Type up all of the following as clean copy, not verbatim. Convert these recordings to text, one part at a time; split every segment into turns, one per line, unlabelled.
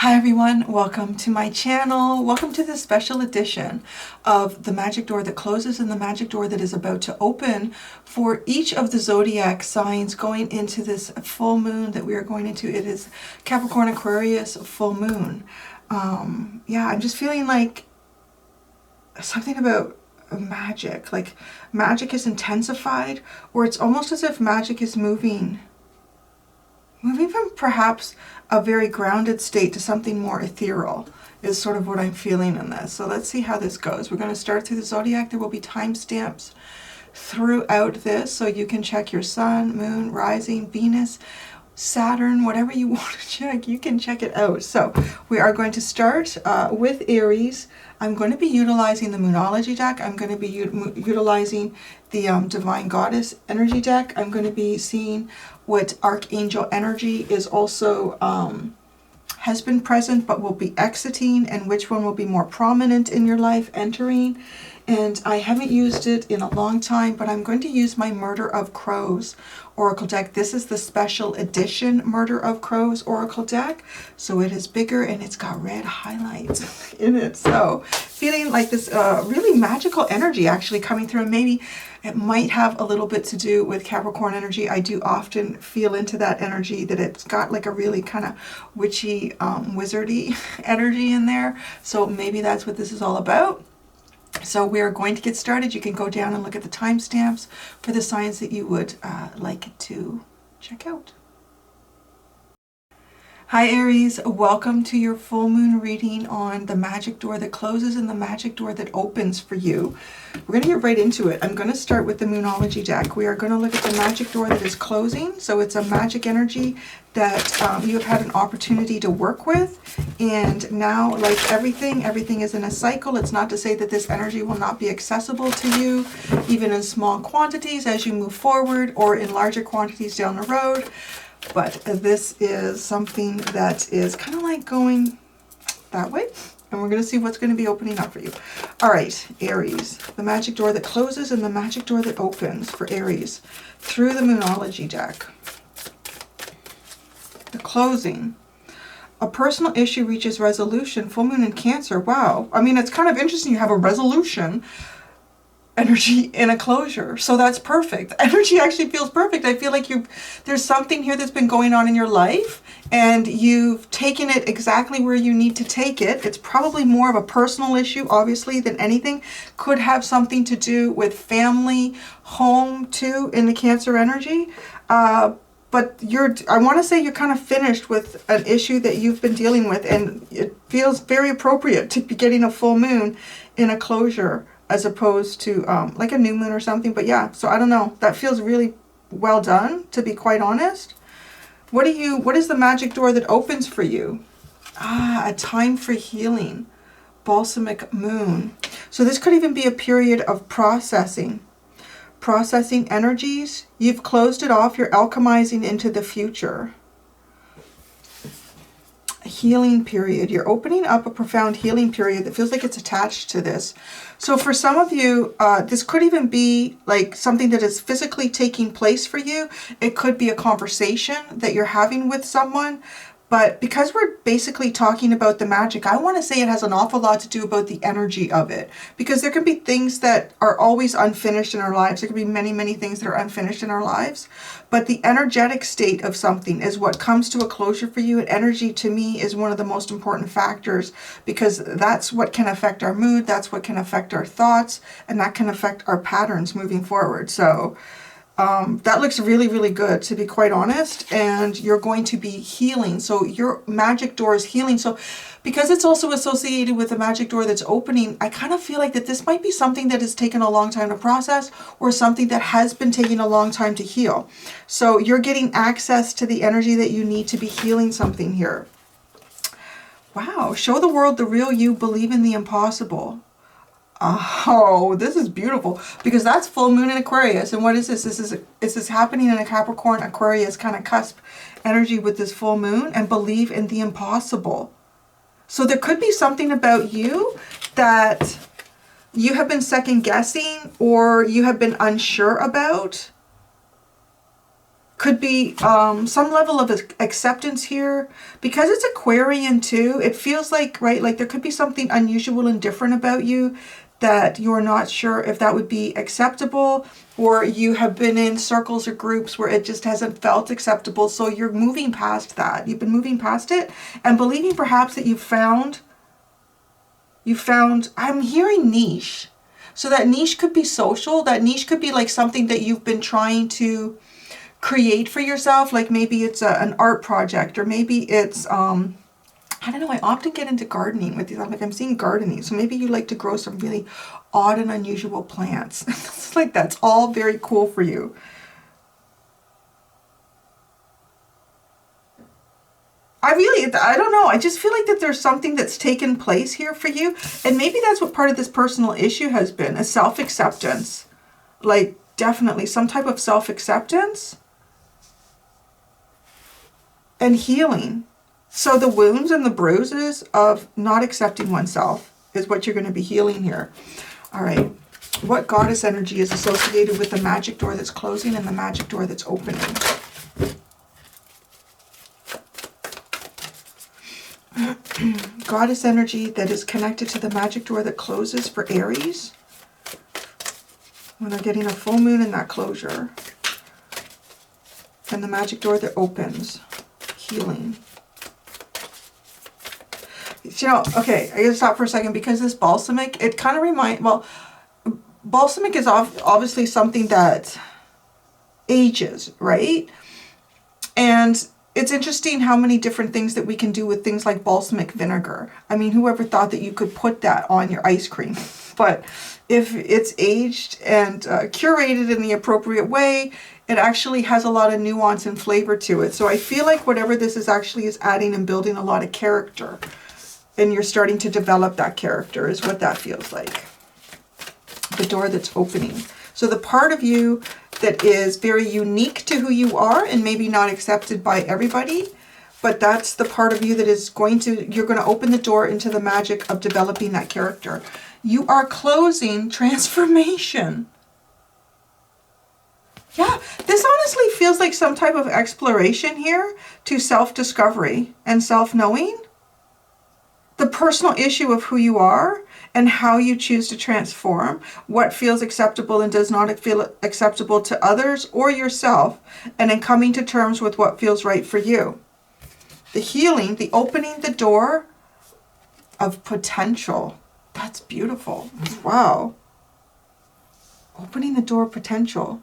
Hi everyone, welcome to my channel. Welcome to this special edition of the magic door that closes and the magic door that is about to open for each of the zodiac signs going into this full moon that we are going into. It is Capricorn Aquarius full moon. Yeah, I'm just feeling like something about magic, like magic is intensified, or it's almost as if magic is moving from perhaps a very grounded state to something more ethereal is sort of what I'm feeling in this. So let's see how this goes. We're going to start through the zodiac. There will be timestamps throughout this, so you can check your sun, moon, rising, Venus, Saturn, whatever you want to check, you can check it out. So we are going to start with Aries. I'm going to be utilizing the Moonology deck. I'm going to be utilizing the Divine Goddess energy deck. I'm going to be seeing what Archangel energy is also has been present but will be exiting, and which one will be more prominent in your life entering. And I haven't used it in a long time, but I'm going to use my Murder of Crows Oracle deck. This is the special edition Murder of Crows Oracle deck. So it is bigger and it's got red highlights in it. So feeling like this really magical energy actually coming through. And maybe it might have a little bit to do with Capricorn energy. I do often feel into that energy, that it's got like a really kind of witchy, wizardy energy in there. So maybe that's what this is all about. So we're going to get started. You can go down and look at the timestamps for the signs that you would like to check out. Hi Aries, welcome to your full moon reading on the magic door that closes and the magic door that opens for you. We're going to get right into it. I'm going to start with the Moonology deck. We are going to look at the magic door that is closing. So it's a magic energy that you have had an opportunity to work with. And now, like everything is in a cycle. It's not to say that this energy will not be accessible to you, even in small quantities as you move forward, or in larger quantities down the road. But this is something that is kind of like going that way. And we're going to see what's going to be opening up for you. All right, Aries, the magic door that closes and the magic door that opens for Aries through the Moonology deck. The closing. A personal issue reaches resolution. Full moon in Cancer. Wow. I mean, it's kind of interesting. You have a resolution energy in a closure. So that's perfect. Energy actually feels perfect. I feel like there's something here that's been going on in your life and you've taken it exactly where you need to take it. It's probably more of a personal issue, obviously, than anything. Could have something to do with family, home too, in the Cancer energy. But I want to say you're kind of finished with an issue that you've been dealing with, and it feels very appropriate to be getting a full moon in a closure as opposed to like a new moon or something. But yeah, so I don't know. That feels really well done, to be quite honest. What is the magic door that opens for you? A time for healing. Balsamic moon. So this could even be a period of processing energies. You've closed it off. You're alchemizing into the future. A healing period. You're opening up a profound healing period that feels like it's attached to this. So for some of you, this could even be like something that is physically taking place for you. It could be a conversation that you're having with someone. But because we're basically talking about the magic, I want to say it has an awful lot to do about the energy of it. Because there can be things that are always unfinished in our lives. There can be many, many things that are unfinished in our lives. But the energetic state of something is what comes to a closure for you. And energy, to me, is one of the most important factors, because that's what can affect our mood. That's what can affect our thoughts. And that can affect our patterns moving forward. So that looks really, really good, to be quite honest. And you're going to be healing. So your magic door is healing. So because it's also associated with the magic door that's opening, I kind of feel like that this might be something that has taken a long time to process, or something that has been taking a long time to heal. So you're getting access to the energy that you need to be healing something here. Wow. Show the world the real you. Believe in the impossible. Oh, this is beautiful, because that's full moon in Aquarius. And what is this? This is happening in a Capricorn Aquarius kind of cusp energy with this full moon. And believe in the impossible. So there could be something about you that you have been second guessing, or you have been unsure about. Could be some level of acceptance here. Because it's Aquarian too, it feels like, right, like there could be something unusual and different about you that you're not sure if that would be acceptable, or you have been in circles or groups where it just hasn't felt acceptable. So you're moving past that. You've been moving past it and believing perhaps that you found, I'm hearing niche. So that niche could be social. That niche could be like something that you've been trying to create for yourself. Like maybe it's an art project, or maybe it's, I don't know, I often get into gardening with these. I'm like, I'm seeing gardening. So maybe you like to grow some really odd and unusual plants. It's like, that's all very cool for you. I don't know. I just feel like that there's something that's taken place here for you. And maybe that's what part of this personal issue has been, a self-acceptance. Like definitely some type of self-acceptance and healing. So the wounds and the bruises of not accepting oneself is what you're going to be healing here. All right. What goddess energy is associated with the magic door that's closing and the magic door that's opening? Goddess energy that is connected to the magic door that closes for Aries. When they're getting a full moon in that closure. And the magic door that opens. Healing. You know, okay, I gotta stop for a second because this balsamic, it kind of reminds, well, balsamic is obviously something that ages, right? And it's interesting how many different things that we can do with things like balsamic vinegar. I mean, whoever thought that you could put that on your ice cream? But if it's aged and curated in the appropriate way, it actually has a lot of nuance and flavor to it. So I feel like whatever this is actually is adding and building a lot of character. And you're starting to develop that character is what that feels like. The door that's opening. So the part of you that is very unique to who you are and maybe not accepted by everybody, but that's the part of you that is you're going to open the door into the magic of developing that character. You are closing transformation. Yeah, this honestly feels like some type of exploration here to self-discovery and self-knowing. The personal issue of who you are and how you choose to transform, what feels acceptable and does not feel acceptable to others or yourself, and then coming to terms with what feels right for you. The healing, the opening the door of potential. That's beautiful. Wow. Opening the door of potential.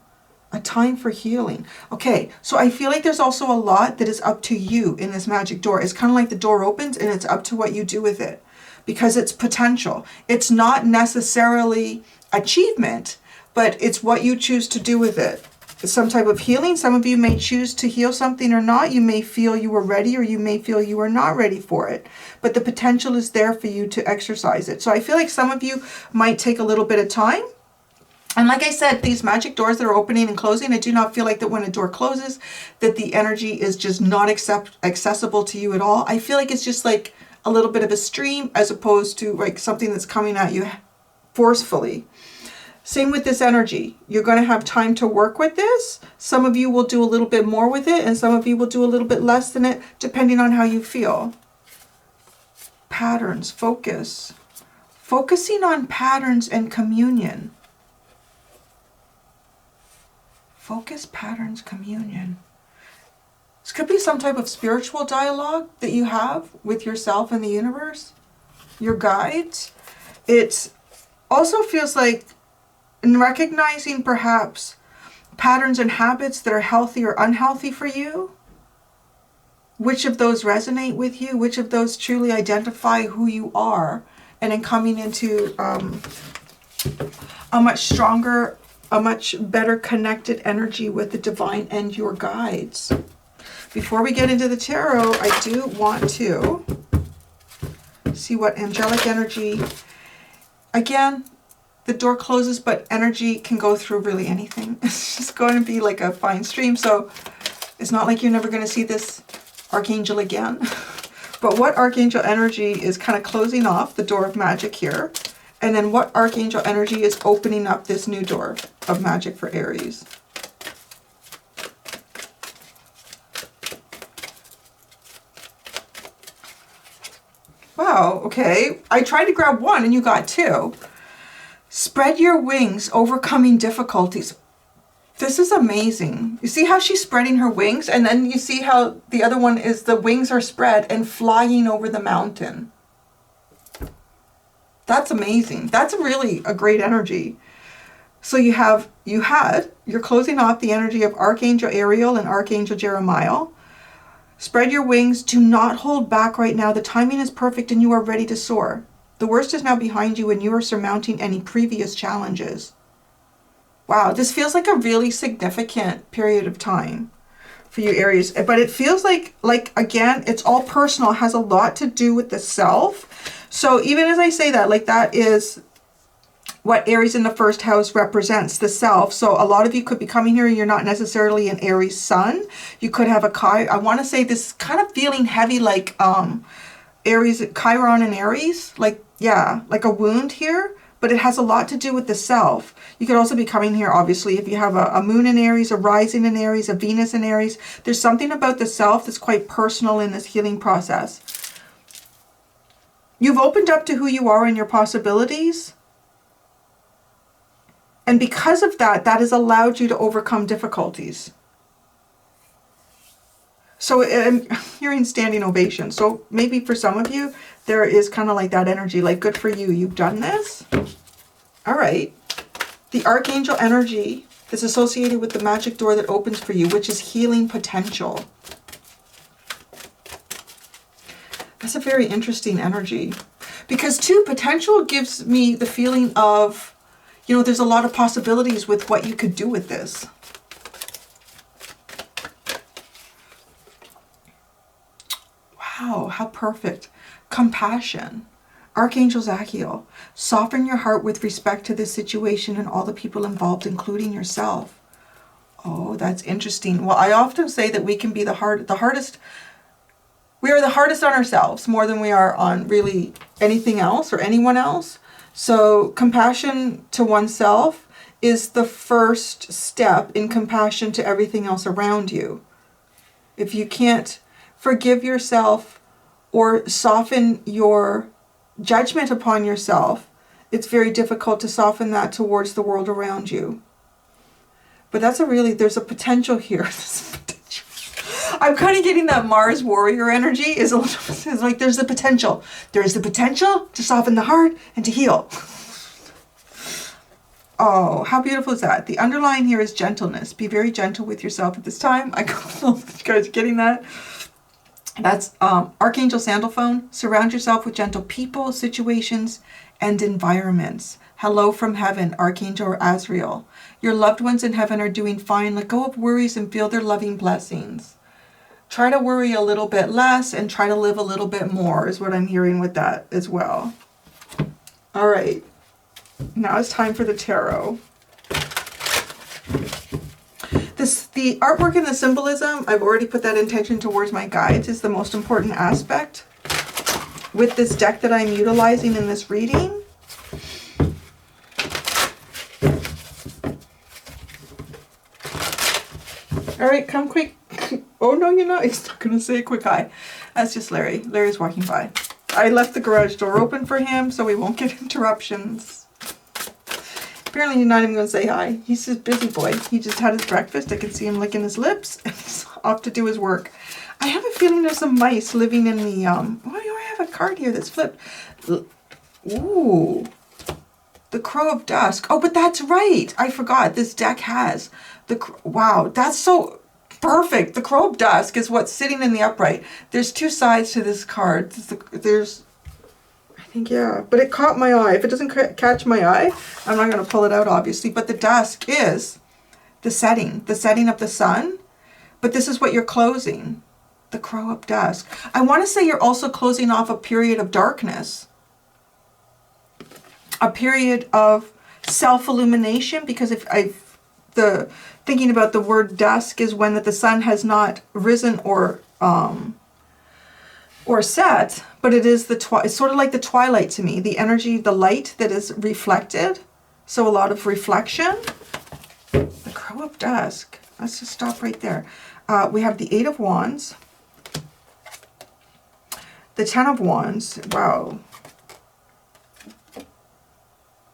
A time for healing. Okay, so I feel like there's also a lot that is up to you in this magic door. It's kind of like the door opens and it's up to what you do with it. Because it's potential. It's not necessarily achievement, but it's what you choose to do with it. It's some type of healing. Some of you may choose to heal something or not. You may feel you were ready or you may feel you are not ready for it. But the potential is there for you to exercise it. So I feel like some of you might take a little bit of time. And like I said, these magic doors that are opening and closing, I do not feel like that when a door closes, that the energy is just not accessible to you at all. I feel like it's just like a little bit of a stream as opposed to like something that's coming at you forcefully. Same with this energy. You're going to have time to work with this. Some of you will do a little bit more with it and some of you will do a little bit less than it, depending on how you feel. Patterns, focus. Focusing on patterns and communion. Focus, patterns, communion. This could be some type of spiritual dialogue that you have with yourself and the universe, your guides. It also feels like in recognizing perhaps patterns and habits that are healthy or unhealthy for you. Which of those resonate with you? Which of those truly identify who you are? And then coming into a much stronger, a much better connected energy with the divine and your guides. Before we get into the tarot, I do want to see what angelic energy, again, the door closes, but energy can go through really anything. It's just going to be like a fine stream. So it's not like you're never going to see this archangel again. But what archangel energy is kind of closing off the door of magic here? And then what archangel energy is opening up this new door of magic for Aries? Wow, okay. I tried to grab one and you got two. Spread your wings, overcoming difficulties. This is amazing. You see how she's spreading her wings? And then you see how the other one is the wings are spread and flying over the mountain. That's amazing. That's really a great energy. So you're closing off the energy of Archangel Ariel and Archangel Jeremiah. Spread your wings. Do not hold back right now. The timing is perfect and you are ready to soar. The worst is now behind you and you are surmounting any previous challenges. Wow, this feels like a really significant period of time for you, Aries. But it feels like again, it's all personal. It has a lot to do with the self. So even as I say that, like that is what Aries in the first house represents, the self. So a lot of you could be coming here and you're not necessarily an Aries sun. You could have I want to say this kind of feeling heavy like Aries, Chiron and Aries. Like, yeah, like a wound here. But it has a lot to do with the self. You could also be coming here, obviously, if you have a moon in Aries, a rising in Aries, a Venus in Aries. There's something about the self that's quite personal in this healing process. You've opened up to who you are and your possibilities. And because of that, that has allowed you to overcome difficulties. So I'm hearing standing ovation. So maybe for some of you, there is kind of like that energy, like good for you. You've done this. All right. The Archangel energy is associated with the magic door that opens for you, which is healing potential. That's a very interesting energy. Because too, potential gives me the feeling of, you know, there's a lot of possibilities with what you could do with this. Wow, how perfect. Compassion. Archangel Zachiel, soften your heart with respect to this situation and all the people involved, including yourself. Oh, that's interesting. Well, I often say that we can be we are the hardest on ourselves more than we are on really anything else or anyone else. So compassion to oneself is the first step in compassion to everything else around you. If you can't forgive yourself or soften your judgment upon yourself, it's very difficult to soften that towards the world around you. But that's there's a potential here. I'm kind of getting that Mars warrior energy is like there's the potential. There is the potential to soften the heart and to heal. Oh, how beautiful is that? The underline here is gentleness. Be very gentle with yourself at this time. I don't know if you guys are getting that. That's Archangel Sandalphone. Surround yourself with gentle people, situations, and environments. Hello from heaven, Archangel Azrael. Your loved ones in heaven are doing fine. Let go of worries and feel their loving blessings. Try to worry a little bit less and try to live a little bit more is what I'm hearing with that as well. All right. Now it's time for the tarot. The artwork and the symbolism, I've already put that intention towards my guides, is the most important aspect with this deck that I'm utilizing in this reading. All right, come quick. Oh, no, you're not. He's not going to say a quick hi. That's just Larry. Larry's walking by. I left the garage door open for him so we won't get interruptions. Apparently he's not even going to say hi. He's just busy boy. He just had his breakfast. I can see him licking his lips. And he's off to do his work. I have a feeling there's some mice living in the... Why do I have a card here that's flipped? Ooh. The Crow of Dusk. Oh, but that's right. I forgot. This deck has the... Wow, that's so perfect. The Crow of Dusk is what's sitting in the upright. There's two sides to this card. There's... Yeah, but it caught my eye. If it doesn't catch my eye, I'm not going to pull it out, obviously. But the dusk is the setting of the sun. But this is what you're closing, the Crow of Dusk. I want to say you're also closing off a period of darkness, a period of self-illumination. Because thinking about the word dusk is when the sun has not risen or set, but it is it's sort of like the twilight to me, the energy, the light that is reflected. So a lot of reflection. The Crow of Dusk. Let's just stop right there. We have the Eight of Wands. the Ten of Wands, wow.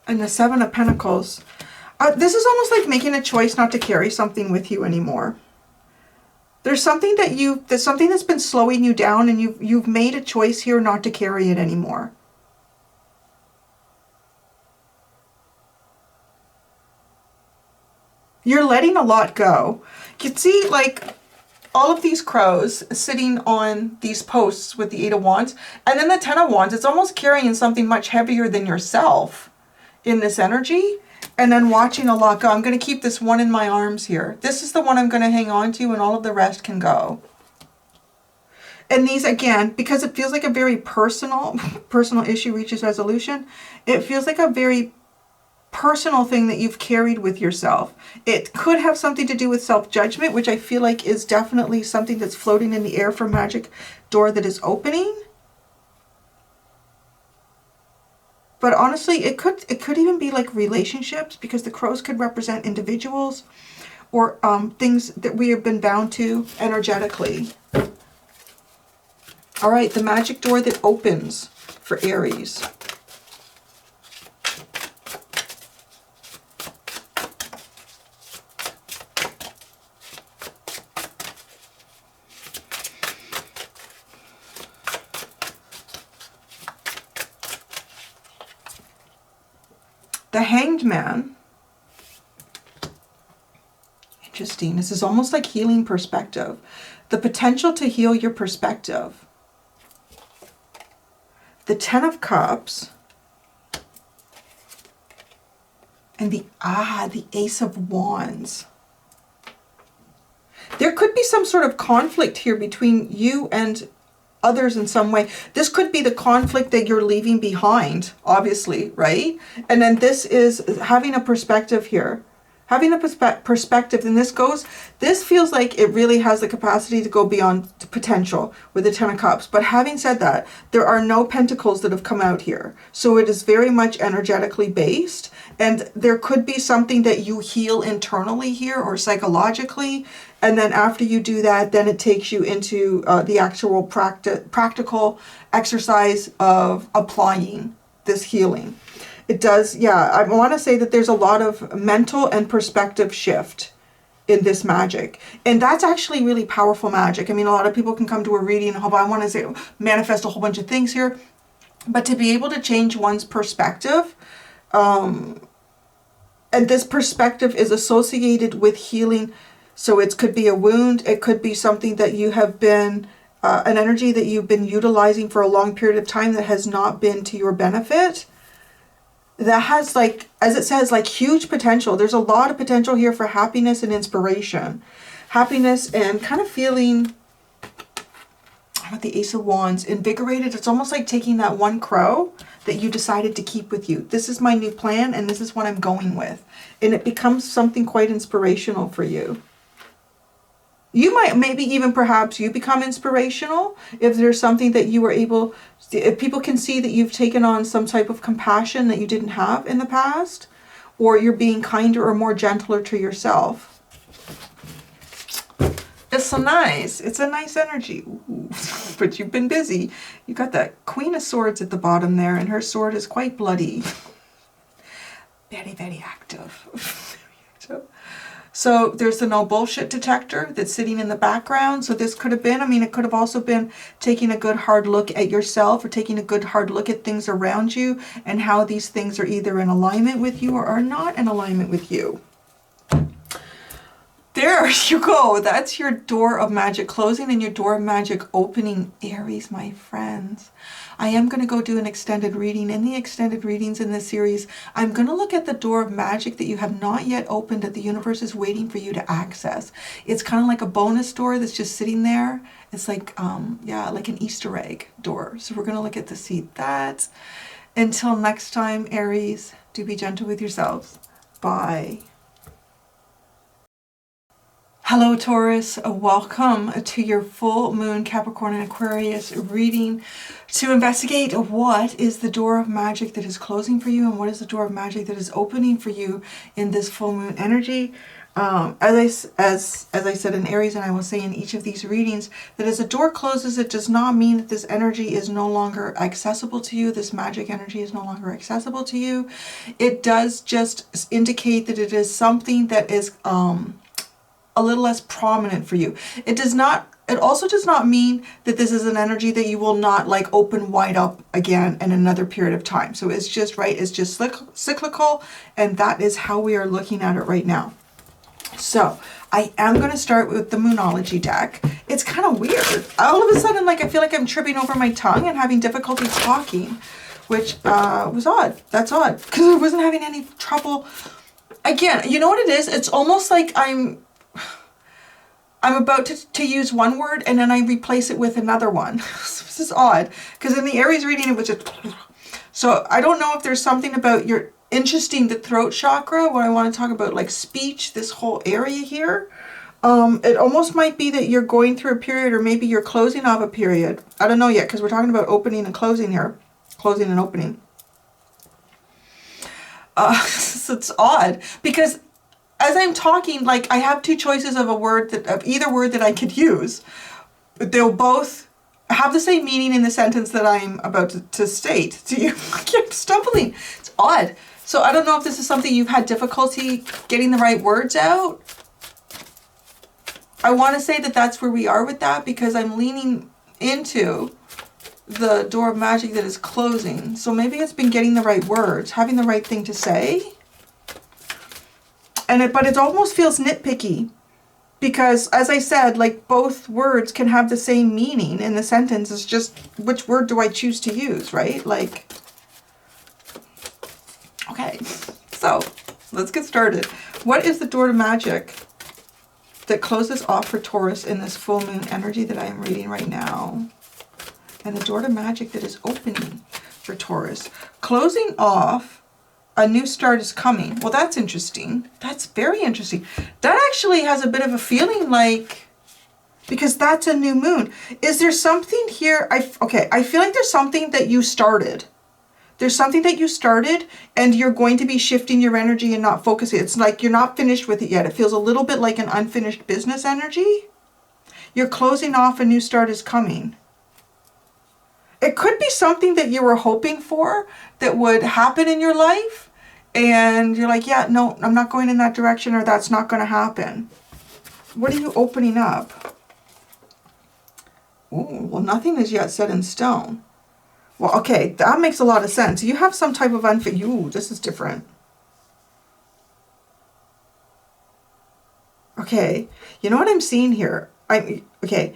And the Seven of Pentacles. This is almost like making a choice not to carry something with you anymore. There's something that there's something that's been slowing you down, and you've made a choice here not to carry it anymore. You're letting a lot go. You can see like all of these crows sitting on these posts with the Eight of Wands, and then the Ten of Wands. It's almost carrying something much heavier than yourself in this energy, and then watching a lot go. I'm going to keep this one in my arms here. This is the one I'm going to hang on to, and all of the rest can go. And these, again, because it feels like a very personal issue reaches resolution, it feels like a very personal thing that you've carried with yourself. It could have something to do with self-judgment, which I feel like is definitely something that's floating in the air for magic door that is opening. But honestly, it could even be like relationships, because the crows could represent individuals or things that we have been bound to energetically. All right, the magic door that opens for Aries. The Hanged Man. Interesting. This is almost like healing perspective. The potential to heal your perspective. The Ten of Cups. And the Ace of Wands. There could be some sort of conflict here between you and others in some way. This could be the conflict that you're leaving behind, obviously, right? And then this is having a perspective here. Having a perspective, and this feels like it really has the capacity to go beyond potential with the Ten of Cups. But having said that, there are no pentacles that have come out here. So it is very much energetically based, and there could be something that you heal internally here or psychologically. And then after you do that, then it takes you into the actual practical exercise of applying this healing. It does, yeah, I want to say that there's a lot of mental and perspective shift in this magic. And that's actually really powerful magic. I mean, a lot of people can come to a reading and I want to say manifest a whole bunch of things here. But to be able to change one's perspective, and this perspective is associated with healing. So it could be a wound. It could be something that you have been, an energy that you've been utilizing for a long period of time that has not been to your benefit. That has, like, as it says, like huge potential. There's a lot of potential here for happiness and inspiration. Happiness and kind of feeling, with the Ace of Wands, invigorated. It's almost like taking that one crow that you decided to keep with you. This is my new plan and this is what I'm going with. And it becomes something quite inspirational for you. You might, maybe even perhaps you become inspirational if there's something that you were able, if people can see that you've taken on some type of compassion that you didn't have in the past, or you're being kinder or more gentler to yourself. It's so nice. It's a nice energy. Ooh. But you've been busy. You got that Queen of Swords at the bottom there, and her sword is quite bloody. Very, very active. Very active. So there's the no bullshit detector that's sitting in the background. So this could have been, I mean, it could have also been taking a good hard look at yourself, or taking a good hard look at things around you and how these things are either in alignment with you or are not in alignment with you. There you go. That's your door of magic closing and your door of magic opening, Aries, my friends. I am going to go do an extended reading. In the extended readings in this series, I'm going to look at the door of magic that you have not yet opened, that the universe is waiting for you to access. It's kind of like a bonus door that's just sitting there. It's like, yeah, like an Easter egg door. So we're going to look at to see that. Until next time, Aries, do be gentle with yourselves. Bye. Hello Taurus, welcome to your full moon Capricorn and Aquarius reading to investigate what is the door of magic that is closing for you and what is the door of magic that is opening for you in this full moon energy. as I said in Aries, and I will say in each of these readings, that as a door closes, it does not mean that this energy is no longer accessible to you. This magic energy is no longer accessible to you. It does just indicate that it is something that is a little less prominent for you. It also does not mean that this is an energy that you will not like open wide up again in another period of time. So it's just, right, it's just cyclical, and that is how we are looking at it right now. So I am going to start with the Moonology deck. It's kind of weird. All of a sudden, like, I feel like I'm tripping over my tongue and having difficulty talking, which was odd. That's odd, because I wasn't having any trouble. Again, you know what it is? It's almost like I'm about to use one word and then I replace it with another one. This is odd, because in the Aries reading, it was just... So I don't know if there's something about your... Interesting, the throat chakra, where I want to talk about like speech, this whole area here. It almost might be that you're going through a period, or maybe you're closing off a period. I don't know yet, because we're talking about opening and closing here. Closing and opening. So it's odd, because as I'm talking, like, I have two choices of either word that I could use. They'll both have the same meaning in the sentence that I'm about to state to you. I keep stumbling. It's odd. So I don't know if this is something you've had difficulty getting the right words out. I want to say that that's where we are with that, because I'm leaning into the door of magic that is closing. So maybe it's been getting the right words, having the right thing to say. But it almost feels nitpicky, because as I said, like, both words can have the same meaning in the sentence. It's just, which word do I choose to use, right? Like, okay, so let's get started. What is the door to magic that closes off for Taurus in this full moon energy that I am reading right now? And the door to magic that is opening for Taurus. Closing off, a new start is coming. Well, that's interesting. That's very interesting. That actually has a bit of a feeling like, because that's a new moon. Is there something here? I feel like there's something that you started. There's something that you started, and you're going to be shifting your energy and not focusing. It's like you're not finished with it yet. It feels a little bit like an unfinished business energy. You're closing off, a new start is coming. It could be something that you were hoping for that would happen in your life, and you're like, yeah, no, I'm not going in that direction, or that's not going to happen. What are you opening up? Ooh, well, nothing is yet set in stone. Well, okay, that makes a lot of sense. You have some type of ooh, this is different. Okay, you know what I'm seeing here? Okay.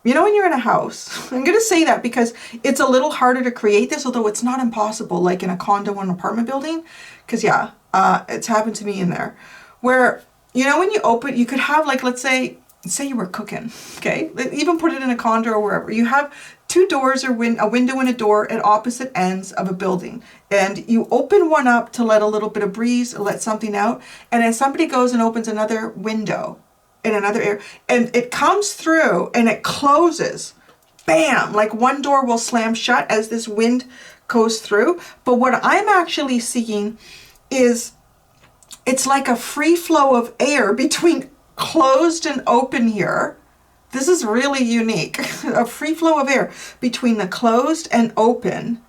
You know when you're in a house, I'm going to say that because it's a little harder to create this, although it's not impossible, like in a condo or an apartment building. Because, yeah, it's happened to me in there. Where, you know, when you open, you could have, like, let's say you were cooking, okay? Even put it in a condo or wherever. You have two doors, or a window and a door at opposite ends of a building. And you open one up to let a little bit of breeze, let something out. And then somebody goes and opens another window in another area, and it comes through and it closes. Bam! Like one door will slam shut as this wind goes through. But what I'm actually seeing is it's like a free flow of air between closed and open here. This is really unique. A free flow of air between the closed and open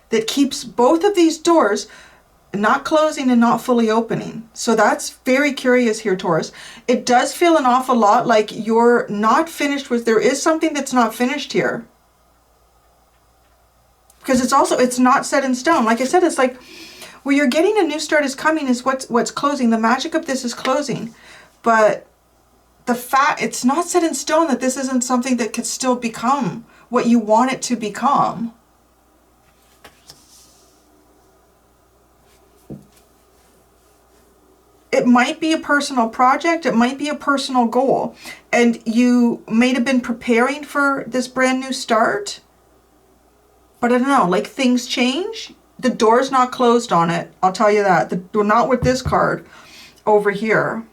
that keeps both of these doors not closing and not fully opening. So that's very curious here, Taurus. It does feel an awful lot like you're not finished with, there is something that's not finished here. Because it's not set in stone. Like I said, it's like where you're getting a new start is coming is what's closing. The magic of this is closing. But the fact it's not set in stone that this isn't something that could still become what you want it to become. It might be a personal project, it might be a personal goal, and you may have been preparing for this brand new start, but I don't know, like things change. The door's not closed on it, I'll tell you that. The door, not with this card over here.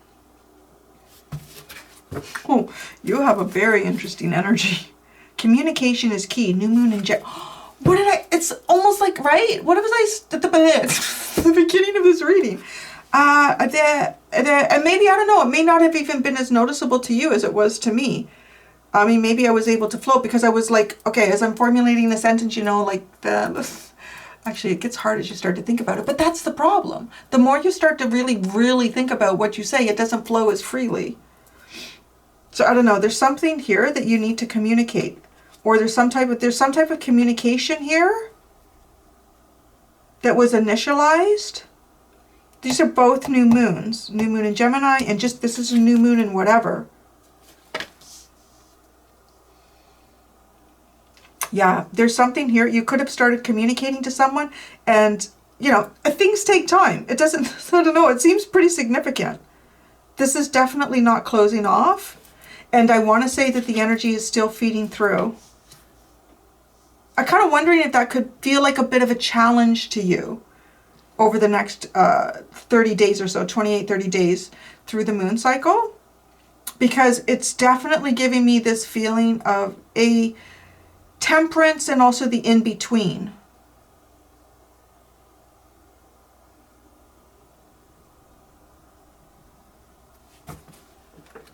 Oh, you have a very interesting energy. Communication is key. New moon in it's almost like, right? What was I at the beginning of this reading? And maybe, I don't know, it may not have even been as noticeable to you as it was to me. I mean, maybe I was able to float because I was like, okay, as I'm formulating the sentence, you know, like actually it gets hard as you start to think about it, but that's the problem. The more you start to really, really think about what you say, it doesn't flow as freely. So I don't know, there's something here that you need to communicate, or there's some type of communication here that was initialized. These are both new moons, new moon in Gemini, and just this is a new moon in whatever. Yeah, there's something here. You could have started communicating to someone and, you know, things take time. It doesn't, I don't know, it seems pretty significant. This is definitely not closing off. And I want to say that the energy is still feeding through. I'm kind of wondering if that could feel like a bit of a challenge to you over the next 30 days or so, 28, 30 days through the moon cycle. Because it's definitely giving me this feeling of a temperance and also the in-between.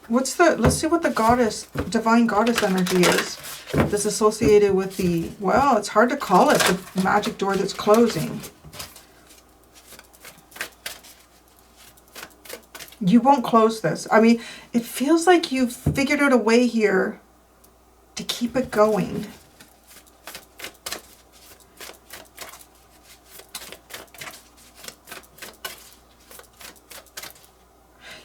Let's see what the goddess, divine goddess energy is that's associated with the, well, it's hard to call it the magic door that's closing. You won't close this. I mean, it feels like you've figured out a way here to keep it going.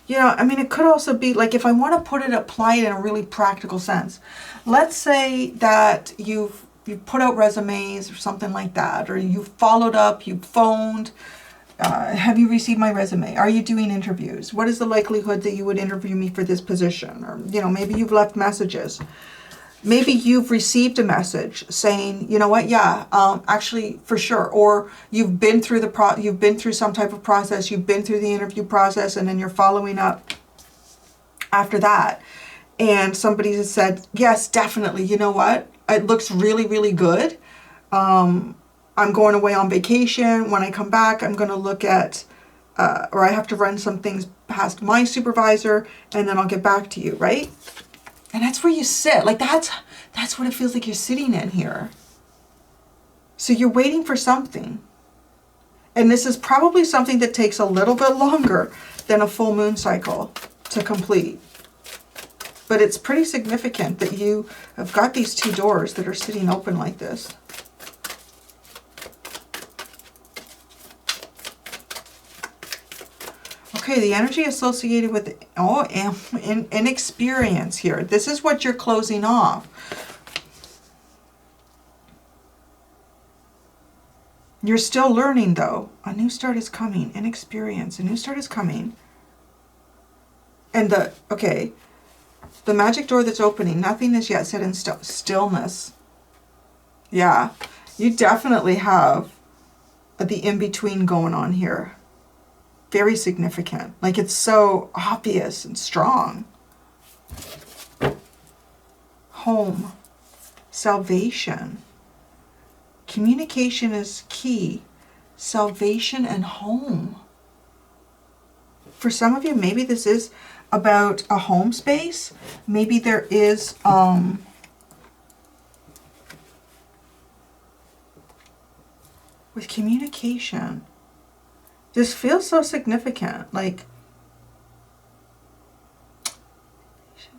You know, I mean, it could also be like, if I want to apply it in a really practical sense. Let's say that you've put out resumes or something like that, or you've followed up, you've phoned. Have you received my resume? Are you doing interviews? What is the likelihood that you would interview me for this position? Or, you know, maybe you've left messages. Maybe you've received a message saying, you know what, yeah, actually, for sure. Or you've been through you've been through some type of process, you've been through the interview process, and then you're following up after that. And somebody has said, yes, definitely, you know what, it looks really, really good. I'm going away on vacation. When I come back, I'm going to look at, or I have to run some things past my supervisor, and then I'll get back to you, right? And that's where you sit. Like that's what it feels like you're sitting in here. So you're waiting for something. And this is probably something that takes a little bit longer than a full moon cycle to complete. But it's pretty significant that you have got these two doors that are sitting open like this. Okay, the energy associated with, inexperience here. This is what you're closing off. You're still learning though. A new start is coming. Inexperience. A new start is coming. And the magic door that's opening. Nothing is yet set in stillness. Yeah, you definitely have the in-between going on here. Very significant. Like it's so obvious and strong. Home. Salvation. Communication is key. Salvation and home. For some of you, maybe this is about a home space. Maybe there is with communication. This feels so significant, like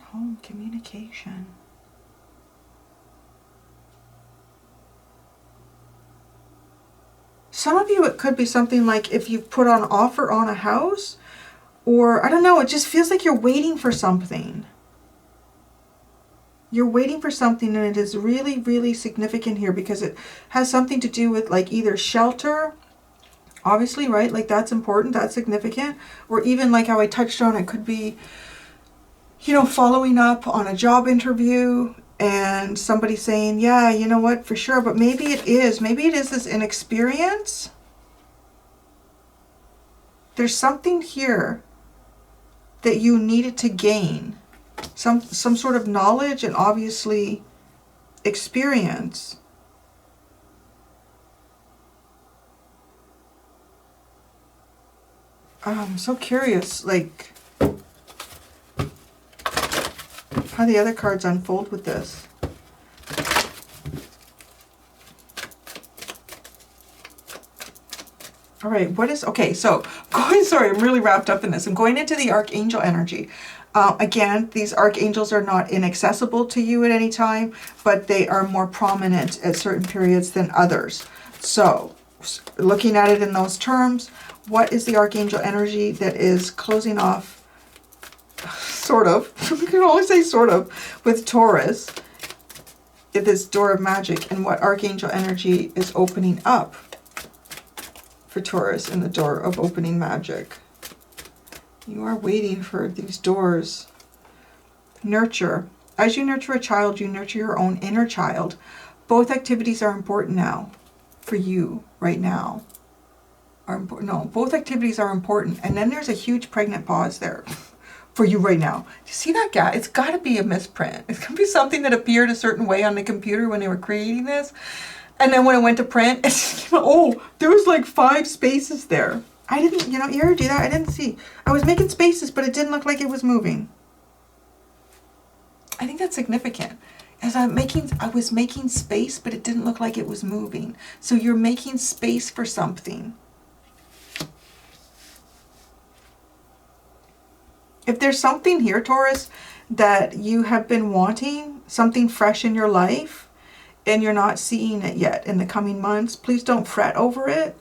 home, communication. Some of you, it could be something like if you've put on offer on a house, or I don't know, it just feels like you're waiting for something. You're waiting for something, and it is really, really significant here because it has something to do with like either shelter, obviously, right? Like that's important, that's significant. Or even like how I touched on, it could be, you know, following up on a job interview and somebody saying, yeah, you know what, for sure. But maybe it is this inexperience. There's something here that you needed to gain. Some sort of knowledge and obviously experience. I'm so curious, like, how the other cards unfold with this. All right, what is, okay, so sorry, I'm really wrapped up in this. I'm going into the Archangel energy. Again, these archangels are not inaccessible to you at any time, but they are more prominent at certain periods than others. So, looking at it in those terms, what is the archangel energy that is closing off, sort of, I can only say sort of, with Taurus, at this door of magic, and what archangel energy is opening up for Taurus in the door of opening magic? You are waiting for these doors. Nurture. As you nurture a child, you nurture your own inner child. Both activities are important now for you right now. Both activities are important. And then there's a huge pregnant pause there for you right now. Do you see that gap? It's got to be a misprint. It's going to be something that appeared a certain way on the computer when they were creating this. And then when it went to print, it's, oh, there was like 5 spaces there. I didn't, you ever do that? I didn't see. I was making spaces, but it didn't look like it was moving. I think that's significant. As I was making space, but it didn't look like it was moving. So you're making space for something. If there's something here, Taurus, that you have been wanting, something fresh in your life, and you're not seeing it yet in the coming months, please don't fret over it.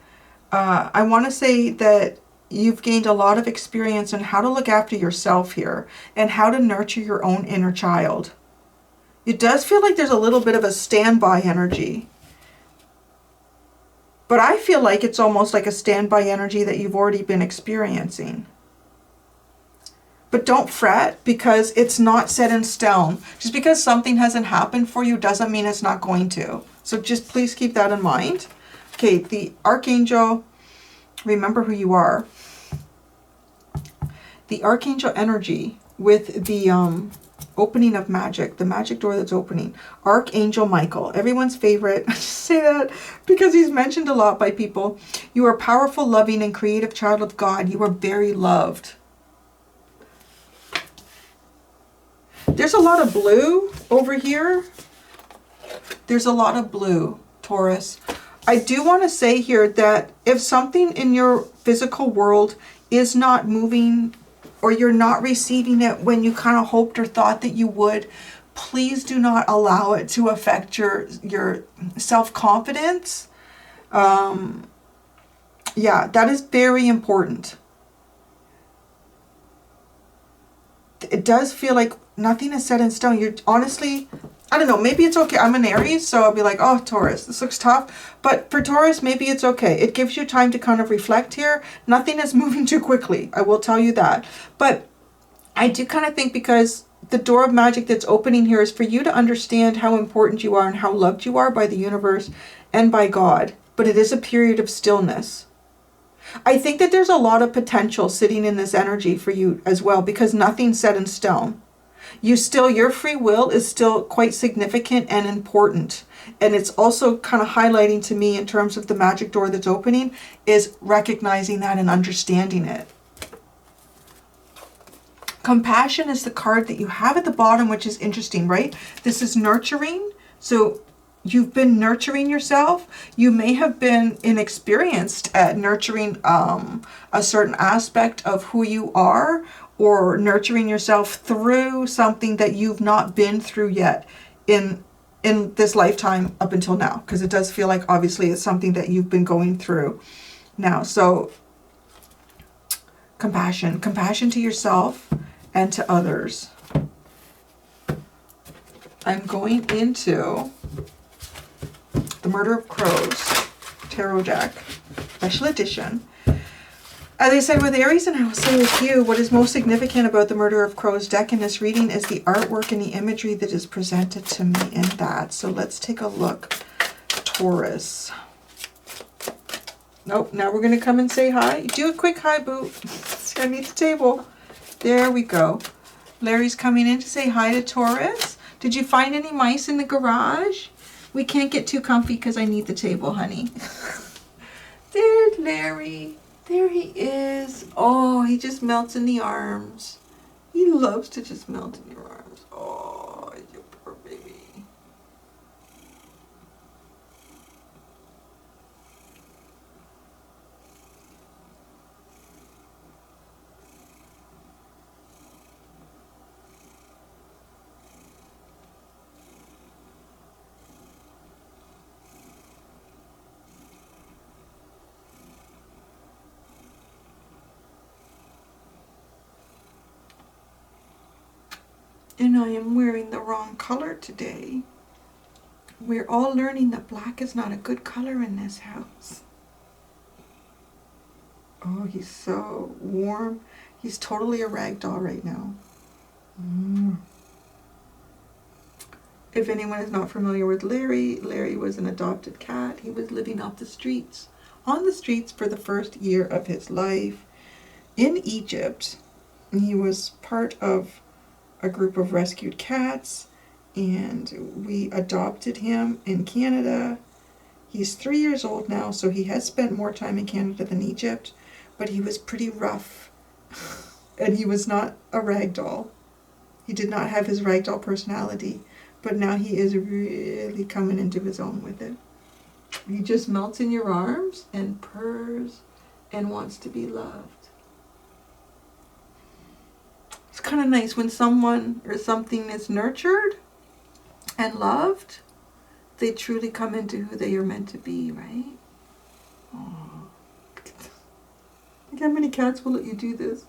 I want to say that you've gained a lot of experience on how to look after yourself here and how to nurture your own inner child. It does feel like there's a little bit of a standby energy. But I feel like it's almost like a standby energy that you've already been experiencing. But don't fret, because it's not set in stone. Just because something hasn't happened for you doesn't mean it's not going to. So just please keep that in mind. Okay, the Archangel, remember who you are. The Archangel energy with the opening of magic, the magic door that's opening. Archangel Michael, everyone's favorite. I just say that because he's mentioned a lot by people. You are a powerful, loving, and creative child of God. You are very loved. There's a lot of blue over here. There's a lot of blue, Taurus. I do want to say here that if something in your physical world is not moving, or you're not receiving it when you kind of hoped or thought that you would, please do not allow it to affect your self-confidence. Yeah, that is very important. It does feel like nothing is set in stone. You're honestly, I don't know, maybe it's okay. I'm an Aries, so I'll be like, oh, Taurus, this looks tough. But for Taurus, maybe it's okay. It gives you time to kind of reflect here. Nothing is moving too quickly. I will tell you that. But I do kind of think, because the door of magic that's opening here is for you to understand how important you are and how loved you are by the universe and by God. But it is a period of stillness. I think that there's a lot of potential sitting in this energy for you as well, because nothing's set in stone. Your free will is still quite significant and important. And it's also kind of highlighting to me, in terms of the magic door that's opening, is recognizing that and understanding it. Compassion is the card that you have at the bottom, which is interesting, right? This is nurturing. So you've been nurturing yourself. You may have been inexperienced at nurturing a certain aspect of who you are, or nurturing yourself through something that you've not been through yet in this lifetime up until now. Because it does feel like, obviously, it's something that you've been going through now. So compassion to yourself and to others. I'm going into the Murder of Crows Tarot deck, special edition. As I said with Aries, and I will say with you, what is most significant about the Murder of Crows deck in this reading is the artwork and the imagery that is presented to me in that. So let's take a look. Taurus. Nope, now we're going to come and say hi. Do a quick hi, boo. I need the table. There we go. Larry's coming in to say hi to Taurus. Did you find any mice in the garage? We can't get too comfy because I need the table, honey. There's Larry. There he is. Oh, he just melts in the arms. He loves to just melt in your arms. Oh, you poor baby. And I am wearing the wrong color today. We're all learning that black is not a good color in this house. Oh, he's so warm. He's totally a rag doll right now. If anyone is not familiar with Larry, Larry was an adopted cat. He was living off the streets, on the streets for the first year of his life in Egypt. He was part of a group of rescued cats, and we adopted him in Canada. He's 3 years old now, so he has spent more time in Canada than Egypt, but he was pretty rough, and he was not a rag doll. He did not have his rag doll personality, but now he is really coming into his own with it. He just melts in your arms and purrs and wants to be loved. It's kind of nice when someone or something is nurtured and loved, they truly come into who they are meant to be, right? Aww. Look how many cats will let you do this.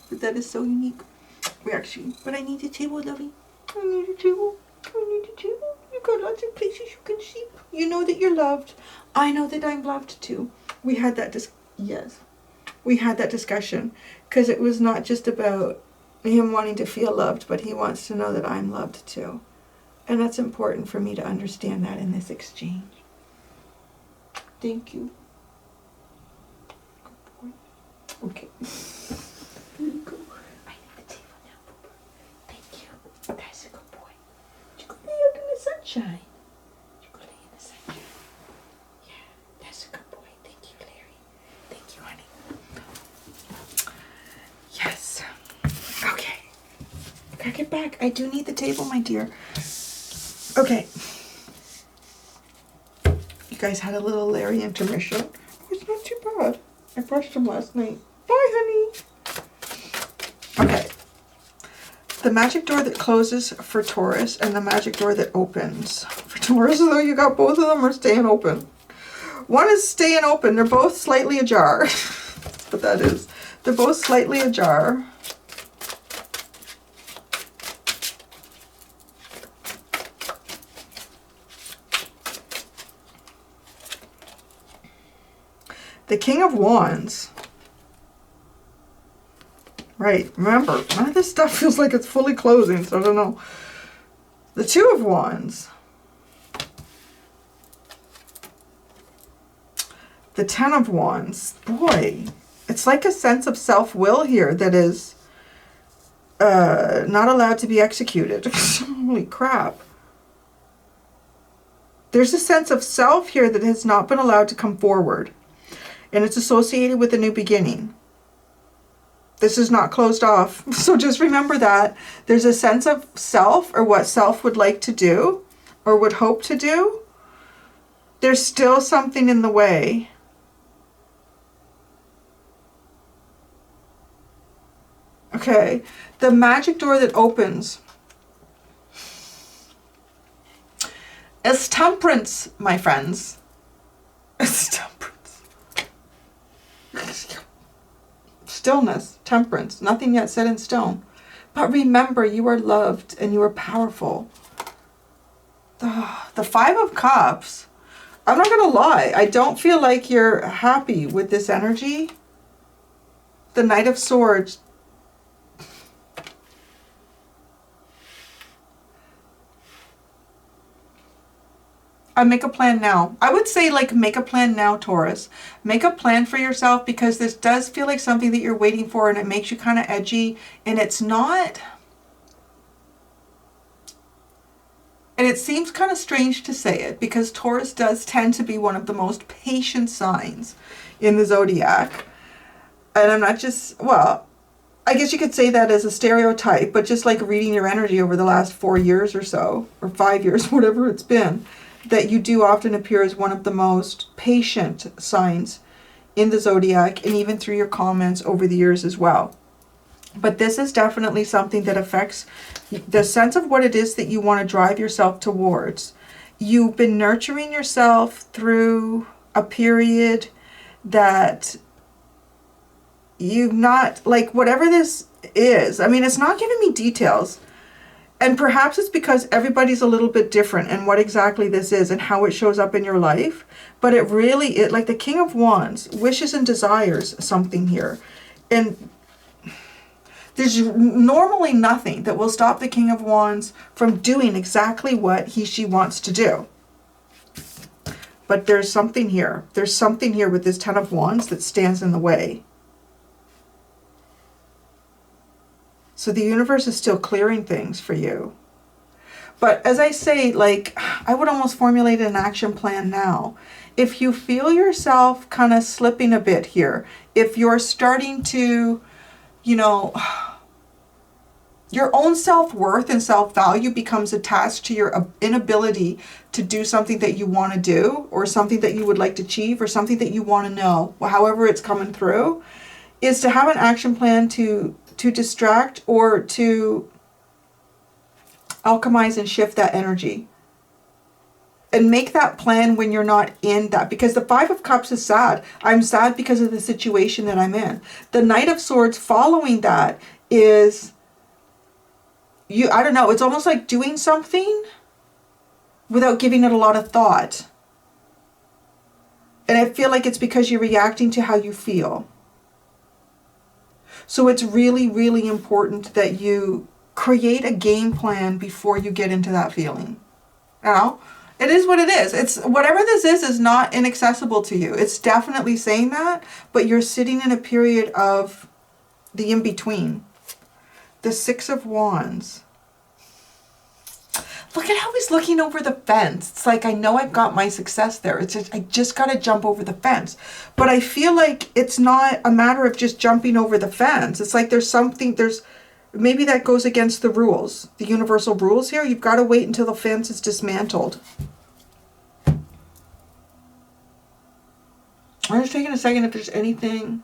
But that is so unique. But I need a table, lovey. I need a table. I need a table. You've got lots of places you can sleep. You know that you're loved. I know that I'm loved too. We had that discussion because it was not just about him wanting to feel loved, but he wants to know that I'm loved too. And that's important for me to understand that in this exchange. Thank you. Good boy. Okay. Here you go. I need the table now, Pooper. Thank you. That's a good boy. You go lay out in the sunshine. You go lay in the sunshine. Yeah, that's a good boy. Thank you, Larry. Thank you, honey. Yes. Okay. Gotta get back. I do need the table, my dear. Okay. You guys had a little Larry intermission. Oh, it's not too bad. I brushed him last night. Bye, honey. Okay. The magic door that closes for Taurus and the magic door that opens for Taurus, though you got both of them are staying open. One is staying open. They're both slightly ajar. That's what that is. They're both slightly ajar. The King of Wands. Right, remember, none of this stuff feels like it's fully closing, so I don't know. The Two of Wands. The Ten of Wands. Boy, it's like a sense of self-will here that is not allowed to be executed. Holy crap. There's a sense of self here that has not been allowed to come forward. And it's associated with a new beginning. This is not closed off. So just remember that. There's a sense of self or what self would like to do or would hope to do. There's still something in the way. Okay. The magic door that opens is temperance, my friends. It's temperance. Stillness, temperance, nothing yet set in stone. But remember, you are loved and you are powerful. The Five of Cups, I'm not going to lie, I don't feel like you're happy with this energy. The Knight of Swords. Make a plan now. I would say like make a plan now, Taurus. Make a plan for yourself because this does feel like something that you're waiting for and it makes you kind of edgy and it's not. And it seems kind of strange to say it because Taurus does tend to be one of the most patient signs in the zodiac. and I'm not just, well, I guess you could say that as a stereotype, but just like reading your energy over the last 4 years or so, or 5 years, whatever it's been, that you do often appear as one of the most patient signs in the zodiac, and even through your comments over the years as well. But this is definitely something that affects the sense of what it is that you want to drive yourself towards. You've been nurturing yourself through a period that you've not, like, whatever this is, I mean, it's not giving me details. And perhaps it's because everybody's a little bit different in what exactly this is and how it shows up in your life. But it really, like the King of Wands, wishes and desires something here. And there's normally nothing that will stop the King of Wands from doing exactly what she wants to do. But there's something here. There's something here with this Ten of Wands that stands in the way. So the universe is still clearing things for you. But as I say, like, I would almost formulate an action plan now. If you feel yourself kind of slipping a bit here, if you're starting to, you know, your own self-worth and self-value becomes attached to your inability to do something that you want to do, or something that you would like to achieve, or something that you want to know, however it's coming through, is to have an action plan to distract or to alchemize and shift that energy. And make that plan when you're not in that. Because the Five of Cups is sad. I'm sad because of the situation that I'm in. The Knight of Swords following that is, I don't know, it's almost like doing something without giving it a lot of thought. And I feel like it's because you're reacting to how you feel. So it's really, really important that you create a game plan before you get into that feeling. You know, it is what it is. It's whatever this is not inaccessible to you. It's definitely saying that, but you're sitting in a period of the in-between. The Six of Wands. Look at how he's looking over the fence. It's like, I know I've got my success there. It's just, I just got to jump over the fence. But I feel like it's not a matter of just jumping over the fence. It's like there's something, maybe that goes against the rules, the universal rules here. You've got to wait until the fence is dismantled. I'm just taking a second if there's anything.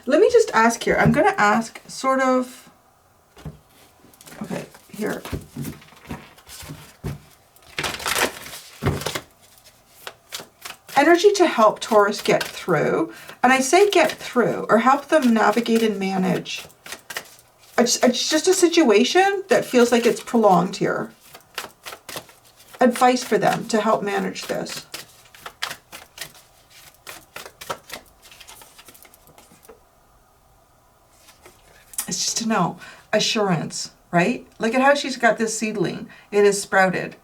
Let me just ask here. I'm going to ask sort of, okay, here. Energy to help Taurus get through. And I say get through, or help them navigate and manage. It's just a situation that feels like it's prolonged here. Advice for them to help manage this. It's just to know. Assurance. Right? Look at how she's got this seedling. It is sprouted.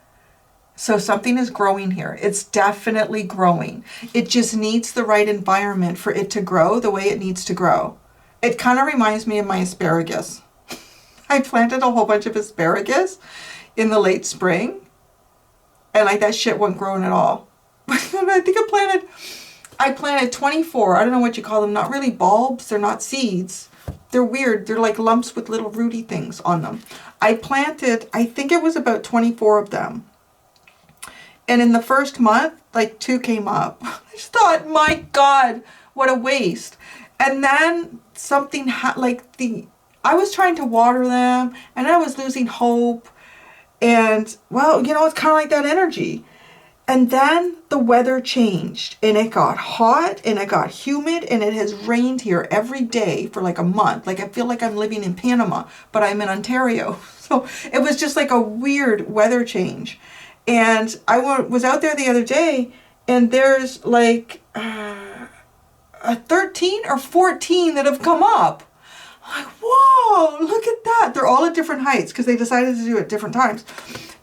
So something is growing here. It's definitely growing. It just needs the right environment for it to grow the way it needs to grow. It kind of reminds me of my asparagus. I planted a whole bunch of asparagus in the late spring. And like that shit wasn't growing at all. I think I planted 24. I don't know what you call them. Not really bulbs. They're not seeds. They're weird. They're like lumps with little rooty things on them. I planted, I think it was about 24 of them. And in the first month, like 2 came up. I just thought, my God, what a waste. And then something, I was trying to water them and I was losing hope. And well, you know, it's kind of like that energy. And then the weather changed and it got hot and it got humid and it has rained here every day for like a month. Like I feel like I'm living in Panama, but I'm in Ontario. So it was just like a weird weather change. And I was out there the other day and there's like 13 or 14 that have come up. I'm like, whoa, look at that. They're all at different heights because they decided to do it at different times.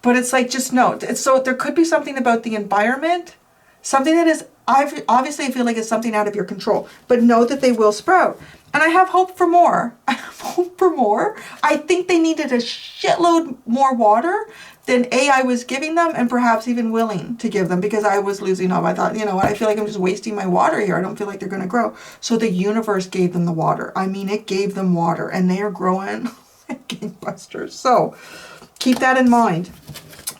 But it's like, just know, so there could be something about the environment, something that is, obviously I feel like it's something out of your control, but know that they will sprout. And I have hope for more. I have hope for more. I think they needed a shitload more water then A, I was giving them and perhaps even willing to give them because I was losing hope. I thought, you know what, I feel like I'm just wasting my water here. I don't feel like they're going to grow. So the universe gave them the water. I mean, it gave them water and they are growing like gangbusters. So keep that in mind.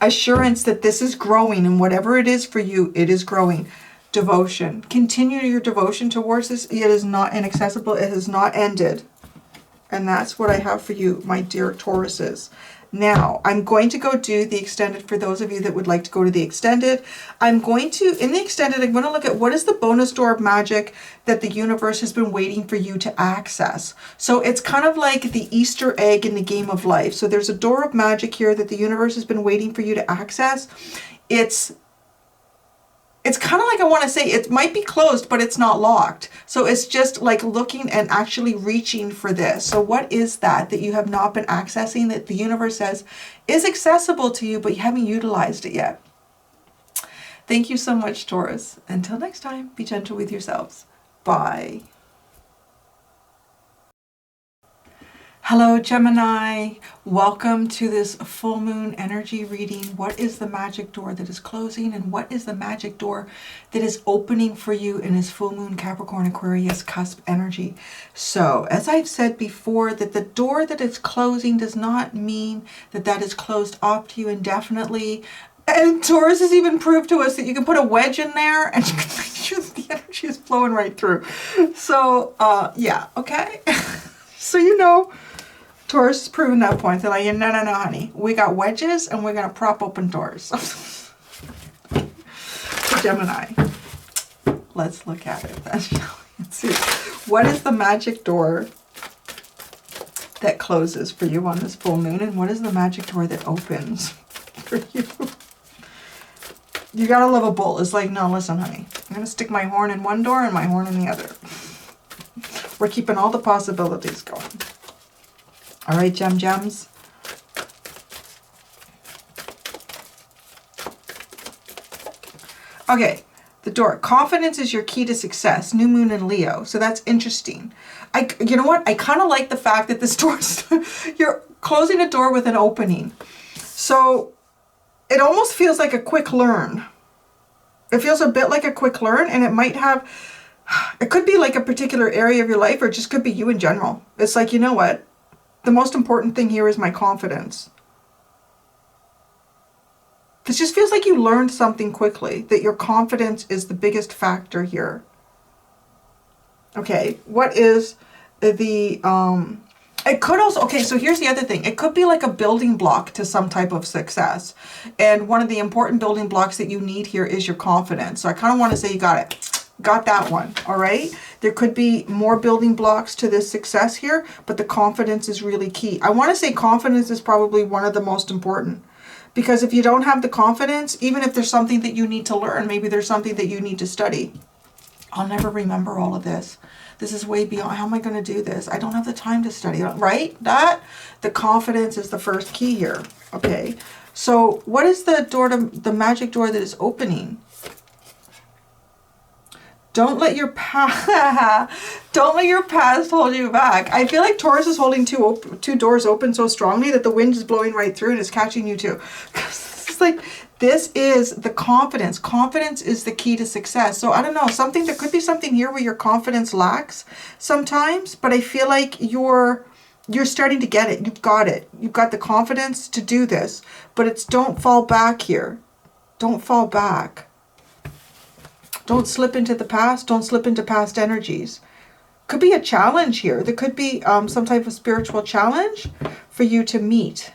Assurance that this is growing, and whatever it is for you, it is growing. Devotion. Continue your devotion towards this. It is not inaccessible. It has not ended. And that's what I have for you, my dear Tauruses. Now, I'm going to go do the extended for those of you that would like to go to the extended. In the extended, I'm going to look at what is the bonus door of magic that the universe has been waiting for you to access. So it's kind of like the Easter egg in the game of life. So there's a door of magic here that the universe has been waiting for you to access. It's kind of like, I want to say, it might be closed, but it's not locked. So it's just like looking and actually reaching for this. So what is that you have not been accessing, that the universe says is accessible to you, but you haven't utilized it yet? Thank you so much, Taurus. Until next time, be gentle with yourselves. Bye. Hello, Gemini. Welcome to this full moon energy reading. What is the magic door that is closing, and what is the magic door that is opening for you in this full moon Capricorn Aquarius cusp energy? So, as I've said before, that the door that is closing does not mean that that is closed off to you indefinitely. And Taurus has even proved to us that you can put a wedge in there and you can make sure that the energy is flowing right through. So, yeah, okay. So, you know, Taurus has proven that point. They're like, no, honey. We got wedges and we're going to prop open doors. Gemini. Let's look at it then. Let's see. What is the magic door that closes for you on this full moon? And what is the magic door that opens for you? You got to love a bull. It's like, no, listen, honey. I'm going to stick my horn in one door and my horn in the other. We're keeping all the possibilities going. All right, gems. Okay, the door. Confidence is your key to success. New moon in Leo. So that's interesting. You know what? I kind of like the fact that this door, you're closing a door with an opening. So it almost feels like a quick learn. It feels a bit like a quick learn, and it might have, it could be like a particular area of your life, or it just could be you in general. It's like, you know what? The most important thing here is my confidence. This just feels like you learned something quickly, that your confidence is the biggest factor here. Okay, what is the, it could also, okay, so here's the other thing. It could be like a building block to some type of success. And one of the important building blocks that you need here is your confidence. So I kind of want to say you got it. Got that one, all right? There could be more building blocks to this success here, but the confidence is really key. I want to say confidence is probably one of the most important, because if you don't have the confidence, even if there's something that you need to learn, maybe there's something that you need to study. I'll never remember all of this. This is way beyond, how am I going to do this? I don't have the time to study, right? The confidence is the first key here, okay? So what is the door to the magic door that is opening? Don't let your past hold you back. I feel like Taurus is holding two doors open so strongly that the wind is blowing right through and it's catching you too. It's like, this is the confidence. Confidence is the key to success. So I don't know, there could be something here where your confidence lacks sometimes, but I feel like you're starting to get it. You've got it. You've got the confidence to do this, but it's don't fall back here. Don't fall back. Don't slip into the past. Don't slip into past energies. Could be a challenge here. There could be some type of spiritual challenge for you to meet.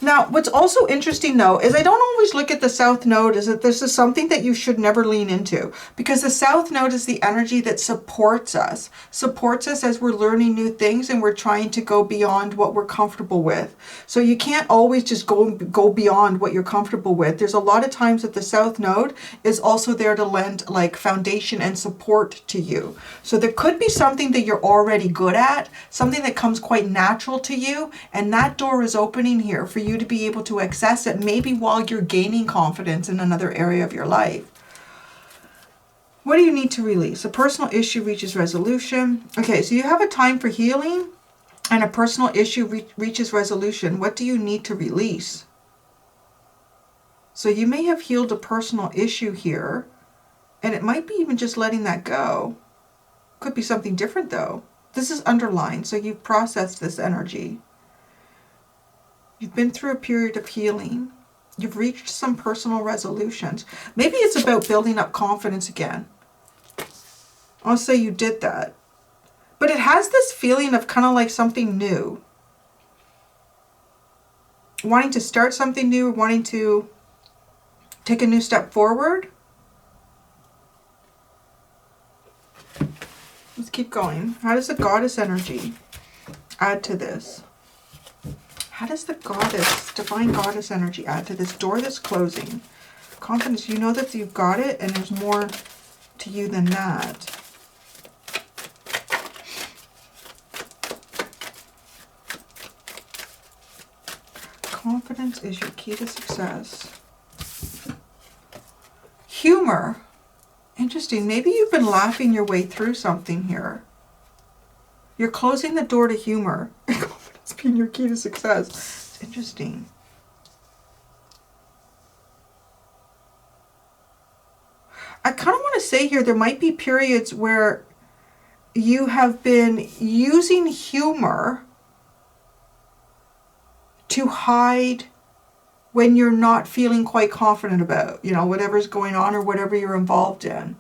Now, what's also interesting though, is I don't always look at the South Node as that this is something that you should never lean into, because the South Node is the energy that supports us as we're learning new things and we're trying to go beyond what we're comfortable with. So you can't always just go beyond what you're comfortable with. There's a lot of times that the South Node is also there to lend like foundation and support to you. So there could be something that you're already good at, something that comes quite natural to you, and that door is opening here for you to be able to access it, maybe while you're gaining confidence in another area of your life. What do you need to release? A personal issue reaches resolution. Okay, so you have a time for healing and a personal issue reaches resolution. What do you need to release? So you may have healed a personal issue here, and it might be even just letting that go. Could be something different though. This is underlined, so you've processed this energy. You've been through a period of healing. You've reached some personal resolutions. Maybe it's about building up confidence again. I'll say you did that. But it has this feeling of kind of like something new. Wanting to start something new, wanting to take a new step forward. Let's keep going. How does the goddess energy add to this? How does the goddess, divine goddess energy add to this door that's closing? Confidence, you know that you've got it and there's more to you than that. Confidence is your key to success. Humor. Interesting. Maybe you've been laughing your way through something here. You're closing the door to humor. Confidence being your key to success. It's interesting. I kind of want to say here, there might be periods where you have been using humor to hide when you're not feeling quite confident about, you know, whatever's going on or whatever you're involved in.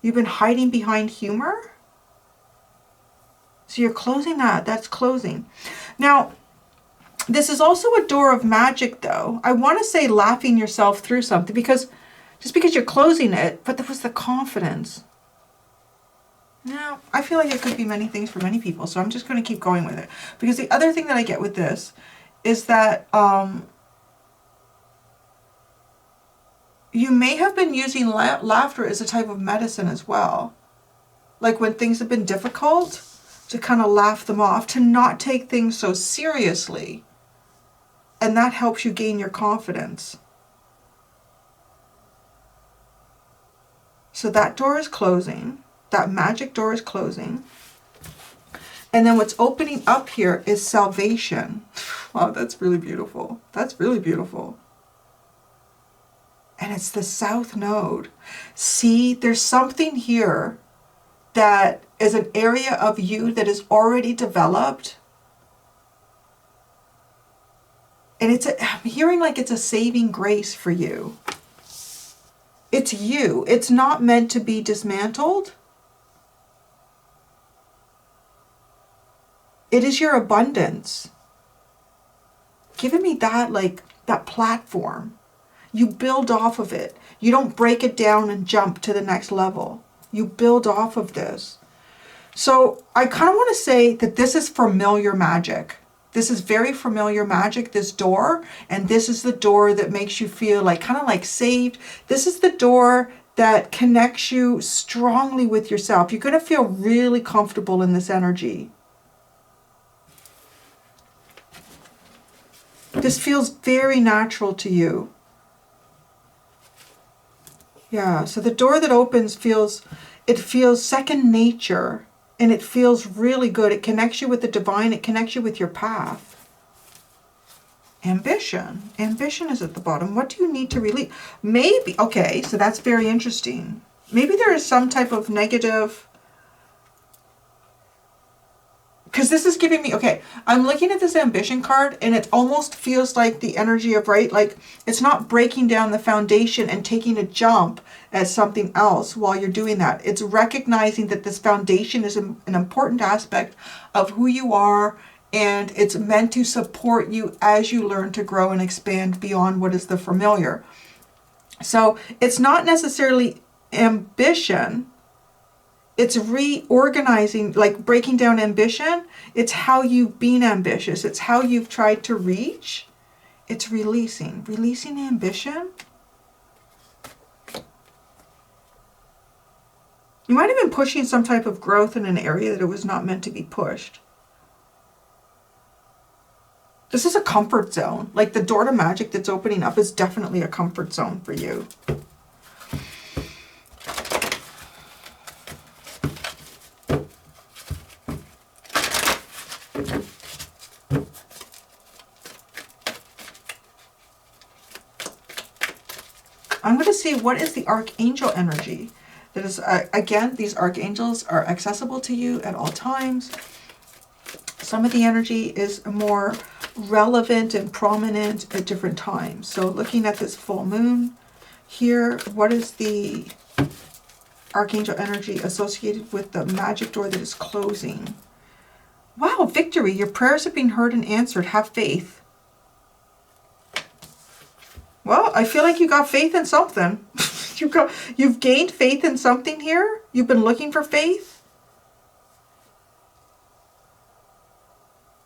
You've been hiding behind humor? So you're closing that. That's closing. Now, this is also a door of magic, though. I want to say laughing yourself through something, because just because you're closing it, but there was the confidence. Now, I feel like it could be many things for many people, so I'm just going to keep going with it. Because the other thing that I get with this is that you may have been using laughter as a type of medicine as well. Like when things have been difficult, to kind of laugh them off, to not take things so seriously. And that helps you gain your confidence. So that door is closing. That magic door is closing. And then what's opening up here is salvation. Wow, that's really beautiful. That's really beautiful. And it's the South Node. See, there's something here that is an area of you that is already developed. And I'm hearing like it's a saving grace for you. It's you. It's not meant to be dismantled. It is your abundance. Giving me that, like, that platform. You build off of it. You don't break it down and jump to the next level. You build off of this. So I kind of want to say that this is familiar magic. This is very familiar magic, this door. And this is the door that makes you feel like, kind of like saved. This is the door that connects you strongly with yourself. You're going to feel really comfortable in this energy. This feels very natural to you. Yeah, so the door that opens feels second nature, and it feels really good. It connects you with the divine. It connects you with your path. Ambition. Ambition is at the bottom. What do you need to release? Maybe, okay, so that's very interesting. Maybe there is some type of negative, because this is giving me, okay, I'm looking at this ambition card and it almost feels like the energy of, right, like it's not breaking down the foundation and taking a jump at something else while you're doing that. It's recognizing that this foundation is an important aspect of who you are, and it's meant to support you as you learn to grow and expand beyond what is the familiar. So it's not necessarily ambition. It's reorganizing, like breaking down ambition. It's how you've been ambitious. It's how you've tried to reach. It's releasing ambition. You might have been pushing some type of growth in an area that it was not meant to be pushed. This is a comfort zone. Like the door to magic that's opening up is definitely a comfort zone for you. going to see what is the archangel energy. That is, again, these archangels are accessible to you at all times. Some of the energy is more relevant and prominent at different times. So looking at this full moon here, what is the archangel energy associated with the magic door that is closing? Wow, victory. Your prayers have been heard and answered. Have faith. Well, I feel like you got faith in something. You've gained faith in something here. You've been looking for faith.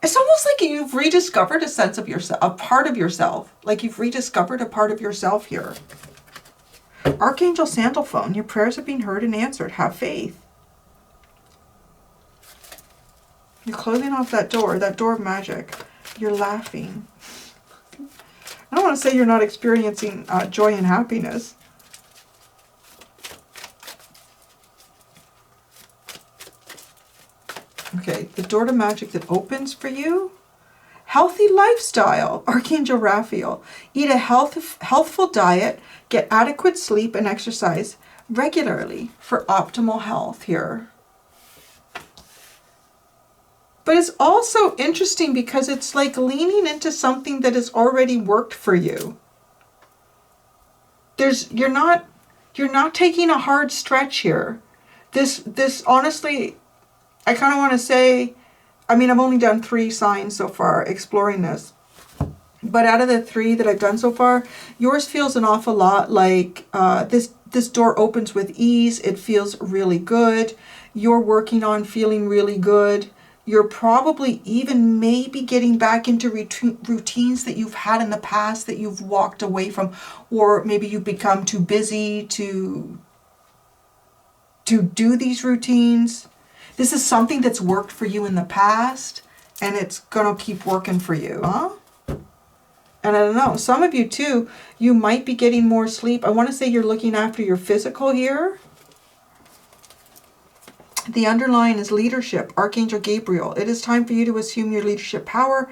It's almost like you've rediscovered a sense of yourself, a part of yourself. Like you've rediscovered a part of yourself here. Archangel Sandalphone, your prayers have been heard and answered. Have faith. You're closing off that door of magic. You're laughing. I don't want to say you're not experiencing joy and happiness. Okay, the door to magic that opens for you. Healthy lifestyle, Archangel Raphael. Eat a healthful diet, get adequate sleep and exercise regularly for optimal health here. But it's also interesting because it's like leaning into something that has already worked for you. You're not taking a hard stretch here. This honestly, I kind of want to say, I mean, I've only done 3 signs so far exploring this. But out of the 3 that I've done so far, yours feels an awful lot like this door opens with ease. It feels really good. You're working on feeling really good. You're probably even maybe getting back into routines that you've had in the past that you've walked away from. Or maybe you've become too busy to do these routines. This is something that's worked for you in the past, and it's going to keep working for you, huh? And I don't know, some of you too, you might be getting more sleep. I want to say you're looking after your physical here. The underline is leadership, Archangel Gabriel. It is time for you to assume your leadership power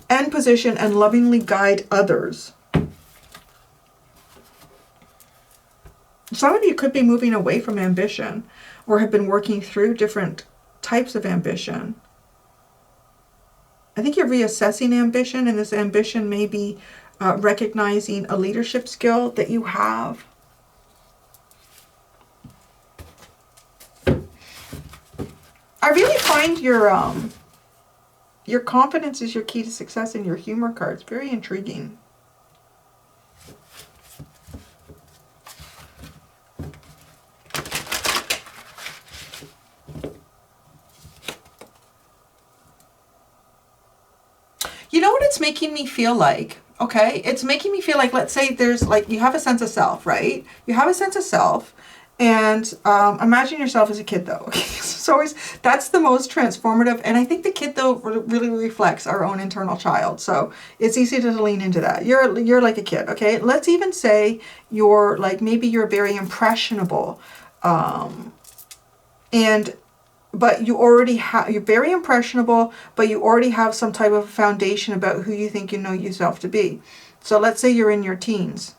and position and lovingly guide others. Some of you could be moving away from ambition or have been working through different types of ambition. I think you're reassessing ambition, and this ambition may be recognizing a leadership skill that you have. I really find your confidence is your key to success in your humor cards. Very intriguing. You know what it's making me feel like? Okay, it's making me feel like, let's say there's like, you have a sense of self, right? You have a sense of self, and imagine yourself as a kid though. Okay, so always, that's the most transformative, and I think the kid though really reflects our own internal child, so it's easy to lean into that. You're like a kid, okay? Let's even say you're like, maybe you're very impressionable, but you already have, you're very impressionable, but you already have some type of foundation about who you think you know yourself to be. So let's say you're in your teens,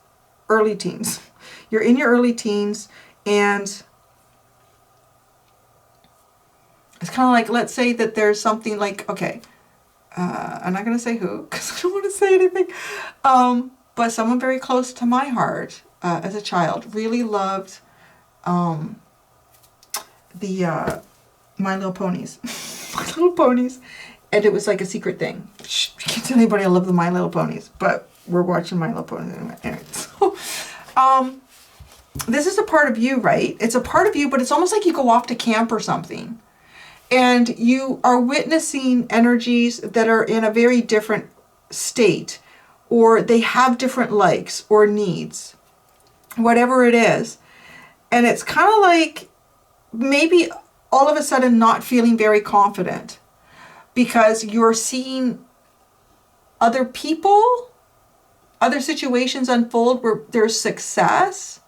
early teens. You're in your early teens, and it's kind of like, let's say that there's something like, okay, I'm not going to say who, because I don't want to say anything, but someone very close to my heart as a child really loved the My Little Ponies. My Little Ponies. And it was like a secret thing. Shh, you can't tell anybody I love the My Little Ponies. But we're watching My Little Ponies anyway. So, this is a part of you, right? It's a part of you, but it's almost like you go off to camp or something. And you are witnessing energies that are in a very different state. Or they have different likes or needs. Whatever it is. And it's kind of like maybe all of a sudden not feeling very confident because you're seeing other people, other situations unfold where there's success,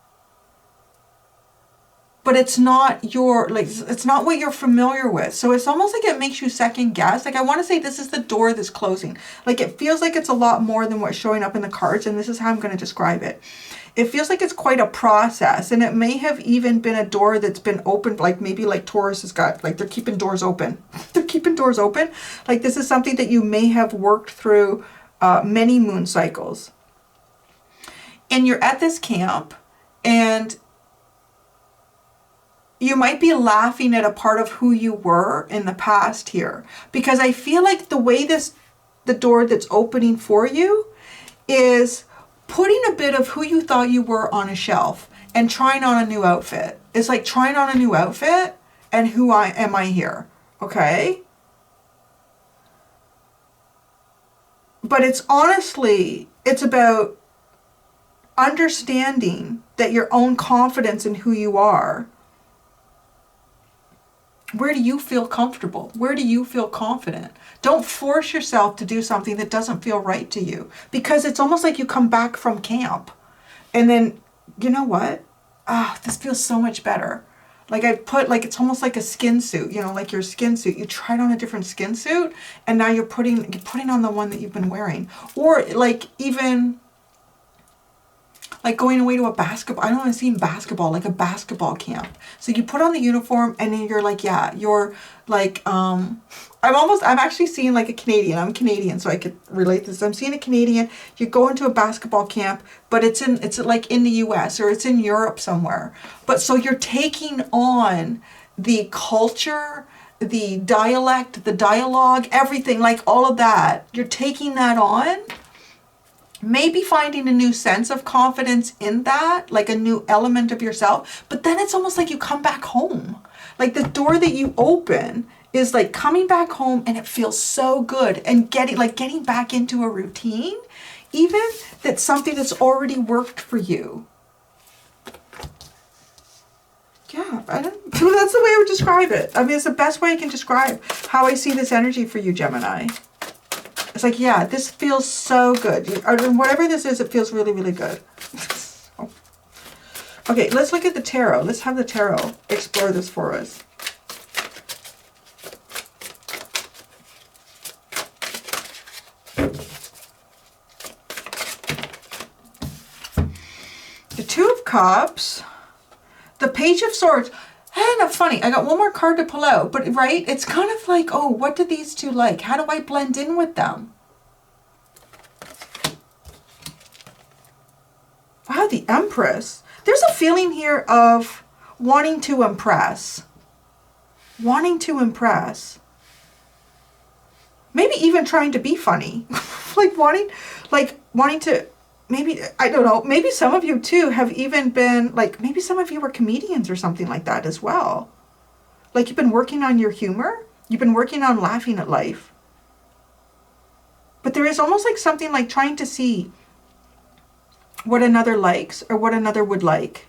but it's not your, like, it's not what you're familiar with. So it's almost like it makes you second guess. Like, I want to say this is the door that's closing. Like, it feels like it's a lot more than what's showing up in the cards, and this is how I'm going to describe it. It feels like it's quite a process, and it may have even been a door that's been opened, like maybe like Taurus has got, like they're keeping doors open. They're keeping doors open. Like, this is something that you may have worked through many moon cycles. And you're at this camp, and you might be laughing at a part of who you were in the past here. Because I feel like the way the door that's opening for you is putting a bit of who you thought you were on a shelf and trying on a new outfit. It's like trying on a new outfit and who am I here? Okay? But it's honestly, it's about understanding that your own confidence in who you are. Where do you feel comfortable? Where do you feel confident? Don't force yourself to do something that doesn't feel right to you, because it's almost like you come back from camp and then, you know what? This feels so much better. Like, I put, like, it's almost like a skin suit, you know, like your skin suit. You tried on a different skin suit, and now you're putting on the one that you've been wearing. Or like, even like going away to a basketball, I don't want to see basketball, like a basketball camp. So you put on the uniform, and then you're like, yeah, you're like, I'm actually seeing like a Canadian. I'm Canadian, so I could relate this. I'm seeing a Canadian. You go into a basketball camp, but it's like in the US or it's in Europe somewhere. But so you're taking on the culture, the dialect, the dialogue, everything, like all of that. You're taking that on. Maybe finding a new sense of confidence in that, like a new element of yourself. But then it's almost like you come back home. Like, the door that you open is like coming back home, and it feels so good, and getting back into a routine, even that's something that's already worked for you. Yeah, that's the way I would describe it. I mean, it's the best way I can describe how I see this energy for you, Gemini. It's like, yeah, this feels so good. Whatever this is, it feels really, really good. Okay, let's look at the tarot. Let's have the tarot explore this for us. The Two of Cups, the Page of Swords. And funny, I got one more card to pull out, but right, it's kind of like, oh, what do these two like? How do I blend in with them? Wow, the Empress. There's a feeling here of wanting to impress. Wanting to impress. Maybe even trying to be funny. wanting to, maybe, I don't know, maybe some of you too have even been, like, maybe some of you were comedians or something like that as well. Like, you've been working on your humor. You've been working on laughing at life. But there is almost like something like trying to see what another likes or what another would like.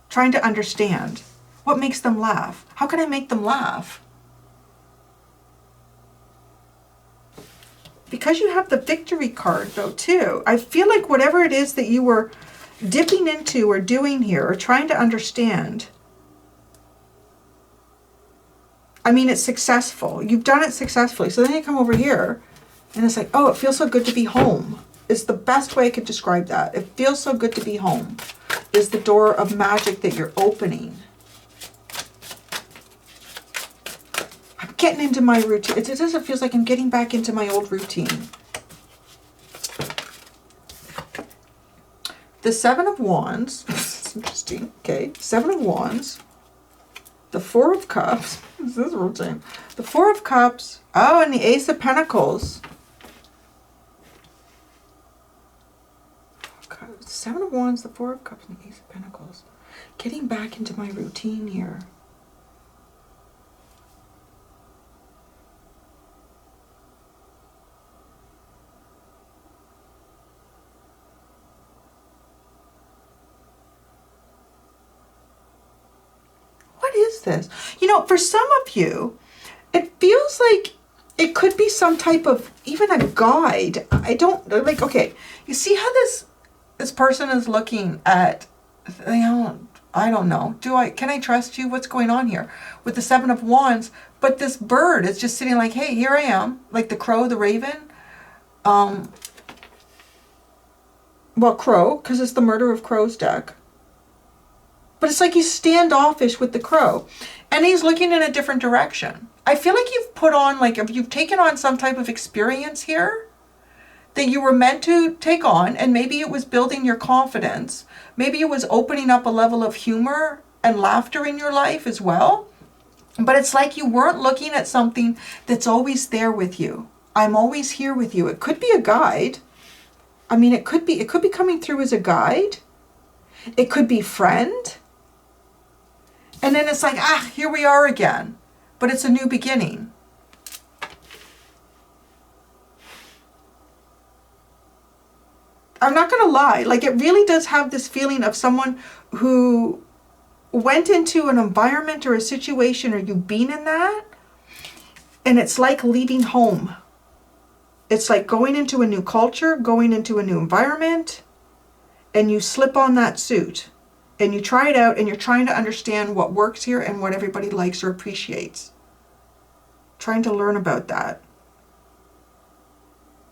Trying to understand what makes them laugh. How can I make them laugh? Because you have the Victory card though too, I feel like whatever it is that you were dipping into or doing here or trying to understand, I mean, it's successful. You've done it successfully. So then you come over here and it's like, oh, it feels so good to be home. It's the best way I could describe that. It feels so good to be home is the door of magic that you're opening. I'm getting into my routine. It just feels like I'm getting back into my old routine. The Seven of Wands. It's interesting. Okay. Seven of Wands. The Four of Cups. This is routine. The Four of Cups. Oh, and the Ace of Pentacles. Seven of Wands, the Four of Cups, and the Ace of Pentacles. Getting back into my routine here. What is this? You know, for some of you, it feels like it could be some type of, even a guide. I don't, like, okay, you see how this person is looking at, you know, I don't know. Can I trust you? What's going on here? With the Seven of Wands, but this bird is just sitting like, hey, here I am. Like the crow, the raven. Well, crow, because it's the Murder of Crows deck. But it's like he's standoffish with the crow. And he's looking in a different direction. I feel like you've put on, like, if you've taken on some type of experience here that you were meant to take on, and maybe it was building your confidence. Maybe it was opening up a level of humor and laughter in your life as well. But it's like you weren't looking at something that's always there with you. I'm always here with you. It could be a guide. I mean, it could be coming through as a guide. It could be friend. And then it's like, here we are again. But it's a new beginning. I'm not going to lie. Like, it really does have this feeling of someone who went into an environment or a situation, or you've been in that, and it's like leaving home. It's like going into a new culture, going into a new environment, and you slip on that suit, and you try it out, and you're trying to understand what works here and what everybody likes or appreciates. Trying to learn about that.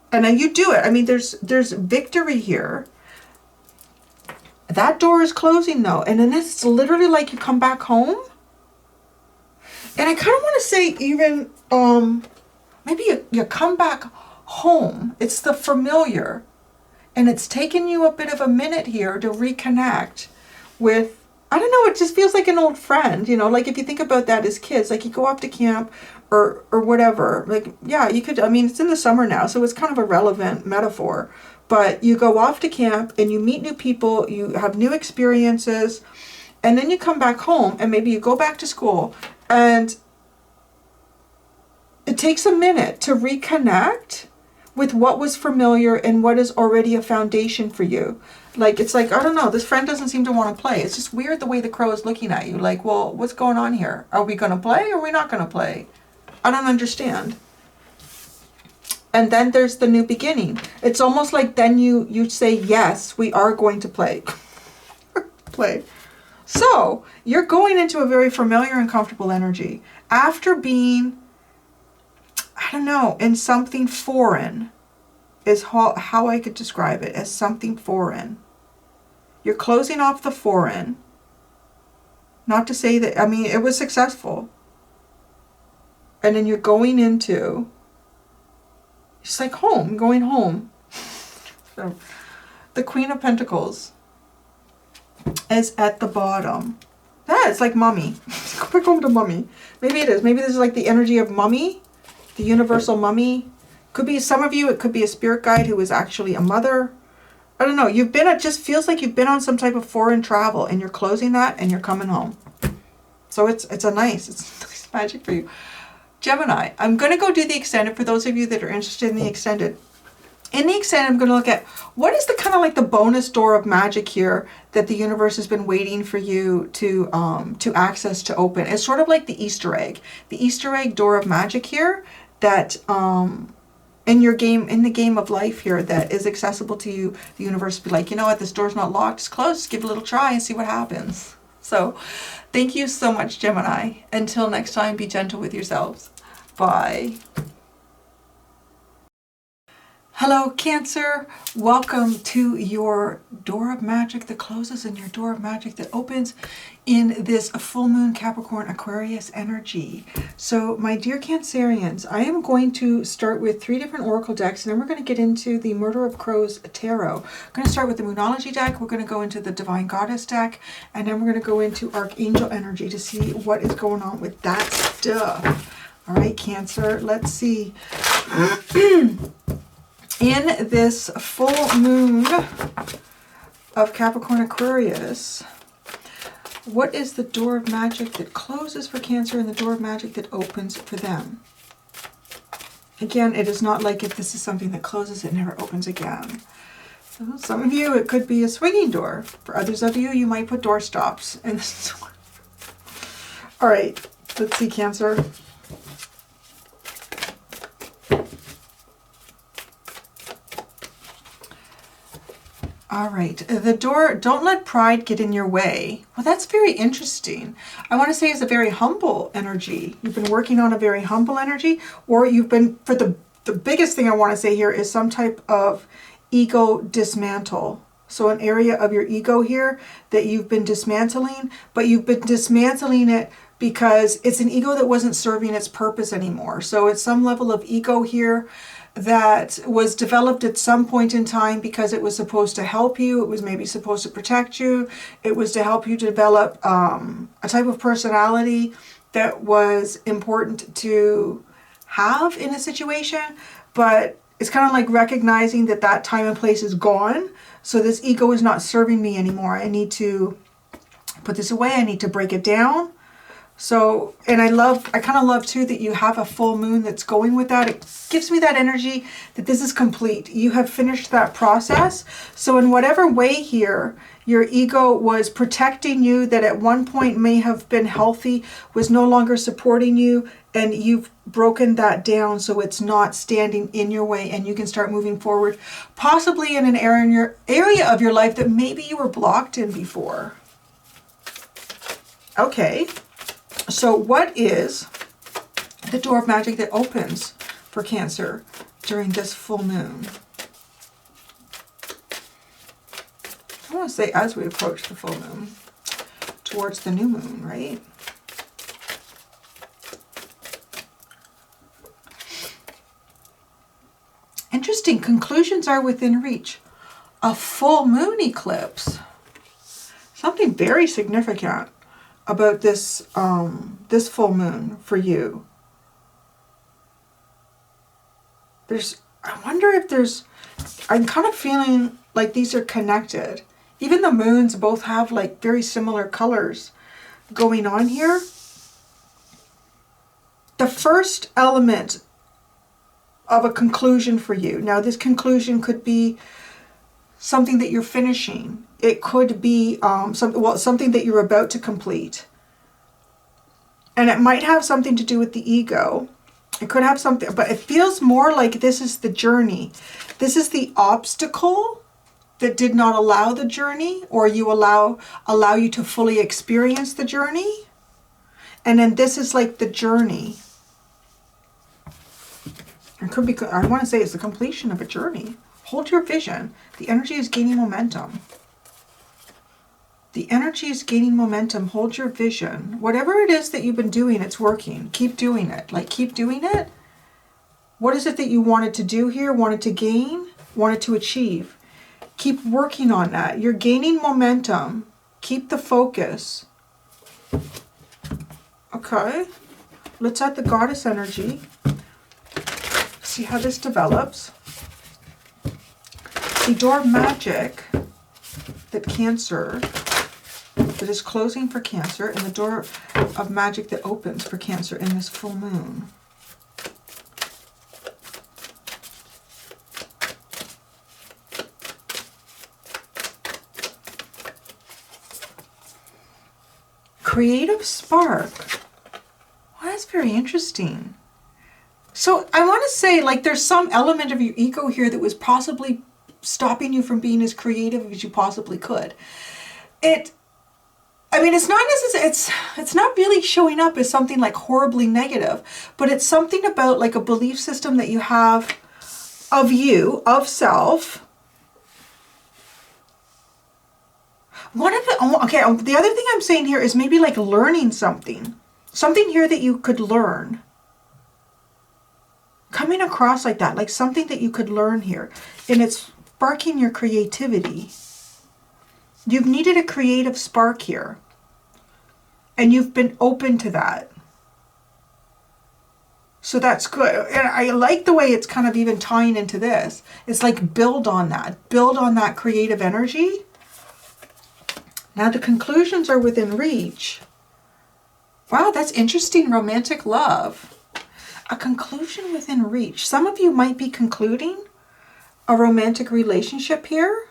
And then you do it. I mean, there's victory here. That door is closing though. And then it's literally like you come back home. And I kind of want to say even, maybe you come back home. It's the familiar. And it's taken you a bit of a minute here to reconnect with, I don't know, it just feels like an old friend, you know, like if you think about that as kids, like you go off to camp or whatever, like, yeah, you could, I mean, it's in the summer now, so it's kind of a relevant metaphor, but you go off to camp and you meet new people, you have new experiences, and then you come back home and maybe you go back to school, and it takes a minute to reconnect with what was familiar and what is already a foundation for you. Like, it's like, I don't know, this friend doesn't seem to want to play. It's just weird the way the crow is looking at you. Like, well, what's going on here? Are we going to play or are we not going to play? I don't understand. And then there's the new beginning. It's almost like then you say, yes, we are going to play. Play. So, you're going into a very familiar and comfortable energy. After being, I don't know, in something foreign is how I could describe it, as something foreign. You're closing off the foreign. Not to say that, I mean, it was successful. And then you're going into, it's like home, going home. So, the Queen of Pentacles is at the bottom. It's like mummy. Go back home to mummy. Maybe it is. Maybe this is like the energy of mummy, the universal mummy. Could be some of you, it could be a spirit guide who is actually a mother. I don't know. You've been, it just feels like you've been on some type of foreign travel and you're closing that and you're coming home. So it's nice magic for you. Gemini, I'm going to go do the extended for those of you that are interested in the extended. In the extended, I'm going to look at what is the kind of like the bonus door of magic here that the universe has been waiting for you to access, to open. It's sort of like the Easter egg. The Easter egg door of magic here that in the game of life here that is accessible to you. The universe will be like, you know what, this door's not locked, it's closed, just give it a little try and see what happens. So thank you so much, Gemini. Until next time, be gentle with yourselves. Bye. Hello, Cancer. Welcome to your door of magic that closes and your door of magic that opens in this full moon Capricorn Aquarius energy. So my dear Cancerians, I am going to start with 3 different oracle decks, and then we're going to get into the Murder of Crows Tarot. I'm going to start with the Moonology deck. We're going to go into the Divine Goddess deck, and then we're going to go into Archangel energy to see what is going on with that stuff. All right, Cancer, let's see. In this full moon of Capricorn Aquarius, what is the door of magic that closes for Cancer and the door of magic that opens for them? Again, it is not like if this is something that closes, it never opens again. So some of you, it could be a swinging door. For others of you, you might put door stops in this door. All right, let's see, Cancer. All right, the door, don't let pride get in your way. Well, that's very interesting. I want to say it's a very humble energy. You've been working on a very humble energy, or you've been, for the biggest thing I want to say here is some type of ego dismantle. So an area of your ego here that you've been dismantling, but you've been dismantling it because it's an ego that wasn't serving its purpose anymore. So it's some level of ego here that was developed at some point in time because it was supposed to help you. It was maybe supposed to protect you. It was to help you develop a type of personality that was important to have in a situation. But it's kind of like recognizing that that time and place is gone. So this ego is not serving me anymore. I need to put this away. I need to break it down. So, and I kind of love too that you have a full moon that's going with that. It gives me that energy that this is complete. You have finished that process. So in whatever way here, your ego was protecting you, that at one point may have been healthy, was no longer supporting you, and you've broken that down so it's not standing in your way and you can start moving forward, possibly in an area of your life that maybe you were blocked in before. Okay. So what is the door of magic that opens for Cancer during this full moon? I want to say as we approach the full moon, towards the new moon, right? Interesting. Conclusions are within reach. A full moon eclipse. Something very significant about this this full moon for you. I wonder if I'm kind of feeling like these are connected. Even the moons both have like very similar colors going on here. The first element of a conclusion for you. Now this conclusion could be something that you're finishing. It could be something that you're about to complete. And it might have something to do with the ego. It could have something, but it feels more like this is the journey. This is the obstacle that did not allow the journey, or you allow you to fully experience the journey. And then this is like the journey. It could be, I want to say it's the completion of a journey. Hold your vision. The energy is gaining momentum. The energy is gaining momentum. Hold your vision. Whatever it is that you've been doing, it's working. Keep doing it. Like, keep doing it. What is it that you wanted to do here? Wanted to gain? Wanted to achieve? Keep working on that. You're gaining momentum. Keep the focus. Okay. Let's add the goddess energy. See how this develops. The door of magic that Cancer, that is closing for Cancer, and the door of magic that opens for Cancer in this full moon. Creative spark. Well, that's very interesting. So I want to say, like, there's some element of your ego here that was possibly stopping you from being as creative as you possibly could. I mean, it's not necessarily, it's not really showing up as something like horribly negative, but it's something about like a belief system that you have of you, of self. The other thing I'm saying here is maybe like learning something here that you could learn. Coming across like that, like something that you could learn here, and it's sparking your creativity. You've needed a creative spark here, and you've been open to that. So that's good. And I like the way it's kind of even tying into this. It's like build on that creative energy. Now the conclusions are within reach. Wow, that's interesting. Romantic love. A conclusion within reach. Some of you might be concluding a romantic relationship here,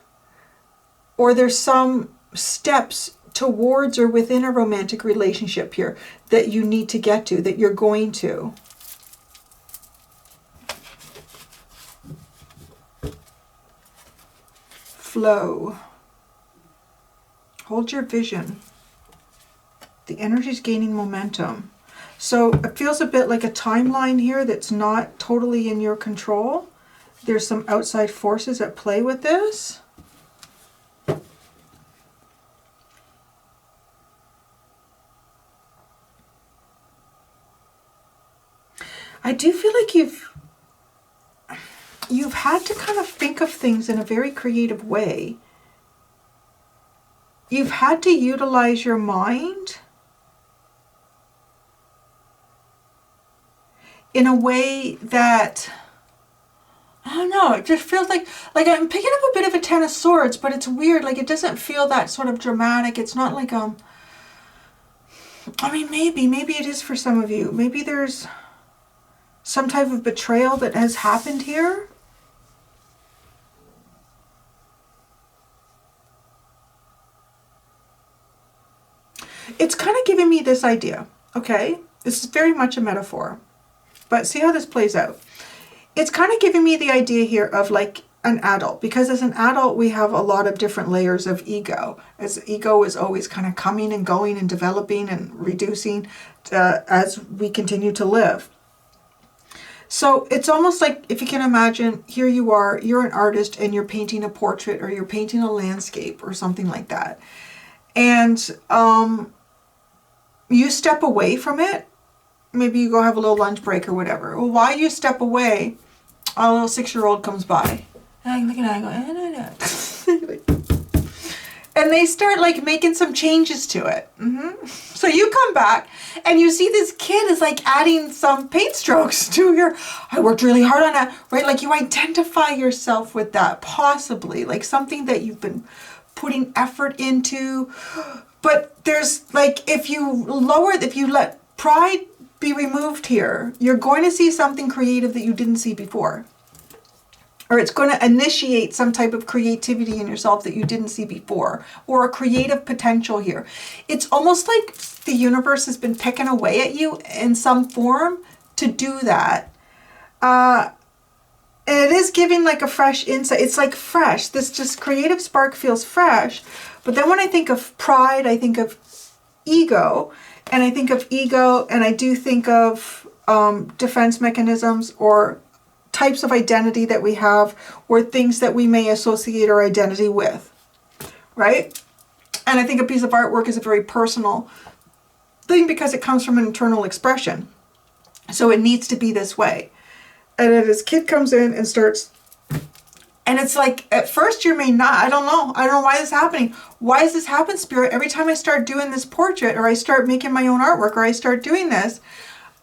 or there's some steps towards or within a romantic relationship here that you need to get to, that you're going to. flow. Hold your vision. The energy is gaining momentum. So it feels a bit like a timeline here that's not totally in your control. There's some outside forces at play with this. I do feel like you've had to kind of think of things in a very creative way. You've had to utilize your mind in a way that, I don't know, it just feels like I'm picking up a bit of a Ten of Swords, but it's weird. Like, it doesn't feel that sort of dramatic. It's not like, I mean, maybe it is for some of you. Maybe there's some type of betrayal that has happened here. It's kind of giving me this idea, okay? This is very much a metaphor, but see how this plays out. It's kind of giving me the idea here of like an adult, because as an adult, we have a lot of different layers of ego. As ego is always kind of coming and going and developing and reducing as we continue to live. So it's almost like, if you can imagine, here you are, you're an artist and you're painting a portrait or you're painting a landscape or something like that. And you step away from it. Maybe you go have a little lunch break or whatever. Well, while you step away, a little 6-year-old comes by. And I'm looking at it and go, and they start like making some changes to it. So you come back and you see this kid is like adding some paint strokes to your, I worked really hard on that, right? Like you identify yourself with that, possibly like something that you've been putting effort into. But there's like, if you let pride be removed here, you're going to see something creative that you didn't see before. Or it's going to initiate some type of creativity in yourself that you didn't see before, or a creative potential here. It's almost like the universe has been picking away at you in some form to do that. And it is giving like a fresh insight. It's like fresh. This just creative spark feels fresh. But then when I think of pride, I think of ego. And I think of ego, and I do think of defense mechanisms or types of identity that we have, or things that we may associate our identity with, right? And I think a piece of artwork is a very personal thing because it comes from an internal expression. So it needs to be this way. And then this kid comes in and starts, and it's like, at first you may not, I don't know why this is happening. Why does this happen, Spirit? Every time I start doing this portrait, or I start making my own artwork, or I start doing this,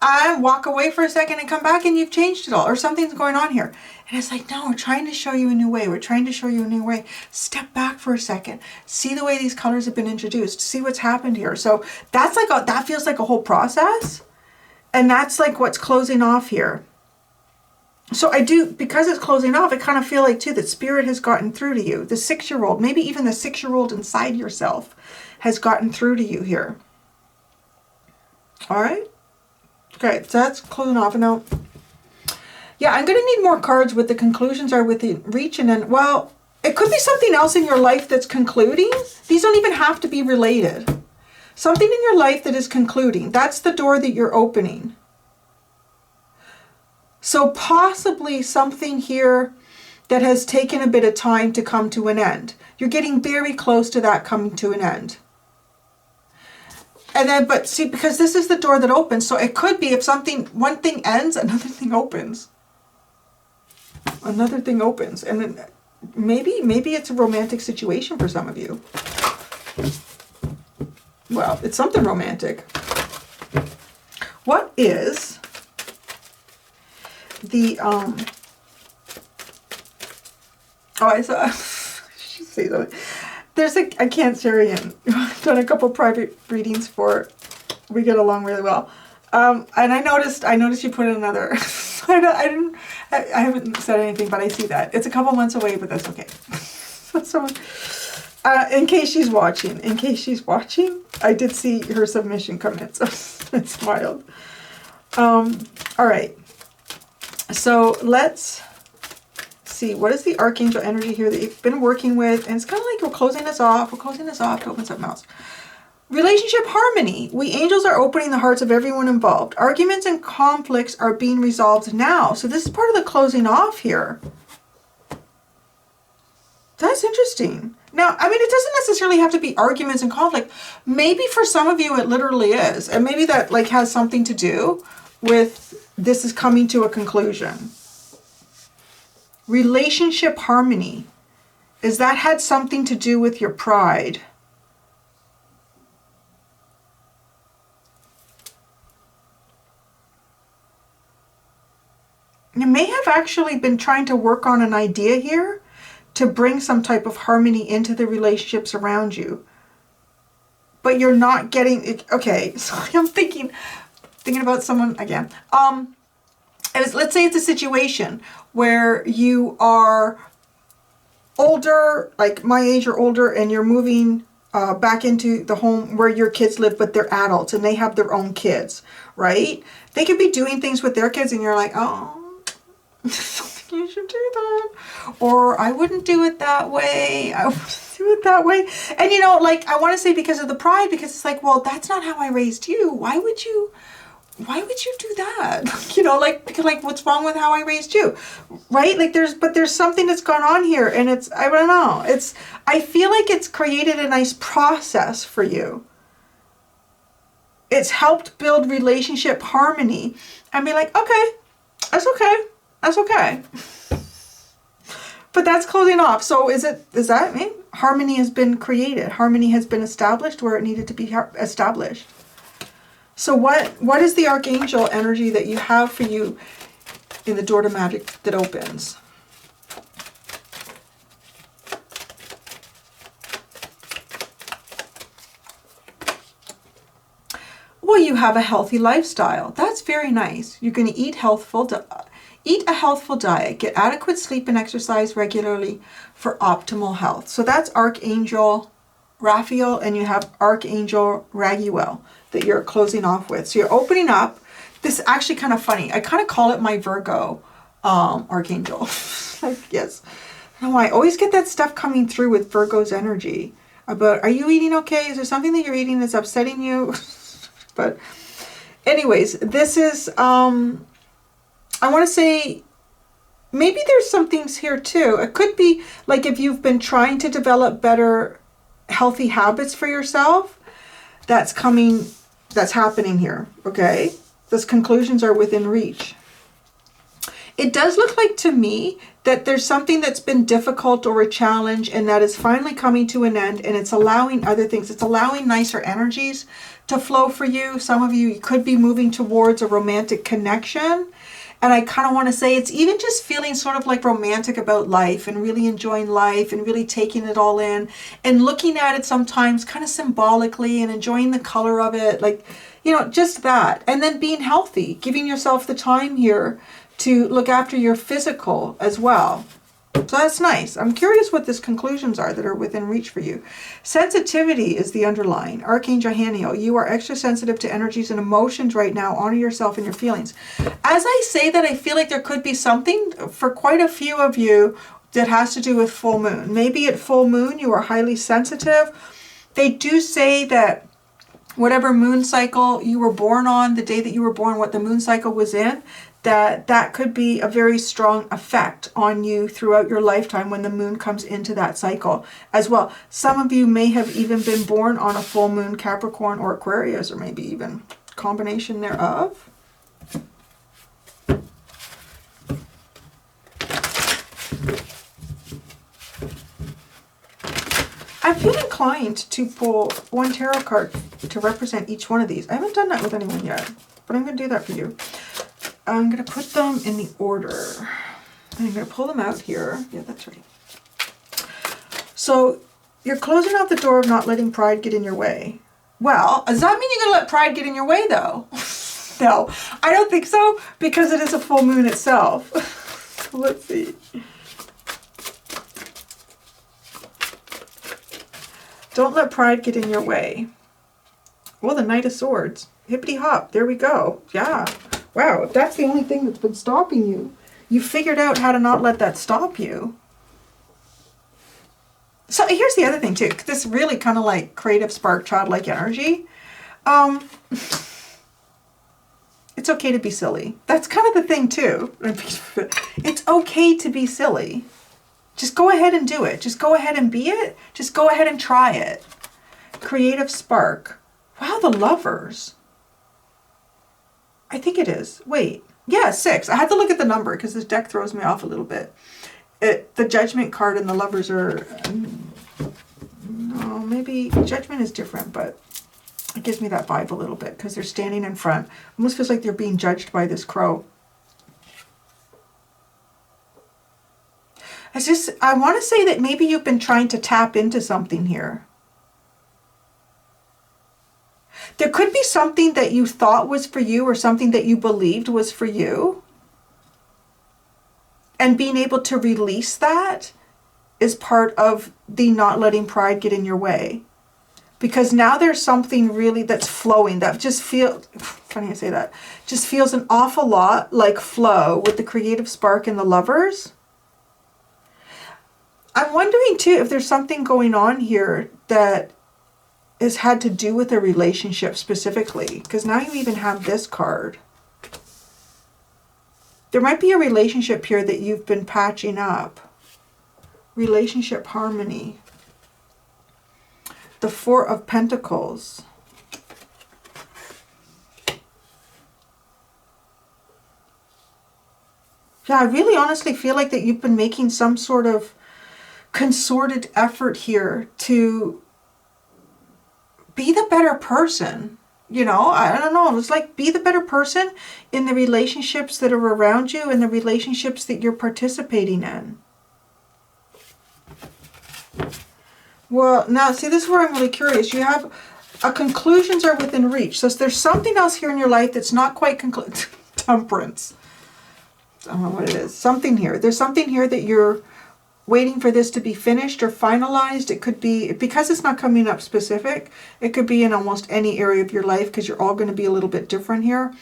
I walk away for a second and come back and you've changed it all, or something's going on here. And it's like, no, we're trying to show you a new way. We're trying to show you a new way. Step back for a second. See the way these colors have been introduced. See what's happened here. So that's like, that feels like a whole process. And that's like what's closing off here. So I do, because it's closing off, I kind of feel like too that Spirit has gotten through to you. The 6-year-old, maybe even the 6-year-old inside yourself has gotten through to you here. All right. Okay, so that's closing off. And now, yeah, I'm going to need more cards with the conclusions or with the reach. And then, well, it could be something else in your life that's concluding. These don't even have to be related. Something in your life that is concluding. That's the door that you're opening. So possibly something here that has taken a bit of time to come to an end. You're getting very close to that coming to an end. And then, but see, because this is the door that opens, so it could be if one thing ends, another thing opens. Another thing opens. And then maybe it's a romantic situation for some of you. Well, it's something romantic. What is the, I saw, she say something. There's a Cancerian I've done a couple private readings for. We get along really well. And I noticed you put in another. I haven't said anything, but I see that. It's a couple months away, but that's okay. So, in case she's watching, I did see her submission come in, so I smiled. All right. So let's see. What is the archangel energy here that you've been working with? And it's kind of like we're closing this off. We're closing this off to open something else. Relationship harmony. We angels are opening the hearts of everyone involved. Arguments and conflicts are being resolved now. So this is part of the closing off here. That's interesting. Now, I mean, it doesn't necessarily have to be arguments and conflict. Maybe for some of you it literally is. And maybe that like has something to do with this is coming to a conclusion. Relationship harmony. Is that had something to do with your pride? You may have actually been trying to work on an idea here to bring some type of harmony into the relationships around you. But you're not getting it. Okay, so I'm thinking about someone again. Let's say it's a situation where you are older, like my age or older, and you're moving back into the home where your kids live, but they're adults and they have their own kids, right? They could be doing things with their kids and you're like, oh, you should do that. Or I wouldn't do it that way. I wouldn't do it that way. And you know, like I want to say because of the pride, because it's like, well, that's not how I raised you. Why would you do that? You know, like, because like what's wrong with how I raised you? Right? Like there's something that's gone on here, and it's, I don't know. I feel like it's created a nice process for you. It's helped build relationship harmony and be like, okay, that's okay. That's okay. But that's closing off. So does that mean harmony has been created? Harmony has been established where it needed to be established. So what is the archangel energy that you have for you in the door to magic that opens? Well, you have a healthy lifestyle. That's very nice. You're going to eat Eat a healthful diet. Get adequate sleep and exercise regularly for optimal health. So that's Archangel Raphael, and you have Archangel Raguel that you're closing off with. So you're opening up. This is actually kind of funny. I kind of call it my Virgo Archangel. Yes. No, I always get that stuff coming through with Virgo's energy. About, are you eating okay? Is there something that you're eating that's upsetting you? But anyways, this is... I want to say maybe there's some things here too. It could be like if you've been trying to develop better healthy habits for yourself, that's happening here, okay? Those conclusions are within reach. It does look like to me that there's something that's been difficult or a challenge and that is finally coming to an end, and it's allowing other things. It's allowing nicer energies to flow for you. Some of you could be moving towards a romantic connection. And I kind of want to say it's even just feeling sort of like romantic about life and really enjoying life and really taking it all in and looking at it sometimes kind of symbolically and enjoying the color of it. Like, you know, just that. And then being healthy, giving yourself the time here to look after your physical as well. So that's nice. I'm curious what these conclusions are that are within reach for you. Sensitivity is the underlying. Archangel Haniel, you are extra sensitive to energies and emotions right now. Honor yourself and your feelings. As I say that, I feel like there could be something for quite a few of you that has to do with full moon. Maybe at full moon you are highly sensitive. They do say that whatever moon cycle you were born on, the day that you were born, what the moon cycle was in, that could be a very strong effect on you throughout your lifetime when the moon comes into that cycle as well. Some of you may have even been born on a full moon, Capricorn or Aquarius, or maybe even combination thereof. I feel inclined to pull one tarot card to represent each one of these. I haven't done that with anyone yet, but I'm going to do that for you. I'm going to put them in the order. I'm going to pull them out here. Yeah, that's right. So you're closing out the door of not letting pride get in your way. Well, does that mean you're going to let pride get in your way, though? No, I don't think so, because it is a full moon itself. Let's see. Don't let pride get in your way. Well, the Knight of Swords. Hippity hop. There we go. Yeah. Wow, if that's the only thing that's been stopping you, You figured out how to not let that stop you. So here's the other thing too. This really kind of like creative spark, childlike energy. It's okay to be silly. That's kind of the thing too. It's okay to be silly. Just go ahead and do it. Just go ahead and be it. Just go ahead and try it. Creative spark. Wow, the Lovers. I think it is. Wait. Yeah, 6. I had to look at the number because this deck throws me off a little bit. The Judgment card and the Lovers are... no, maybe Judgment is different, but it gives me that vibe a little bit because they're standing in front. Almost feels like they're being judged by this crow. I want to say that maybe you've been trying to tap into something here. There could be something that you thought was for you or something that you believed was for you. And being able to release that is part of the not letting pride get in your way. Because now there's something really that's flowing that just feels, funny I say that, just feels an awful lot like flow with the creative spark and the Lovers. I'm wondering too if there's something going on here that has had to do with a relationship specifically, because now you even have this card. There might be a relationship here that you've been patching up. Relationship harmony. The 4 of Pentacles. Yeah, I really honestly feel like that you've been making some sort of concerted effort here to be the better person. You know, I don't know. It's like be the better person in the relationships that are around you and the relationships that you're participating in. Well, now, see, this is where I'm really curious. You have conclusions are within reach. So there's something else here in your life that's not quite concluded. Temperance. I don't know what it is. Something here. There's something here that you're waiting for this to be finished or finalized. It could be, because it's not coming up specific, it could be in almost any area of your life because you're all going to be a little bit different here.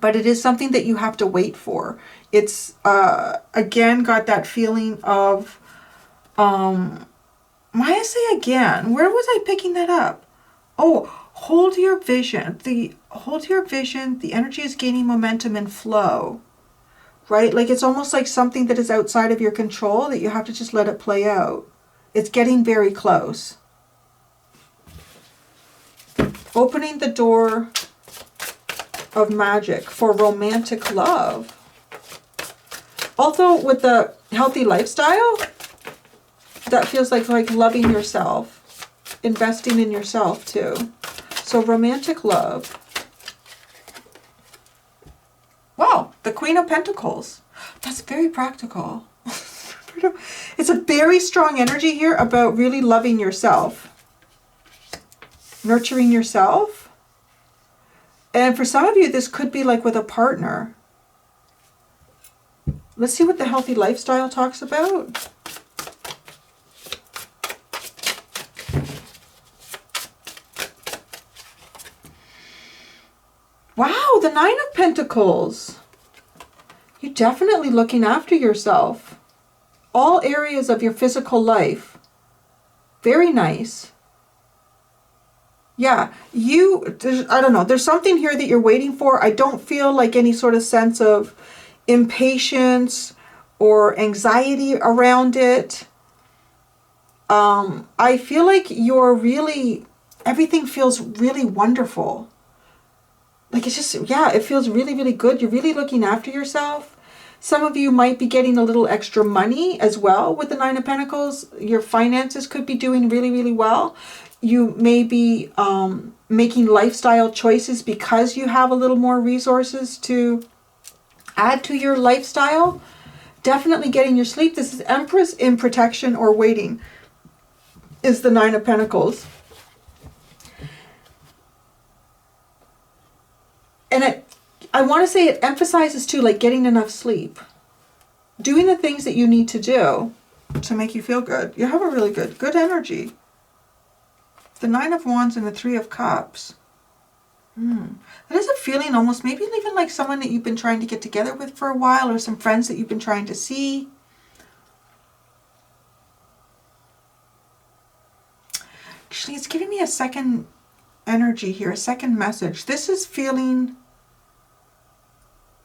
But it is something that you have to wait for. It's, again, got that feeling of, why I say again? Where was I picking that up? Oh, hold your vision. Hold your vision. The energy is gaining momentum and flow. Right? Like it's almost like something that is outside of your control that you have to just let it play out. It's getting very close. Opening the door of magic for romantic love. Although with the healthy lifestyle, that feels like loving yourself, investing in yourself too. So romantic love. Wow, the Queen of Pentacles. That's very practical. It's a very strong energy here about really loving yourself. Nurturing yourself. And for some of you, this could be like with a partner. Let's see what the healthy lifestyle talks about. Wow, the 9 of Pentacles. You're definitely looking after yourself. All areas of your physical life. Very nice. Yeah, I don't know. There's something here that you're waiting for. I don't feel like any sort of sense of impatience or anxiety around it. I feel like everything feels really wonderful. Like it's just, yeah, it feels really, really good. You're really looking after yourself. Some of you might be getting a little extra money as well with the 9 of Pentacles. Your finances could be doing really, really well. You may be making lifestyle choices because you have a little more resources to add to your lifestyle. Definitely getting your sleep. This is Empress in protection or waiting is the 9 of Pentacles. And I want to say it emphasizes too, like getting enough sleep. Doing the things that you need to do to make you feel good. You have a really good energy. The 9 of Wands and the 3 of Cups. That is a feeling almost, maybe even like someone that you've been trying to get together with for a while, or some friends that you've been trying to see. Actually, it's giving me a second energy here, a second message. This is feeling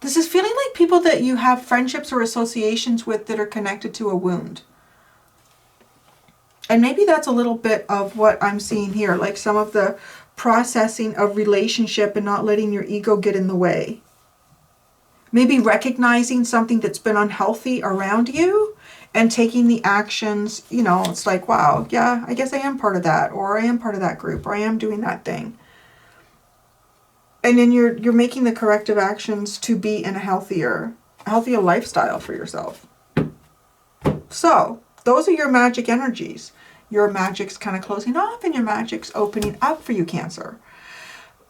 like people that you have friendships or associations with that are connected to a wound. And maybe that's a little bit of what I'm seeing here, like some of the processing of relationship and not letting your ego get in the way. Maybe recognizing something that's been unhealthy around you and taking the actions, you know, it's like, wow, yeah, I guess I am part of that, or I am part of that group, or I am doing that thing. And then you're making the corrective actions to be in a healthier lifestyle for yourself. So those are your magic energies. Your magic's kind of closing off and your magic's opening up for you, Cancer.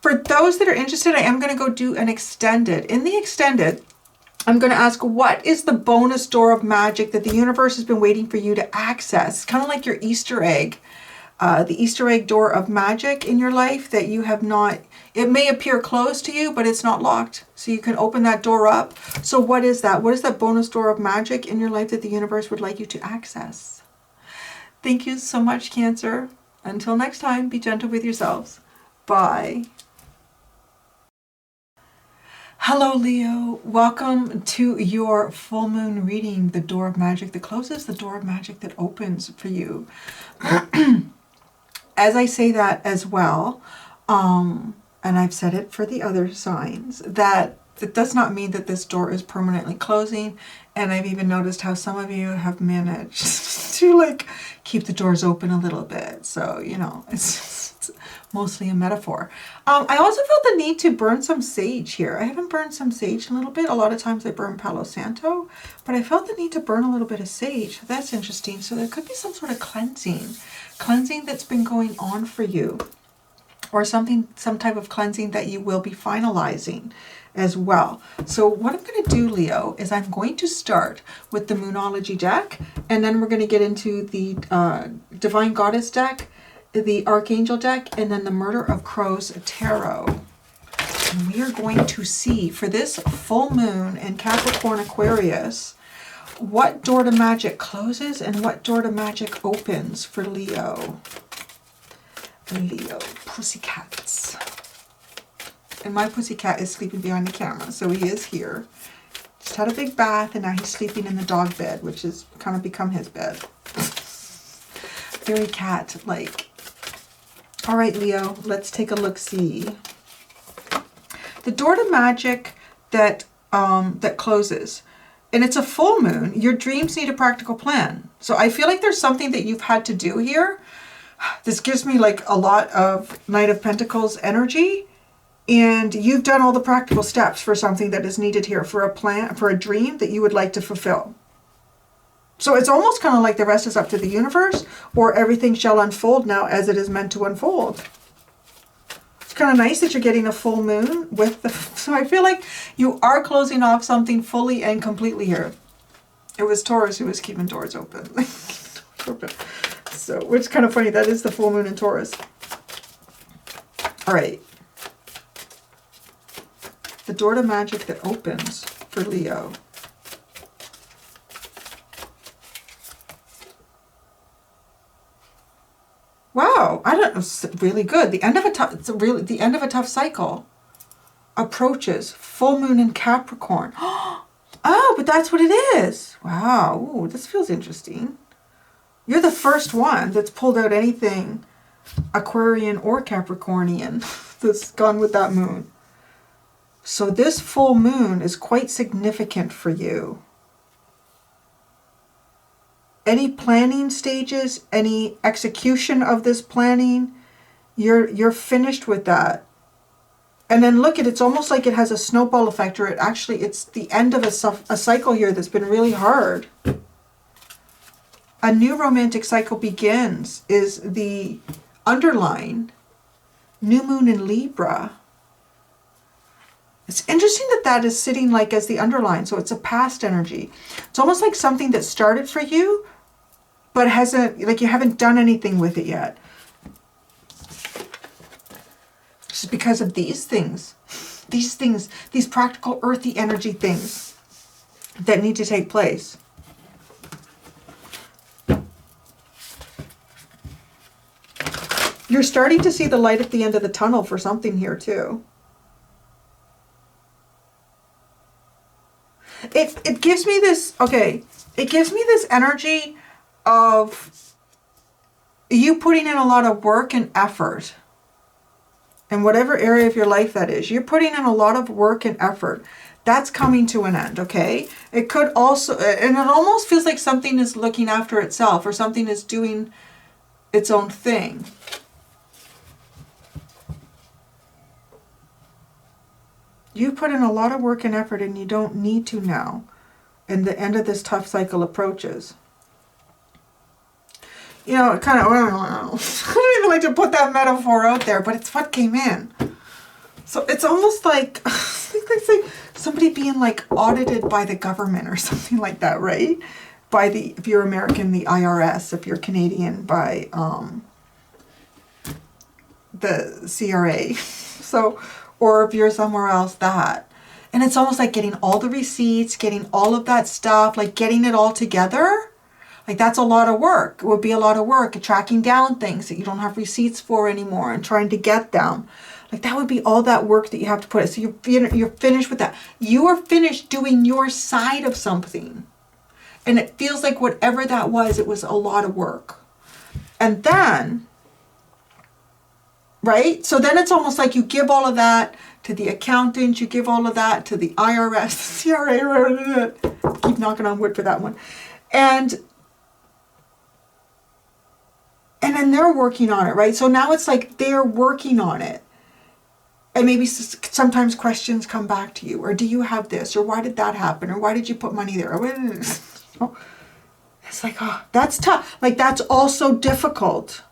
For those that are interested, I am going to go do an extended. In the extended, I'm going to ask, what is the bonus door of magic that the universe has been waiting for you to access? Kind of like your Easter egg. The Easter egg door of magic in your life that you have not, it may appear closed to you, but it's not locked. So you can open that door up. So what is that? What is that bonus door of magic in your life that the universe would like you to access? Thank you so much, Cancer. Until next time, be gentle with yourselves. Bye. Hello, Leo. Welcome to your full moon reading, the door of magic that closes, the door of magic that opens for you. As I say that as well, and I've said it for the other signs, that does not mean that this door is permanently closing. And I've even noticed how some of you have managed to like keep the doors open a little bit. So, you know, it's mostly a metaphor. I also felt the need to burn some sage here. I haven't burned some sage in a little bit. A lot of times I burn Palo Santo, but I felt the need to burn a little bit of sage. That's interesting. So there could be some sort of cleansing that's been going on for you, or some type of cleansing that you will be finalizing as well. So what I'm going to do, Leo, is I'm going to start with the Moonology deck, and then we're going to get into the Divine Goddess deck, the Archangel deck, and then the Murder of Crows Tarot. And we are going to see, for this full moon in Capricorn Aquarius, what door to magic closes and what door to magic opens for Leo. Leo, pussycats. And my pussycat is sleeping behind the camera, so he is here. Just had a big bath, and now he's sleeping in the dog bed, which has kind of become his bed. Very cat-like. All right, Leo, let's take a look-see. The door to magic that closes, and it's a full moon. Your dreams need a practical plan. So I feel like there's something that you've had to do here. This gives me like a lot of Knight of Pentacles energy. And you've done all the practical steps for something that is needed here, for a plan, for a dream that you would like to fulfill. So it's almost kind of like the rest is up to the universe, or everything shall unfold now as it is meant to unfold. It's kind of nice that you're getting a full moon with the, so I feel like you are closing off something fully and completely here. It was Taurus who was keeping doors open. So, which is kind of funny. That is the full moon in Taurus. All right. The door to magic that opens for Leo. Wow, I don't know, it's really good. The end of the end of a tough cycle approaches. Full moon in Capricorn. Oh, but that's what it is. Wow, ooh, this feels interesting. You're the first one that's pulled out anything Aquarian or Capricornian that's gone with that moon. So this full moon is quite significant for you. Any planning stages, any execution of this planning, you're finished with that. And then look, it's almost like it has a snowball effect, or it's the end of a cycle here that's been really hard. A new romantic cycle begins is the underline. New moon in Libra. It's interesting that that is sitting like as the underline, so it's a past energy. It's almost like something that started for you, but hasn't, like you haven't done anything with it yet. because of these things, these practical earthy energy things that need to take place. You're starting to see the light at the end of the tunnel for something here too. It gives me this, okay, it gives me this energy of you putting in a lot of work and effort. In whatever area of your life that is, you're putting in a lot of work and effort. That's coming to an end, okay? It could also, and it almost feels like something is looking after itself or something is doing its own thing. You put in a lot of work and effort and you don't need to now. And the end of this tough cycle approaches. You know, it kind of, I don't even like to put that metaphor out there, but it's what came in. So it's almost like, it's like somebody being like audited by the government or something like that, right? By the, if you're American, the IRS, if you're Canadian, by the CRA. So, or if you're somewhere else, that. And it's almost like getting all the receipts, getting all of that stuff, like getting it all together. Like that's a lot of work. It would be a lot of work tracking down things that you don't have receipts for anymore and trying to get them. Like that would be all that work that you have to put in. So you're finished with that. You are finished doing your side of something. And it feels like whatever that was, it was a lot of work. And then, right? So then it's almost like you give all of that to the accountant, you give all of that to the IRS, the CRA, keep knocking on wood for that one. And then they're working on it, right? So now it's like they're working on it. And maybe sometimes questions come back to you. Or do you have this? Or why did that happen? Or why did you put money there? It's like, oh, that's tough. Like that's also difficult.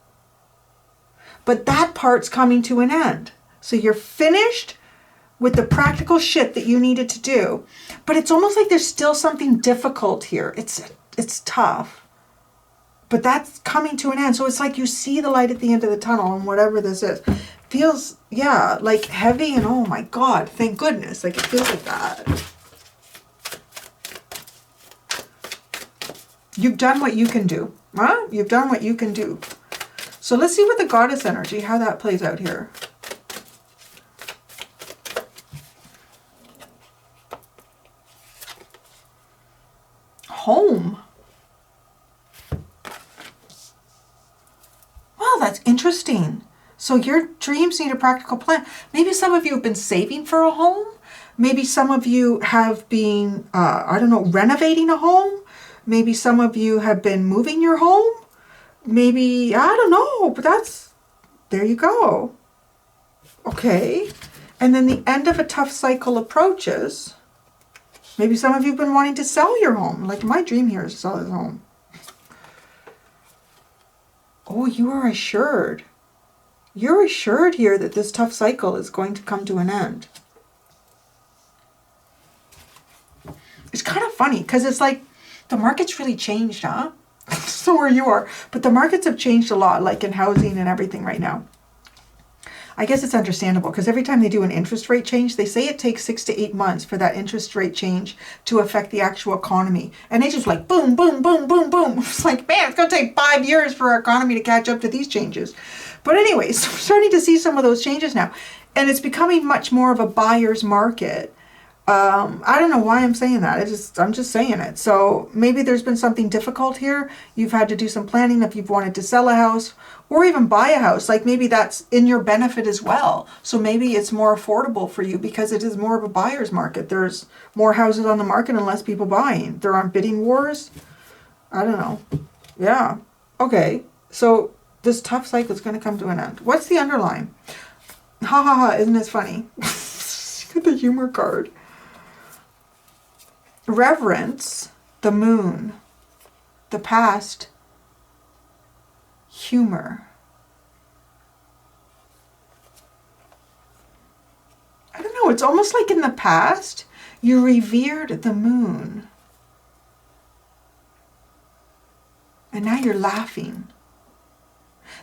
But that part's coming to an end. So you're finished with the practical shit that you needed to do. But it's almost like there's still something difficult here. It's tough. But that's coming to an end. So it's like you see the light at the end of the tunnel and whatever this is. Feels, yeah, like heavy and oh my God, thank goodness. Like it feels like that. You've done what you can do. Huh? You've done what you can do. So let's see what the goddess energy, how that plays out here. Home. That's interesting. So your dreams need a practical plan. Maybe some of you have been saving for a home. Maybe some of you have been, I don't know, renovating a home. Maybe some of you have been moving your home. Maybe, I don't know, but that's, there you go. Okay. And then the end of a tough cycle approaches. Maybe some of you have been wanting to sell your home. Like my dream here is to sell this home. Oh, you are assured. You're assured here that this tough cycle is going to come to an end. It's kind of funny because it's like the market's really changed, huh? So where you are. But the markets have changed a lot, like in housing and everything right now. I guess it's understandable because every time they do an interest rate change, they say it takes 6 to 8 months for that interest rate change to affect the actual economy. And they just like boom, boom, boom, boom, boom. It's like, man, it's going to take 5 years for our economy to catch up to these changes. But anyways, we're starting to see some of those changes now. And it's becoming much more of a buyer's market. I don't know why I'm saying that. I'm just saying it. So maybe there's been something difficult here. You've had to do some planning if you've wanted to sell a house or even buy a house. Like maybe that's in your benefit as well. So maybe it's more affordable for you because it is more of a buyer's market. There's more houses on the market and less people buying. There aren't bidding wars. I don't know. Yeah. Okay. So this tough cycle is going to come to an end. What's the underline? Ha ha ha. Isn't this funny? Get the humor card. Reverence, the moon, the past, humor. I don't know, it's almost like in the past, you revered the moon. And now you're laughing.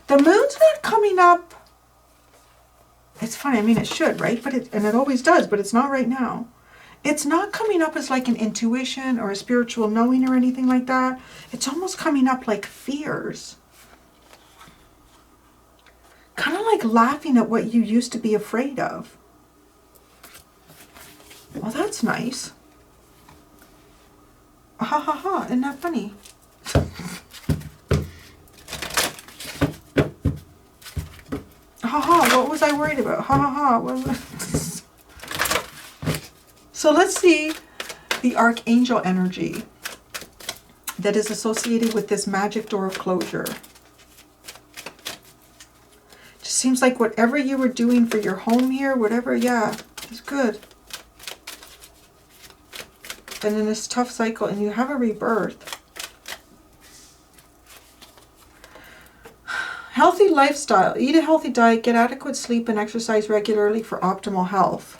The moon's not coming up It's funny, I mean, it should, right? But and it always does, but it's not right now. It's not coming up as like an intuition or a spiritual knowing or anything like that. It's almost coming up like fears. Kind of like laughing at what you used to be afraid of. Well, that's nice. Ha ha ha, isn't that funny? Ha ha, what was I worried about? Ha ha ha. So let's see the archangel energy that is associated with this magic door of closure. Just seems like whatever you were doing for your home here, whatever, yeah, it's good. And in this tough cycle, and you have a rebirth. Healthy lifestyle. Eat a healthy diet, get adequate sleep, and exercise regularly for optimal health.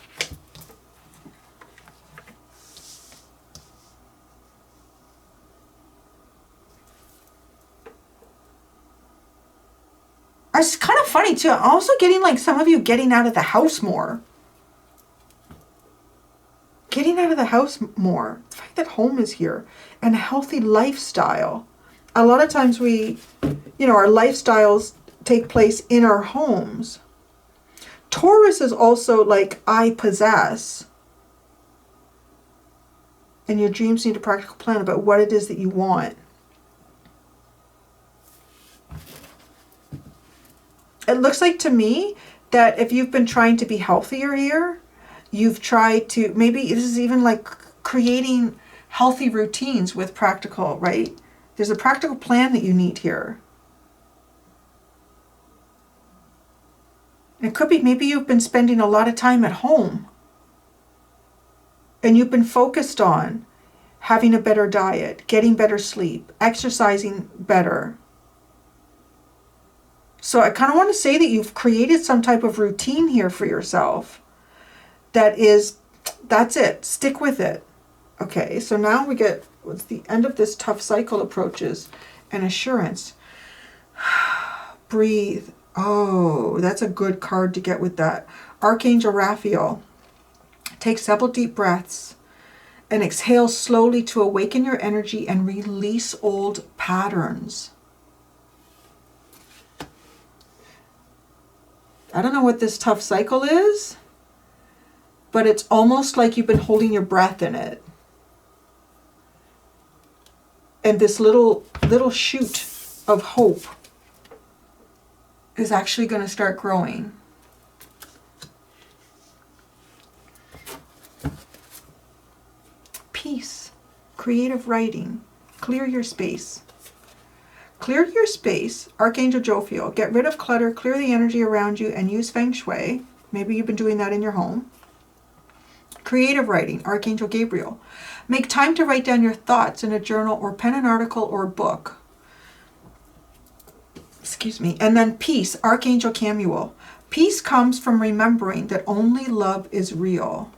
It's kind of funny too. I'm also getting like some of you getting out of the house more. Getting out of the house more. The fact that home is here. And a healthy lifestyle. A lot of times we, you know, our lifestyles take place in our homes. Taurus is also like, I possess. And your dreams need a practical plan about what it is that you want. It looks like to me that if you've been trying to be healthier here, you've tried to, maybe this is even like creating healthy routines with practical, right? There's a practical plan that you need here. It could be maybe you've been spending a lot of time at home and you've been focused on having a better diet, getting better sleep, exercising better. So I kind of want to say that you've created some type of routine here for yourself. That's it. Stick with it. Okay, so now we get, what's the end of this tough cycle approaches, and assurance. Breathe. Oh, that's a good card to get with that. Archangel Raphael. Take several deep breaths and exhale slowly to awaken your energy and release old patterns. I don't know what this tough cycle is, but it's almost like you've been holding your breath in it. And this little shoot of hope is actually going to start growing. Peace, creative writing, clear your space. Clear your space, Archangel Jophiel. Get rid of clutter, clear the energy around you, and use Feng Shui. Maybe you've been doing that in your home. Creative writing, Archangel Gabriel. Make time to write down your thoughts in a journal or pen an article or a book. Excuse me. And then peace, Archangel Camuel. Peace comes from remembering that only love is real.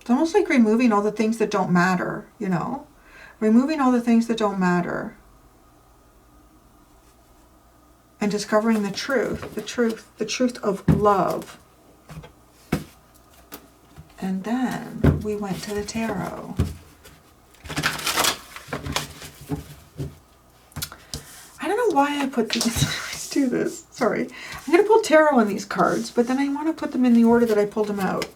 It's almost like removing all the things that don't matter, you know? Removing all the things that don't matter. And discovering the truth of love. And then we went to the tarot. I don't know why I put these. Let's do this. Sorry. I'm going to pull tarot on these cards, but then I want to put them in the order that I pulled them out.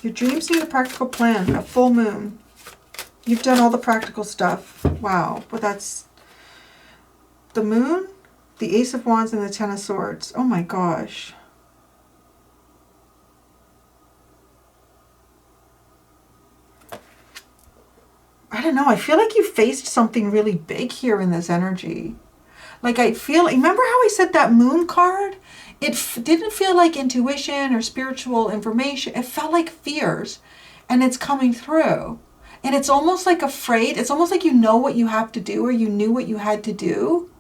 Your dreams need a practical plan, a full moon. You've done all the practical stuff. Wow. But that's the moon, the Ace of Wands, and the Ten of Swords. Oh my gosh. I don't know. I feel like you faced something really big here in this energy. Like I feel, remember how I said that moon card? It didn't feel like intuition or spiritual information. It felt like fears, and it's coming through. And it's almost like afraid. It's almost like you know what you have to do, or you knew what you had to do.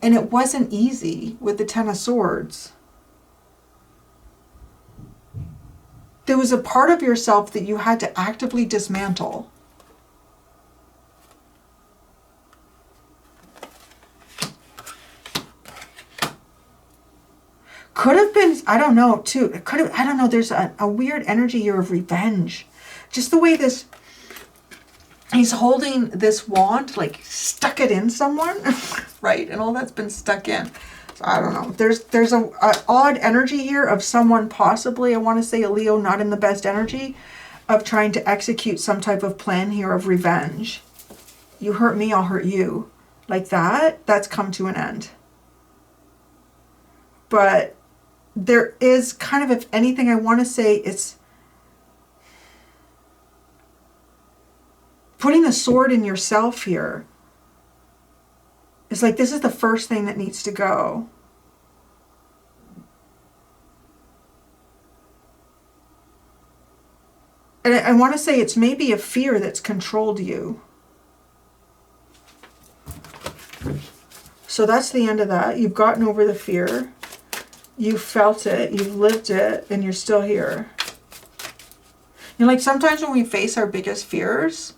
And it wasn't easy with the Ten of Swords. There was a part of yourself that you had to actively dismantle. Could have been, I don't know, too. It could have, I don't know, there's a weird energy here of revenge. Just the way this, he's holding this wand, like stuck it in someone, right? And all that's been stuck in. So I don't know. There's a odd energy here of someone possibly, I want to say a Leo, not in the best energy, of trying to execute some type of plan here of revenge. You hurt me, I'll hurt you. Like that, that's come to an end. But there is kind of, if anything, I want to say it's putting the sword in yourself here. It's like, this is the first thing that needs to go. And I want to say it's maybe a fear that's controlled you. So that's the end of that. You've gotten over the fear. You felt it, you've lived it, and you're still here. You know, like sometimes when we face our biggest fears,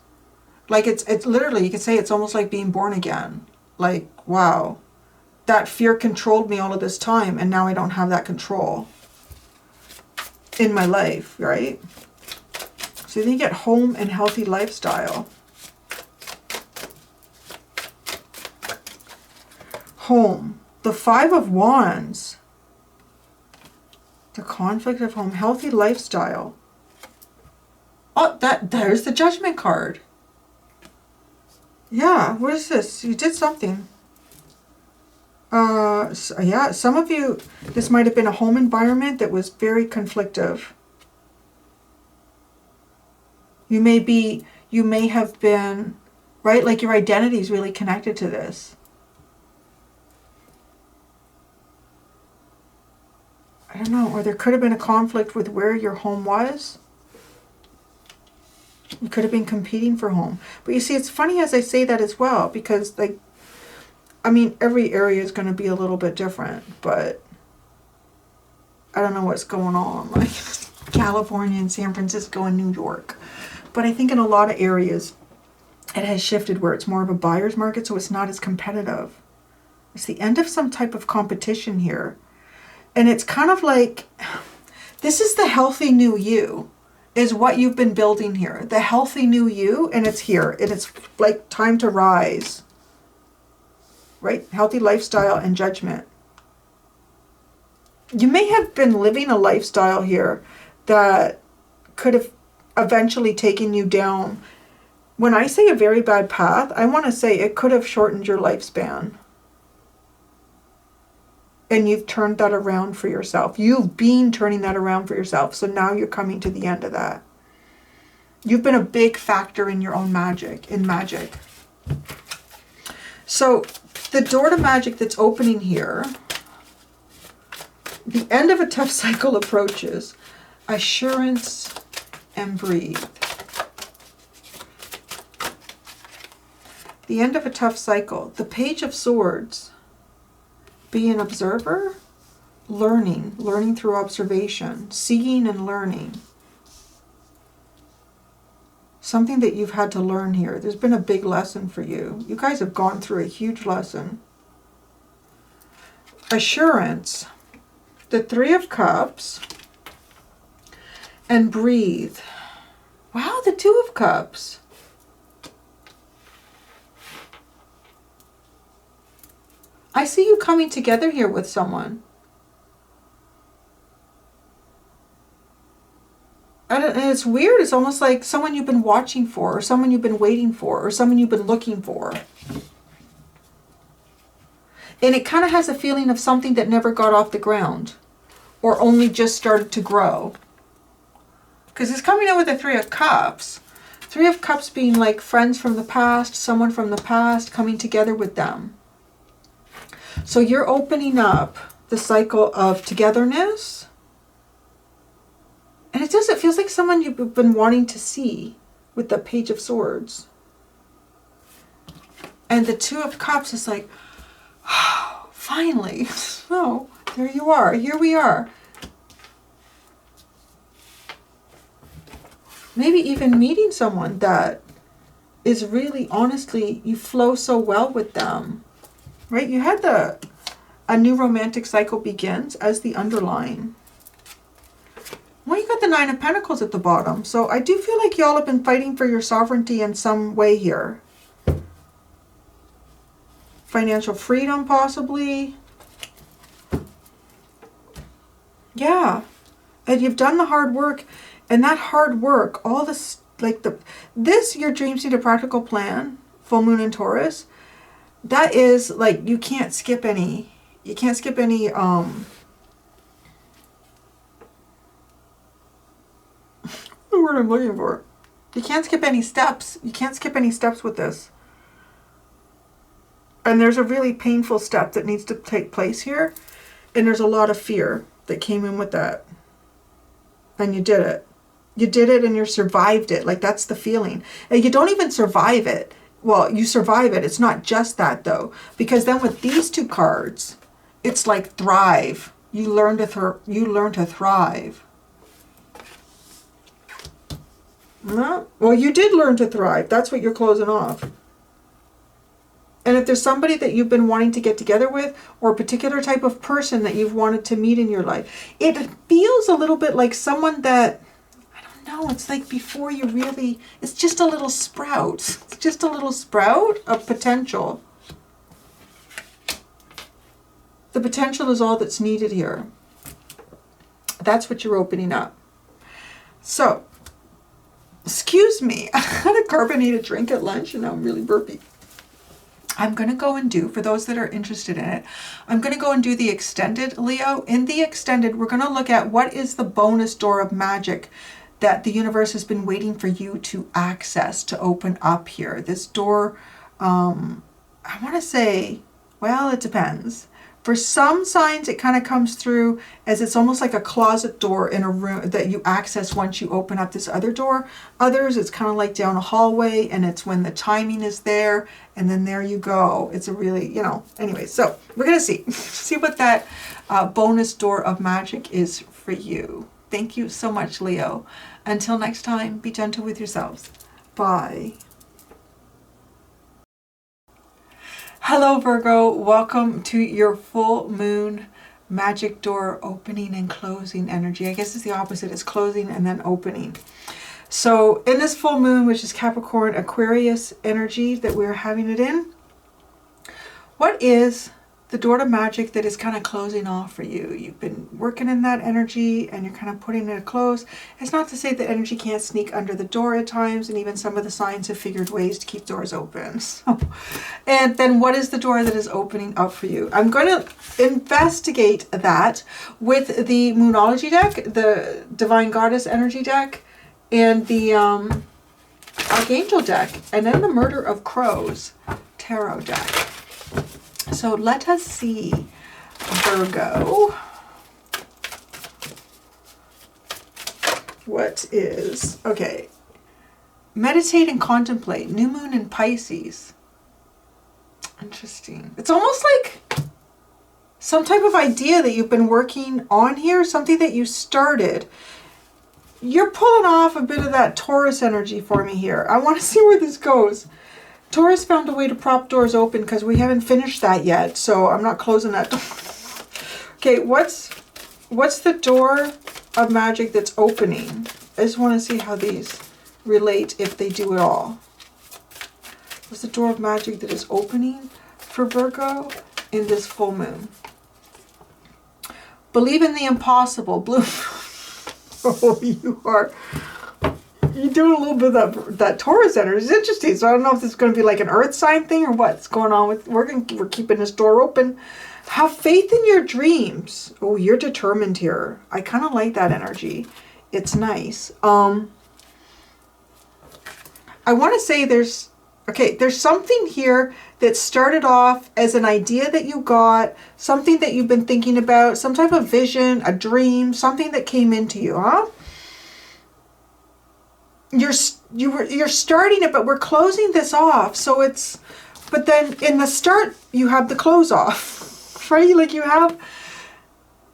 like it's literally, you could say it's almost like being born again. Like, wow, that fear controlled me all of this time, and now I don't have that control in my life, right? So then you get home and healthy lifestyle. Home, the 5 of Wands. The conflict of home, healthy lifestyle. Oh, there's the Judgment card. Yeah, what is this? You did something. So, yeah, some of you, this might have been a home environment that was very conflictive. You may have been, right? Like your identity is really connected to this. I don't know, or there could have been a conflict with where your home was. You could have been competing for home. But you see, it's funny as I say that as well, because like, I mean, every area is going to be a little bit different, but I don't know what's going on, like California and San Francisco and New York. But I think in a lot of areas, it has shifted where it's more of a buyer's market, so it's not as competitive. It's the end of some type of competition here. And it's kind of like, this is the healthy new you, is what you've been building here. The healthy new you, and it's here. And it's like time to rise. Right? Healthy lifestyle and judgment. You may have been living a lifestyle here that could have eventually taken you down. When I say a very bad path, I want to say it could have shortened your lifespan. And you've turned that around for yourself. You've been turning that around for yourself. So now you're coming to the end of that. You've been a big factor in your own magic, So the door to magic that's opening here, the end of a tough cycle approaches. Assurance and breathe. The end of a tough cycle. The Page of Swords. Be an observer, learning through observation, seeing and learning. Something that you've had to learn here. There's been a big lesson for you. You guys have gone through a huge lesson. Assurance, the 3 of Cups, and breathe. Wow, the 2 of Cups. I see you coming together here with someone. And it's weird. It's almost like someone you've been watching for, or someone you've been waiting for, or someone you've been looking for. And it kind of has a feeling of something that never got off the ground, or only just started to grow. Because it's coming in with the 3 of Cups. 3 of Cups being like friends from the past, someone from the past coming together with them. So you're opening up the cycle of togetherness. And it feels like someone you've been wanting to see with the Page of Swords. And the 2 of Cups is like, oh, finally. Oh, there you are. Here we are. Maybe even meeting someone that is really, honestly, you flow so well with them. Right? You had a new romantic cycle begins as the underline. Well, you got the Nine of Pentacles at the bottom. So I do feel like y'all have been fighting for your sovereignty in some way here. Financial freedom, possibly. Yeah. And you've done the hard work. And that hard work, all this, like this, your dreams need a practical plan. Full moon in Taurus. That is like, you can't skip any. You can't skip any, the word I'm looking for. You can't skip any steps. You can't skip any steps with this. And there's a really painful step that needs to take place here. And there's a lot of fear that came in with that. And you did it. You did it and you survived it. Like, that's the feeling. And you don't even survive it. Well, you survive it. It's not just that, though. Because then with these two cards, it's like thrive. You learn to thrive. No? Well, you did learn to thrive. That's what you're closing off. And if there's somebody that you've been wanting to get together with, or a particular type of person that you've wanted to meet in your life, it feels a little bit like someone that, I don't know, it's like before you really, it's just a little sprout. It's just a little sprout of potential. The potential is all that's needed here. That's what you're opening up. So, excuse me, I had a carbonated drink at lunch and now I'm really burpy. I'm going to go and do, for those that are interested in it, I'm going to go and do the extended, Leo. In the extended, we're going to look at what is the bonus door of magic that the universe has been waiting for you to access, to open up here. This door, I want to say, well, it depends. For some signs, it kind of comes through as it's almost like a closet door in a room that you access once you open up this other door. Others, it's kind of like down a hallway, and it's when the timing is there, and then there you go. It's a really, you know, anyway, so we're going to see what that bonus door of magic is for you. Thank you so much, Leo. Until next time, be gentle with yourselves. Bye. Hello, Virgo. Welcome to your full moon magic door opening and closing energy. I guess it's the opposite. It's closing and then opening. So in this full moon, which is Capricorn, Aquarius energy that we're having it in, what is the door to magic that is kind of closing off for you? You've been working in that energy and you're kind of putting it a close. It's not to say that energy can't sneak under the door at times, and even some of the signs have figured ways to keep doors open. So, and then what is the door that is opening up for you? I'm going to investigate that with the Moonology deck, the Divine Goddess energy deck, and the Archangel deck, and then the Murder of Crows tarot deck. So let us see, Virgo, what is, okay, meditate and contemplate, new moon in Pisces. Interesting. It's almost like some type of idea that you've been working on here, something that you started. You're pulling off a bit of that Taurus energy for me here. I want to see where this goes. Taurus found a way to prop doors open because we haven't finished that yet, so I'm not closing that door. Okay, what's the door of magic that's opening? I just want to see how these relate, if they do at all. What's the door of magic that is opening for Virgo in this full moon? Believe in the impossible. Blue. Oh, you are. You're doing a little bit of that Taurus energy. It's interesting. So I don't know if this is going to be like an earth sign thing or what's going on with. We're keeping this door open. Have faith in your dreams. Oh, you're determined here. I kind of like that energy. It's nice. I want to say there's something here that started off as an idea that you got, something that you've been thinking about, some type of vision, a dream, something that came into you, huh? You're starting it, but we're closing this off. So it's, but then in the start, you have the close off, right? Like you have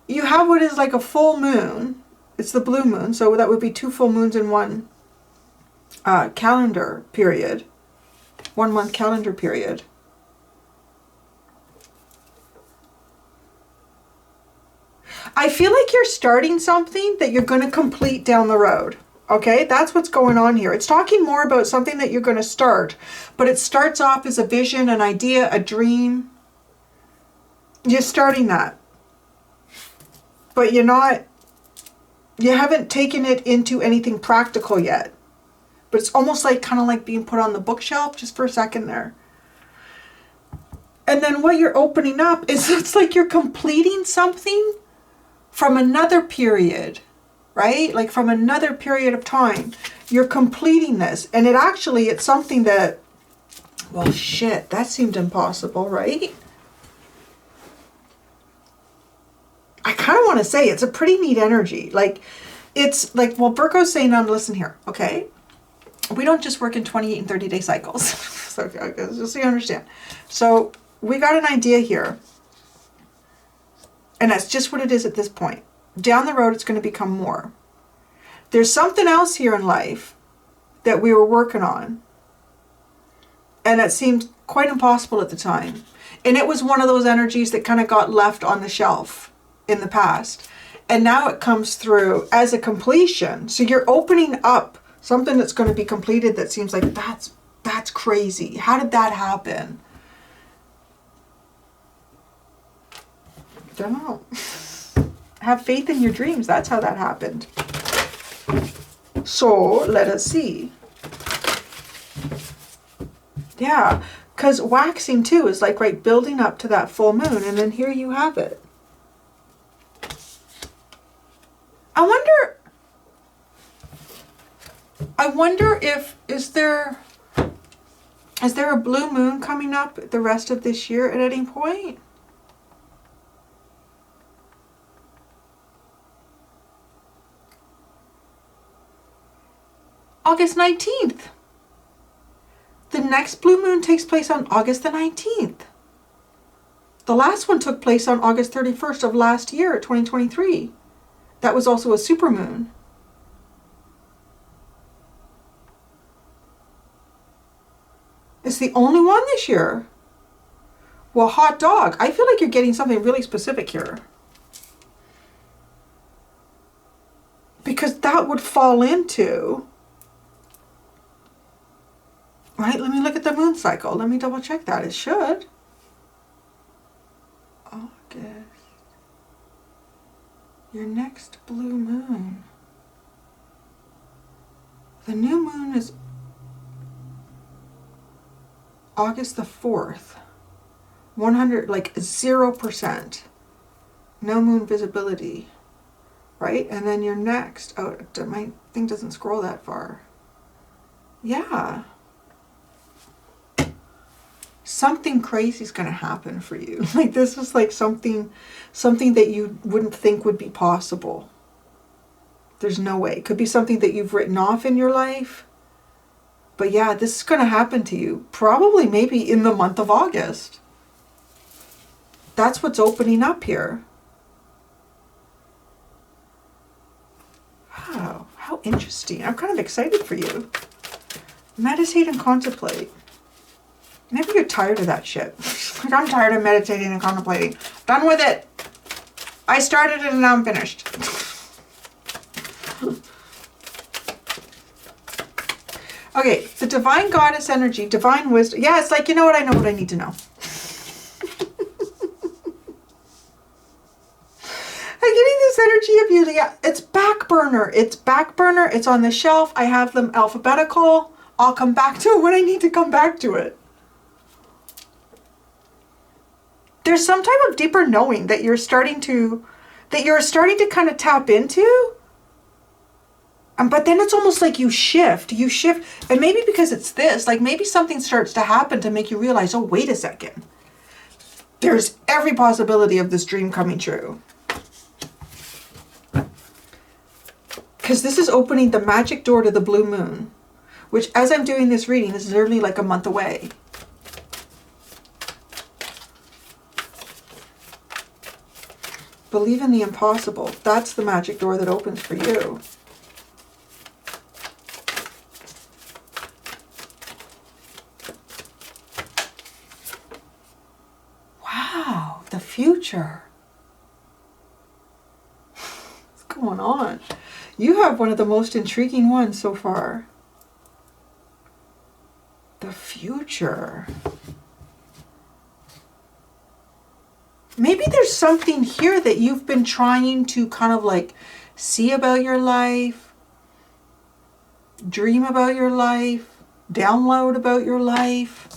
what is like a full moon. It's the blue moon. So that would be 2 full moons in one calendar period, 1 month calendar period. I feel like you're starting something that you're going to complete down the road. Okay, that's what's going on here. It's talking more about something that you're going to start, but it starts off as a vision, an idea, a dream. You're starting that, but you haven't taken it into anything practical yet. But it's almost like kind of like being put on the bookshelf just for a second there. And then what you're opening up is it's like you're completing something from another period, right? Like from another period of time. You're completing this. And it's something that, well, shit, that seemed impossible, right? I kind of want to say it's a pretty neat energy. Like, it's like, well, Virgo's saying, now listen here, okay? We don't just work in 28 and 30-day cycles. So, just so you understand. So, we got an idea here. And that's just what it is at this point. Down the road, it's going to become more. There's something else here in life that we were working on. And it seemed quite impossible at the time. And it was one of those energies that kind of got left on the shelf in the past. And now it comes through as a completion. So you're opening up something that's going to be completed that seems like that's crazy. How did that happen? Don't know. Have faith in your dreams. That's how that happened. So let us see. Yeah, because waxing too is like, right, building up to that full moon, and then here you have it. I wonder if, is there a blue moon coming up the rest of this year at any point? August 19th. The next blue moon takes place on August the 19th. The last one took place on August 31st of last year, 2023. That was also a supermoon. It's the only one this year. Well, hot dog. I feel like you're getting something really specific here. Because that would fall into... Right, let me look at the moon cycle. Let me double check that. It should. August. Your next blue moon. The new moon is August the 4th. 100, like 0%. No moon visibility. Right? And then your next, oh, my thing doesn't scroll that far. Yeah. Something crazy is going to happen for you. Like this is like something that you wouldn't think would be possible. There's no way. It could be something that you've written off in your life. But yeah, this is going to happen to you. Probably maybe in the month of August. That's what's opening up here. Wow, how interesting. I'm kind of excited for you. Meditate and contemplate. Maybe you're tired of that shit. Like, I'm tired of meditating and contemplating. Done with it. I started it and now I'm finished. Okay, the divine goddess energy, divine wisdom. Yeah, it's like, you know what? I know what I need to know. I'm getting this energy of you. Yeah, it's back burner. It's back burner. It's on the shelf. I have them alphabetical. I'll come back to it when I need to come back to it. There's some type of deeper knowing that you're starting to kind of tap into. But then it's almost like you shift, and maybe because it's this, like maybe something starts to happen to make you realize, oh, wait a second. There's every possibility of this dream coming true. Because this is opening the magic door to the blue moon, which as I'm doing this reading is literally like a month away. Believe in the impossible. That's the magic door that opens for you. Wow, the future. going on? You have one of the most intriguing ones so far. The future. Maybe there's something here that you've been trying to kind of like see about your life, dream about your life, download about your life.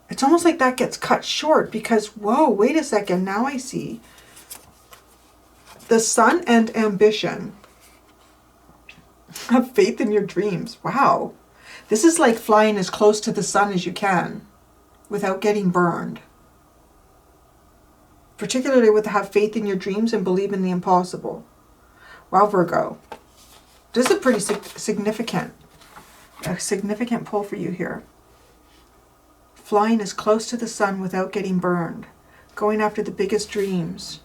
It's almost like that gets cut short because, whoa, wait a second, now I see. The sun and ambition. Have faith in your dreams. Wow. This is like flying as close to the sun as you can without getting burned. Particularly with have faith in your dreams and believe in the impossible. Wow, Virgo. This is a pretty significant pull for you here. Flying as close to the sun without getting burned. Going after the biggest dreams.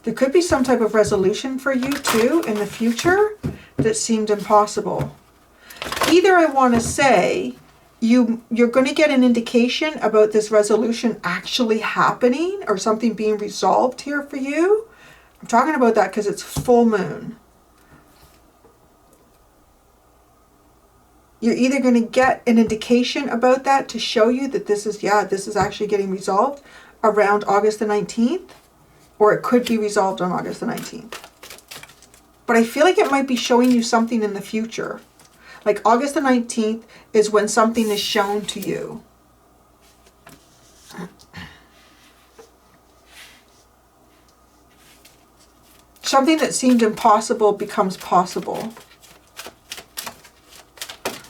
There could be some type of resolution for you too in the future that seemed impossible. Either I want to say you're going to get an indication about this resolution actually happening or something being resolved here for you. I'm talking about that because it's full moon. You're either going to get an indication about that to show you that this is actually getting resolved around August the 19th. Or it could be resolved on August the 19th. But I feel like it might be showing you something in the future. Like August the 19th is when something is shown to you. Something that seemed impossible becomes possible.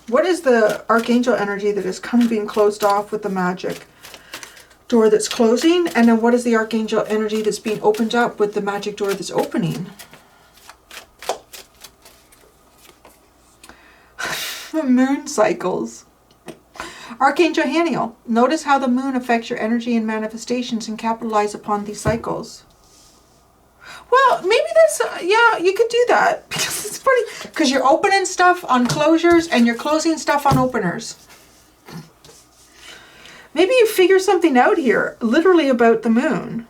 What is the archangel energy that is kind of being closed off with the magic door that's closing? And then what is the archangel energy that's being opened up with the magic door that's opening? The moon cycles. Archangel Haniel, notice how the moon affects your energy and manifestations and capitalize upon these cycles. Well, maybe that's, yeah, you could do that. Because it's pretty, because you're opening stuff on closures and you're closing stuff on openers. Maybe you figure something out here, literally about the moon.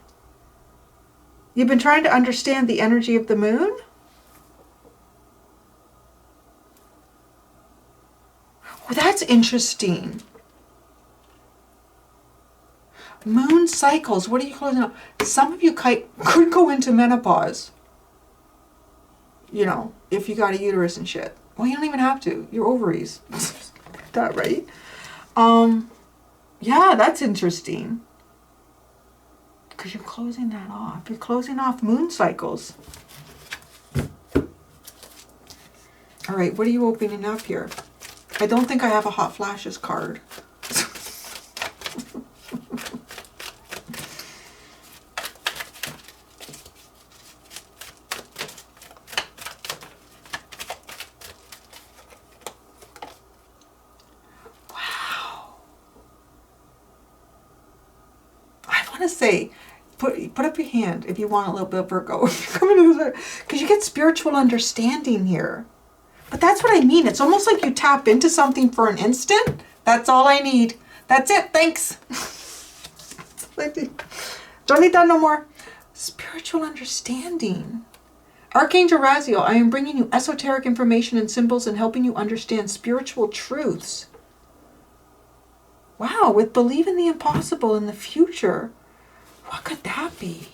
You've been trying to understand the energy of the moon? Well, that's interesting. Moon cycles. What are you closing up? Some of you could go into menopause. You know, if you got a uterus and shit. Well, you don't even have to. Your ovaries. That, right? Yeah, that's interesting. Because you're closing that off. You're closing off moon cycles. All right, what are you opening up here? I don't think I have a hot flashes card. Say, put up your hand if you want a little bit of Virgo. Because you get spiritual understanding here. But that's what I mean. It's almost like you tap into something for an instant. That's all I need. That's it. Thanks. Don't need that no more. Spiritual understanding. Archangel Raziel, I am bringing you esoteric information and symbols and helping you understand spiritual truths. Wow, with believe in the impossible in the future. What could that be?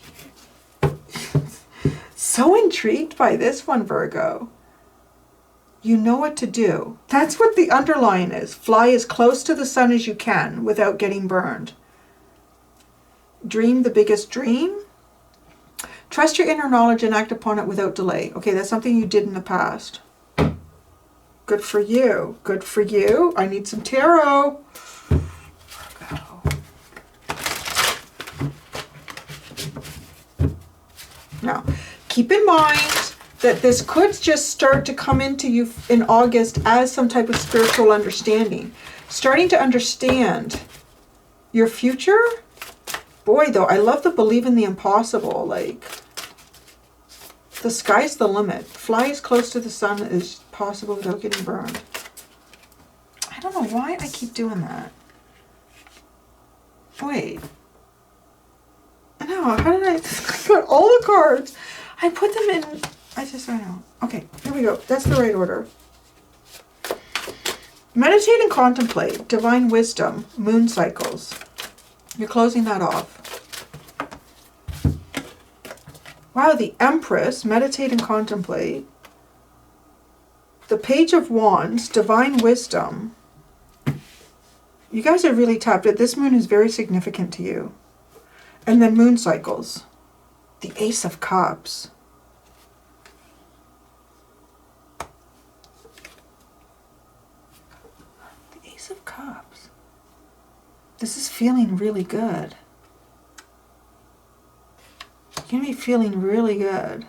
So intrigued by this one, Virgo. You know what to do. That's what the underline is. Fly as close to the sun as you can without getting burned. Dream the biggest dream. Trust your inner knowledge and act upon it without delay. Okay, that's something you did in the past. Good for you. Good for you. I need some tarot. Now, keep in mind that this could just start to come into you in August as some type of spiritual understanding. Starting to understand your future. Boy, though, I love the believe in the impossible. Like, the sky's the limit. Fly as close to the sun as possible without getting burned. I don't know why I keep doing that. Wait. No, how did I got all the cards? I put them in. I don't know. Okay, here we go. That's the right order. Meditate and contemplate. Divine wisdom. Moon cycles. You're closing that off. Wow, the Empress. Meditate and contemplate. The Page of Wands. Divine wisdom. You guys are really tapped in. This moon is very significant to you. And then moon cycles. The Ace of Cups. The Ace of Cups. This is feeling really good. You're going to be feeling really good.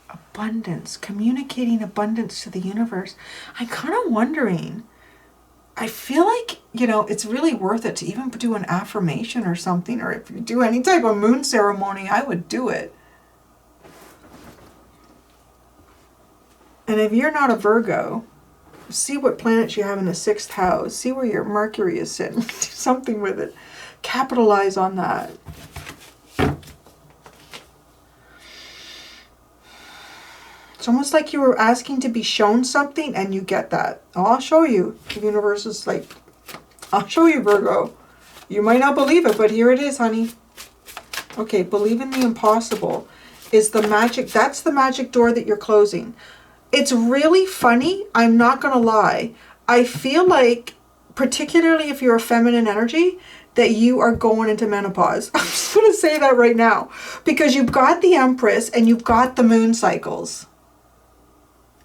Abundance, communicating abundance to the universe. I'm kind of wondering, I feel like, you know, it's really worth it to even do an affirmation or something, or if you do any type of moon ceremony, I would do it. And if you're not a Virgo, see what planets you have in the 6th house. See where your Mercury is sitting. Do something with it. Capitalize on that. It's almost like you were asking to be shown something and you get that. Oh, I'll show you. The universe is like, I'll show you, Virgo. You might not believe it, but here it is, honey. Okay, believe in the impossible is the magic. That's the magic door that you're closing. It's really funny. I'm not going to lie. I feel like, particularly if you're a feminine energy, that you are going into menopause. I'm just going to say that right now. Because you've got the Empress and you've got the moon cycles.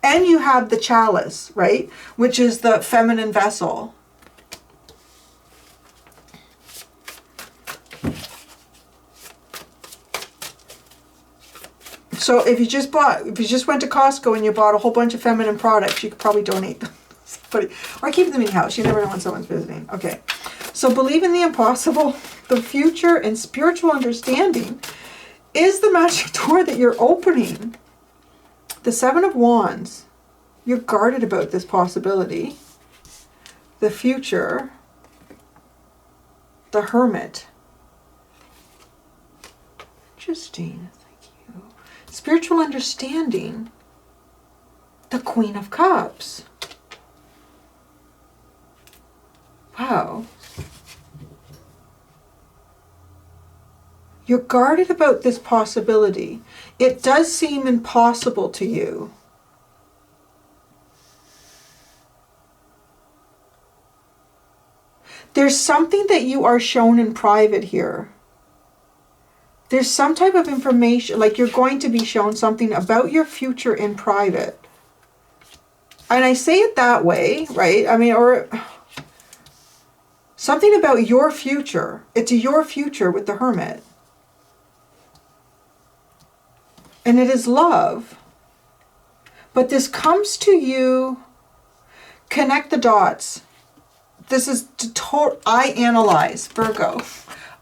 And you have the chalice, right? Which is the feminine vessel. So if you just went to Costco and you bought a whole bunch of feminine products, you could probably donate them. Or keep them in your house. You never know when someone's visiting. Okay. So believe in the impossible, the future, and spiritual understanding is the magic door that you're opening. The 7 of Wands, you're guarded about this possibility. The future, the Hermit. Interesting, thank you. Spiritual understanding, the Queen of Cups. Wow. You're guarded about this possibility. It does seem impossible to you. There's something that you are shown in private here. There's some type of information, like you're going to be shown something about your future in private. And I say it that way, right? I mean, or something about your future. It's your future with the Hermit. And it is love. But this comes to you, connect the dots. This is I analyze, Virgo.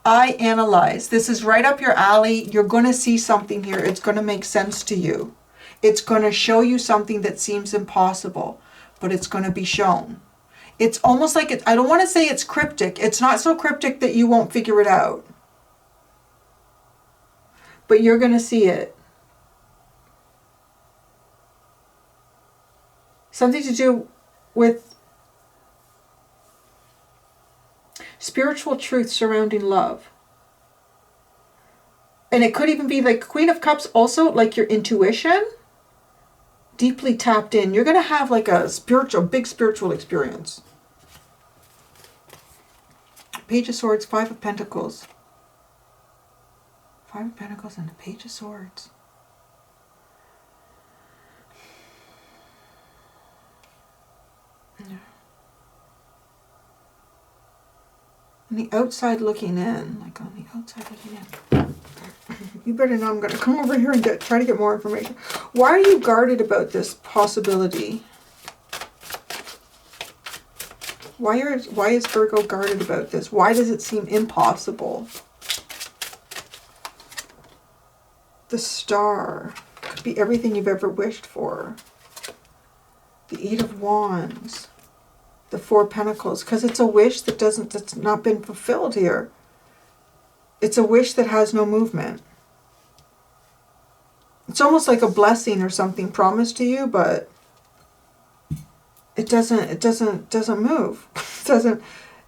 I analyze. This is right up your alley. You're going to see something here. It's going to make sense to you. It's going to show you something that seems impossible, but it's going to be shown. It's almost like I don't want to say it's cryptic. It's not so cryptic that you won't figure it out. But you're going to see it. Something to do with spiritual truth surrounding love. And it could even be like Queen of Cups, also like your intuition, deeply tapped in. You're going to have like a big spiritual experience. Page of Swords, 5 of Pentacles. 5 of Pentacles and the Page of Swords. On the outside looking in, like on the outside looking in. You better know I'm going to come over here and try to get more information. Why are you guarded about this possibility? Why is Virgo guarded about this? Why does it seem impossible? The Star. Could be everything you've ever wished for. The 8 of Wands. The 4 of Pentacles. Because it's a wish that's not been fulfilled here. It's a wish that has no movement. It's almost like a blessing or something promised to you, but it doesn't move.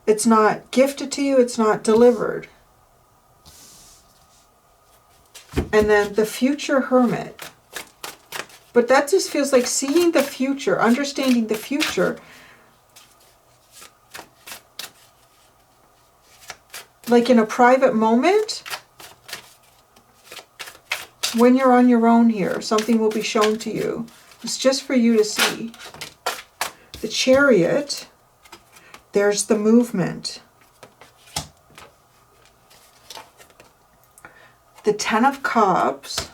It's not gifted to you, it's not delivered. And then the future Hermit. But that just feels like seeing the future, understanding the future. Like in a private moment, when you're on your own here, something will be shown to you. It's just for you to see. The Chariot, there's the movement. The 10 of Cups,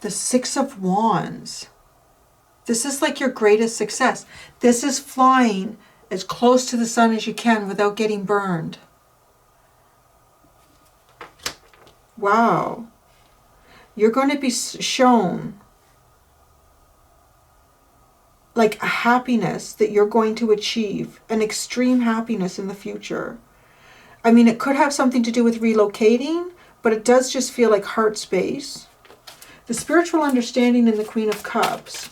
the 6 of Wands. This is like your greatest success. This is flying as close to the sun as you can without getting burned. Wow. You're going to be shown like a happiness that you're going to achieve, an extreme happiness in the future. I mean, it could have something to do with relocating, but it does just feel like heart space. The spiritual understanding in the Queen of Cups.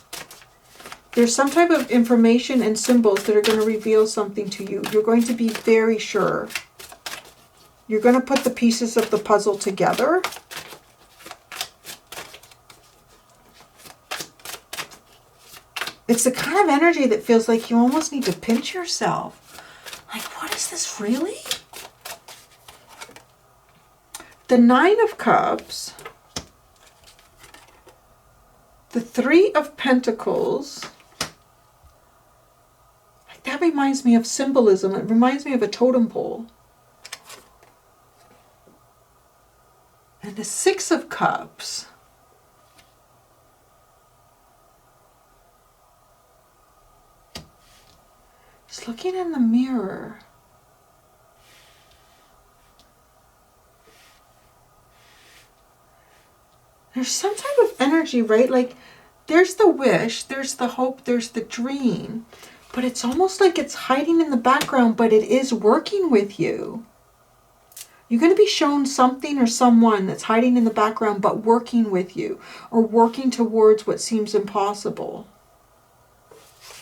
There's some type of information and symbols that are going to reveal something to you. You're going to be very sure. You're going to put the pieces of the puzzle together. It's the kind of energy that feels like you almost need to pinch yourself. Like, what is this really? The 9 of Cups. The 3 of Pentacles. That reminds me of symbolism. It reminds me of a totem pole. And the 6 of Cups. Just looking in the mirror. There's some type of energy, right? Like, there's the wish, there's the hope, there's the dream. But it's almost like it's hiding in the background, but it is working with you. You're going to be shown something or someone that's hiding in the background, but working with you. Or working towards what seems impossible.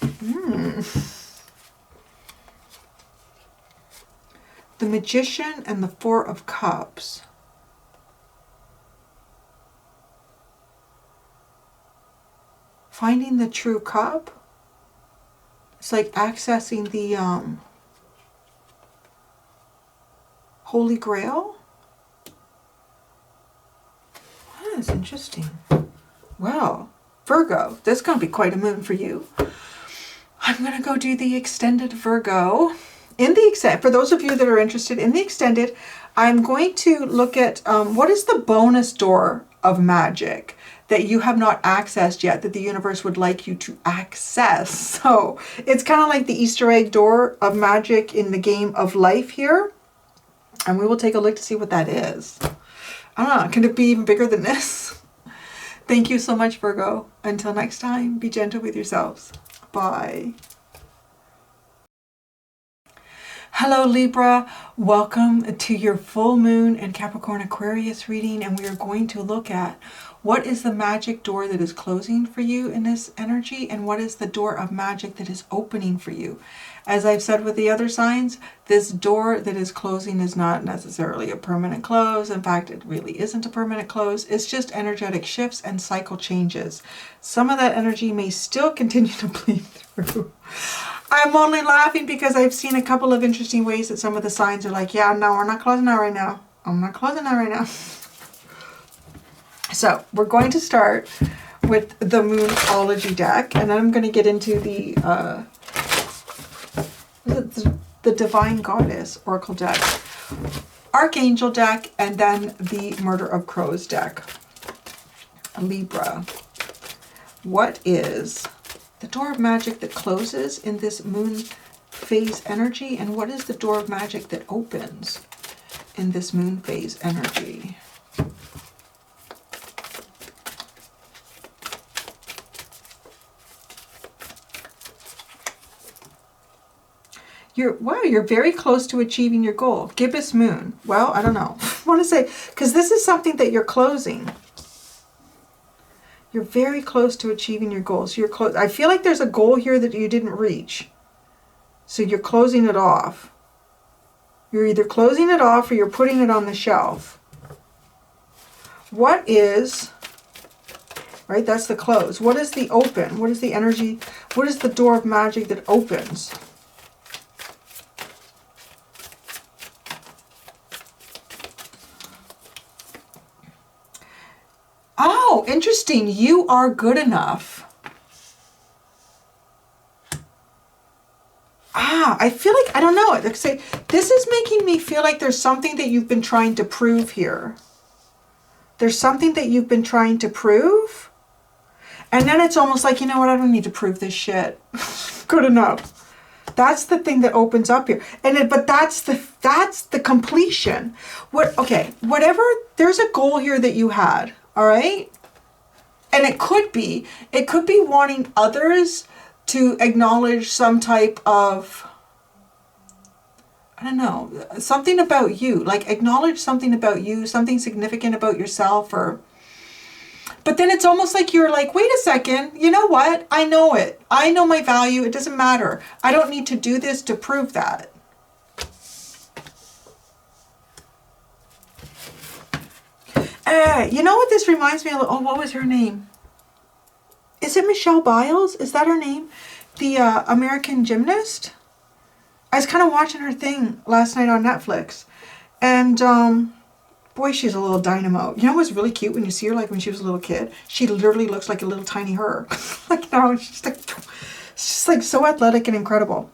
The Magician and the 4 of Cups. Finding the true cup. It's like accessing the Holy Grail. That's interesting. Well, Virgo, this is going to be quite a moon for you. I'm going to go do the extended Virgo. For those of you that are interested in the extended, I'm going to look at what is the bonus door of magic that you have not accessed yet, that the universe would like you to access. So it's kind of like the Easter egg door of magic in the game of life here. And we will take a look to see what that is. I don't know, can it be even bigger than this? Thank you so much, Virgo. Until next time, be gentle with yourselves. Bye. Hello Libra, welcome to your full moon and Capricorn Aquarius reading, and we are going to look at what is the magic door that is closing for you in this energy and what is the door of magic that is opening for you. As I've said with the other signs, this door that is closing is not necessarily a permanent close. In fact, it really isn't a permanent close. It's just energetic shifts and cycle changes. Some of that energy may still continue to bleed through. I'm only laughing because I've seen a couple of interesting ways that some of the signs are like, yeah, no, we're not closing that right now. I'm not closing that right now. So we're going to start with the Moonology deck, and then I'm going to get into the Divine Goddess Oracle deck, Archangel deck, and then the Murder of Crows deck. Libra, what is the door of magic that closes in this moon phase energy, and what is the door of magic that opens in this moon phase energy? You're very close to achieving your goal. Gibbous moon. Well, I don't know. I want to say, because this is something that you're closing. You're very close to achieving your goals. You're close. I feel like there's a goal here that you didn't reach. So you're closing it off. You're either closing it off or you're putting it on the shelf. What is, right, that's the close. What is the open? What is the energy? What is the door of magic that opens? Oh, interesting. You are good enough. I feel like, I don't know. Like say, this is making me feel like there's something that you've been trying to prove here. There's something that you've been trying to prove. And then it's almost like, you know what? I don't need to prove this shit. Good enough. That's the thing that opens up here. But that's the completion. Okay, whatever, there's a goal here that you had. All right. And it could be wanting others to acknowledge some type of, I don't know, something about you, like acknowledge something about you, something significant about yourself, but then it's almost like you're like, wait a second, you know what? I know it. I know my value. It doesn't matter. I don't need to do this to prove that. You know what this reminds me of? Oh, what was her name? Is it Michelle Biles? Is that her name? The American gymnast? I was kind of watching her thing last night on Netflix. And, boy, she's a little dynamo. You know what's really cute when you see her, like when she was a little kid? She literally looks like a little tiny her. Like, you know, she's just like so athletic and incredible.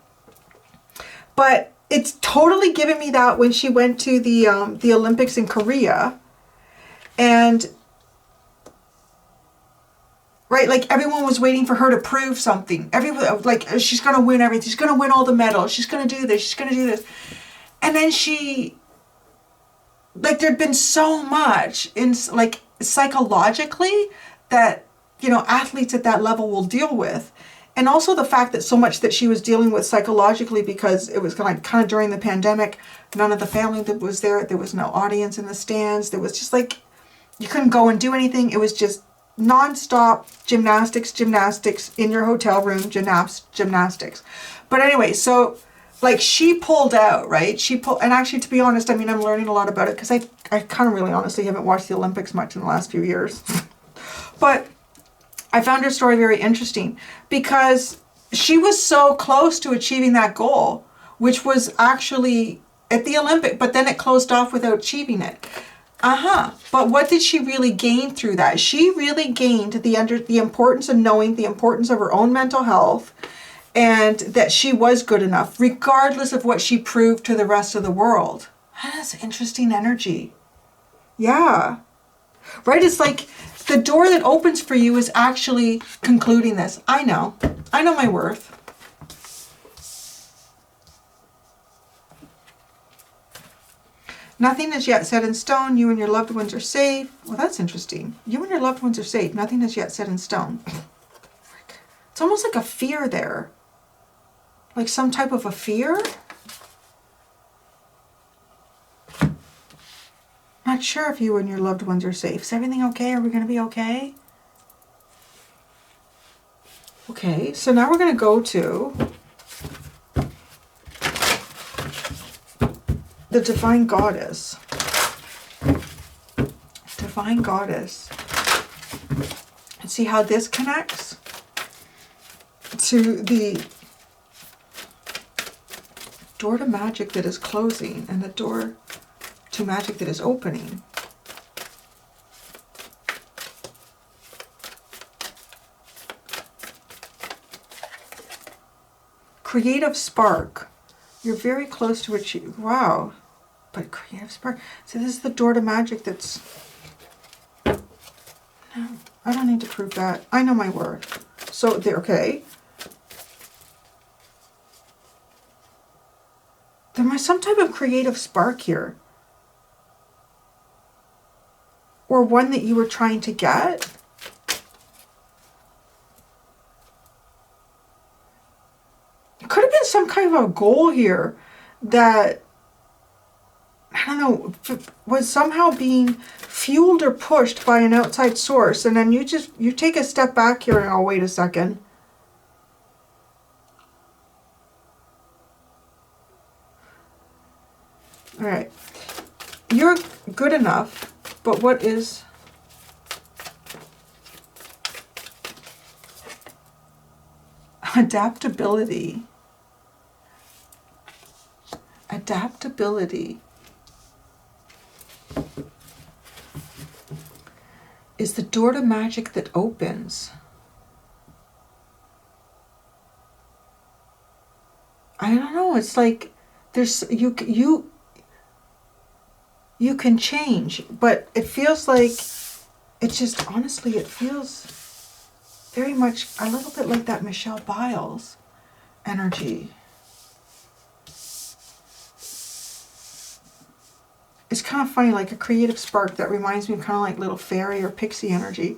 But it's totally given me that when she went to the Olympics in Korea. And, right, like everyone was waiting for her to prove something. Everyone, like, she's going to win everything. She's going to win all the medals. She's going to do this. She's going to do this. And then like, there'd been so much in, like, psychologically that, you know, athletes at that level will deal with. And also the fact that so much that she was dealing with psychologically, because it was kind of during the pandemic, none of the family that was there. There was no audience in the stands. There was just like, you couldn't go and do anything. It was just nonstop gymnastics in your hotel room, gymnastics. But anyway, so like she pulled out, right? And actually, to be honest, I mean, I'm learning a lot about it because I kind of really honestly haven't watched the Olympics much in the last few years. But I found her story very interesting because she was so close to achieving that goal, which was actually at the Olympic, but then it closed off without achieving it. But what did she really gain through that? She really gained the importance of knowing the importance of her own mental health and that she was good enough, regardless of what she proved to the rest of the world. That's interesting energy. Yeah. Right? It's like the door that opens for you is actually concluding this. I know my worth. Nothing is yet set in stone. You and your loved ones are safe. Well, that's interesting. You and your loved ones are safe. Nothing is yet set in stone. It's almost like a fear there. Like some type of a fear. Not sure if you and your loved ones are safe. Is everything okay? Are we going to be okay? Okay, so now we're going to go to the Divine Goddess. Divine Goddess. And see how this connects to the door to magic that is closing and the door to magic that is opening. Creative spark. You're very close to achieve. Wow. But creative spark. So this is the door to magic that's... No, I don't need to prove that. I know my worth. So, there, okay. There might be some type of creative spark here. Or one that you were trying to get. It could have been some kind of a goal here that, I don't know, was somehow being fueled or pushed by an outside source, and then you take a step back here and, oh, wait a second. All right. You're good enough, but what is... Adaptability. Adaptability is the door to magic that opens. I don't know, it's like there's you can change, but it feels like it just, honestly, it feels very much a little bit like that Michelle Biles energy. It's kind of funny, like a creative spark that reminds me of kind of like little fairy or pixie energy.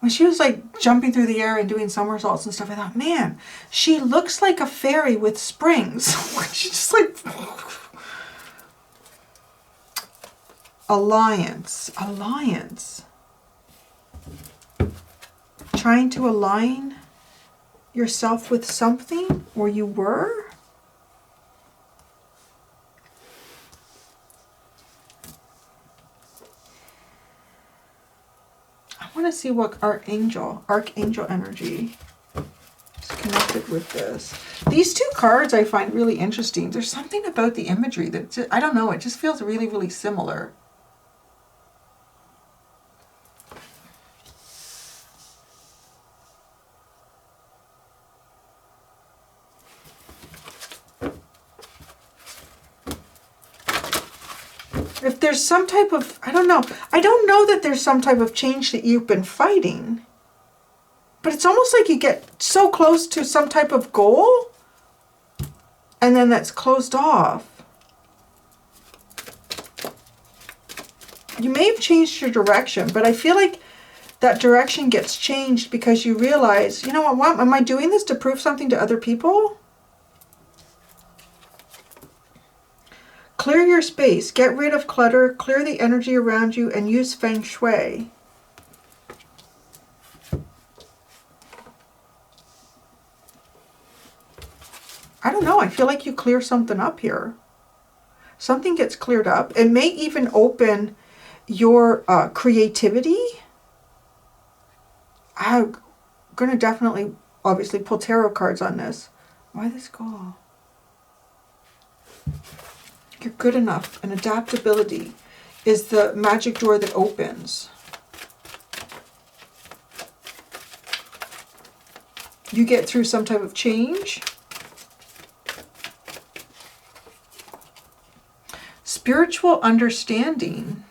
When she was like jumping through the air and doing somersaults and stuff, I thought, man, she looks like a fairy with springs. She's just like... Alliance. Trying to align yourself with something, or you were? I want to see what archangel energy is connected with this. These two cards I find really interesting. There's something about the imagery that just, I don't know, it just feels really, really similar. If there's some type of, I don't know that there's some type of change that you've been fighting, but it's almost like you get so close to some type of goal and then that's closed off. You may have changed your direction, but I feel like that direction gets changed because you realize, you know what, am I doing this to prove something to other people? Clear your space, get rid of clutter, clear the energy around you, and use feng shui. I don't know, I feel like you clear something up here. Something gets cleared up. It may even open your creativity. I'm going to definitely, obviously, pull tarot cards on this. Why this goal? You're good enough, and adaptability is the magic door that opens. You get through some type of change. Spiritual understanding.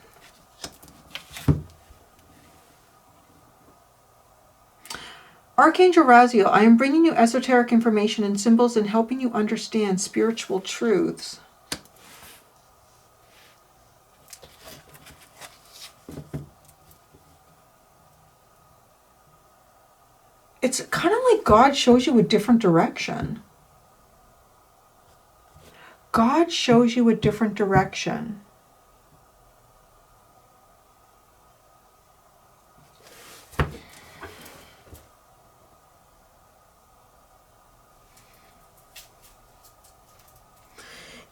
Archangel Raziel, I am bringing you esoteric information and symbols and helping you understand spiritual truths. It's kind of like God shows you a different direction. God shows you a different direction.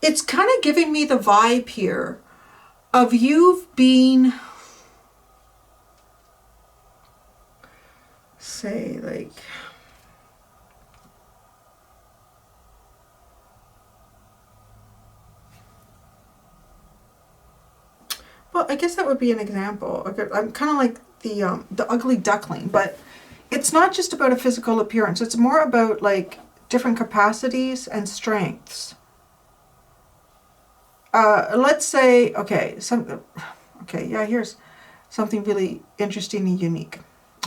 It's kind of giving me the vibe here of you being, say, like, well, I guess that would be an example. I'm kind of like the ugly duckling, but it's not just about a physical appearance. It's more about like different capacities and strengths. Let's say, here's something really interesting and unique.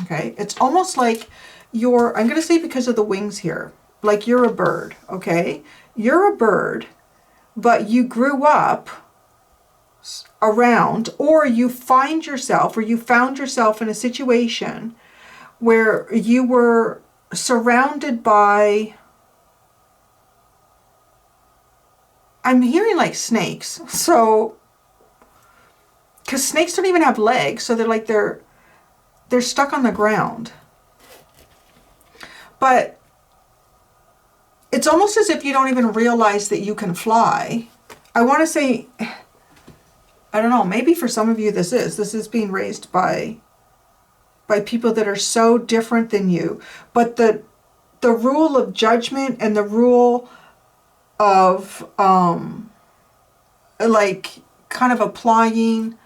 Okay, it's almost like I'm going to say because of the wings here, like you're a bird, okay? You're a bird, but you grew up around, or you found yourself in a situation where you were surrounded by I'm hearing like snakes. So, because snakes don't even have legs. So they're like, they're stuck on the ground. But it's almost as if you don't even realize that you can fly. I want to say, I don't know, maybe for some of you this is being raised by people that are so different than you. But the rule of judgment and the rule of like kind of applying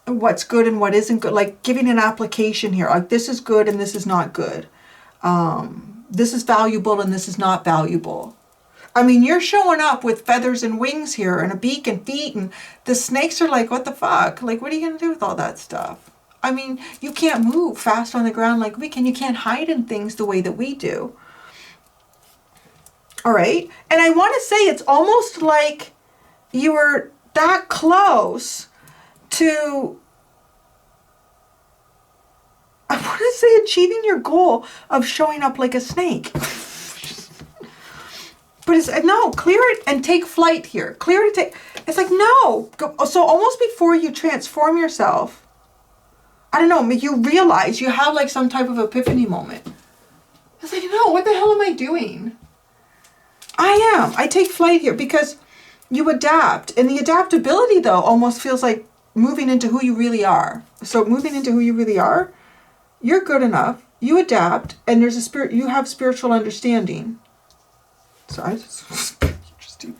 what's good and what isn't good, like giving an application here, like this is good and this is not good. This is valuable and this is not valuable. I mean, you're showing up with feathers and wings here and a beak and feet, and the snakes are like, what the fuck? Like, what are you going to do with all that stuff? I mean, you can't move fast on the ground like we can. You can't hide in things the way that we do. All right. And I want to say it's almost like you were that close to, I want to say, achieving your goal of showing up like a snake. But it's, no, clear it and take flight here. Clear it and take, it's like, no. So almost before you transform yourself, I don't know, you realize you have like some type of epiphany moment. It's like, no, what the hell am I doing? I take flight here because you adapt. And the adaptability, though, almost feels like moving into who you really are. So moving into who you really are, you're good enough, you adapt, and there's a spirit, you have spiritual understanding. So I just, interesting.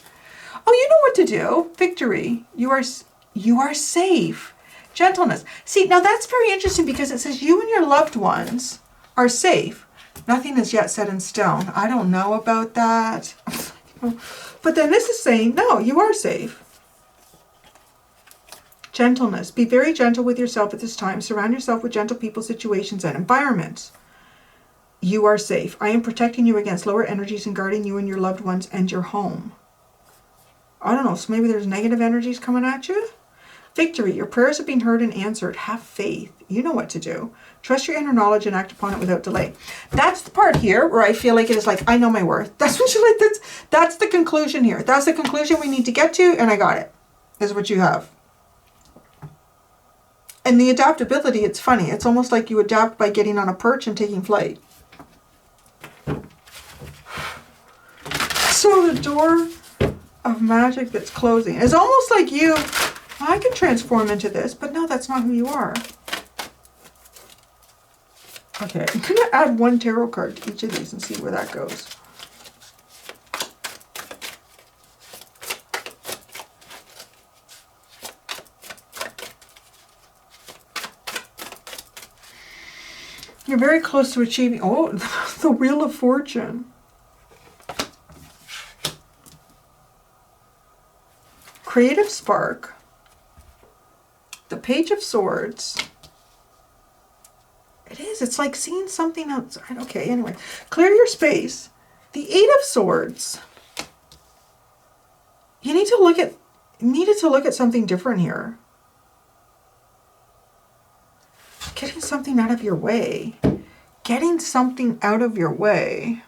Oh, you know what to do. Victory. You are safe. Gentleness. See, now that's very interesting because it says you and your loved ones are safe. Nothing is yet set in stone. I don't know about that. But then this is saying, no, you are safe. Gentleness. Be very gentle with yourself at this time. Surround yourself with gentle people, situations, and environments. You are safe. I am protecting you against lower energies and guarding you and your loved ones and your home. I don't know, so maybe there's negative energies coming at you? Victory. Your prayers have been heard and answered. Have faith. You know what to do. Trust your inner knowledge and act upon it without delay. That's the part here where I feel like it is like, I know my worth. That's what you like. That's the conclusion here. That's the conclusion we need to get to, and I got it. Is what you have. And the adaptability, it's funny. It's almost like you adapt by getting on a perch and taking flight. So the door of magic that's closing. It's almost like you, I can transform into this, but no, that's not who you are. Okay, I'm going to add one tarot card to each of these and see where that goes. You're very close to achieving, oh, the Wheel of Fortune. Creative spark. The Page of Swords. It is, it's like seeing something outside. Okay, anyway. Clear your space. The Eight of Swords. You need to look at something different here. Getting something out of your way. Getting something out of your way.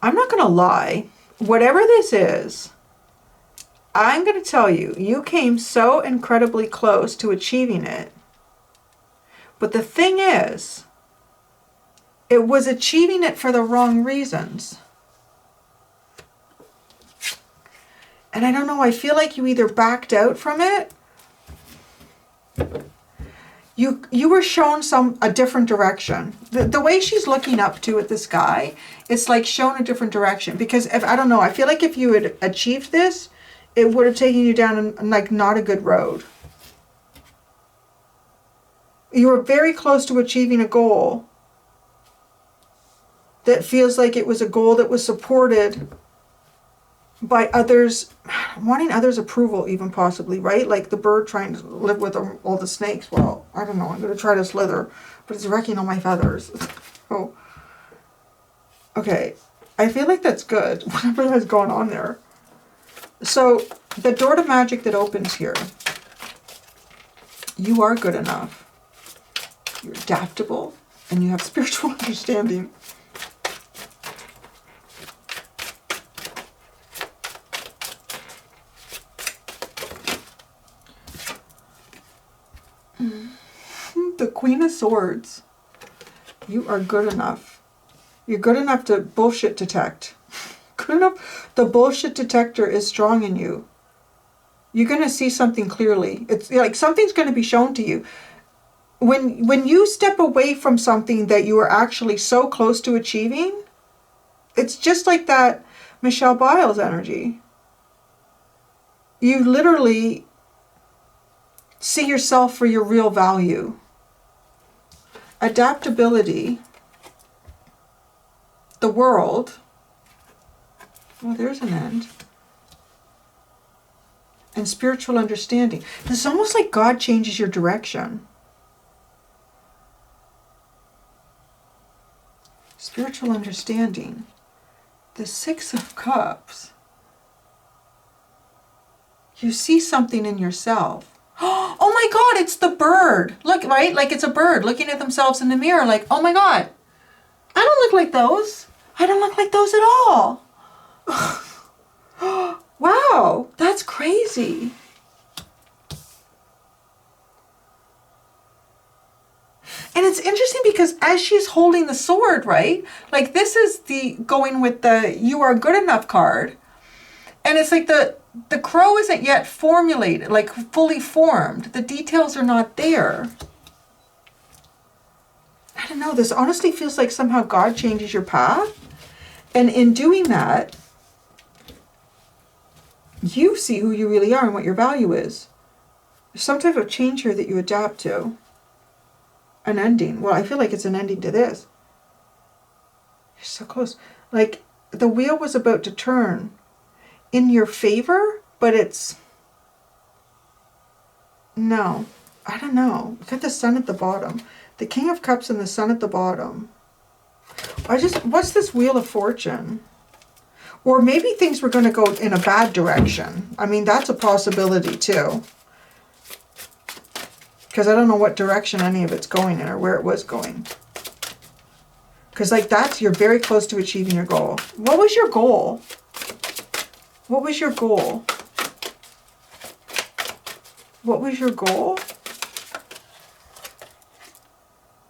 I'm not going to lie. Whatever this is, I'm going to tell you, you came so incredibly close to achieving it. But the thing is, it was achieving it for the wrong reasons. And I don't know, I feel like you either backed out from it. You were shown a different direction. The way she's looking up to at this guy, it's like shown a different direction. Because if, I don't know, I feel like if you had achieved this, it would have taken you down like not a good road. You were very close to achieving a goal that feels like it was a goal that was supported by others, wanting others' approval even possibly, right? Like the bird trying to live with all the snakes. Well, I don't know, I'm going to try to slither, but it's wrecking all my feathers. Oh, okay. I feel like that's good, whatever has gone on there. So the door to magic that opens here. You are good enough. You're adaptable and you have spiritual understanding. The Queen of Swords. You are good enough. You're good enough to bullshit detect. Good enough. The bullshit detector is strong in you. You're going to see something clearly. It's like something's going to be shown to you. When you step away from something that you are actually so close to achieving, it's just like that Michelle Biles energy. You literally see yourself for your real value. Adaptability. The world. Well, there's an end. And spiritual understanding. It's almost like God changes your direction. Spiritual understanding. The Six of Cups. You see something in yourself. Oh my God, it's the bird. Look, right? Like it's a bird looking at themselves in the mirror like, oh my God, I don't look like those. I don't look like those at all. Wow, that's crazy. And it's interesting because as she's holding the sword, right? Like this is the going with the you are good enough card. And it's like the crow isn't yet formulated, like fully formed. The details are not there. I don't know, this honestly feels like somehow God changes your path. And in doing that, you see who you really are and what your value is. There's some type of change here that you adapt to. An ending. Well, I feel like it's an ending to this. You're so close. Like the wheel was about to turn in your favor, but it's... No. I don't know. Look at the Sun at the bottom. The King of Cups and the Sun at the bottom. What's this Wheel of Fortune? Or maybe things were going to go in a bad direction. I mean, that's a possibility too. Because I don't know what direction any of it's going in or where it was going. Because like you're very close to achieving your goal. What was your goal? What was your goal? What was your goal?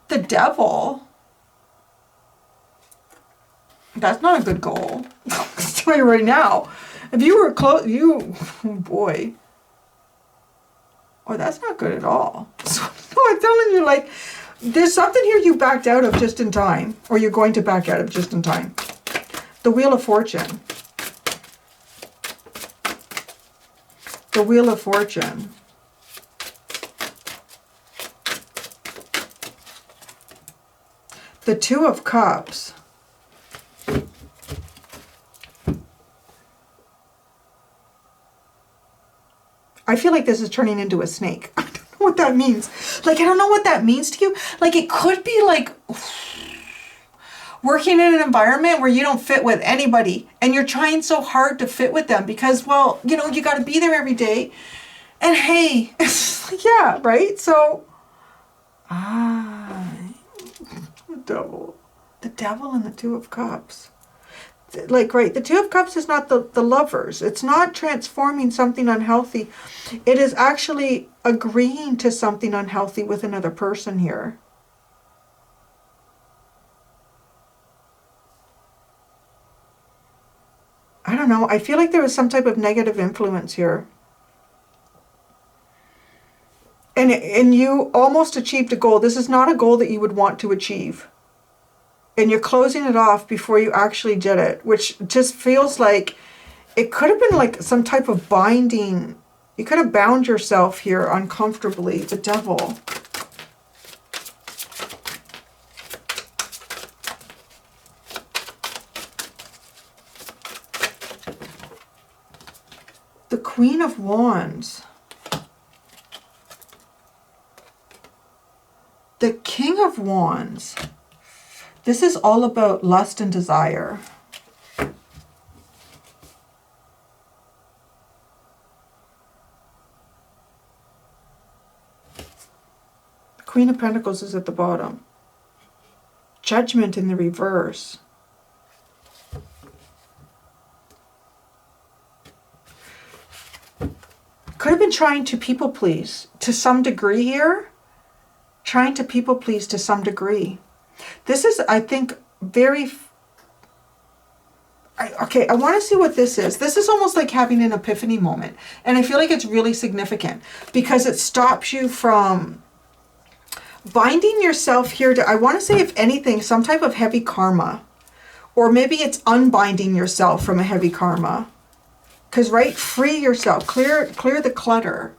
The Devil. That's not a good goal. I'll tell you right now. If you were close, oh boy. Oh, that's not good at all. So, no, I'm telling you, like, there's something here you backed out of just in time, or you're going to back out of just in time. The Wheel of Fortune. The Wheel of Fortune. The Two of Cups. I feel like this is turning into a snake. I don't know what that means. Like, I don't know what that means to you. Like, it could be like working in an environment where you don't fit with anybody and you're trying so hard to fit with them because, well, you know, you got to be there every day. And hey, yeah, right? So, the Devil. The Devil and the Two of Cups. Like, right, the Two of Cups is not the lovers. It's not transforming something unhealthy. It is actually agreeing to something unhealthy with another person here. I don't know. I feel like there was some type of negative influence here. And you almost achieved a goal. This is not a goal that you would want to achieve. And you're closing it off before you actually did it, which just feels like it could have been like some type of binding. You could have bound yourself here uncomfortably. The Devil. The Queen of Wands. The King of Wands. This is all about lust and desire. Queen of Pentacles is at the bottom. Judgment in the reverse. Could have been trying to people please to some degree here. Trying to people please to some degree. This is, I think, very... Okay, I want to see what this is. This is almost like having an epiphany moment. And I feel like it's really significant because it stops you from binding yourself here to, I want to say, if anything, some type of heavy karma. Or maybe it's unbinding yourself from a heavy karma. Because, right, free yourself. Clear the clutter.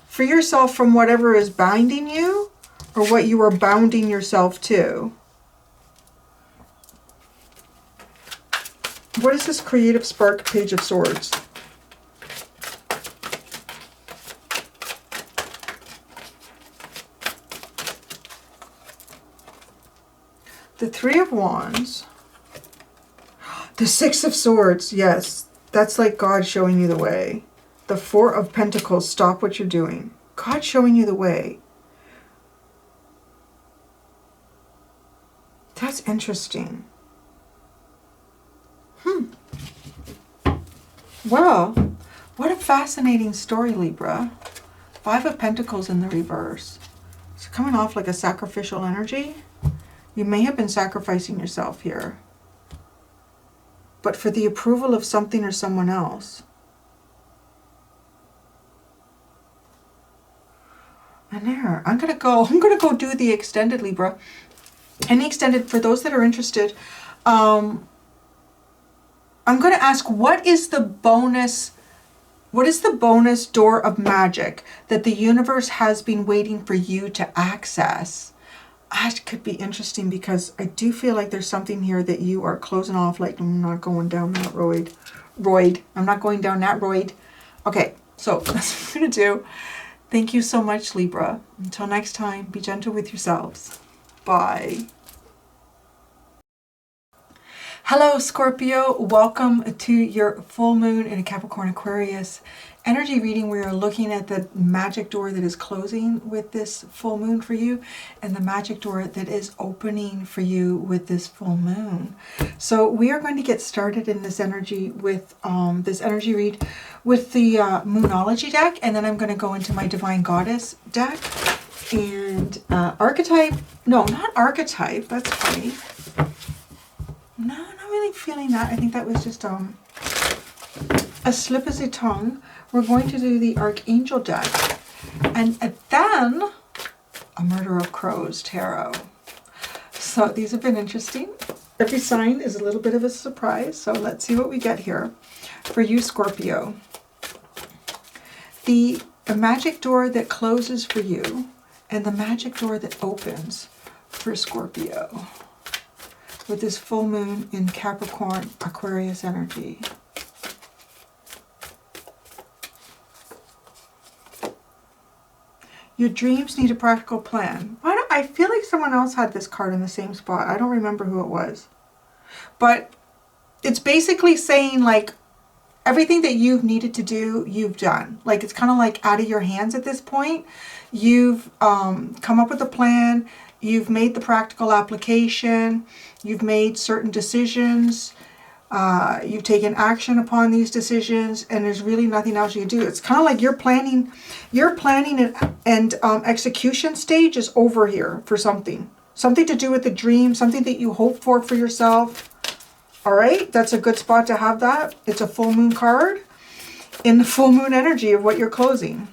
Free yourself from whatever is binding you or what you are bounding yourself to. What is this creative spark, Page of Swords? The Three of Wands. The Six of Swords. Yes, that's like God showing you the way. The Four of Pentacles. Stop what you're doing. God showing you the way. That's interesting. Well, what a fascinating story, Libra. Five of Pentacles in the reverse. It's coming off like a sacrificial energy. You may have been sacrificing yourself here, but for the approval of something or someone else. And there, I'm gonna go do the extended, Libra. And the extended, for those that are interested, I'm going to ask, what is the bonus door of magic that the universe has been waiting for you to access? That could be interesting because I do feel like there's something here that you are closing off, like, I'm not going down that road. I'm not going down that road. Okay, so that's what I'm going to do. Thank you so much, Libra. Until next time, be gentle with yourselves. Bye. Hello, Scorpio. Welcome to your full moon in a Capricorn Aquarius energy reading. We are looking at the magic door that is closing with this full moon for you and the magic door that is opening for you with this full moon. So we are going to get started in this energy with this energy read with the Moonology deck, and then I'm going to go into my Divine Goddess deck and archetype. No, not archetype. That's funny. No, not really feeling that. I think that was just a slip of the tongue. We're going to do the Archangel deck. And then a Murder of Crows tarot. So these have been interesting. Every sign is a little bit of a surprise. So let's see what we get here for you, Scorpio. The magic door that closes for you and the magic door that opens for Scorpio. With this full moon in Capricorn Aquarius energy. Your dreams need a practical plan. Why don't I feel like someone else had this card in the same spot. I don't remember who it was. But it's basically saying, like, everything that you've needed to do, you've done. Like, it's kind of like out of your hands at this point. You've come up with a plan. You've made the practical application. You've made certain decisions. You've taken action upon these decisions, and there's really nothing else you can do. It's kind of like your planning and execution stage is over here for something. Something to do with the dream, something that you hope for yourself. All right, that's a good spot to have that. It's a full moon card in the full moon energy of what you're closing.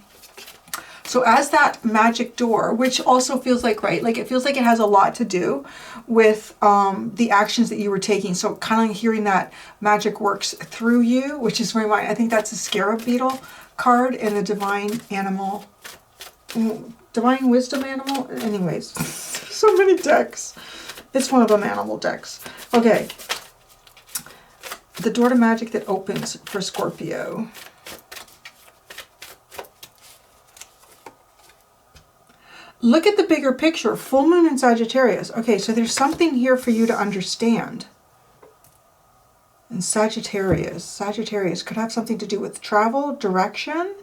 So as that magic door, which also feels like, right, like it feels like it has a lot to do with the actions that you were taking. So kind of hearing that magic works through you, which is very much, I think that's a scarab beetle card in the divine animal, divine wisdom animal. Anyways, so many decks. It's one of them animal decks. Okay. The door to magic that opens for Scorpio. Look at the bigger picture. Full moon in Sagittarius. Okay, so there's something here for you to understand. And Sagittarius could have something to do with travel, direction.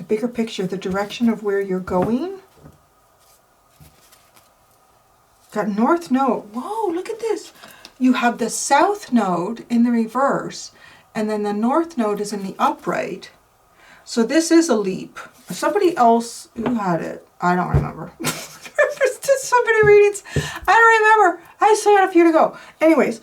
The bigger picture, the direction of where you're going. Got North Node. Whoa, look at this. You have the South Node in the reverse, and then the North Node is in the upright. So this is a leap. Somebody else, who had it? I don't remember. There's just so many readings. I don't remember. I still got a few to go. Anyways,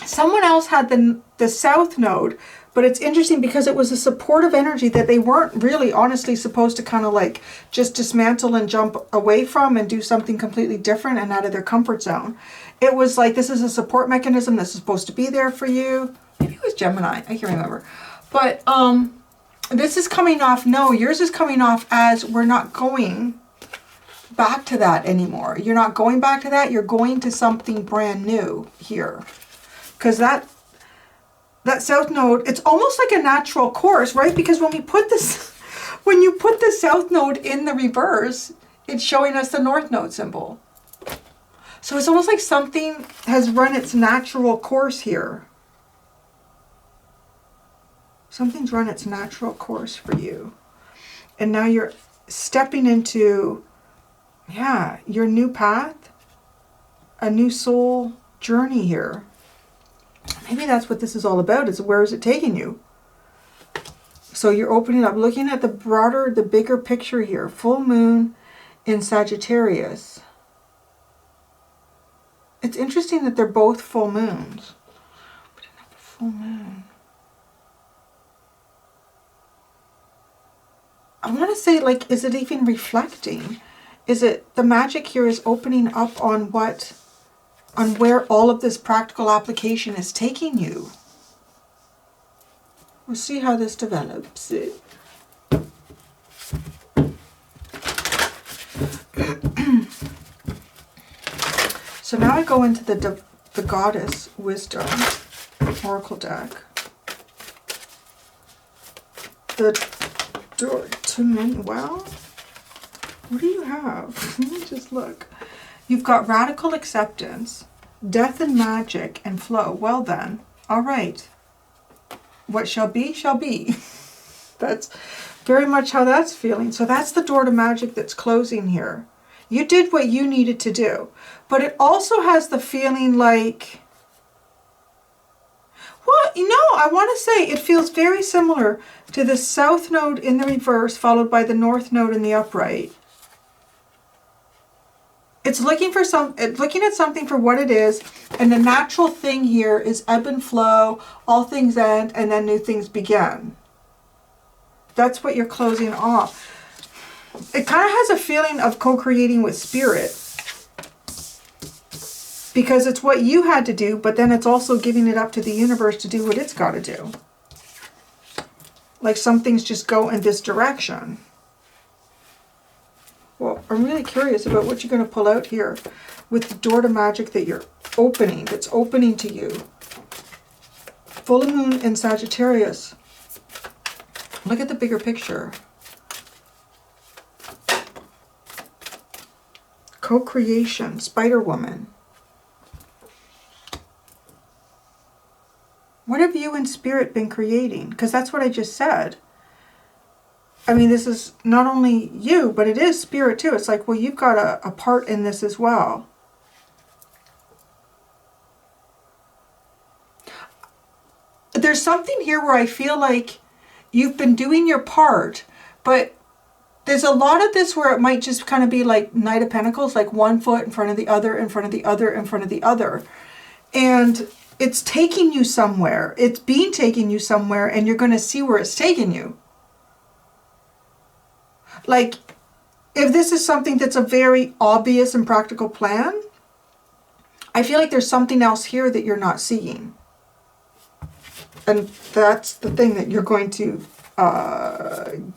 someone else had the South Node, but it's interesting because it was a supportive energy that they weren't really honestly supposed to kind of like just dismantle and jump away from and do something completely different and out of their comfort zone. It was like, this is a support mechanism that's supposed to be there for you. Maybe it was Gemini. I can't remember. But this is coming off, no, yours is coming off as we're not going back to that anymore. You're not going back to that. You're going to something brand new here. Because that South Node, it's almost like a natural course, right? Because when we put this, when you put the South Node in the reverse, it's showing us the North Node symbol. So it's almost like something has run its natural course here. Something's run its natural course for you. And now you're stepping into, yeah, your new path, a new soul journey here. Maybe that's what this is all about, is where is it taking you? So you're opening up, looking at the broader, the bigger picture here. Full moon in Sagittarius. It's interesting that they're both full moons. We didn't have a full moon. I want to say, like, is it even reflecting? Is it, the magic here is opening up on what, on where all of this practical application is taking you. We'll see how this develops. So now I go into the Goddess Wisdom Oracle deck. The door to men. Well, what do you have? Let me just look. You've got radical acceptance, death and magic, and flow. Well then, all right. What shall be, shall be. That's very much how that's feeling. So that's the door to magic that's closing here. You did what you needed to do. But it also has the feeling like, well, you know, I want to say it feels very similar to the South Node in the reverse, followed by the North Node in the upright. It's looking for looking at something for what it is, and the natural thing here is ebb and flow, all things end, and then new things begin. That's what you're closing off. It kind of has a feeling of co-creating with spirit, because it's what you had to do, but then it's also giving it up to the universe to do what it's got to do. Like some things just go in this direction. Well, I'm really curious about what you're going to pull out here with the door to magic that you're opening, that's opening to you. Full moon in Sagittarius. Look at the bigger picture. Co-creation, Spider Woman. What have you in spirit been creating? Because that's what I just said. I mean, this is not only you, but it is spirit too. It's like, well, you've got a part in this as well. There's something here where I feel like you've been doing your part, but there's a lot of this where it might just kind of be like Knight of Pentacles, like one foot in front of the other, in front of the other, in front of the other. And it's taking you somewhere. It's being taken you somewhere, and you're going to see where it's taking you. Like, if this is something that's a very obvious and practical plan, I feel like there's something else here that you're not seeing. And that's the thing that you're going to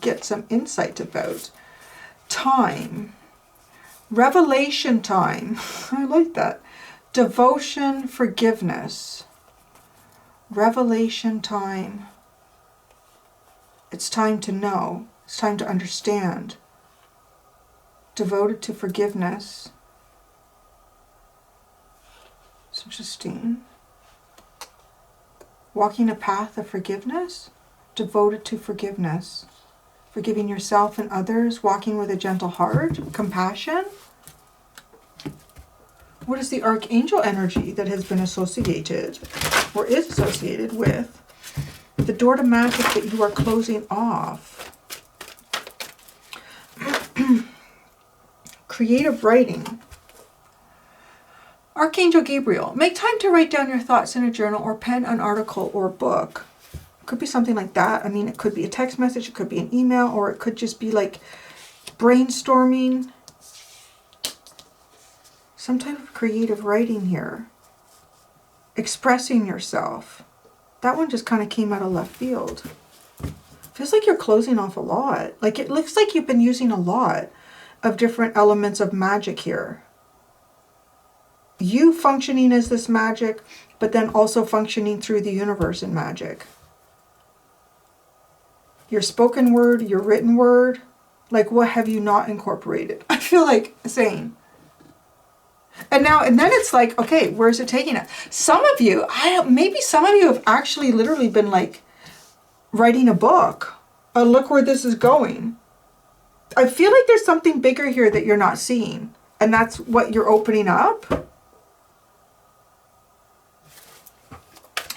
get some insight about. Time. Revelation time. I like that. Devotion, forgiveness. Revelation time. It's time to know. It's time to understand. Devoted to forgiveness. It's interesting. Walking a path of forgiveness. devoted to forgiveness. Forgiving yourself and others, walking with a gentle heart, compassion. What is the archangel energy that has been associated or is associated with the door to magic that you are closing off? Creative writing. Archangel Gabriel, make time to write down your thoughts in a journal or pen an article or book. Could be something like that. I mean, it could be a text message, it could be an email, or it could just be like brainstorming. Some type of creative writing here. Expressing yourself. That one just kind of came out of left field. Feels like you're closing off a lot. Like it looks like you've been using a lot of different elements of magic here. You functioning as this magic, but then also functioning through the universe in magic. Your spoken word, your written word, like what have you not incorporated? I feel like saying. And then it's like, okay, where's it taking us? Some of you, maybe some of you have actually literally been like writing a book. Look where this is going. I feel like there's something bigger here that you're not seeing. And that's what you're opening up.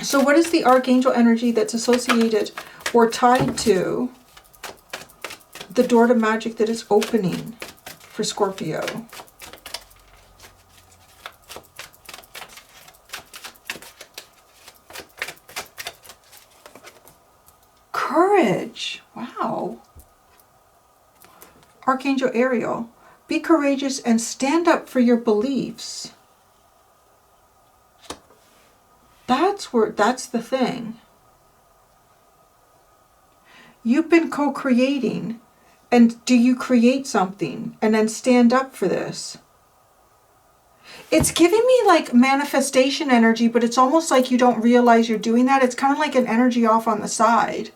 So what is the archangel energy that's associated or tied to the door to magic that is opening for Scorpio? Courage. Wow. Archangel Ariel, be courageous and stand up for your beliefs. That's the thing. You've been co-creating, and do you create something and then stand up for this? It's giving me like manifestation energy, but it's almost like you don't realize you're doing that. It's kind of like an energy off on the side.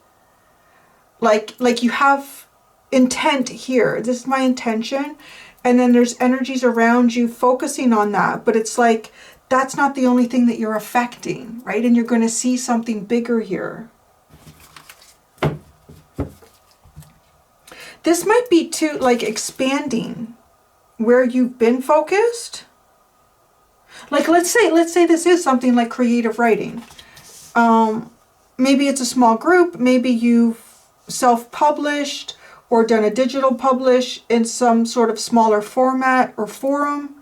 Like you have intent here. This is my intention. And then there's energies around you focusing on that. But it's like, that's not the only thing that you're affecting, right? And you're going to see something bigger here. This might be too, like expanding where you've been focused. Like, let's say this is something like creative writing. Maybe it's a small group. Maybe you've self-published or done a digital publish in some sort of smaller format or forum.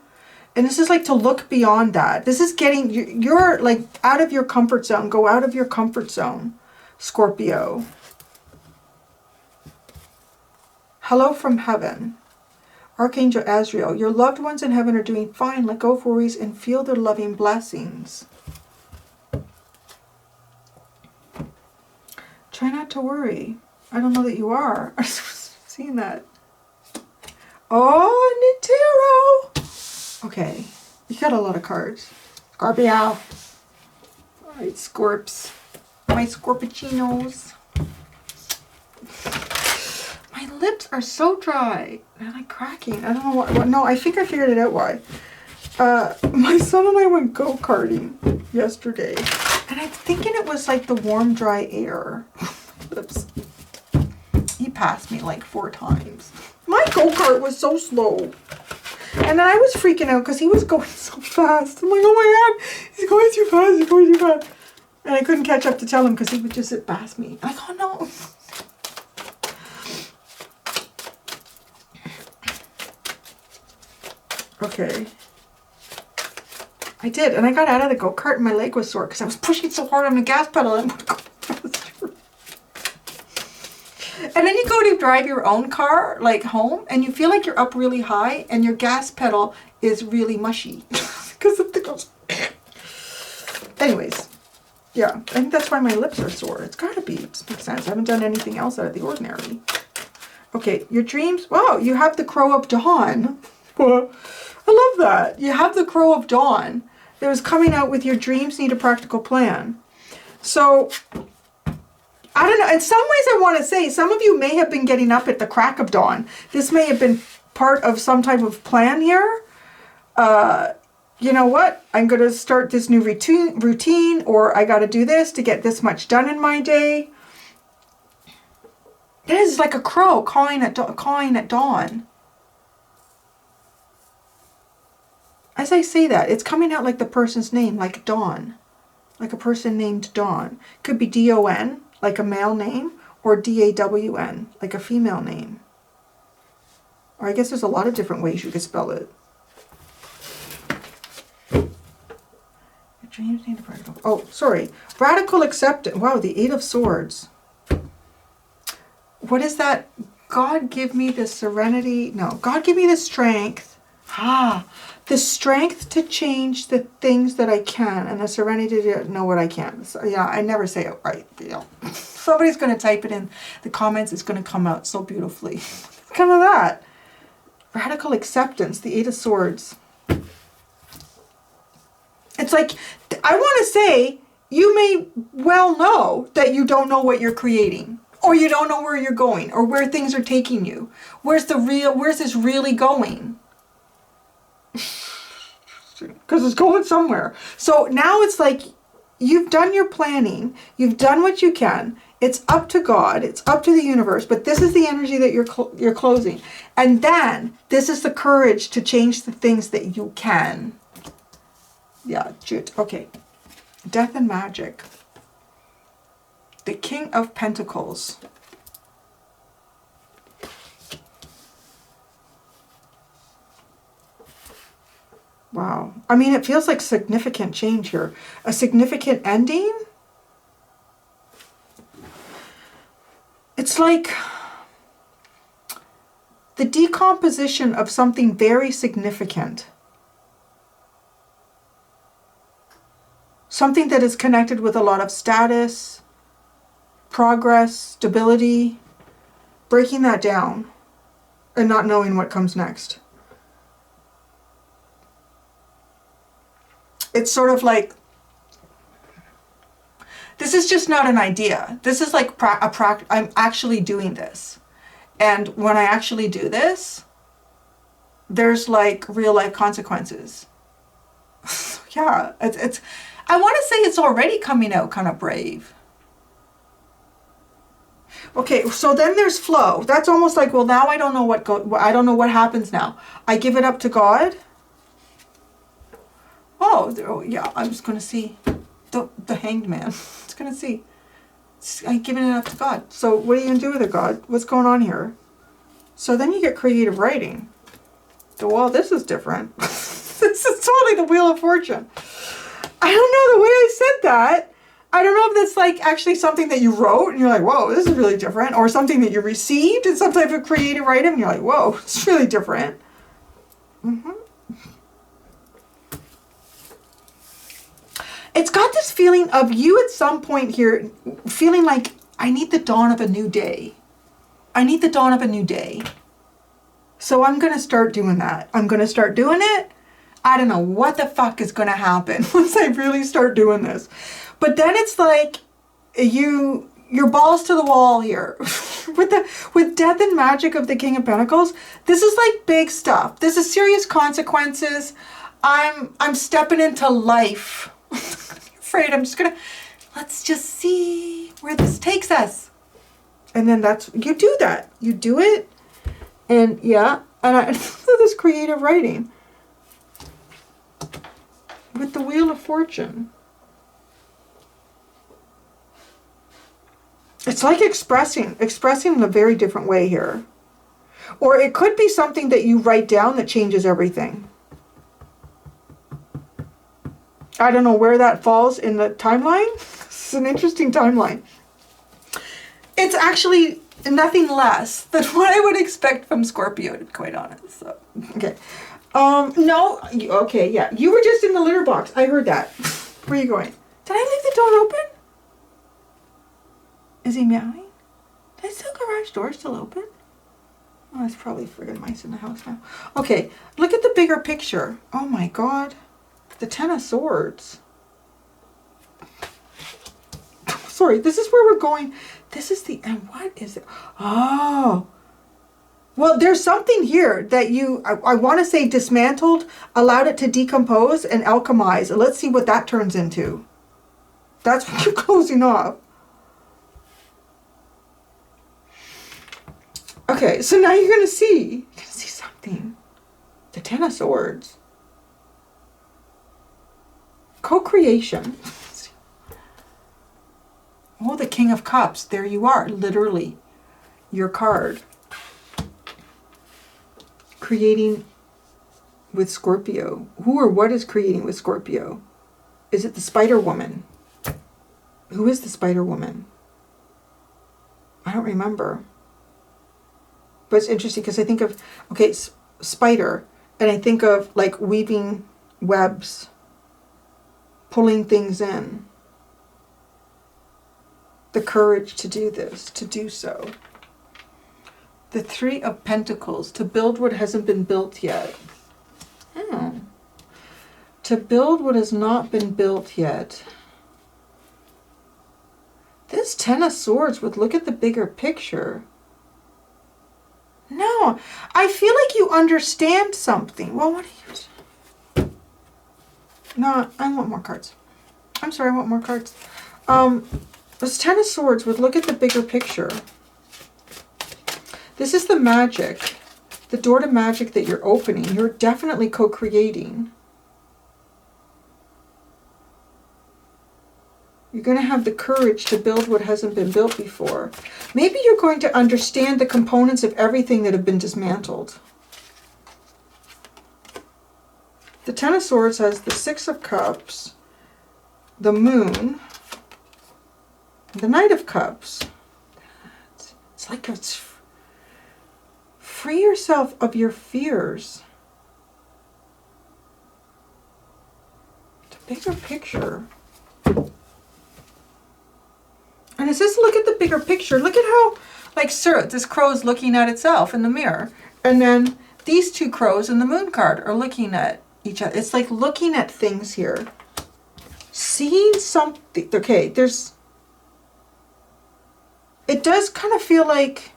And this is like to look beyond that. This is getting, you're like out of your comfort zone. Go out of your comfort zone, Scorpio. Hello from heaven. Archangel Azrael, your loved ones in heaven are doing fine. Let go of worries and feel their loving blessings. Try not to worry. I don't know that you are. I've seen that. Oh, Nintero. Okay. You got a lot of cards. Scorpio. All right, Scorps. My Scorpichinos. My lips are so dry. They're like cracking. I don't know what. No, I think I figured it out why. My son and I went go-karting yesterday. And I'm thinking it was like the warm, dry air. Lips. He passed me like 4 times. My go-kart was so slow. And then I was freaking out because he was going so fast. I'm like, oh my God, he's going too fast, he's going too fast. And I couldn't catch up to tell him because he would just sit past me. I'm like, oh no. Okay. I did. And I got out of the go-kart and my leg was sore because I was pushing so hard on the gas pedal. And then you go to drive your own car, like home, and you feel like you're up really high and your gas pedal is really mushy. Because it goes... Anyways. Yeah. I think that's why my lips are sore. It's got to be. It makes sense. I haven't done anything else out of the ordinary. Okay. Your dreams. Wow. You have the crow of dawn. I love that. You have the crow of dawn that was coming out with your dreams need a practical plan. So, I don't know. In some ways I want to say, some of you may have been getting up at the crack of dawn. This may have been part of some type of plan here. You know what? I'm going to start this new routine, or I got to do this to get this much done in my day. It is like a crow cawing at dawn. As I say that, it's coming out like the person's name, like Dawn. Like a person named Dawn. Could be D-O-N, like a male name, or D-A-W-N, like a female name. Or I guess there's a lot of different ways you could spell it. Your dreams need a radical... Oh, sorry. Radical acceptance. Wow, the Eight of Swords. What is that? God give me the serenity. No, God give me the strength. The strength to change the things that I can, and the serenity to know what I can. So, yeah, I never say it right. You know. Somebody's going to type it in the comments. It's going to come out so beautifully. It's kind of that. Radical acceptance, the Eight of Swords. It's like, I want to say, you may well know that you don't know what you're creating. Or you don't know where you're going, or where things are taking you. Where's this really going? Because it's going somewhere. So now it's like, you've done your planning, you've done what you can, it's up to God, it's up to the universe, but this is the energy that you're closing. And then, this is the courage to change the things that you can. Yeah, Jude, okay. Death and magic. The King of Pentacles. Wow. I mean, it feels like significant change here. A significant ending. It's like the decomposition of something very significant. Something that is connected with a lot of status, progress, stability, breaking that down and not knowing what comes next. It's sort of like, this is just not an idea. This is like I'm actually doing this. And when I actually do this, there's like real life consequences. Yeah, it's I want to say it's already coming out kind of brave. Okay, so then there's flow. That's almost like, well, now I don't know I don't know what happens now. I give it up to God. Oh, yeah, I'm just going to see the Hanged Man. It's going to see. I'm giving it up to God. So what are you going to do with it, God? What's going on here? So then you get creative writing. Well, this is different. This is totally the Wheel of Fortune. I don't know the way I said that. I don't know if that's like actually something that you wrote and you're like, whoa, this is really different. Or something that you received in some type of creative writing and you're like, whoa, it's really different. It's got this feeling of you at some point here feeling like, I need the dawn of a new day. I need the dawn of a new day. So I'm going to start doing that. I'm going to start doing it. I don't know what the fuck is going to happen once I really start doing this. But then it's like your balls to the wall here. with death and magic of the King of Pentacles, this is like big stuff. This is serious consequences. I'm stepping into life. I'm afraid I'm just gonna, let's just see where this takes us. And then you do that. You do it. And yeah, and this creative writing. With the Wheel of Fortune. It's like expressing in a very different way here. Or it could be something that you write down that changes everything. I don't know where that falls in the timeline. It's an interesting timeline. It's actually nothing less than what I would expect from Scorpio, to be quite honest. So, okay. No, okay, yeah. You were just in the litter box. I heard that. Where are you going? Did I leave the door open? Is he meowing? Is the garage door still open? Oh, there's probably friggin' mice in the house now. Okay, look at the bigger picture. Oh my God. The Ten of Swords. Sorry, this is where we're going. This is the, and what is it? Oh. Well, there's something here that I want to say dismantled, allowed it to decompose and alchemize. And let's see what that turns into. That's what you're closing off. Okay, so now you're going to see something. The Ten of Swords. Co-creation. Oh, the King of Cups. There you are, literally. Your card. Creating with Scorpio. Who or what is creating with Scorpio? Is it the Spider Woman? Who is the Spider Woman? I don't remember. But it's interesting because I think of, okay, spider, and I think of like weaving webs, pulling things in. The courage to do this, to do so. The Three of Pentacles, to build what hasn't been built yet. Oh. To build what has not been built yet. This Ten of Swords would look at the bigger picture. No, I feel like you understand something. Well, what are you... No, I want more cards. I'm sorry, I want more cards. This Ten of Swords would look at the bigger picture. This is the magic, the door to magic that you're opening. You're definitely co-creating. You're going to have the courage to build what hasn't been built before. Maybe you're going to understand the components of everything that have been dismantled. The Ten of Swords has the Six of Cups, the Moon, the Knight of Cups. It's like it's free yourself of your fears. The bigger picture. And it says look at the bigger picture. Look at how, like, sir, this crow is looking at itself in the mirror. And then these two crows in the moon card are looking at each other. It's like looking at things here. Seeing something. Okay, there's... It does kind of feel like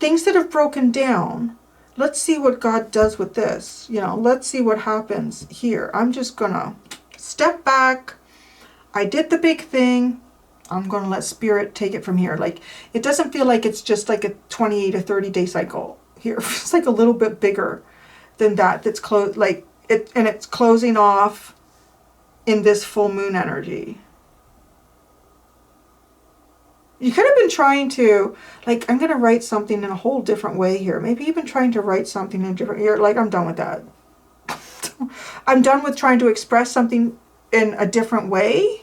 things that have broken down. Let's see what God does with this. You know, let's see what happens here. I'm just going to step back. I did the big thing. I'm going to let Spirit take it from here. Like, it doesn't feel like it's just like a 28 or 30 day cycle here. It's like a little bit bigger than that. That's close, like it, and it's closing off in this full moon energy. You could have been trying to, like, I'm going to write something in a whole different way here. Maybe you've been trying to write something in a different, you're like, I'm done with that. I'm done with trying to express something in a different way.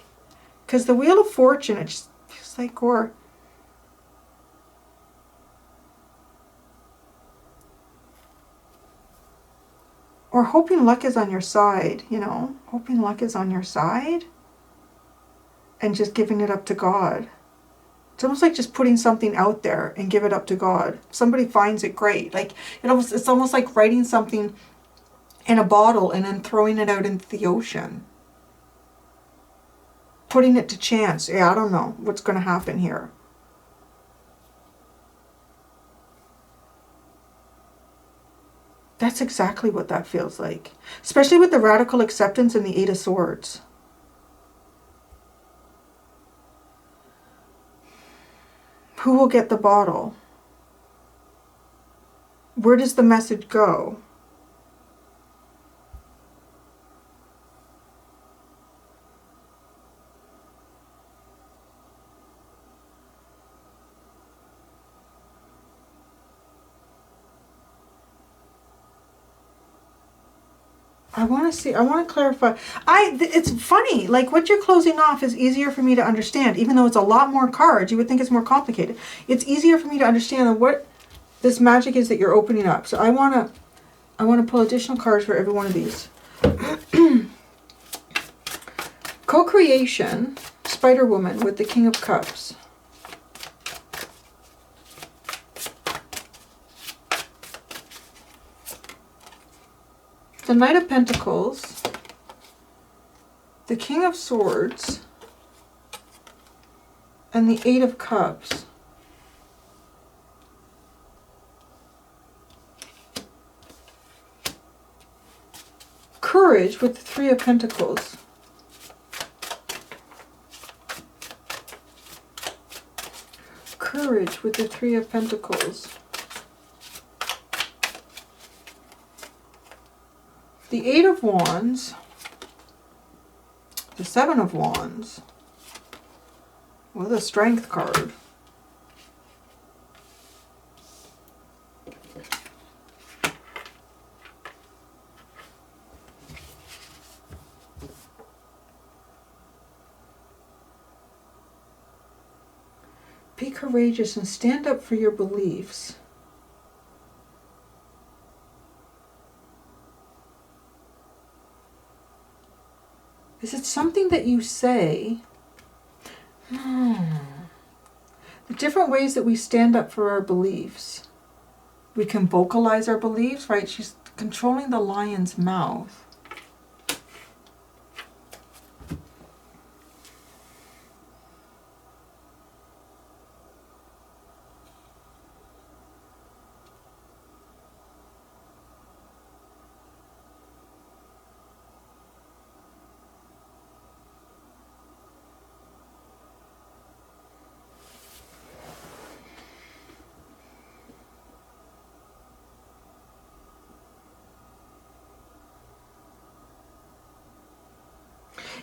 Because the Wheel of Fortune, it just feels like, or hoping luck is on your side, you know, hoping luck is on your side and just giving it up to God. It's almost like just putting something out there and give it up to God. If somebody finds it, great. Like, it's almost like writing something in a bottle and then throwing it out into the ocean. Putting it to chance. Yeah, I don't know what's going to happen here. That's exactly what that feels like. Especially with the radical acceptance and the Eight of Swords. Who will get the bottle? Where does the message go? I want to see, I want to clarify. It's funny, like what you're closing off is easier for me to understand, even though it's a lot more cards. You would think it's more complicated. It's easier for me to understand what this magic is that you're opening up. So I want to pull additional cards for every one of these. Co-creation, Spider Woman with the King of Cups. The Knight of Pentacles, the King of Swords, and the Eight of Cups. Courage with the Three of Pentacles. Courage with the Three of Pentacles. the Eight of Wands, the Seven of Wands, with a Strength card. Be courageous and stand up for your beliefs. Is it something that you say? The different ways that we stand up for our beliefs. We can vocalize our beliefs, right? She's controlling the lion's mouth.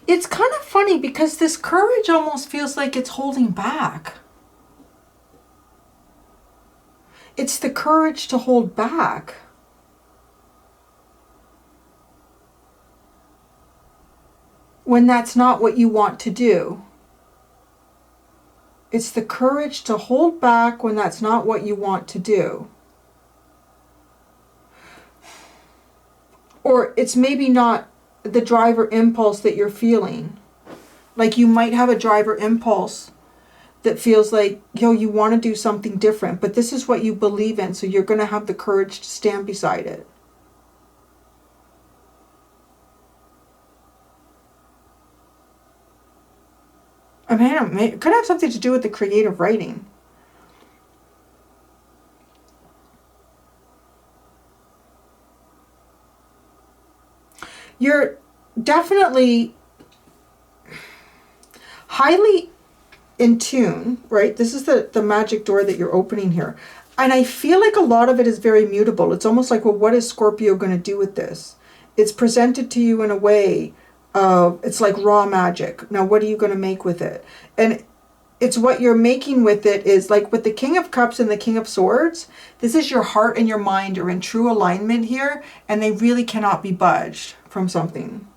It's kind of funny because this courage almost feels like it's holding back. It's the courage to hold back. When that's not what you want to do. It's the courage to hold back when that's not what you want to do. Or it's maybe not the driver impulse that you're feeling. Like you might have a driver impulse that feels like, yo, you want to do something different, but this is what you believe in, so you're going to have the courage to stand beside it. I mean, it could have something to do with the creative writing. You're definitely highly in tune, right? This is the magic door that you're opening here. And I feel like a lot of it is very mutable. It's almost like, well, what is Scorpio going to do with this? It's presented to you in a way of, it's like raw magic. Now, what are you going to make with it? And it's what you're making with it is like with the King of Cups and the King of Swords, this is your heart and your mind are in true alignment here, and they really cannot be budged from something.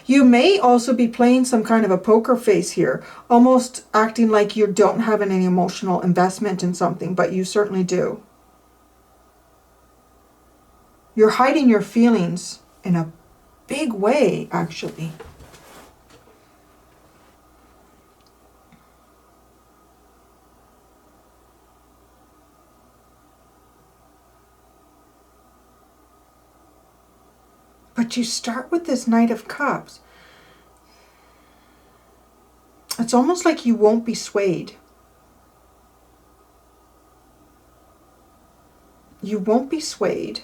You may also be playing some kind of a poker face here, almost acting like you don't have any emotional investment in something, but you certainly do. You're hiding your feelings in a big way, actually. But you start with this Knight of Cups. It's almost like you won't be swayed. You won't be swayed.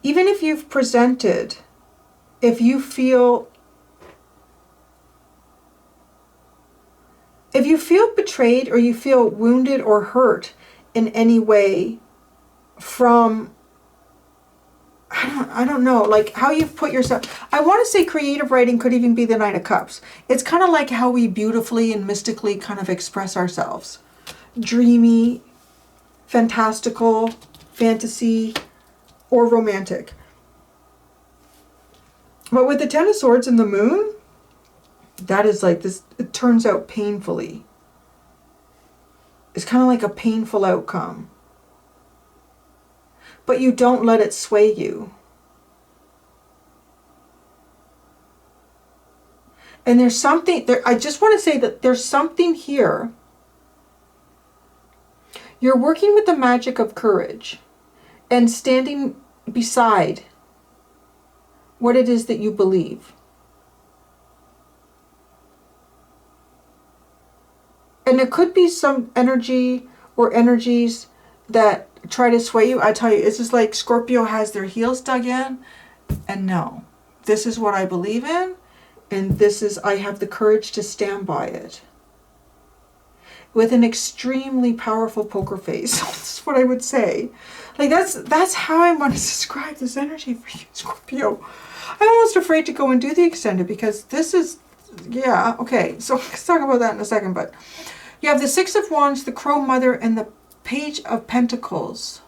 Even if you've presented, if you feel betrayed or you feel wounded or hurt in any way from, I don't know, like how you've put yourself, I want to say creative writing could even be the Knight of Cups. It's kind of like how we beautifully and mystically kind of express ourselves. Dreamy, fantastical, fantasy, or romantic. But with the Ten of Swords and the Moon, that is like this, it turns out painfully. It's kind of like a painful outcome. But you don't let it sway you. And there's something there, I just want to say that there's something here. You're working with the magic of courage and standing beside what it is that you believe. And there could be some energy or energies that try to sway you. I tell you, it's just like Scorpio has their heels dug in, and no, this is what I believe in, and this is, I have the courage to stand by it. with an extremely powerful poker face. That's what I would say. Like that's how I want to describe this energy for you, Scorpio. I'm almost afraid to go and do the extended because this is, yeah, okay. So let's talk about that in a second. But you have the Six of Wands, the Crow Mother, and the Page of Pentacles.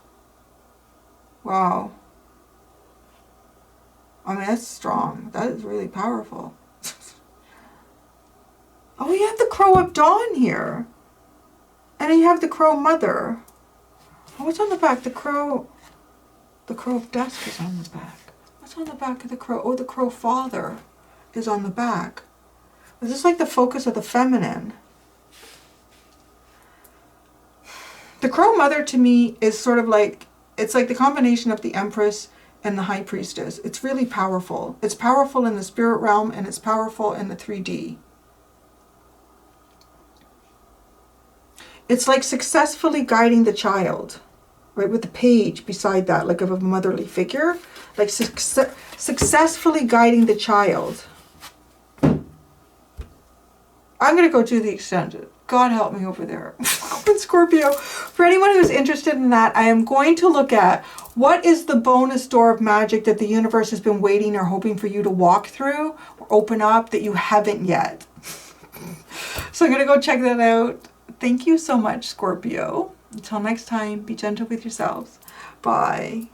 Wow. I mean, that's strong. That is really powerful. Oh, we have the Crow of Dawn here. And then you have the Crow Mother. Oh, what's on the back? The Crow of Dusk is on the back. What's on the back of the Crow? Oh, the Crow Father is on the back. Is this like the focus of the feminine? The Crow Mother to me is sort of like, it's like the combination of the Empress and the High Priestess. It's really powerful. It's powerful in the spirit realm and it's powerful in the 3D. It's like successfully guiding the child, right? With the page beside that, like of a motherly figure, like successfully guiding the child. I'm going to go do the extended. God help me over there. Scorpio. For anyone who's interested in that, I am going to look at what is the bonus door of magic that the universe has been waiting or hoping for you to walk through or open up that you haven't yet. So I'm going to go check that out. Thank you so much, Scorpio. Until next time, be gentle with yourselves. Bye.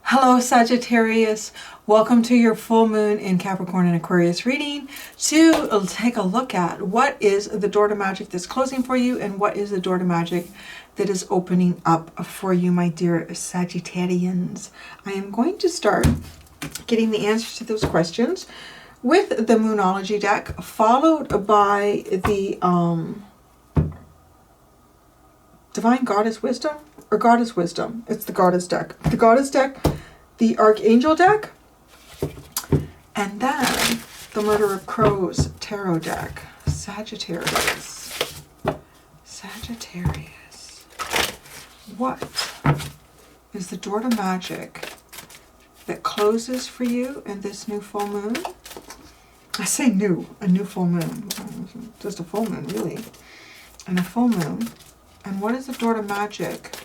Hello, Sagittarius. Welcome to your full moon in Capricorn and Aquarius reading to take a look at what is the door to magic that's closing for you and what is the door to magic that is opening up for you, my dear Sagittarians. I am going to start getting the answers to those questions with the Moonology deck, followed by the Divine Goddess Wisdom, or Goddess Wisdom. It's the Goddess deck. The Goddess deck, the Archangel deck, and then the Murder of Crows Tarot deck. Sagittarius. Sagittarius. What is the door to magic that closes for you in this new full moon? I say new, a new full moon. Just a full moon, really. And a full moon. And what is the door to magic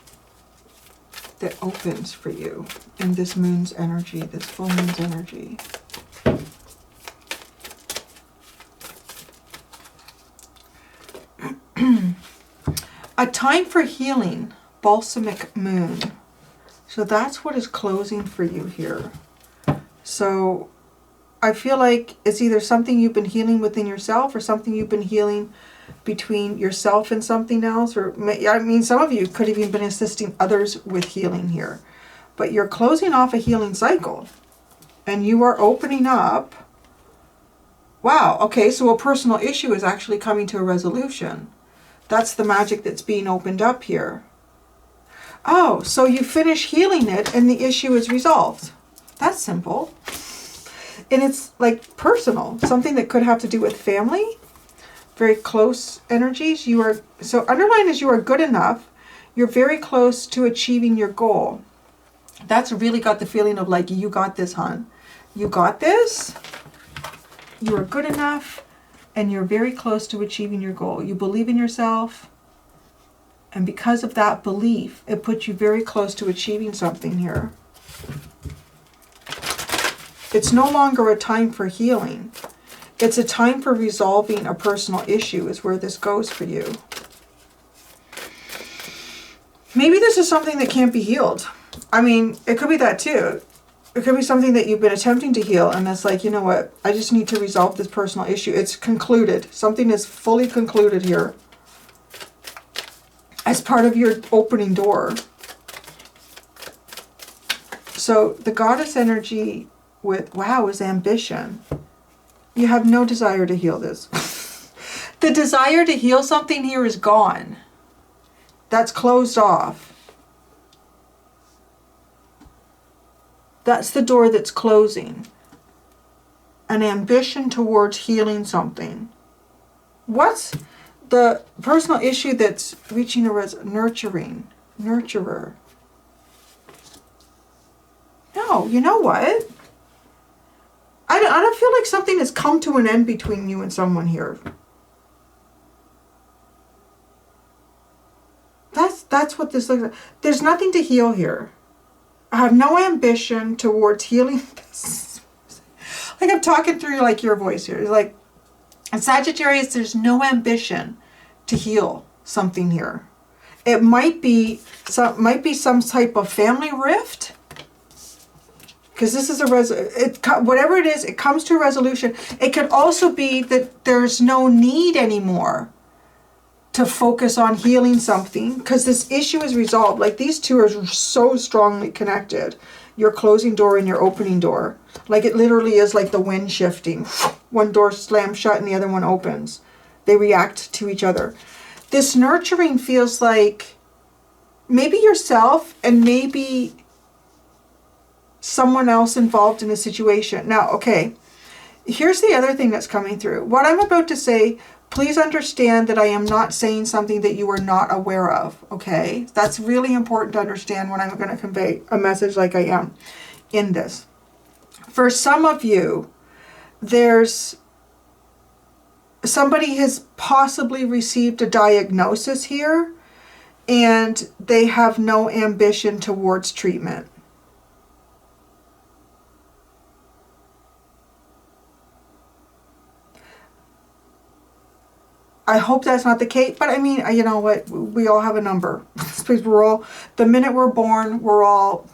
that opens for you in this moon's energy, this full moon's energy? A time for healing, balsamic moon. So that's what is closing for you here. So I feel like it's either something you've been healing within yourself or something you've been healing between yourself and something else. Or I mean, some of you could have even been assisting others with healing here. But you're closing off a healing cycle. And you are opening up. Wow, okay, so a personal issue is actually coming to a resolution. That's the magic that's being opened up here. Oh, so you finish healing it and the issue is resolved. That's simple. And it's like personal, something that could have to do with family, very close energies. You are, so underline is you are good enough. You're very close to achieving your goal. That's really got the feeling of like, you got this, hon. You got this. You are good enough and you're very close to achieving your goal. You believe in yourself. And because of that belief, it puts you very close to achieving something here. It's no longer a time for healing. It's a time for resolving a personal issue is where this goes for you. Maybe this is something that can't be healed. I mean, it could be that too. It could be something that you've been attempting to heal and it's like, you know what, I just need to resolve this personal issue. It's concluded. Something is fully concluded here as part of your opening door. So the goddess energy with, wow, is ambition. You have no desire to heal this. The desire to heal something here is gone. That's closed off. That's the door that's closing. An ambition towards healing something. What's the personal issue that's reaching a nurturing? Nurturer. No, you know what? I don't feel like something has come to an end between you and someone here. That's what this looks like. There's nothing to heal here. I have no ambition towards healing this. Like I'm talking through like your voice here. It's like in Sagittarius, there's no ambition to heal something here. It might be some type of family rift. Because this is whatever it is, it comes to a resolution. It could also be that there's no need anymore to focus on healing something because this issue is resolved. Like these two are so strongly connected. Your closing door and your opening door. Like it literally is like the wind shifting. One door slams shut and the other one opens. They react to each other. This nurturing feels like maybe yourself and maybe someone else involved in a situation. Now, okay, here's the other thing that's coming through. What I'm about to say, please understand that I am not saying something that you are not aware of, okay? That's really important to understand when I'm going to convey a message like I am in this. For some of you, there's somebody has possibly received a diagnosis here and they have no ambition towards treatment. I hope that's not the case, but I mean, you know what? We all have a number. We're all, the minute we're born, we're all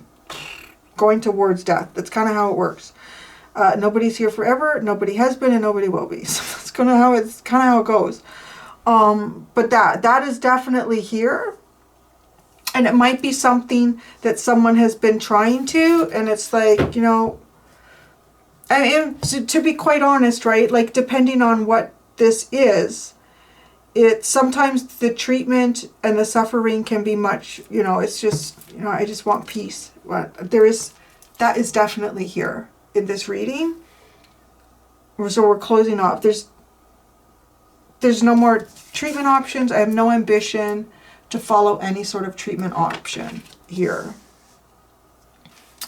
going towards death. That's kind of how it works. Nobody's here forever. Nobody has been, and nobody will be. So that's kind of how it goes. But that is definitely here, and it might be something that someone has been trying to, and it's like, you know, and to be quite honest, right? Like depending on what this is. It's sometimes the treatment and the suffering can be much, you know, it's just, you know, I just want peace. That is definitely here in this reading. So we're closing off. There's no more treatment options. I have no ambition to follow any sort of treatment option here.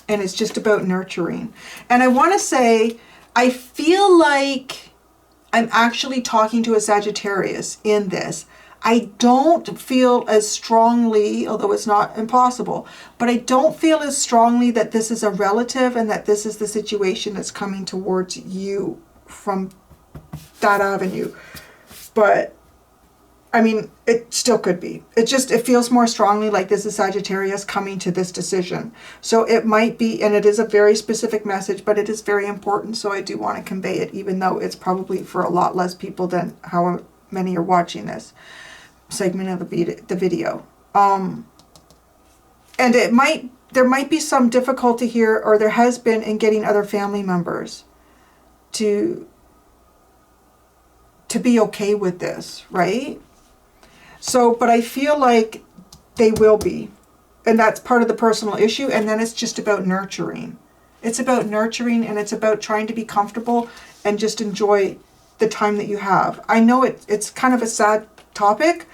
And it's just about nurturing. And I want to say, I feel like I'm actually talking to a Sagittarius in this. I don't feel as strongly, although it's not impossible, but I don't feel as strongly that this is a relative and that this is the situation that's coming towards you from that avenue. But I mean, it still could be. It feels more strongly like this is Sagittarius coming to this decision. So it might be, and it is a very specific message, but it is very important. So I do want to convey it, even though it's probably for a lot less people than how many are watching this segment of the video. And there might be some difficulty here, or there has been, in getting other family members to be okay with this, right? So, but I feel like they will be. And that's part of the personal issue. And then it's just about nurturing. It's about nurturing, and it's about trying to be comfortable and just enjoy the time that you have. I know it's kind of a sad topic.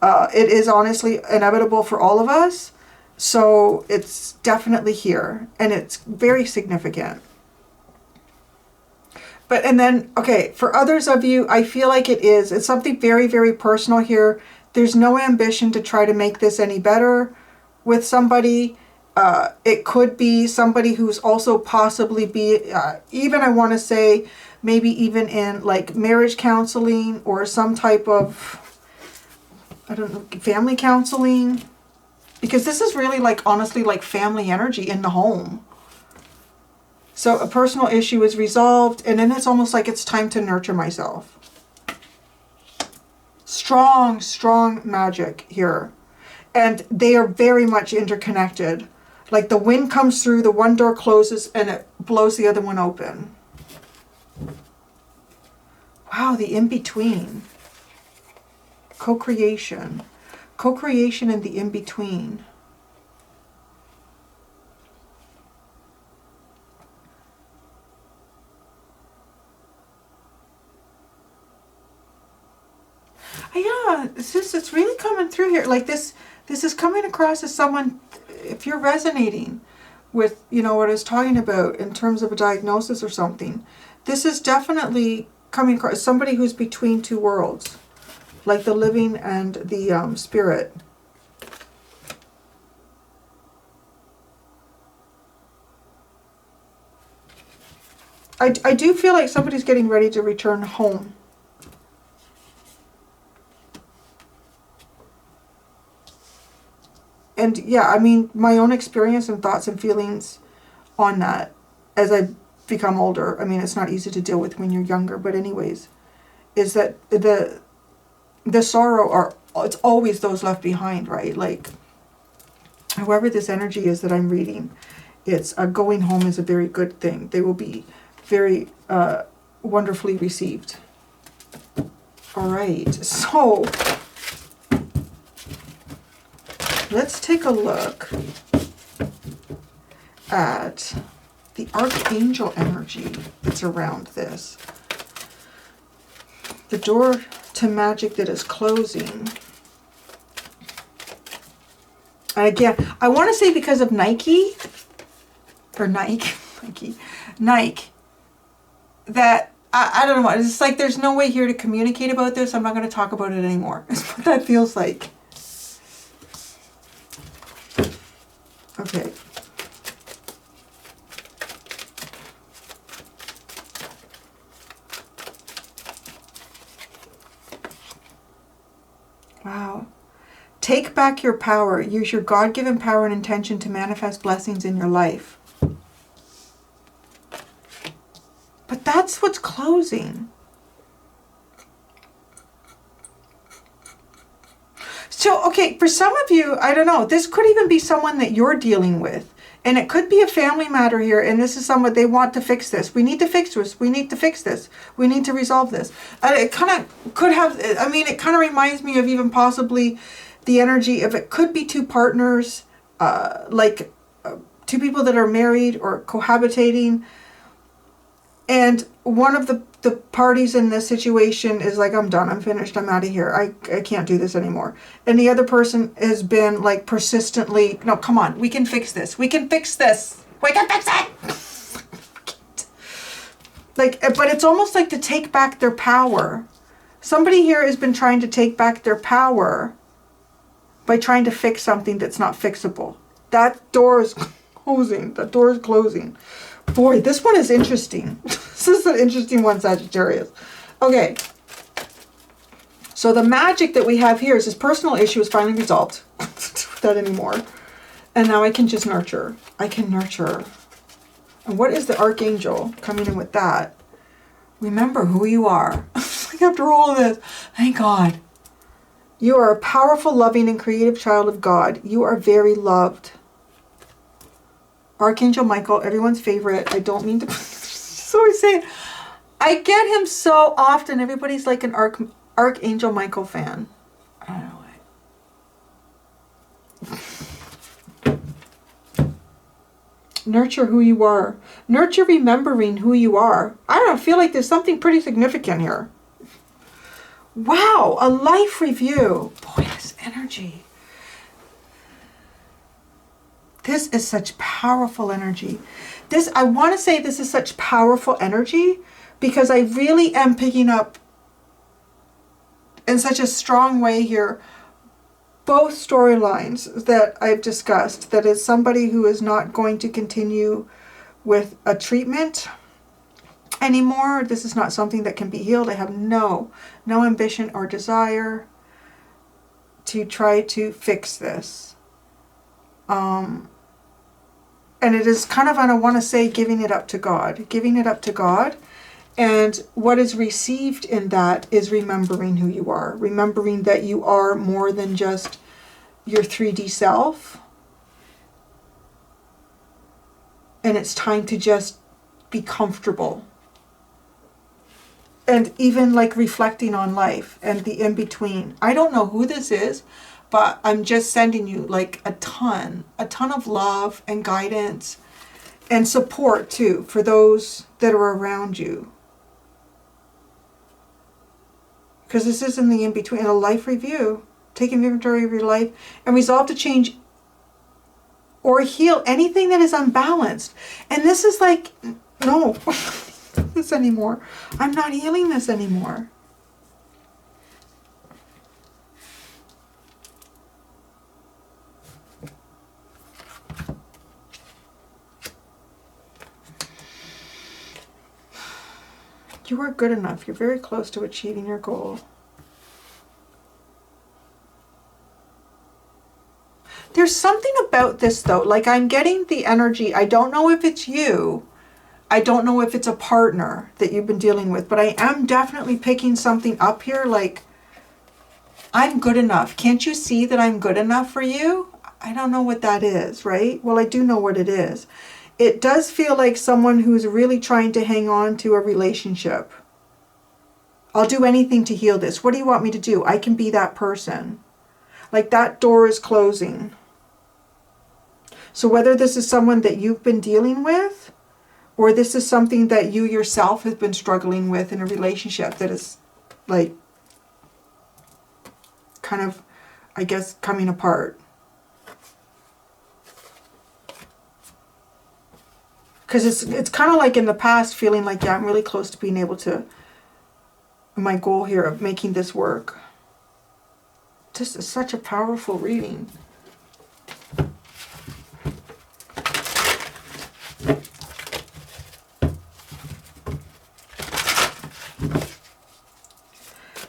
It is honestly inevitable for all of us. So it's definitely here. And it's very significant. But, and then, okay, for others of you, I feel like it's something very, very personal here. There's no ambition to try to make this any better with somebody. It could be somebody who's also possibly even, I want to say, maybe even in like marriage counseling or some type of, I don't know, family counseling. Because this is really like, honestly, like family energy in the home. So a personal issue is resolved, and then it's almost like it's time to nurture myself. Strong, strong magic here. And they are very much interconnected. Like the wind comes through, the one door closes, and it blows the other one open. Wow, the in-between. Co-creation. Co-creation and the in-between. Yeah, it's really coming through here. Like this is coming across as someone, if you're resonating with, you know, what I was talking about in terms of a diagnosis or something, this is definitely coming across as somebody who's between two worlds, like the living and the spirit. I do feel like somebody's getting ready to return home. And yeah, I mean, my own experience and thoughts and feelings on that as I become older. I mean, it's not easy to deal with when you're younger, but anyways, is that the sorrow are, it's always those left behind, right? Like, however this energy is that I'm reading, it's going home is a very good thing. They will be very wonderfully received. All right, so let's take a look at the archangel energy that's around this. The door to magic that is closing. And again, I want to say because of Nike, that I don't know. It's just like there's no way here to communicate about this. I'm not going to talk about it anymore. That's what that feels like. Okay. Wow. Take back your power. Use your God-given power and intention to manifest blessings in your life. But that's what's closing. So, okay, for some of you, I don't know, this could even be someone that you're dealing with. And it could be a family matter here. And this is someone, they want to fix this. We need to fix this. We need to fix this. We need to resolve this. It kind of could have, I mean, it kind of reminds me of even possibly the energy of, it could be two partners, like two people that are married or cohabitating. And one of the parties in this situation is like, I'm done, I'm finished, I'm out of here. I can't do this anymore. And the other person has been like persistently, no, come on, we can fix this. We can fix this. We can fix it. Like, but it's almost like to take back their power. Somebody here has been trying to take back their power by trying to fix something that's not fixable. That door is closing. That door is closing. Boy, this one is interesting. This is an interesting one, Sagittarius. Okay. So the magic that we have here is this personal issue is finally resolved. I don't do that anymore. And now I can just nurture. I can nurture. And what is the archangel coming in with that? Remember who you are. Like after all of this, thank God. You are a powerful, loving, and creative child of God. You are very loved. Archangel Michael, everyone's favorite. I don't mean to so I say, I get him so often. Everybody's like an Archangel Michael fan. I don't know why. Nurture who you are. Nurture remembering who you are. I don't feel like there's something pretty significant here. Wow, a life review. Boy, this energy. This is such powerful energy. This, I want to say this is such powerful energy because I really am picking up in such a strong way here both storylines that I've discussed. That is somebody who is not going to continue with a treatment anymore. This is not something that can be healed. I have no ambition or desire to try to fix this. And it is kind of, I want to say, giving it up to God. Giving it up to God. And what is received in that is remembering who you are. Remembering that you are more than just your 3D self. And it's time to just be comfortable. And even like reflecting on life and the in-between. I don't know who this is, but I'm just sending you like a ton of love and guidance and support too for those that are around you. Because this is in the in-between, a life review. Take inventory of your life and resolve to change or heal anything that is unbalanced. And this is like, no, this anymore. I'm not healing this anymore. You are good enough. You're very close to achieving your goal. There's something about this though, like I'm getting the energy. I don't know if it's you. I don't know if it's a partner that you've been dealing with, but I am definitely picking something up here. Like, I'm good enough. Can't you see that I'm good enough for you? I don't know what that is, right? Well, I do know what it is. It does feel like someone who's really trying to hang on to a relationship. I'll do anything to heal this. What do you want me to do? I can be that person. Like that door is closing. So whether this is someone that you've been dealing with, or this is something that you yourself have been struggling with in a relationship that is like kind of, I guess, coming apart. Because it's kind of like in the past feeling like, yeah, I'm really close to being able to, my goal here of making this work. This is such a powerful reading.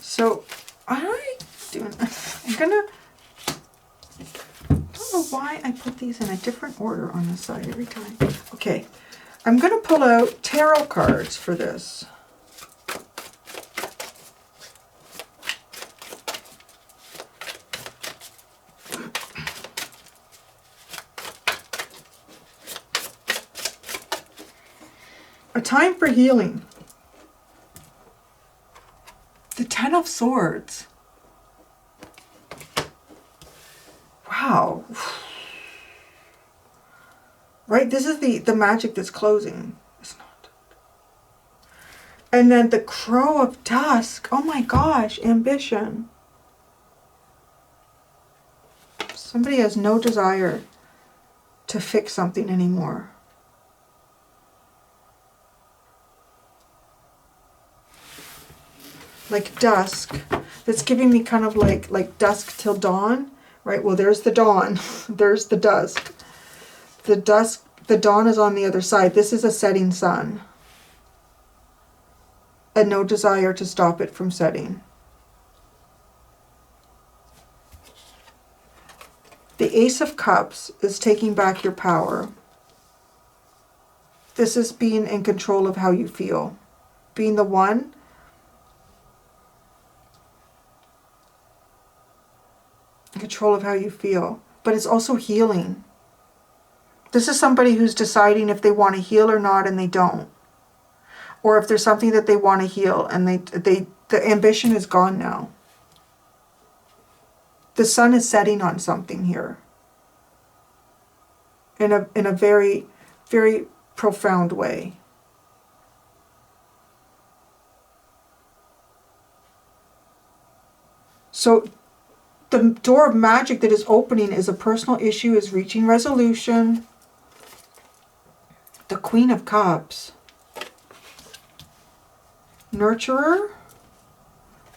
So I'm gonna, I don't know why I put these in a different order on the side every time. Okay, I'm gonna pull out tarot cards for this. A time for healing. The Ten of Swords. Wow. Right, this is the magic that's closing. It's not. And then the Crow of Dusk. Oh my gosh, ambition. Somebody has no desire to fix something anymore. Like dusk. That's giving me kind of like dusk till dawn, right? Well, there's the dawn. There's the dusk. The dawn is on the other side. This is a setting sun. And no desire to stop it from setting. The Ace of Cups is taking back your power. This is being in control of how you feel. Being the one. Control of how you feel, but it's also healing. This is somebody who's deciding if they want to heal or not, and they don't, or if there's something that they want to heal and the ambition is gone now. The sun is setting on something here in a very, very profound way. So the door of magic that is opening is a personal issue, is reaching resolution. The Queen of Cups. Nurturer.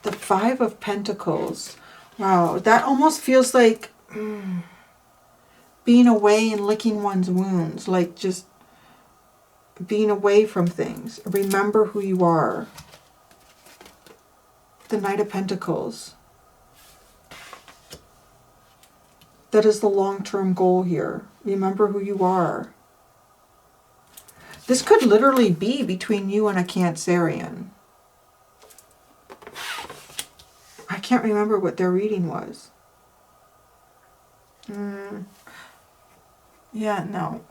The Five of Pentacles. Wow, that almost feels like being away and licking one's wounds. Like just being away from things. Remember who you are. The Knight of Pentacles. That is the long-term goal here. Remember who you are. This could literally be between you and a Cancerian. I can't remember what their reading was. Yeah, no.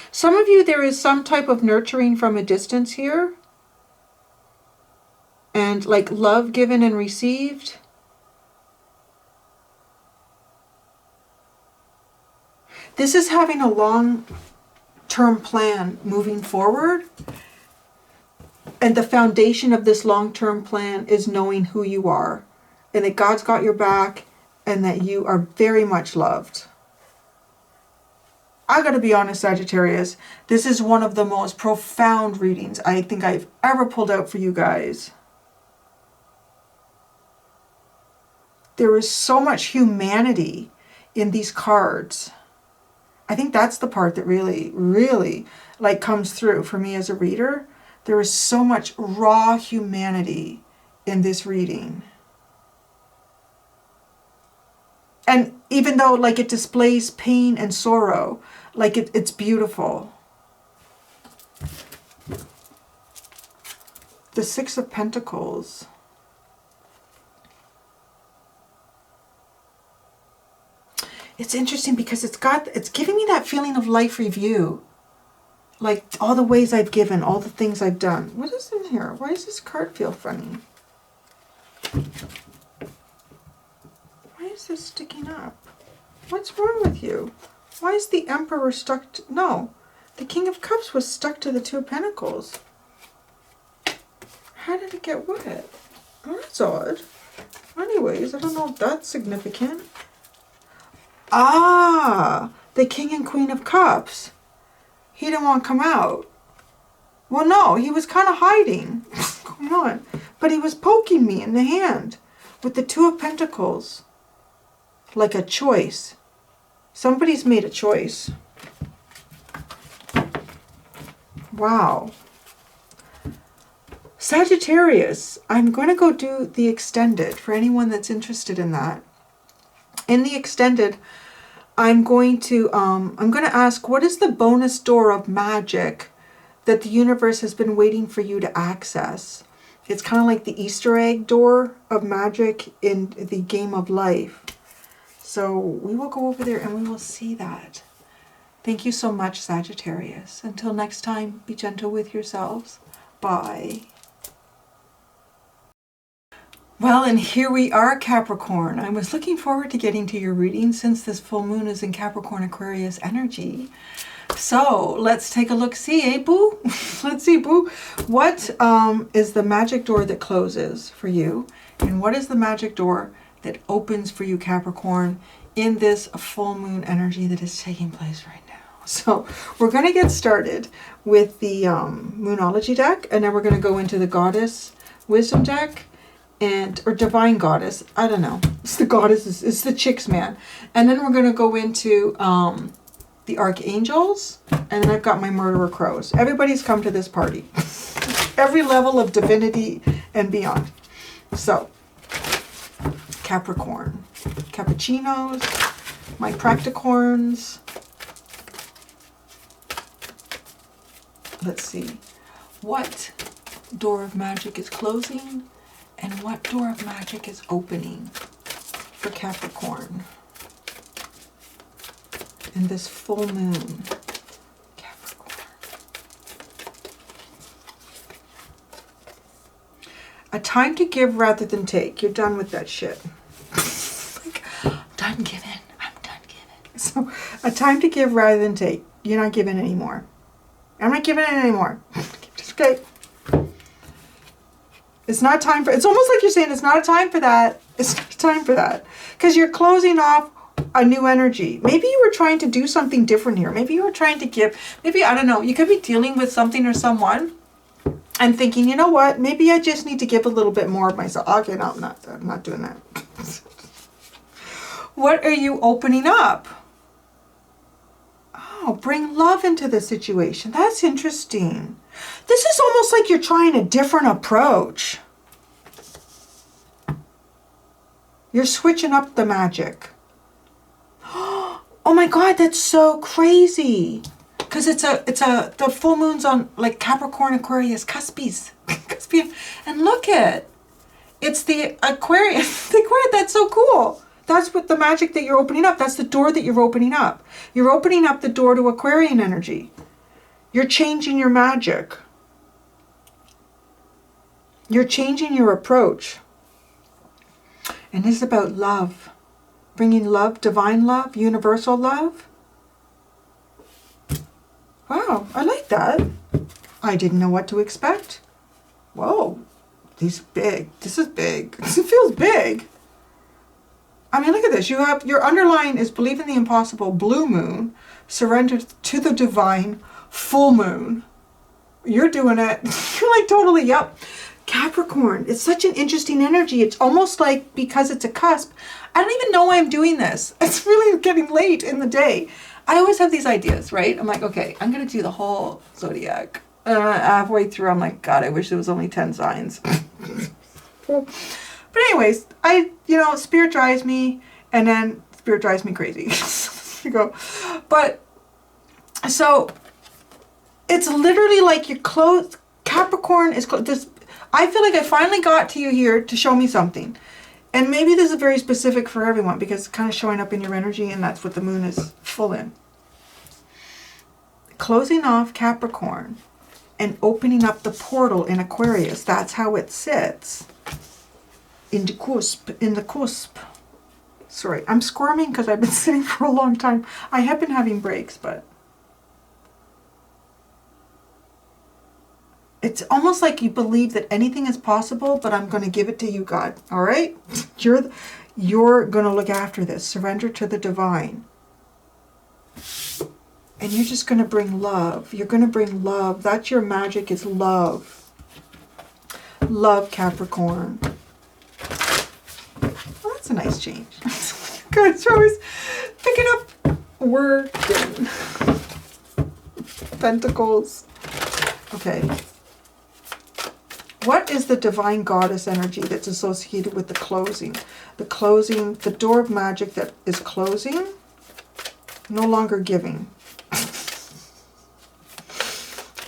Some of you, there is some type of nurturing from a distance here. And like love given and received. This is having a long-term plan moving forward. And the foundation of this long-term plan is knowing who you are. And that God's got your back and that you are very much loved. I gotta be honest, Sagittarius, this is one of the most profound readings I think I've ever pulled out for you guys. there is so much humanity in these cards. I think that's the part that really, really like comes through for me as a reader. There is so much raw humanity in this reading. And even though like it displays pain and sorrow, like it's beautiful. The Six of Pentacles. It's interesting because it's giving me that feeling of life review. Like all the ways I've given, all the things I've done. What is in here? Why does this card feel funny? Why is this sticking up? What's wrong with you? Why is the Emperor stuck to... No, the King of Cups was stuck to the Two of Pentacles. How did it get wet? Oh, that's odd. Anyways, I don't know if that's significant. Ah, the King and Queen of Cups. He didn't want to come out. Well, no, he was kind of hiding. What's going on? But he was poking me in the hand with the Two of Pentacles. Like a choice. Somebody's made a choice. Wow. Sagittarius, I'm going to go do the extended for anyone that's interested in that. In the extended, I'm going to ask, what is the bonus door of magic that the universe has been waiting for you to access? It's kind of like the Easter egg door of magic in the game of life. So we will go over there and we will see that. Thank you so much, Sagittarius. Until next time, be gentle with yourselves. Bye. Well, and here we are, Capricorn. I was looking forward to getting to your reading since this full moon is in Capricorn Aquarius energy. So let's take a look. See, eh, boo? Let's see, boo. What is the magic door that closes for you? And what is the magic door that opens for you, Capricorn, in this full moon energy that is taking place right now? So we're going to get started with the Moonology deck, and then we're going to go into the Goddess Wisdom deck. Or Divine Goddess, I don't know. It's the Goddess, it's the Chicks man. And then we're going to go into the Archangels, and then I've got my Murderer Crows. Everybody's come to this party. Every level of divinity and beyond. So, Capricorn. Cappuccinos, my Practicorns. Let's see. What door of magic is closing? And what door of magic is opening for Capricorn in this full moon? Capricorn. A time to give rather than take. You're done with that shit. Like, I'm done giving. I'm done giving. So, a time to give rather than take. You're not giving anymore. I'm not giving it anymore. Okay. It's not time for, it's almost like you're saying it's not a time for that. It's not a time for that. Because you're closing off a new energy. Maybe you were trying to do something different here. Maybe you were trying to give, maybe, I don't know, you could be dealing with something or someone and thinking, you know what, maybe I just need to give a little bit more of myself. Okay, no, I'm not doing that. What are you opening up? Oh, bring love into the situation. That's interesting. This is almost like you're trying a different approach. You're switching up the magic. Oh my God, that's so crazy. Because the full moon's on like Capricorn, Aquarius, Cuspies. Cuspian. And look it. It's the Aquarius. The Aquarius, that's so cool. That's what the magic that you're opening up. That's the door that you're opening up. You're opening up the door to Aquarian energy. You're changing your magic. You're changing your approach. And it's about love. Bringing love, divine love, universal love. Wow, I like that. I didn't know what to expect. Whoa, these are big. This is big. It feels big. I mean, look at this. You have, your underline is believe in the impossible, blue moon, surrender to the divine, full moon. You're doing it. You're like totally, yep. Capricorn. It's such an interesting energy. It's almost like, because it's a cusp, I don't even know why I'm doing this. It's really getting late in the day. I always have these ideas, right? I'm like, okay, I'm going to do the whole zodiac. Halfway through, I'm like, God, I wish there was only 10 signs. But anyways, Spirit drives me, and then Spirit drives me crazy. You go. But, so, it's literally like you're close. Capricorn is close. I feel like I finally got to you here to show me something. And maybe this is very specific for everyone, because it's kind of showing up in your energy, and that's what the moon is full in. Closing off Capricorn and opening up the portal in Aquarius. That's how it sits. In the cusp. Sorry, I'm squirming because I've been sitting for a long time. I have been having breaks, but it's almost like you believe that anything is possible, but I'm going to give it to you, God. All right? You're going to look after this. Surrender to the divine. And you're just going to bring love. You're going to bring love. That's your magic, is love. Love, Capricorn. Well, that's a nice change. Good. So I was picking up working. Pentacles. Okay. What is the divine goddess energy that's associated with the closing? The closing, the door of magic that is closing, no longer giving.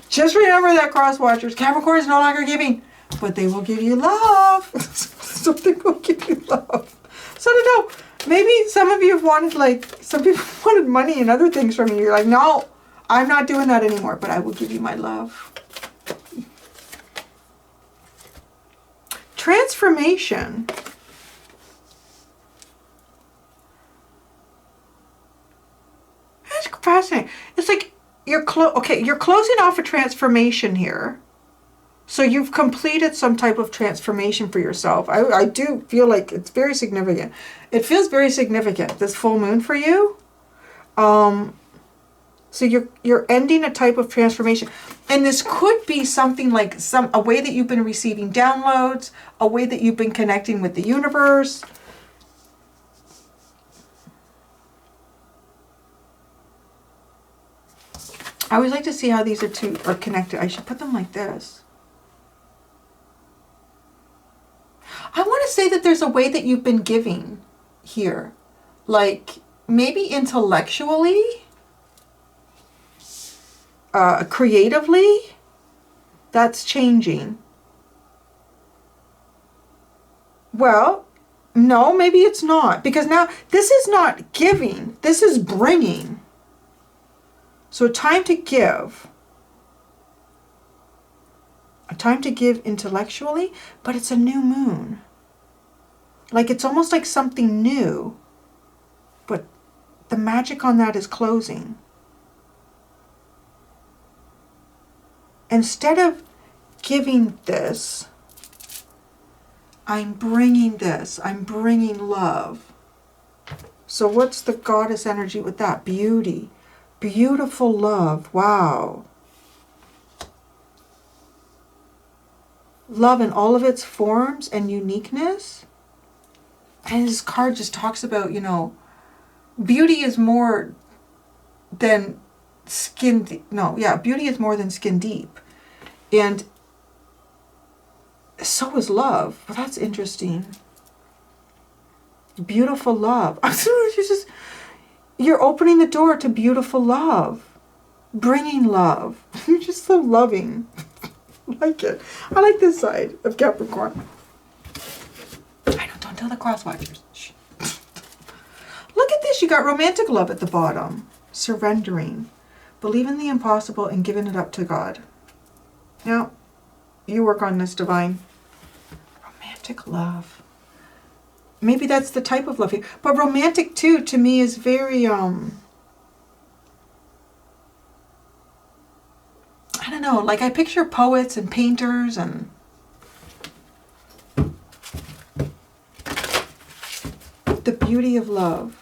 Just remember that, cross watchers. Capricorn is no longer giving, but they will give you love. Something will give you love. So I don't know. Maybe some of you have wanted, some people wanted money and other things from you. You're like, no, I'm not doing that anymore, but I will give you my love. Transformation. That's fascinating. It's like you're closing off a transformation here. So you've completed some type of transformation for yourself. I do feel like it's very significant. It feels very significant, this full moon for you. So you're ending a type of transformation. And this could be something like a way that you've been receiving downloads, a way that you've been connecting with the universe. I always like to see how these two are connected. I should put them like this. I want to say that there's a way that you've been giving here. Like maybe intellectually, creatively, that's changing. Well, no, maybe it's not. Because now this is not giving. This is bringing. So time to give. A time to give intellectually, but it's a new moon. Like it's almost like something new, but the magic on that is closing. Instead of giving this, I'm bringing this. I'm bringing love. So what's the goddess energy with that? Beauty. Beautiful love. Wow. Love in all of its forms and uniqueness. And this card just talks about, beauty is more than skin deep. No, yeah, beauty is more than skin deep. And so is love. Well, that's interesting. Beautiful love. You're opening the door to beautiful love. Bringing love. You're just so loving. I like it. I like this side of Capricorn. Don't tell the cross watchers. Shh. Look at this. You got romantic love at the bottom. Surrendering. Believe in the impossible and giving it up to God. Now, you work on this, divine. Romantic love. Maybe that's the type of love here. But romantic, too, to me is very, I don't know, like I picture poets and painters and the beauty of love.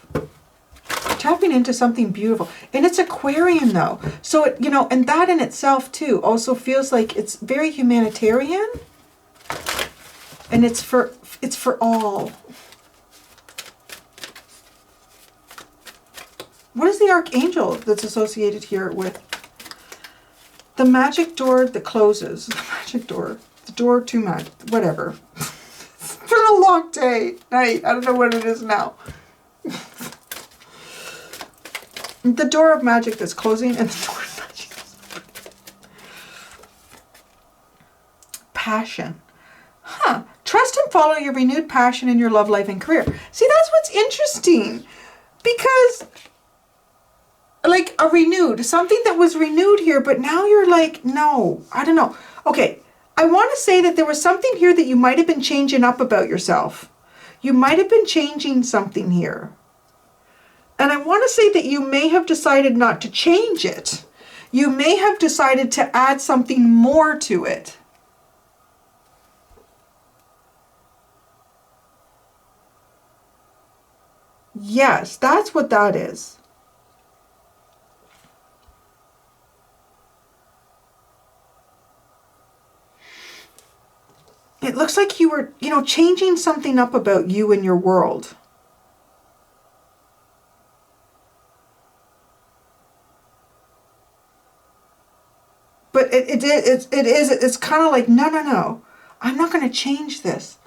Tapping into something beautiful. And it's Aquarian though. So, and that in itself too also feels like it's very humanitarian. And it's for all. What is the archangel that's associated here with? The magic door that closes. The magic door. The door to magic. Whatever. It's been a long day. Night. I don't know what it is now. The door of magic that's closing and the door of magic that's opening. Passion. Huh. Trust and follow your renewed passion in your love life and career. See, that's what's interesting. Because, like, something that was renewed here, but now you're like, no, I don't know. Okay, I want to say that there was something here that you might have been changing up about yourself. You might have been changing something here. And I want to say that you may have decided not to change it. You may have decided to add something more to it. Yes, that's what that is. It looks like you were, changing something up about you and your world. But it's kind of like, no. I'm not going to change this.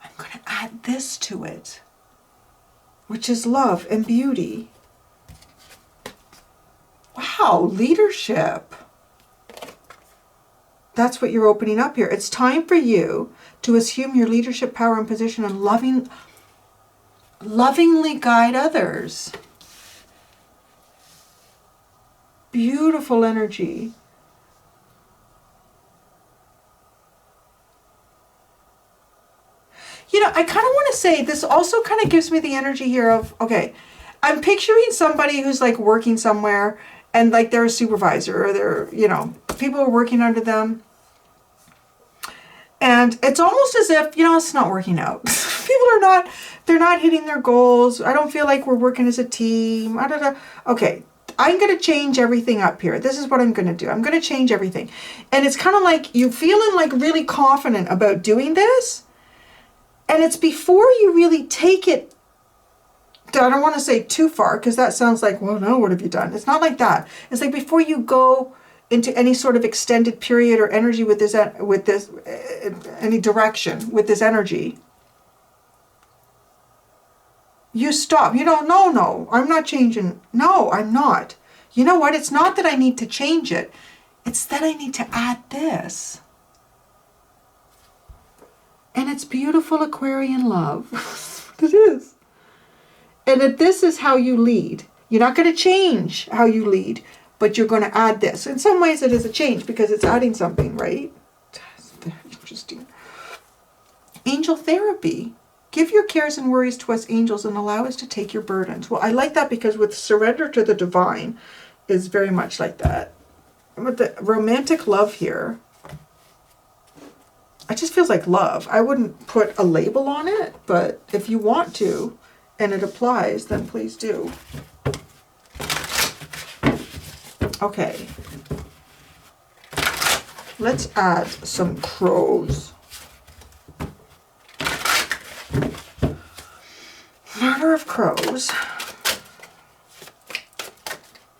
I'm going to add this to it, which is love and beauty. Wow, leadership. That's what you're opening up here. It's time for you to assume your leadership power and position and lovingly guide others. Beautiful energy. I kind of want to say this also kind of gives me the energy here of, okay, I'm picturing somebody who's like working somewhere and like they're a supervisor or they're, people are working under them. And it's almost as if, it's not working out. They're not hitting their goals. I don't feel like we're working as a team. Okay, I'm going to change everything up here. This is what I'm going to do. I'm going to change everything. And it's kind of like you feeling like really confident about doing this. And it's before you really take it, I don't want to say too far, because that sounds like, well, no, what have you done? It's not like that. It's like before you go into any sort of extended period or energy with this any direction with this energy, you stop. No, I'm not changing. No, I'm not. You know what? It's not that I need to change it. It's that I need to add this. And it's beautiful Aquarian love. It is. And that this is how you lead. You're not going to change how you lead, but you're going to add this. In some ways it is a change because it's adding something, right? That's very interesting. Angel therapy. Give your cares and worries to us angels and allow us to take your burdens. Well, I like that because with surrender to the divine is very much like that. With the romantic love here, it just feels like love. I wouldn't put a label on it, but if you want to and it applies, then please do. Okay. Let's add some crows. Murder of crows.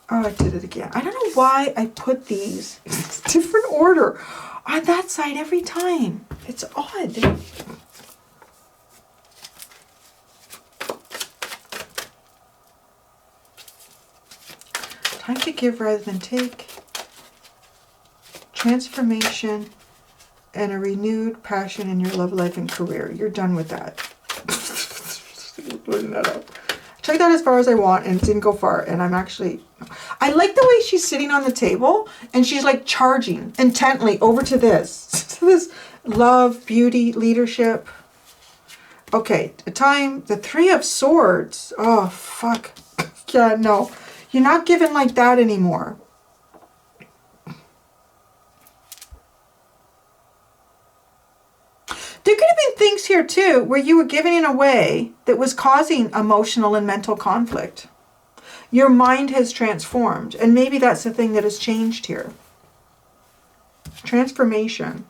Oh, I did it again. I don't know why I put these in different order on that side every time. It's odd. Time to give rather than take. Transformation and a renewed passion in your love life and career. You're done with that. Putting that up. I took that as far as I want and it didn't go far. And I like the way she's sitting on the table and she's like charging intently over to this. To this love, beauty, leadership. Okay, the Three of Swords. Oh, fuck. Yeah, no. You're not giving like that anymore. There could have been things here too where you were giving in a way that was causing emotional and mental conflict. Your mind has transformed, and maybe that's the thing that has changed here. Transformation.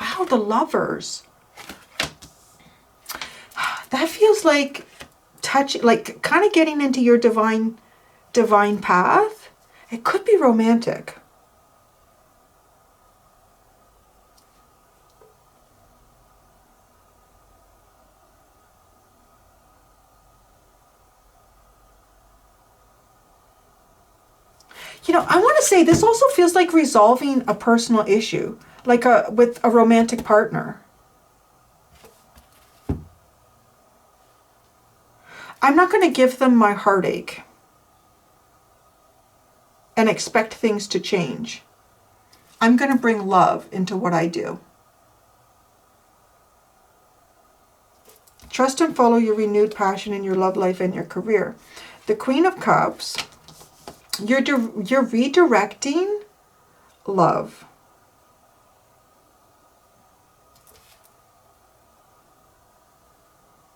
Wow, the Lovers. that feels like like kind of getting into your divine path. It could be romantic. You know, I want to say this also feels like resolving a personal issue, like with a romantic partner. I'm not going to give them my heartache and expect things to change. I'm going to bring love into what I do. Trust and follow your renewed passion in your love life and your career. The Queen of Cups, you're redirecting love.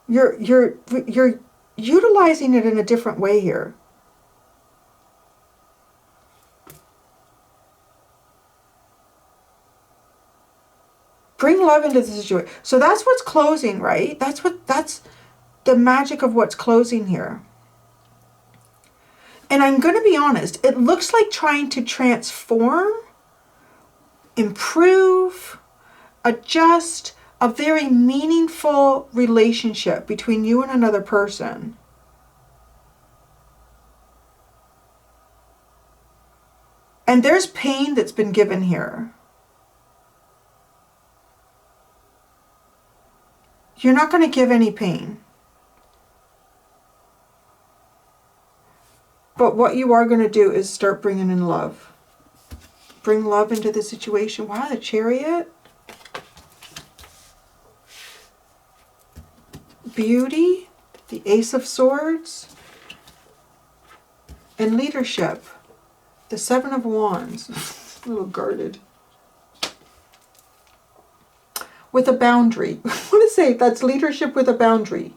You're utilizing it in a different way here. Bring love into the situation. So that's what's closing, right? That's the magic of what's closing here. And I'm going to be honest, it looks like trying to transform, improve, adjust a very meaningful relationship between you and another person. And there's pain that's been given here. You're not going to give any pain. But what you are going to do is start bringing in love. Bring love into the situation. Wow, the Chariot. Beauty. The Ace of Swords. And leadership. The Seven of Wands. A little guarded. With a boundary. I want to say that's leadership with a boundary.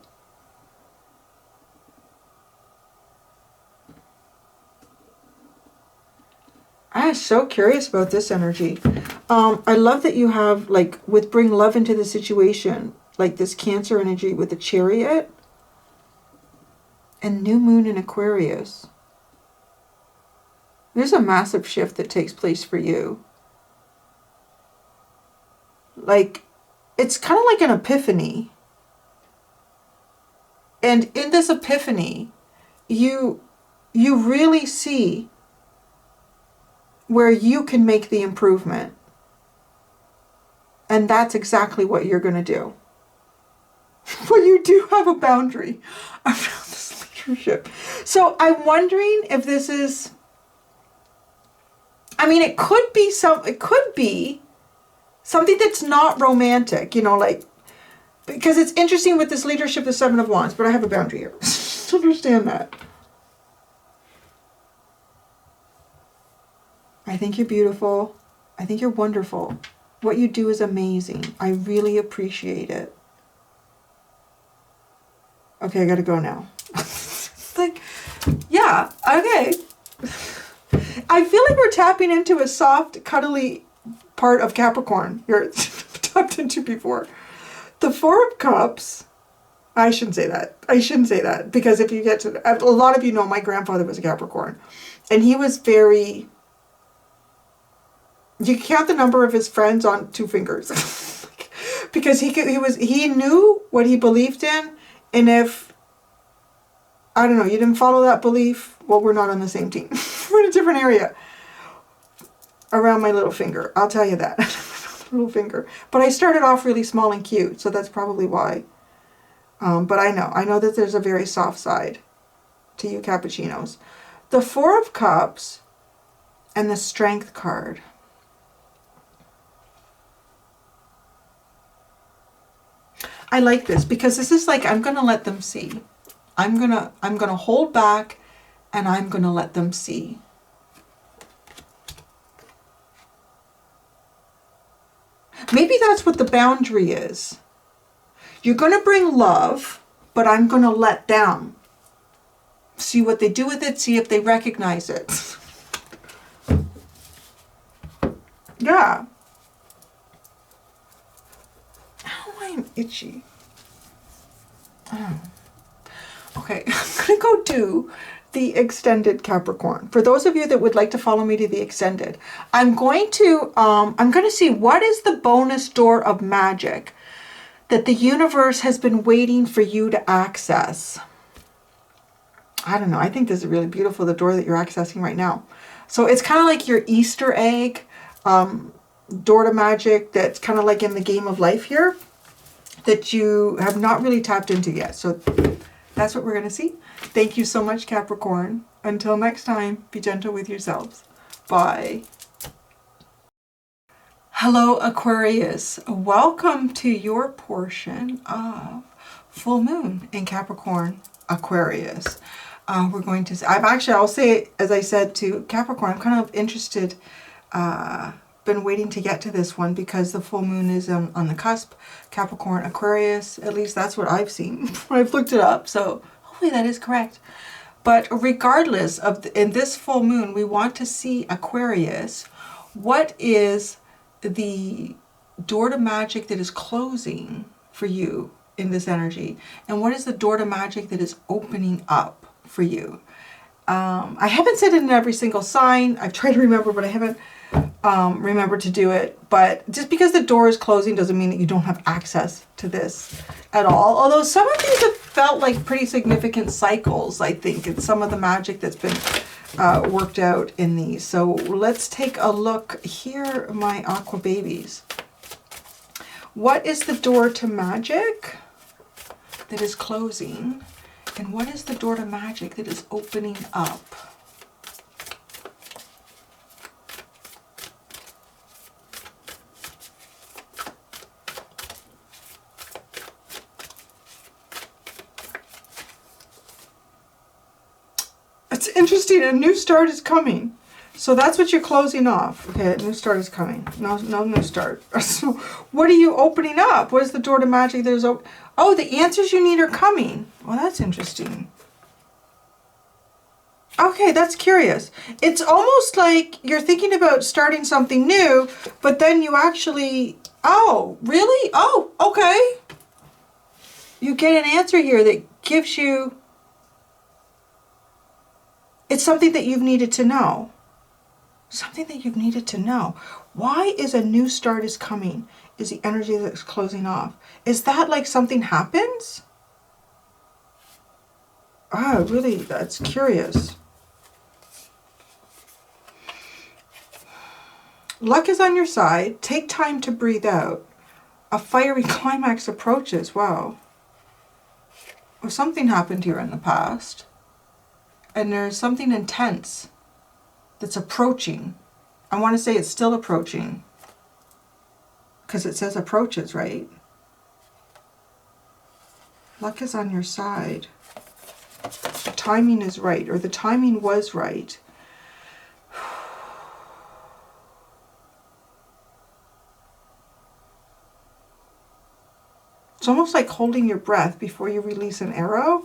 I am so curious about this energy. I love that you have, like, with bring love into the situation, like this Cancer energy with the Chariot and new moon in Aquarius. There's a massive shift that takes place for you. Like, it's kind of like an epiphany. And in this epiphany, you really see where you can make the improvement. And that's exactly what you're going to do. But you do have a boundary around this leadership. So I'm wondering if this is, I mean, it could be something that's not romantic, you know, like, because it's interesting with this leadership, the Seven of Wands, but I have a boundary here. Understand that. I think you're beautiful. I think you're wonderful. What you do is amazing. I really appreciate it. Okay, I gotta go now. Like, yeah, okay. I feel like we're tapping into a soft, cuddly part of Capricorn you're tapped into before. The Four of Cups, I shouldn't say that. I shouldn't say that, because if you get to, a lot of you know my grandfather was a Capricorn, and he was very, you count the number of his friends on 2 fingers. Because he knew what he believed in, and if, I don't know, you didn't follow that belief, well, we're not on the same team. We're in a different area. Around my little finger, I'll tell you that. Little finger. But I started off really small and cute, so that's probably why. But I know that there's a very soft side to you cappuccinos. The Four of Cups and the Strength card. I like this because this is like, I'm going to let them see. I'm going to hold back and I'm going to let them see. Maybe that's what the boundary is. You're going to bring love, but I'm going to let them see what they do with it, see if they recognize it. Yeah. Ow, I'm itchy. Okay, I'm going to go do the extended Capricorn. For those of you that would like to follow me to the extended, I'm going to see what is the bonus door of magic that the universe has been waiting for you to access. I don't know. I think this is really beautiful, the door that you're accessing right now. So it's kind of like your Easter egg door to magic that's kind of like in the game of life here that you have not really tapped into yet. So that's what we're going to see. Thank you so much, Capricorn. Until next time, be gentle with yourselves. Bye. Hello, Aquarius. Welcome to your portion of full moon in Capricorn, Aquarius. We're going to, I'll say, as I said to Capricorn, I'm kind of interested, been waiting to get to this one because the full moon is on the cusp. Capricorn, Aquarius, at least that's what I've seen. I've looked it up, so hopefully that is correct. But regardless of, in this full moon, we want to see Aquarius. What is the door to magic that is closing for you in this energy? And what is the door to magic that is opening up for you? I haven't said it in every single sign. I've tried to remember, but I haven't remembered to do it. But just because the door is closing doesn't mean that you don't have access to this at all. Although some of these have felt like pretty significant cycles, I think, in some of the magic that's been worked out in these. So let's take a look here, my aqua babies. What is the door to magic that is closing? And what is the door to magic that is opening up? It's interesting, a new start is coming. So that's what you're closing off. Okay, a new start is coming. No new start. So what are you opening up? What is the door to magic that is open? Oh, the answers you need are coming. Well, that's interesting. Okay, that's curious. It's almost like you're thinking about starting something new, but then you actually, oh, really? Oh, okay. You get an answer here that gives you, it's something that you've needed to know. Something that you've needed to know. Why is a new start is coming? Is the energy that's closing off? Is that like something happens? Ah, really, that's curious. Luck is on your side. Take time to breathe out. A fiery climax approaches. Wow. Well, something happened here in the past. And there's something intense that's approaching. I want to say it's still approaching. Because it says approaches, right? Luck is on your side. The timing is right, or the timing was right. It's almost like holding your breath before you release an arrow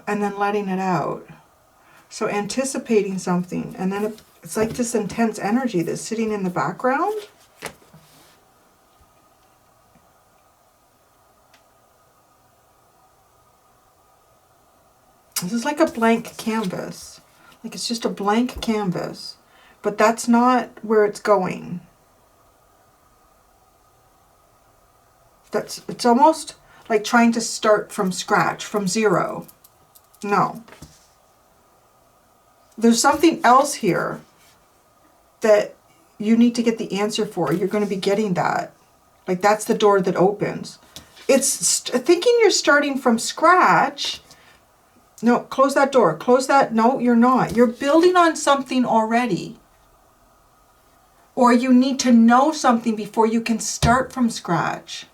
and then letting it out. So anticipating something, and then it's like this intense energy that's sitting in the background. This is like a blank canvas. Like it's just a blank canvas, but that's not where it's going. It's almost like trying to start from scratch, from zero. No. There's something else here that you need to get the answer for. You're going to be getting that. Like that's the door that opens. It's thinking you're starting from scratch. No, close that door. Close that. No, you're not. You're building on something already. Or you need to know something before you can start from scratch.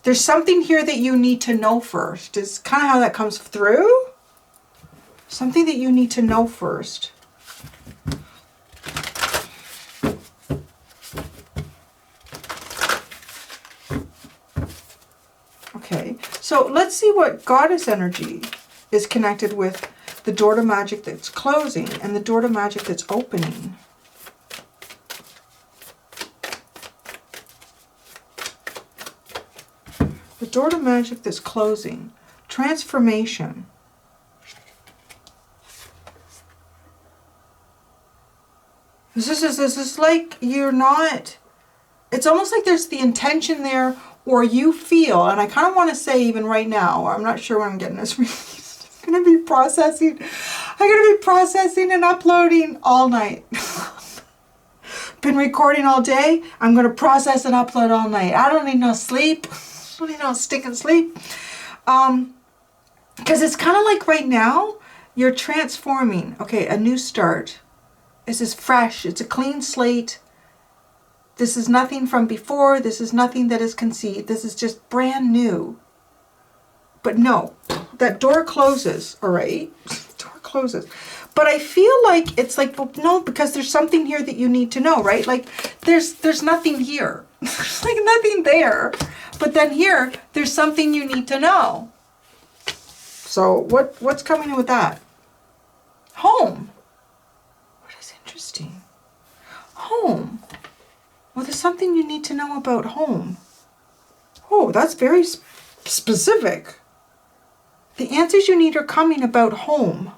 There's something here that you need to know first. Is kind of how that comes through. Something that you need to know first. Okay, so let's see what goddess energy is connected with the door to magic that's closing and the door to magic that's opening. The door to magic that's closing. Transformation. This is like you're not, it's almost like there's the intention there, or you feel, and I kind of want to say even right now, I'm not sure when I'm getting this released. It's going to be processing. I'm going to be processing and uploading all night. Been recording all day. I'm going to process and upload all night. I don't need no sleep. I don't need no stinking sleep. Because it's kind of like right now, you're transforming. Okay, a new start. This is fresh. It's a clean slate. This is nothing from before. This is nothing that is conceived. This is just brand new. But no, that door closes, all right? Door closes. But I feel like it's like, well, no, because there's something here that you need to know, right? Like there's nothing here. There's like nothing there. But then here, there's something you need to know. So what's coming in with that? Home. What is interesting? Home. Well, there's something you need to know about home. Oh, that's very specific. The answers you need are coming about home.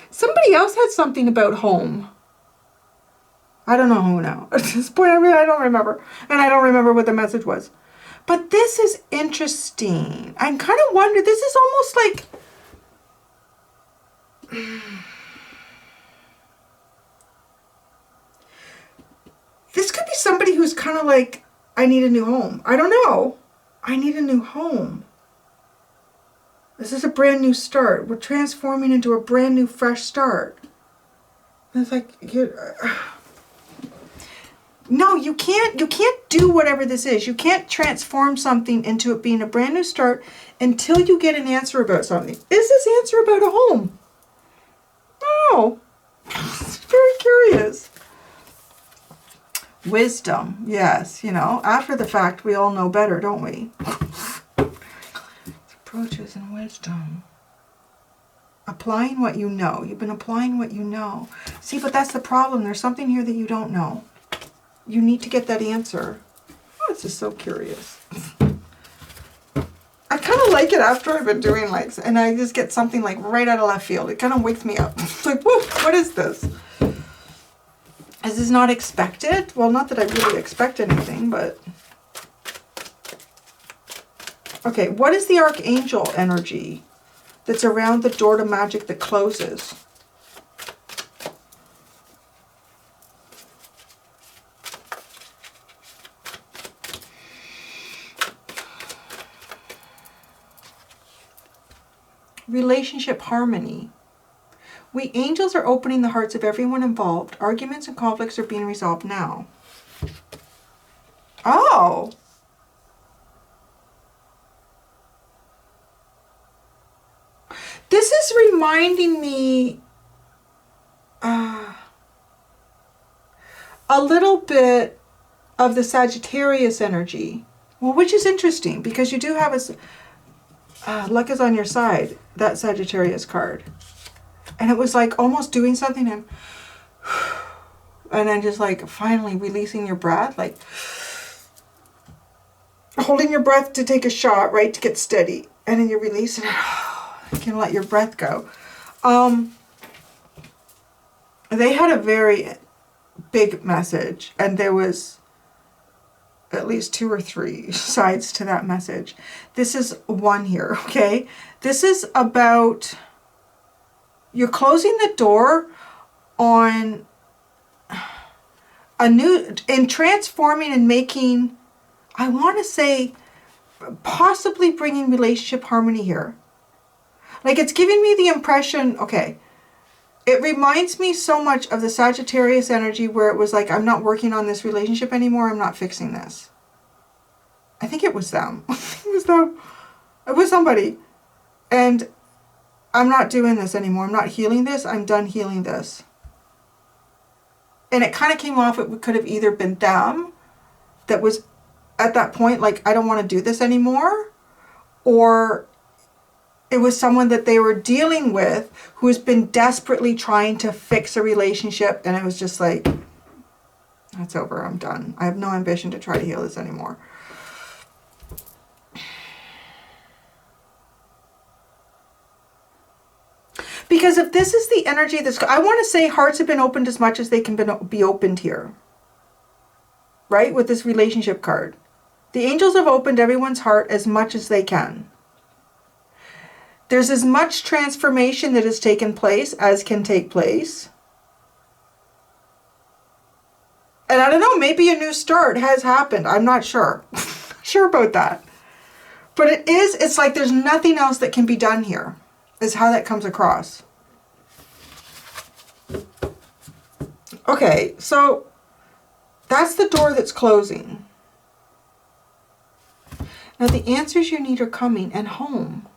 Somebody else had something about home. I don't know who now. At this point, I don't remember. And I don't remember what the message was. But this is interesting. I'm kind of wondering, this is almost like... This could be somebody who's kind of like, I need a new home. I don't know. I need a new home. This is a brand new start. We're transforming into a brand new, fresh start. And it's like, no, you can't do whatever this is. You can't transform something into it being a brand new start until you get an answer about something. Is this answer about a home? No. It's very curious. Wisdom. Yes, you know, after the fact, we all know better, don't we? Approaches and wisdom. Applying what you know. You've been applying what you know. See, but that's the problem. There's something here that you don't know. You need to get that answer. Oh, this is so curious. I kind of like it after I've been doing like, and I just get something like right out of left field. It kind of wakes me up. It's like, whoa, what is this? Is this not expected? Well, not that I really expect anything, but... Okay, what is the archangel energy that's around the door to magic that closes? Relationship harmony. We angels are opening the hearts of everyone involved. Arguments and conflicts are being resolved now. Oh! This is reminding me a little bit of the Sagittarius energy. Well, which is interesting because you do have luck is on your side, that Sagittarius card. And it was like almost doing something and then just like finally releasing your breath, like holding your breath to take a shot, right, to get steady. And then you release it. You can let your breath go. They had a very big message, and there was at least 2 or 3 sides to that message. This is one here, okay? This is about you're closing the door on a new, and transforming and making, I want to say, possibly bringing relationship harmony here. Like, it's giving me the impression, okay, it reminds me so much of the Sagittarius energy where it was like, I'm not working on this relationship anymore. I'm not fixing this. I think it was them. It was them. It was somebody. And I'm not doing this anymore. I'm not healing this. I'm done healing this. And it kind of came off, it could have either been them that was at that point, like, I don't want to do this anymore. Or it was someone that they were dealing with who has been desperately trying to fix a relationship, and it was just like, that's over, I'm done. I have no ambition to try to heal this anymore. Because if this is the energy that's, I want to say hearts have been opened as much as they can be opened here. Right? With this relationship card. The angels have opened everyone's heart as much as they can. There's as much transformation that has taken place as can take place. And I don't know, maybe a new start has happened. I'm not sure. Sure about that. But it's like there's nothing else that can be done here, is how that comes across. Okay, so that's the door that's closing. Now the answers you need are coming, and home.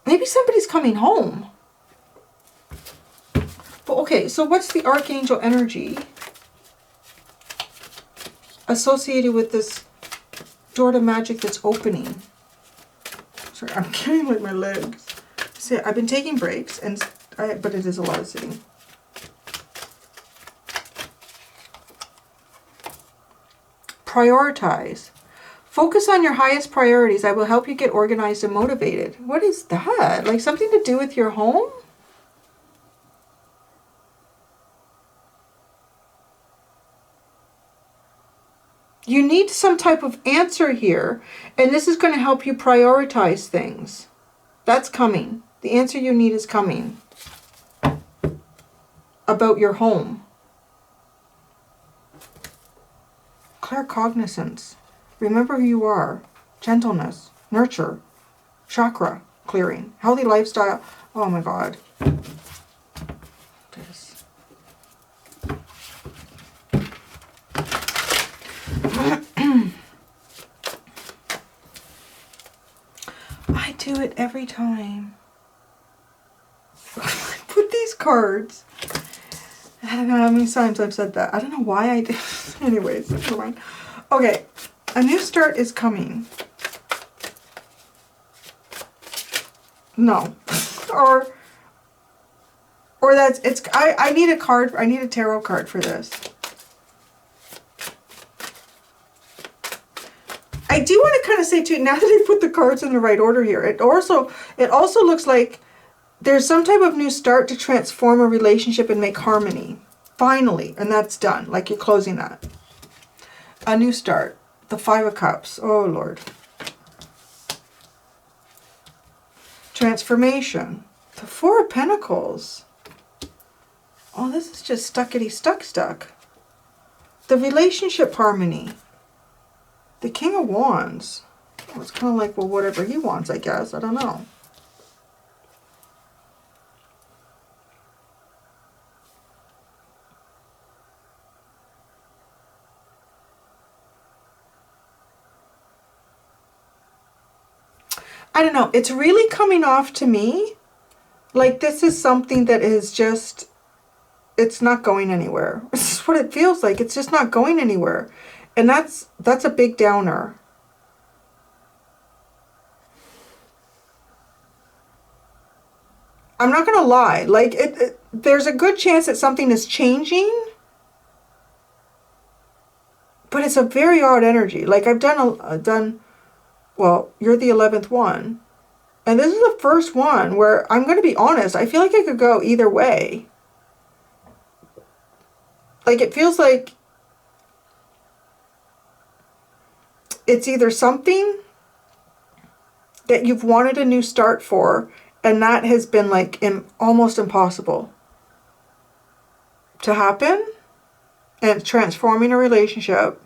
Maybe somebody's coming home. But okay, so what's the archangel energy associated with this door to magic that's opening? Sorry, I'm carrying like my legs. See, I've been taking breaks, but it is a lot of sitting. Prioritize. Focus on your highest priorities. I will help you get organized and motivated. What is that? Like something to do with your home? You need some type of answer here, and this is going to help you prioritize things. That's coming. The answer you need is coming. About your home. Claircognizance. Remember who you are. Gentleness. Nurture. Chakra clearing. Healthy lifestyle. Oh my God. This. I do it every time. I put these cards. I don't know how many times I've said that. I don't know why I did. Anyways, never mind. Okay, a new start is coming. No. or that's, it's, I need a card, I need a tarot card for this. I do want to kind of say too, now that I put the cards in the right order here, it also looks like there's some type of new start to transform a relationship and make harmony. Finally, and that's done. Like you're closing that. A new start. The Five of Cups. Oh, Lord. Transformation. The Four of Pentacles. Oh, this is just stuck. The relationship harmony. The King of Wands. Oh, it's kind of like, well, whatever he wants, I guess. I don't know. I don't know. It's really coming off to me like this is something that is just, it's not going anywhere. This is what it feels like. It's just not going anywhere. And that's a big downer. I'm not going to lie. Like there's a good chance that something is changing. But it's a very odd energy. Like I've done well, you're the 11th one. And this is the first one where I'm going to be honest. I feel like I could go either way. Like it feels like it's either something that you've wanted a new start for, and that has been like almost impossible to happen, and it's transforming a relationship.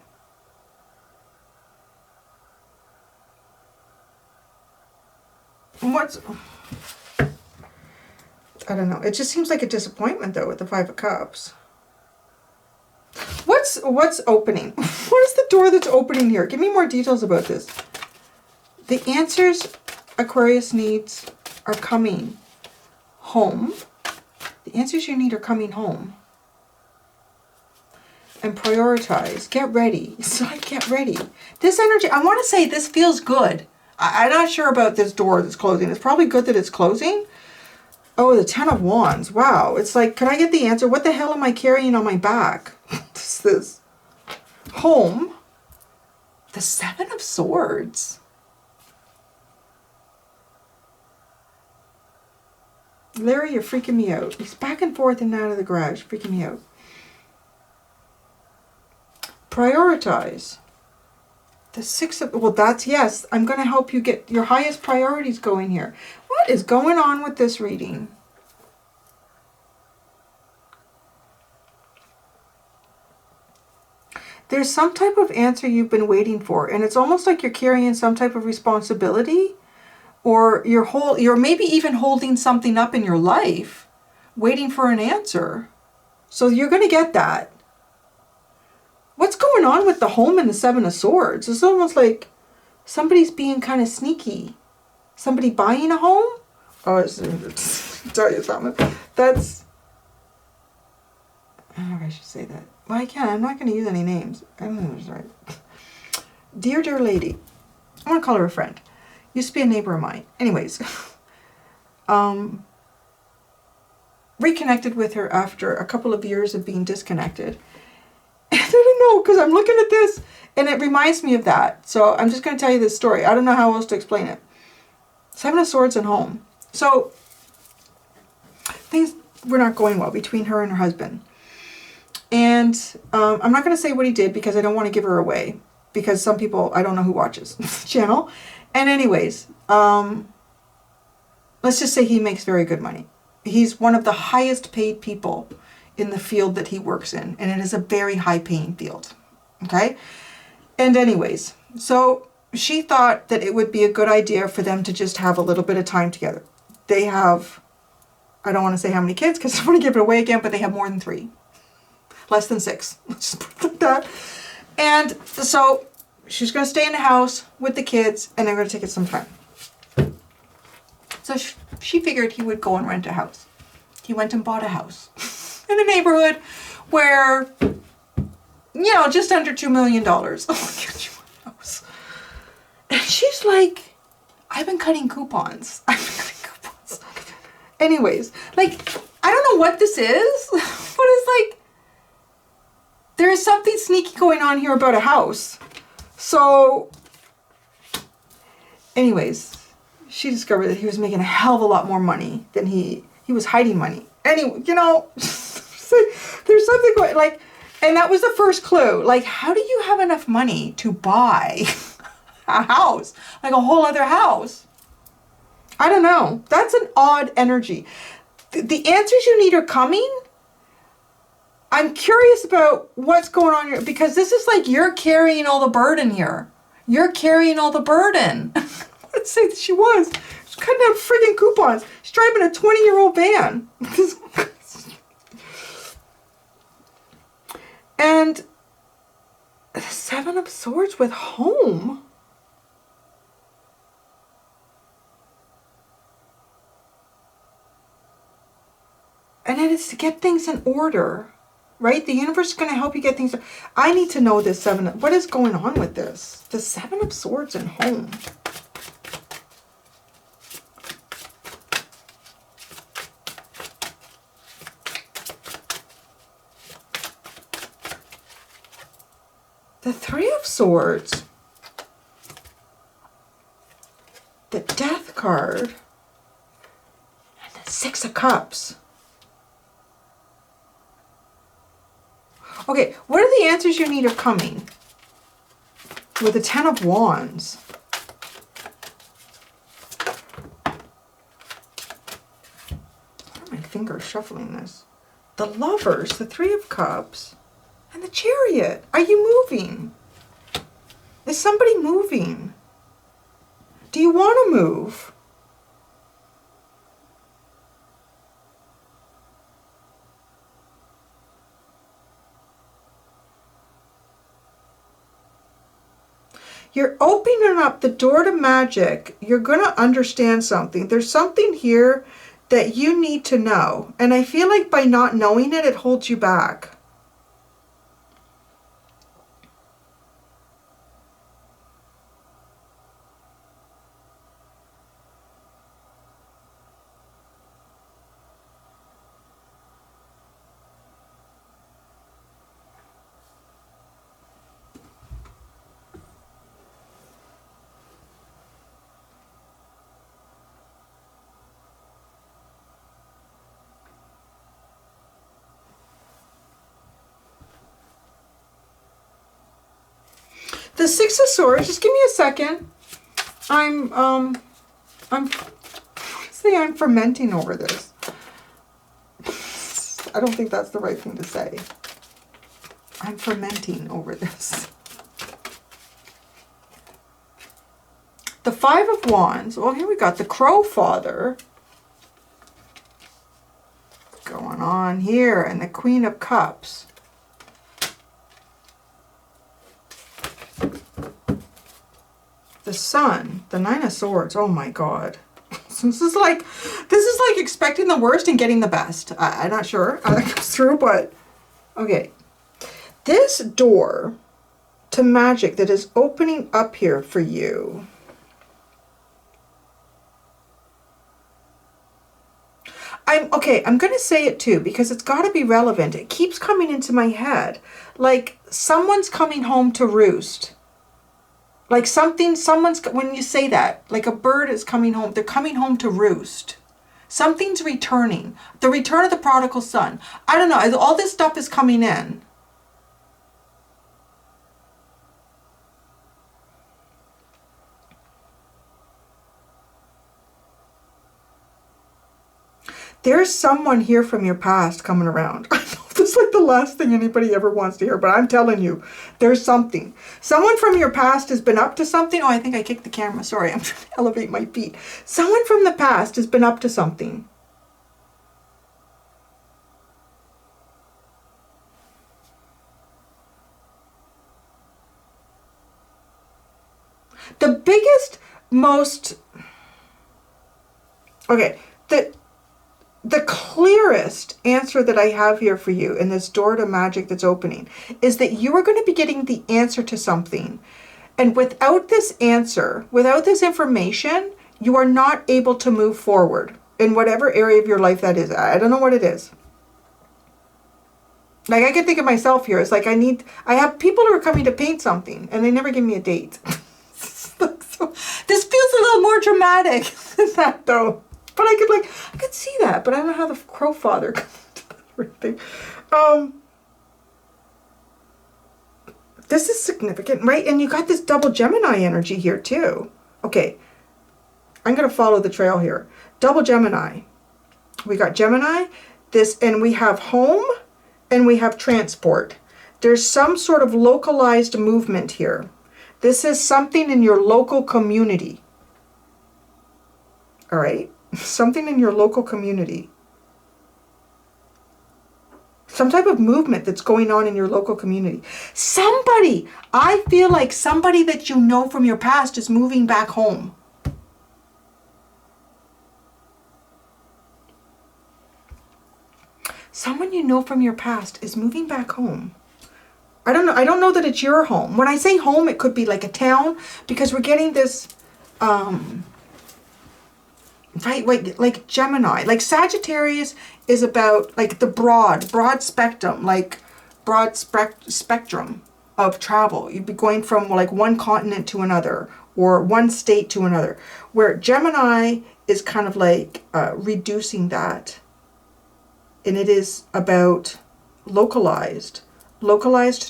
I don't know. It just seems like a disappointment though with the Five of Cups. What's opening? What is the door that's opening here? Give me more details about this. The answers Aquarius needs are coming home. The answers you need are coming home. And prioritize. Get ready. It's like get ready. This energy, I want to say this feels good. I'm not sure about this door that's closing. It's probably good that it's closing. Oh, the 10 of Wands. Wow. It's like, can I get the answer? What the hell am I carrying on my back? What is this? Home. The 7 of Swords. Larry, you're freaking me out. He's back and forth and out of the garage, freaking me out. Prioritize. The 6 of, well, that's, yes, I'm going to help you get your highest priorities going here. What is going on with this reading? There's some type of answer you've been waiting for, and it's almost like you're carrying some type of responsibility, or you're maybe even holding something up in your life, waiting for an answer. So you're going to get that. What's going on with the home and the 7 of Swords? It's almost like somebody's being kind of sneaky. Somebody buying a home? Oh, tell you something. That's, I don't know if I should say that. Well, I can. I'm not going to use any names. I don't know if it's right. Dear, dear lady. I want to call her a friend. Used to be a neighbor of mine. Anyways. Reconnected with her after a couple of years of being disconnected. I don't know, because I'm looking at this and it reminds me of that. So I'm just going to tell you this story. I don't know how else to explain it. 7 of Swords and home. So things were not going well between her and her husband. And I'm not going to say what he did because I don't want to give her away. Because some people, I don't know who watches this channel. And anyways, let's just say he makes very good money. He's one of the highest paid people in the field that he works in. And it is a very high paying field. Okay? And anyways, so she thought that it would be a good idea for them to just have a little bit of time together. They have, I don't want to say how many kids because I don't want to give it away again, but they have more than 3. Less than 6. Let's just put it like that. And so she's going to stay in the house with the kids and they're going to take it some time. So she figured he would go and rent a house. He went and bought a house in a neighborhood where, you know, just under $2 million. And she's like, I've been cutting coupons. Anyways, like, I don't know what this is, but it's like, there is something sneaky going on here about a house. So, anyways, she discovered that he was making a hell of a lot more money than he was hiding money. Anyway, you know, there's something going, like, and that was the first clue. Like, how do you have enough money to buy a house? Like a whole other house? I don't know. That's an odd energy. The answers you need are coming. I'm curious about what's going on here because this is like you're carrying all the burden here. You're carrying all the burden. Let's say that she was. She's cutting out friggin' coupons. She's driving a 20-year-old van. And the 7 of Swords with home. And it is to get things in order. Right? The universe is going to help you get things. I need to know this 7. What is going on with this? The 7 of Swords and home. The 3 of Swords. The Death card. And the 6 of Cups. Okay, what are the answers you need are coming? With the 10 of Wands. Why are my fingers shuffling this? The Lovers, the 3 of Cups, and the Chariot. Are you moving? Is somebody moving? Do you want to move? You're opening up the door to magic. You're going to understand something. There's something here that you need to know. And I feel like by not knowing it, it holds you back. The Six of Swords, just give me a second. I'm fermenting over this. I don't think that's the right thing to say. I'm fermenting over this. The Five of Wands. Well, here we got the Crow Father. What's going on here? And the Queen of Cups. The Sun. The Nine of Swords. Oh my God. This is like expecting the worst and getting the best. I'm not sure how that comes through, but okay. This door to magic that is opening up here for you. I'm going to say it too, because it's got to be relevant. It keeps coming into my head. Like someone's coming home to roost. Like when you say that, like a bird is coming home, they're coming home to roost. Something's returning. The return of the prodigal son. I don't know. All this stuff is coming in. There's someone here from your past coming around. I know this is like the last thing anybody ever wants to hear, but I'm telling you, there's something. Someone from your past has been up to something. Oh, I think I kicked the camera. Sorry, I'm trying to elevate my feet. Someone from the past has been up to something. The biggest, most... Okay, the clearest answer that I have here for you in this door to magic that's opening is that you are going to be getting the answer to something. And without this answer, without this information, you are not able to move forward in whatever area of your life that is. I don't know what it is. Like I can think of myself here. It's like I have people who are coming to paint something and they never give me a date. So, this feels a little more dramatic than that though. But I could see that, but I don't know how the Crow Father comes to everything. This is significant, right? And you got this double Gemini energy here too. Okay, I'm going to follow the trail here. Double Gemini. We got Gemini, and we have home, and we have transport. There's some sort of localized movement here. This is something in your local community. All right? Something in your local community. Some type of movement that's going on in your local community. Somebody, I feel like somebody that you know from your past is moving back home. Someone you know from your past is moving back home. I don't know. I don't know that it's your home. When I say home, it could be like a town, because we're getting this... Right, like Gemini, like Sagittarius is about like the broad spectrum, like broad spectrum of travel. You'd be going from like one continent to another or one state to another, where Gemini is kind of like reducing that. And it is about localized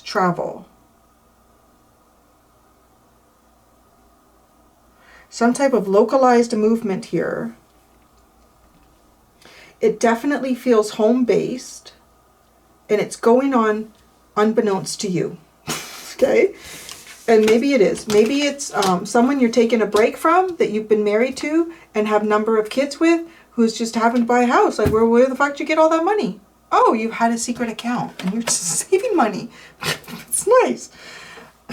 travel. Some type of localized movement here. It definitely feels home-based, and it's going on unbeknownst to you. Okay? And maybe it is. Maybe it's someone you're taking a break from that you've been married to and have a number of kids with, who's just having to buy a house. Like, where the fuck did you get all that money? Oh, you had a secret account, and you're just saving money. It's nice.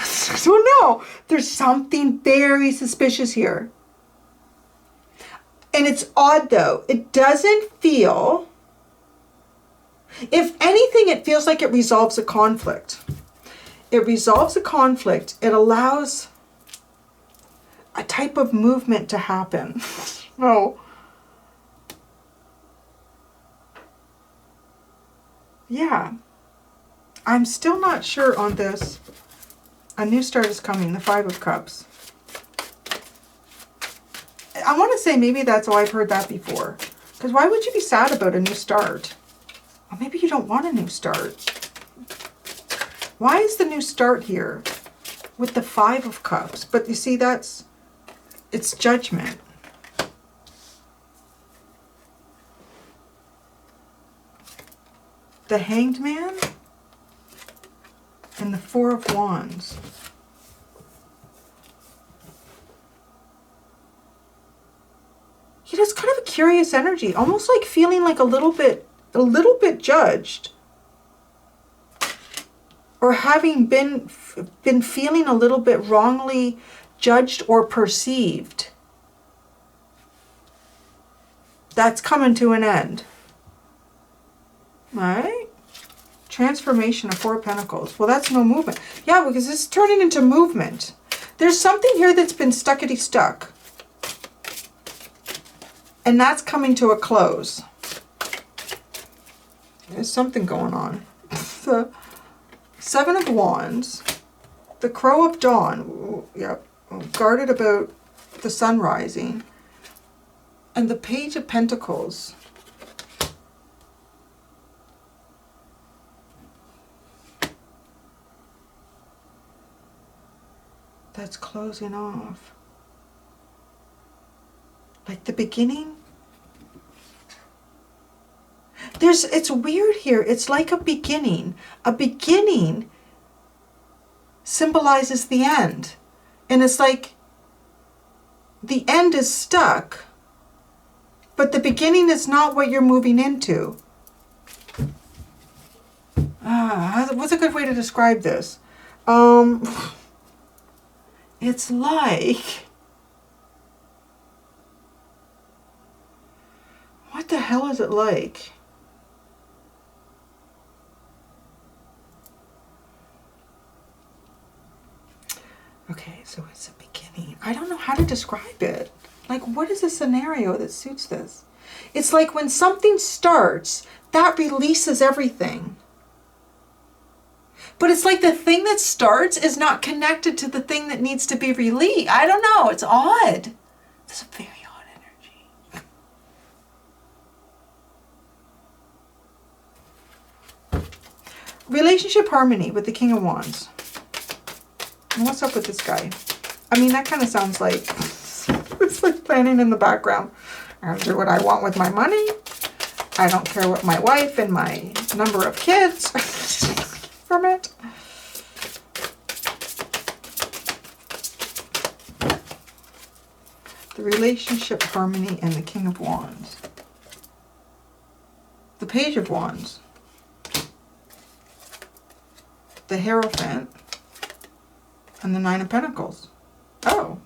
So no, there's something very suspicious here. And it's odd though. It doesn't feel, if anything, it feels like it resolves a conflict. It resolves a conflict. It allows a type of movement to happen. No. Yeah. I'm still not sure on this. A new start is coming, the Five of Cups. I want to say maybe that's why I've heard that before. Because why would you be sad about a new start? Or maybe you don't want a new start. Why is the new start here? with the Five of Cups. But you see, it's judgment. The Hanged Man and the Four of Wands. You know, it's kind of a curious energy, almost like feeling like a little bit judged, or having been feeling a little bit wrongly judged or perceived. That's coming to an end. All right? Transformation of Four of Pentacles. Well, that's no movement. Yeah, because it's turning into movement. There's something here that's been stuck. And that's coming to a close. There's something going on. The Seven of Wands. The Crow of Dawn. Ooh, yep. Guarded about the sun rising. And the Page of Pentacles. That's closing off. Like the beginning. It's weird here. It's like a beginning. A beginning symbolizes the end. And it's like the end is stuck, but the beginning is not what you're moving into. What's a good way to describe this? It's like, what the hell is it like? Okay, so it's a beginning. I don't know how to describe it. Like, what is a scenario that suits this? It's like when something starts, that releases everything. But it's like the thing that starts is not connected to the thing that needs to be released. I don't know. It's odd. It's a very odd energy. Relationship harmony with the King of Wands. And what's up with this guy? I mean, that kind of sounds like it's like planning in the background. I'll do what I want with my money. I don't care what my wife and my number of kids from it. The relationship harmony and the King of Wands. The Page of Wands. The Hierophant. And the Nine of Pentacles. Oh,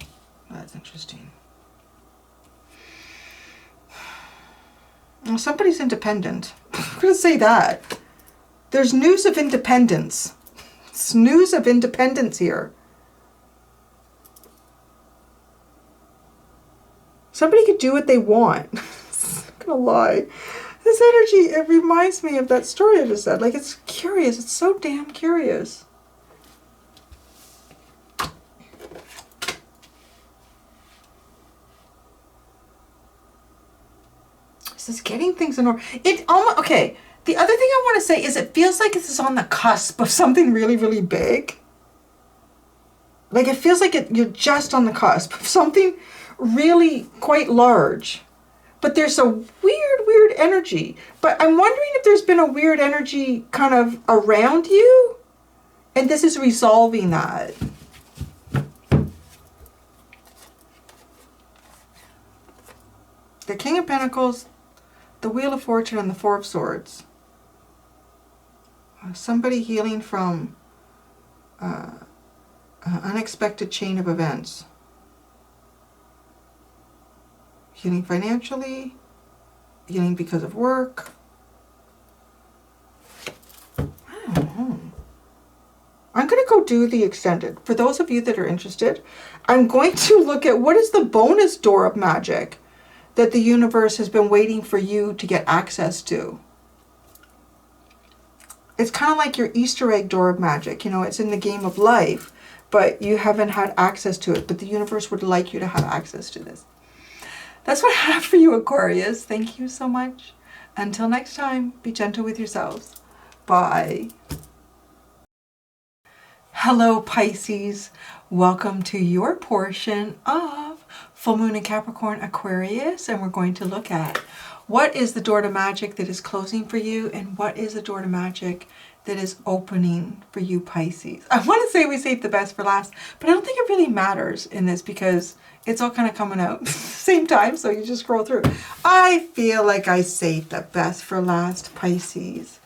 that's interesting. Well, somebody's independent. I'm going to say that. There's news of independence. It's news of independence here. Somebody could do what they want. I'm not going to lie. This energy, it reminds me of that story I just said. Like, it's curious. It's so damn curious. Is getting things in order. It almost, okay, the other thing I want to say is it feels like this is on the cusp of something really, really big. Like, it feels like you're just on the cusp of something really quite large. But there's a weird energy. But I'm wondering if there's been a weird energy kind of around you, and this is resolving that. The King of Pentacles, the Wheel of Fortune, and the Four of Swords. Somebody healing from an unexpected chain of events. Healing financially, healing because of work. I don't know. I'm going to go do the extended. For those of you that are interested, I'm going to look at what is the bonus door of magic that the universe has been waiting for you to get access to. It's kind of like your Easter egg door of magic. You know, it's in the game of life, but you haven't had access to it. But the universe would like you to have access to this. That's what I have for you, Aquarius. Thank you so much. Until next time, be gentle with yourselves. Bye. Hello Pisces, welcome to your portion of full moon in Capricorn Aquarius, and we're going to look at what is the door to magic that is closing for you and what is the door to magic that is opening for you Pisces. I want to say we saved the best for last, but I don't think it really matters in this because it's all kind of coming out at the same time, so you just scroll through. I feel like I saved the best for last, Pisces.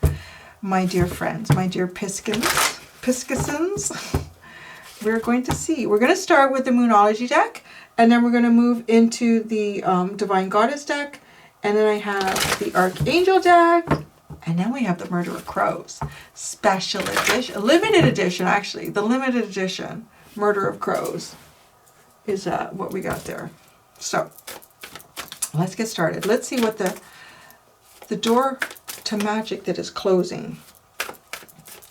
My dear friends, my dear Piscans, we're going to see. We're going to start with the Moonology deck, and then we're going to move into the Divine Goddess deck, and then I have the Archangel deck, and then we have the Murder of Crows. Special edition, limited edition actually, the limited edition Murder of Crows is what we got there. So, let's get started. Let's see what the door to magic that is closing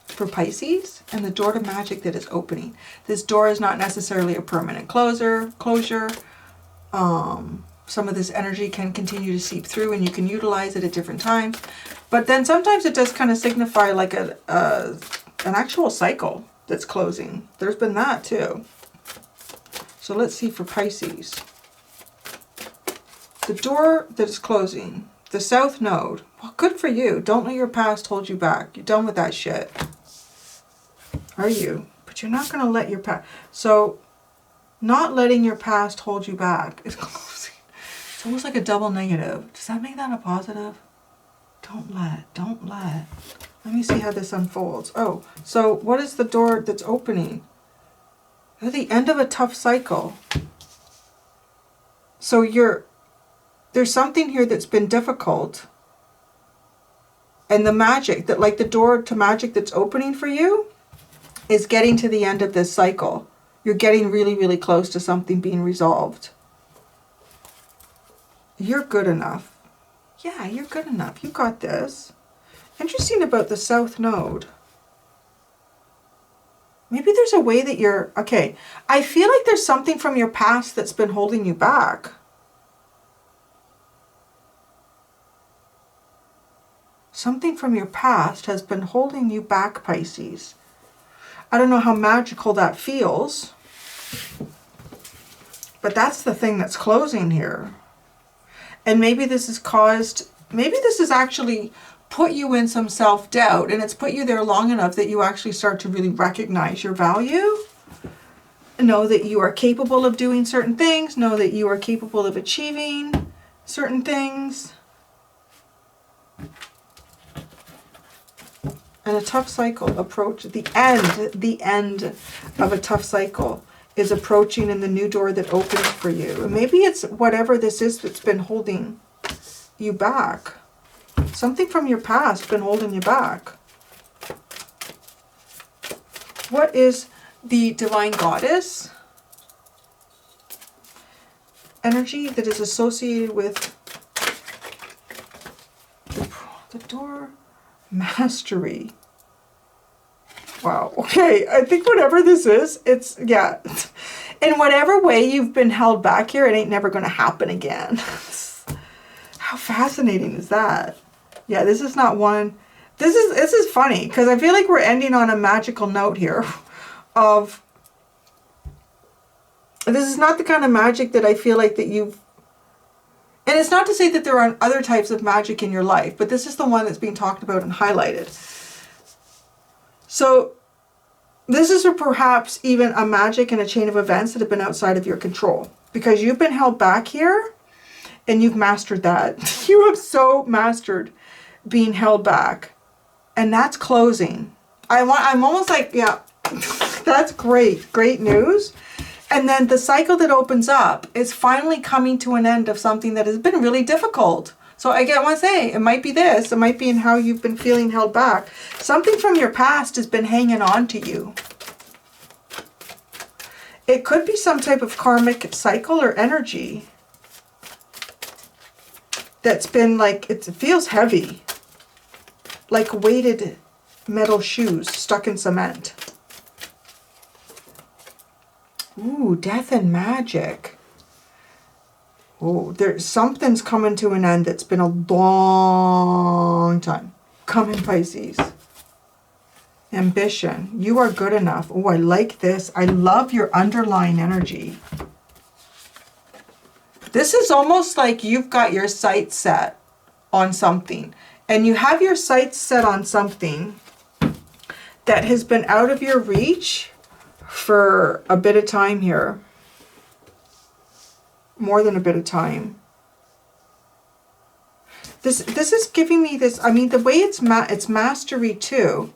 for Pisces and the door to magic that is opening. This door is not necessarily a permanent closure. Some of this energy can continue to seep through and you can utilize it at different times. But then sometimes it does kind of signify like an actual cycle that's closing. There's been that too. So let's see for Pisces. The door that is closing, the South Node. Well, good for you. Don't let your past hold you back. You're done with that shit. Are you? But you're not going to let your past... So, not letting your past hold you back is closing. It's almost like a double negative. Does that make that a positive? Don't let. Let me see how this unfolds. Oh, so what is the door that's opening? At the end of a tough cycle. So there's something here that's been difficult. And the magic, that like the door to magic that's opening for you is getting to the end of this cycle. You're getting really, really close to something being resolved. You're good enough. Yeah, you're good enough. You got this. Interesting about the South Node. Maybe there's a way that you're... Okay, I feel like there's something from your past that's been holding you back. Something from your past has been holding you back, Pisces. I don't know how magical that feels, but that's the thing that's closing here. And maybe this has actually put you in some self-doubt, and it's put you there long enough that you actually start to really recognize your value. Know that you are capable of doing certain things. Know that you are capable of achieving certain things. And a tough cycle approach, the end of a tough cycle is approaching in the new door that opens for you. And maybe it's whatever this is that's been holding you back. Something from your past been holding you back. What is the Divine Goddess energy that is associated with the door? Mastery. Wow. Okay. I think whatever this is, it's, yeah. In whatever way you've been held back here, it ain't never going to happen again. How fascinating is that? Yeah, this is not one. This is funny because I feel like we're ending on a magical note here of, this is not the kind of magic that I feel like that you've, and it's not to say that there aren't other types of magic in your life, but this is the one that's being talked about and highlighted. So this is perhaps even a magic and a chain of events that have been outside of your control because you've been held back here and you've mastered that. You have so mastered being held back, and that's closing. I'm almost like, yeah, that's great. Great news. And then the cycle that opens up is finally coming to an end of something that has been really difficult. So I want to say, it might be this. It might be in how you've been feeling held back. Something from your past has been hanging on to you. It could be some type of karmic cycle or energy that's been like, it feels heavy. Like weighted metal shoes stuck in cement. Ooh, death and magic. Oh, something's coming to an end that's been a long time coming, Pisces. Ambition. You are good enough. Oh, I like this. I love your underlying energy. This is almost like you've got your sights set on something. And you have your sights set on something that has been out of your reach for a bit of time here. More than a bit of time. This is giving me this, I mean, the way it's mastery too.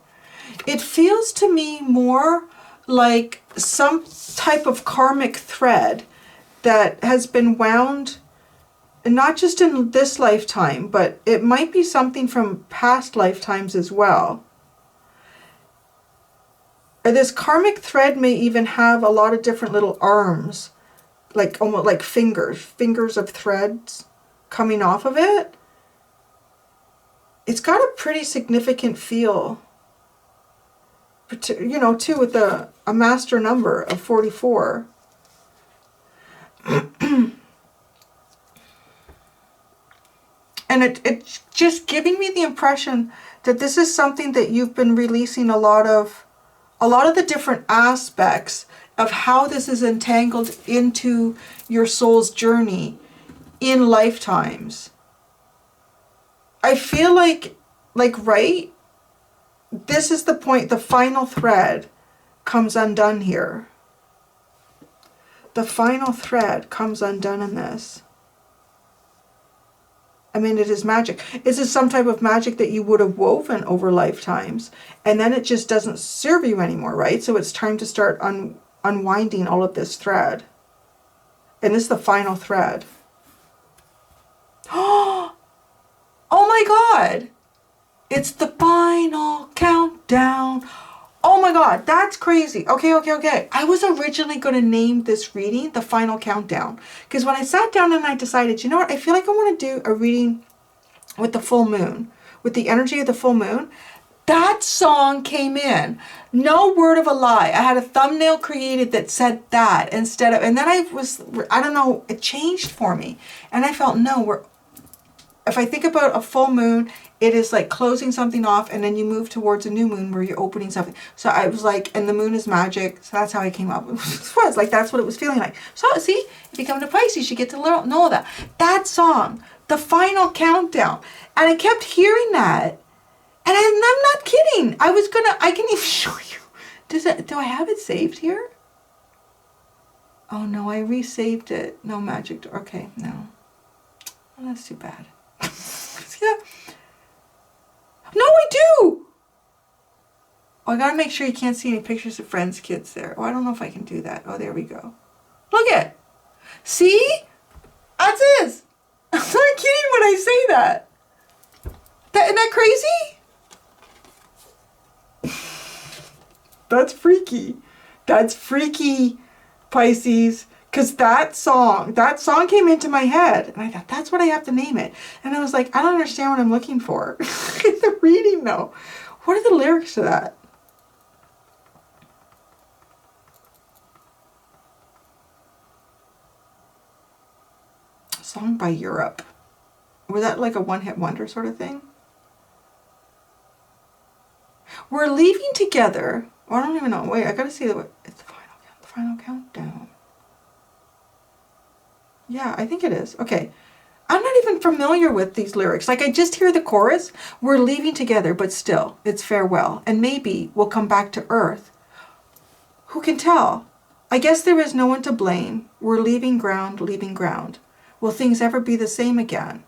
It feels to me more like some type of karmic thread that has been wound, not just in this lifetime, but it might be something from past lifetimes as well. Or this karmic thread may even have a lot of different little arms, like almost like fingers of threads coming off of it. It's got a pretty significant feel. But you know, too, with a master number of 44. And it's just giving me the impression that this is something that you've been releasing a lot of the different aspects of how this is entangled into your soul's journey in lifetimes. I feel like right, this is the point, the final thread comes undone here. The final thread comes undone in this. I mean, it is magic. This is some type of magic that you would have woven over lifetimes, and then it just doesn't serve you anymore, right? So it's time to start unwinding all of this thread. And this is the final thread. Oh my God! It's the final countdown. Oh my God, that's crazy. Okay. I was originally going to name this reading The Final Countdown. Because when I sat down and I decided, you know what, I feel like I want to do a reading with the full moon. With the energy of the full moon. That song came in. No word of a lie. I had a thumbnail created that said that instead of, and then I don't know, it changed for me. And I felt, no, if I think about a full moon, it is like closing something off, and then you move towards a new moon where you're opening something. So I was like, and the moon is magic. So that's how I came up. It was like, that's what it was feeling like. So see, if you come to Pisces, you get to know that. That song, The Final Countdown. And I kept hearing that. And I'm not kidding. I can even show you. Do I have it saved here? Oh no, I resaved it. No magic door. Okay, no. Well, that's too bad. Yeah. No, I do. Oh, I gotta make sure you can't see any pictures of friends' kids there. Oh, I don't know if I can do that. Oh, there we go. Look at. See? That's it. I'm not kidding when I say that. Isn't that crazy? That's freaky. That's freaky, Pisces. Because that song came into my head. And I thought, that's what I have to name it. And I was like, I don't understand what I'm looking for. The reading, though. What are the lyrics to that? A song by Europe. Was that like a one-hit wonder sort of thing? We're leaving together. Oh, I don't even know. Wait, I gotta see it's the final countdown. Yeah, I think it is. Okay. I'm not even familiar with these lyrics. Like, I just hear the chorus. We're leaving together, but still, it's farewell. And maybe we'll come back to Earth. Who can tell? I guess there is no one to blame. We're leaving ground, leaving ground. Will things ever be the same again?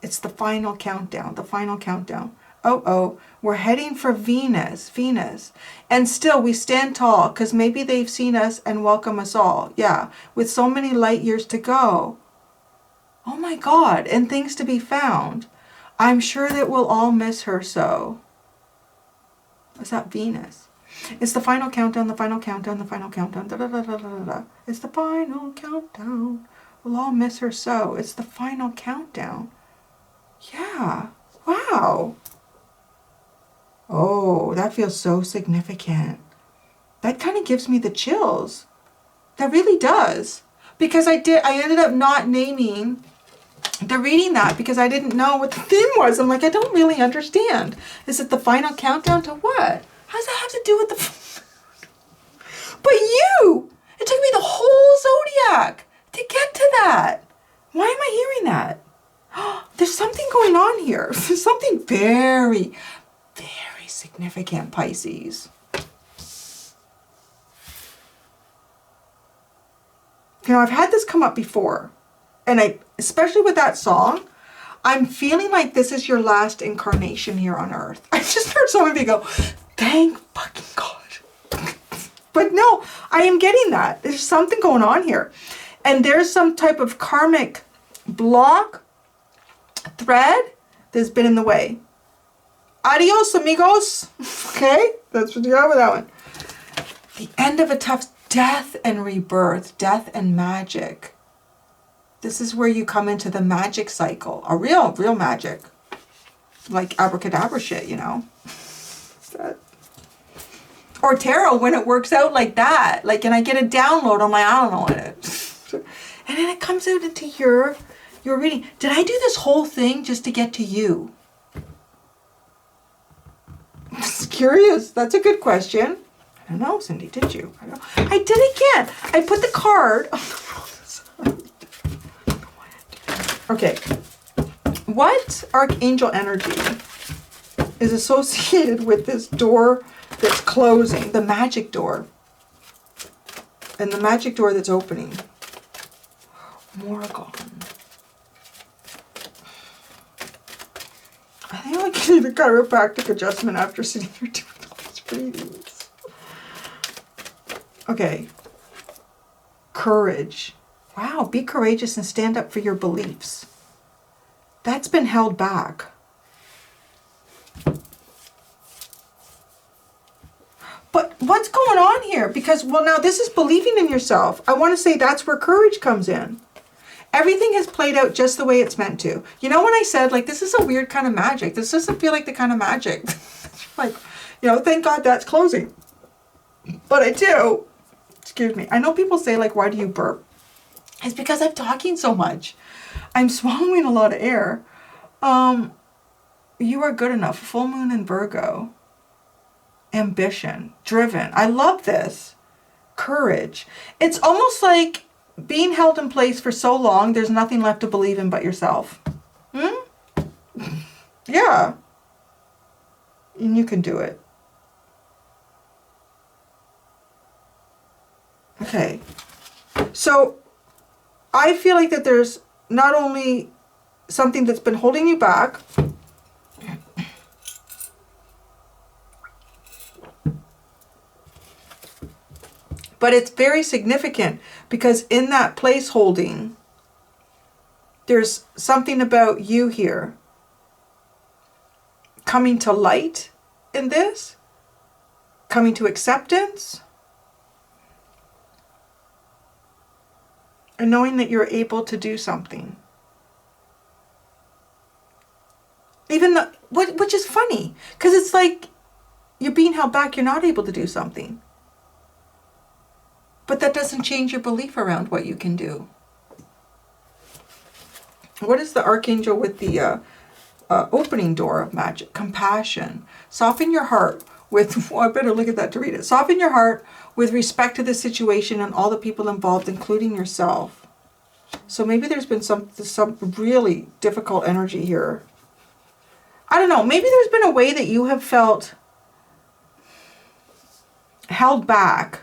It's the final countdown, the final countdown. Oh, we're heading for Venus. And still we stand tall, because maybe they've seen us and welcome us all. Yeah, with so many light years to go. Oh my God, and things to be found. I'm sure that we'll all miss her so. What's that, Venus? It's the final countdown, the final countdown, the final countdown. Da, da, da, da, da, da. It's the final countdown. We'll all miss her so. It's the final countdown. Yeah, wow. Oh, that feels so significant. That kind of gives me the chills. That really does. Because I ended up not naming the reading that because I didn't know what the theme was. I'm like, I don't really understand. Is it the final countdown to what? How does that have to do with the... But you! It took me the whole zodiac to get to that. Why am I hearing that? There's something going on here. There's something very, very significant, Pisces. You know, I've had this come up before. And especially with that song, I'm feeling like this is your last incarnation here on Earth. I just heard some of you go, thank fucking God. But no, I am getting that. There's something going on here. And there's some type of karmic block, thread that's been in the way. Adios, amigos. Okay, that's what you got with that one. The end of a tough death and rebirth, death and magic. This is where you come into the magic cycle, a real magic, like abracadabra shit, you know. Or tarot when it works out like that, like, and I get a download on my, I don't know what it is. And then it comes out into your reading. Did I do this whole thing just to get to you? I'm just curious. That's a good question. I don't know, Cindy, did you? I did again. I put the card on the wrong side. Okay. What archangel energy is associated with this door that's closing, the magic door, and the magic door that's opening? Morrigan. I think I like need a chiropractic adjustment after sitting here doing all these readings. Okay. Courage. Wow, be courageous and stand up for your beliefs. That's been held back. But what's going on here? Because, well, now this is believing in yourself. I want to say that's where courage comes in. Everything has played out just the way it's meant to. You know when I said, like, this is a weird kind of magic. This doesn't feel like the kind of magic. Like, you know, thank God that's closing. But I do. Excuse me. I know people say, like, why do you burp? It's because I'm talking so much. I'm swallowing a lot of air. You are good enough. Full moon in Virgo. Ambition. Driven. I love this. Courage. It's almost like being held in place for so long, there's nothing left to believe in but yourself. Yeah. And you can do it. Okay. So, I feel like that there's not only something that's been holding you back, but it's very significant because in that place holding, there's something about you here coming to light in this, coming to acceptance, and knowing that you're able to do something. Even though, which is funny, because it's like you're being held back, you're not able to do something. But that doesn't change your belief around what you can do. What is the archangel with the opening door of magic? Compassion. Soften your heart with, well, I better look at that to read it. Soften your heart with respect to the situation and all the people involved, including yourself. So maybe there's been some really difficult energy here. I don't know. Maybe there's been a way that you have felt held back.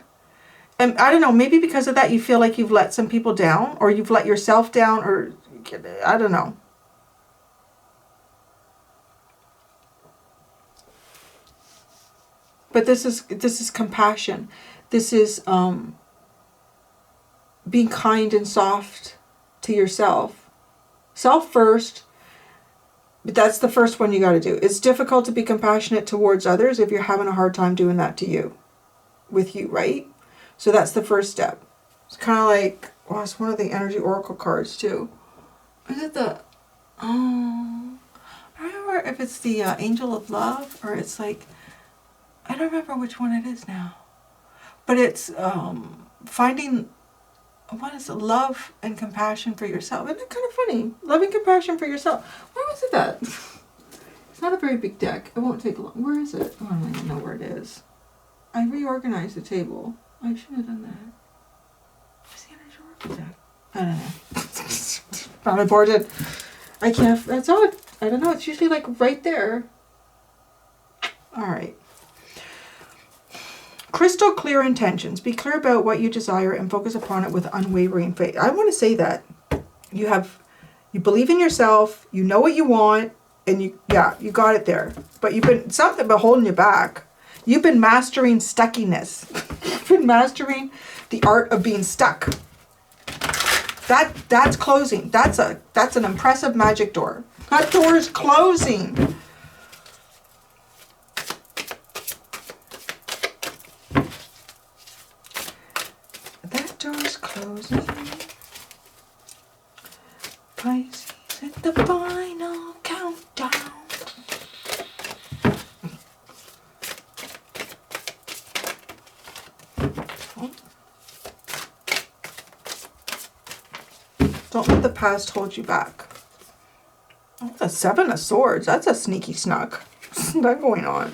And I don't know, maybe because of that you feel like you've let some people down, or you've let yourself down, or I don't know. But this is compassion. This is being kind and soft to yourself. Self first. But that's the first one you got to do. It's difficult to be compassionate towards others if you're having a hard time doing that to you. With you, right? So that's the first step. It's kind of like, well, it's one of the energy oracle cards too. Is it the, I don't remember if it's the angel of love, or it's like, I don't remember which one it is now. But it's finding, what is it? Love and compassion for yourself. Isn't it kind of funny? Love and compassion for yourself. Where was it at? It's not a very big deck. It won't take long. Where is it? Oh, I don't even know where it is. I reorganized the table. I should have done that. Where's the energy oracle deck? I don't know. Not important. I can't. That's odd. I don't know. It's usually like right there. All right. Crystal clear intentions. Be clear about what you desire and focus upon it with unwavering faith. I want to say that you believe in yourself. You know what you want, and you got it there. But you've been something been holding you back. You've been mastering stuckiness. You've been mastering the art of being stuck. That's closing. That's an impressive magic door. That door is closing. That door is closing. Pisces at the final countdown. Don't let the past hold you back. Oh, the Seven of Swords. That's a sneaky snuck. What's that going on?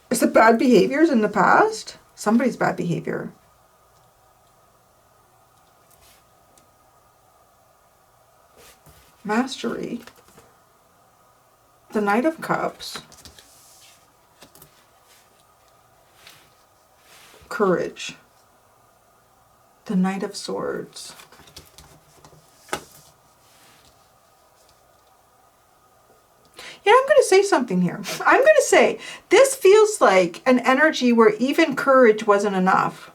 Is it bad behaviors in the past? Somebody's bad behavior. Mastery. The Knight of Cups. Courage. The Knight of Swords. Yeah, I'm going to say something here. I'm going to say this feels like an energy where even courage wasn't enough.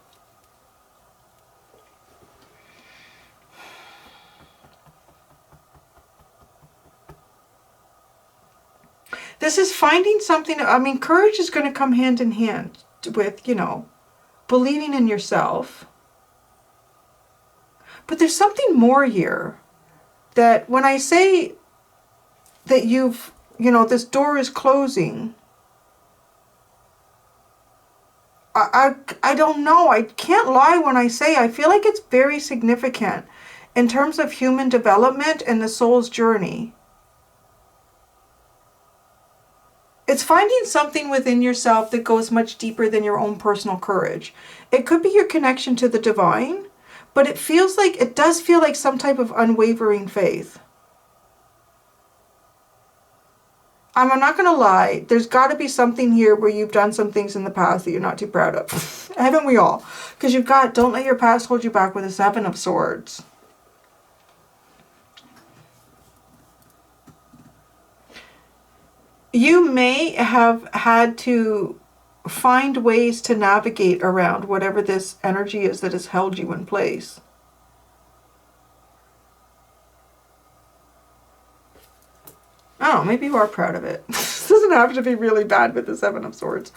This is finding something. I mean, courage is going to come hand in hand with, you know, believing in yourself. But there's something more here, that when I say that you've, you know, this door is closing, I don't know. I can't lie when I say I feel like it's very significant in terms of human development and the soul's journey. It's finding something within yourself that goes much deeper than your own personal courage. It could be your connection to the divine. But it feels like, it does feel like some type of unwavering faith. I'm not going to lie. There's got to be something here where you've done some things in the past that you're not too proud of. Haven't we all? Because you've got, don't let your past hold you back with a Seven of Swords. You may have had to find ways to navigate around whatever this energy is that has held you in place. Oh, maybe you are proud of it. This doesn't have to be really bad with the Seven of Swords.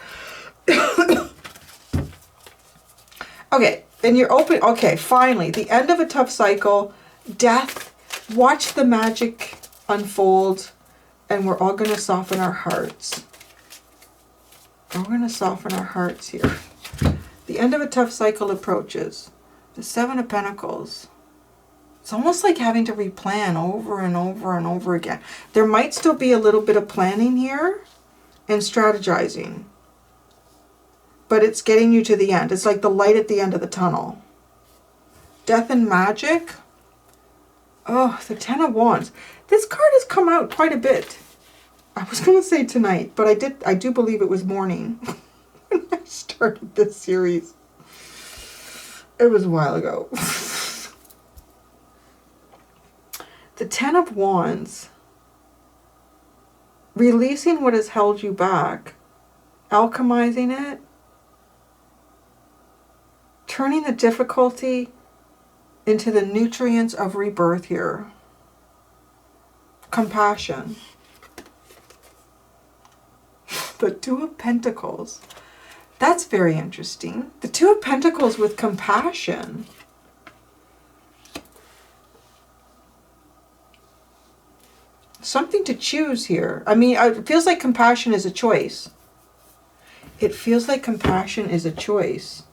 Okay, and you're open. Okay, finally, the end of a tough cycle, death. Watch the magic unfold, and we're all going to soften our hearts. We're going to soften our hearts here. The end of a tough cycle approaches. The Seven of Pentacles. It's almost like having to replan over and over and over again. There might still be a little bit of planning here and strategizing. But it's getting you to the end. It's like the light at the end of the tunnel. Death and magic. Oh, the Ten of Wands. This card has come out quite a bit. I was going to say tonight, but I do believe it was morning when I started this series. It was a while ago. The Ten of Wands. Releasing what has held you back. Alchemizing it. Turning the difficulty into the nutrients of rebirth here. Compassion. The Two of Pentacles. That's very interesting. The Two of Pentacles with compassion. Something to choose here. I mean, it feels like compassion is a choice. It feels like compassion is a choice.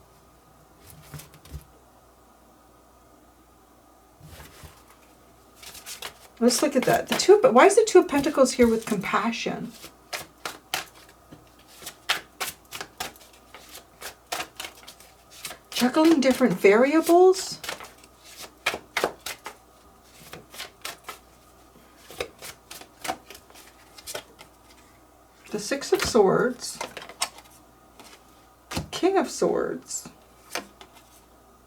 Let's look at that. The Two, but why is the Two of Pentacles here with compassion? Juggling different variables. The Six of Swords. King of Swords.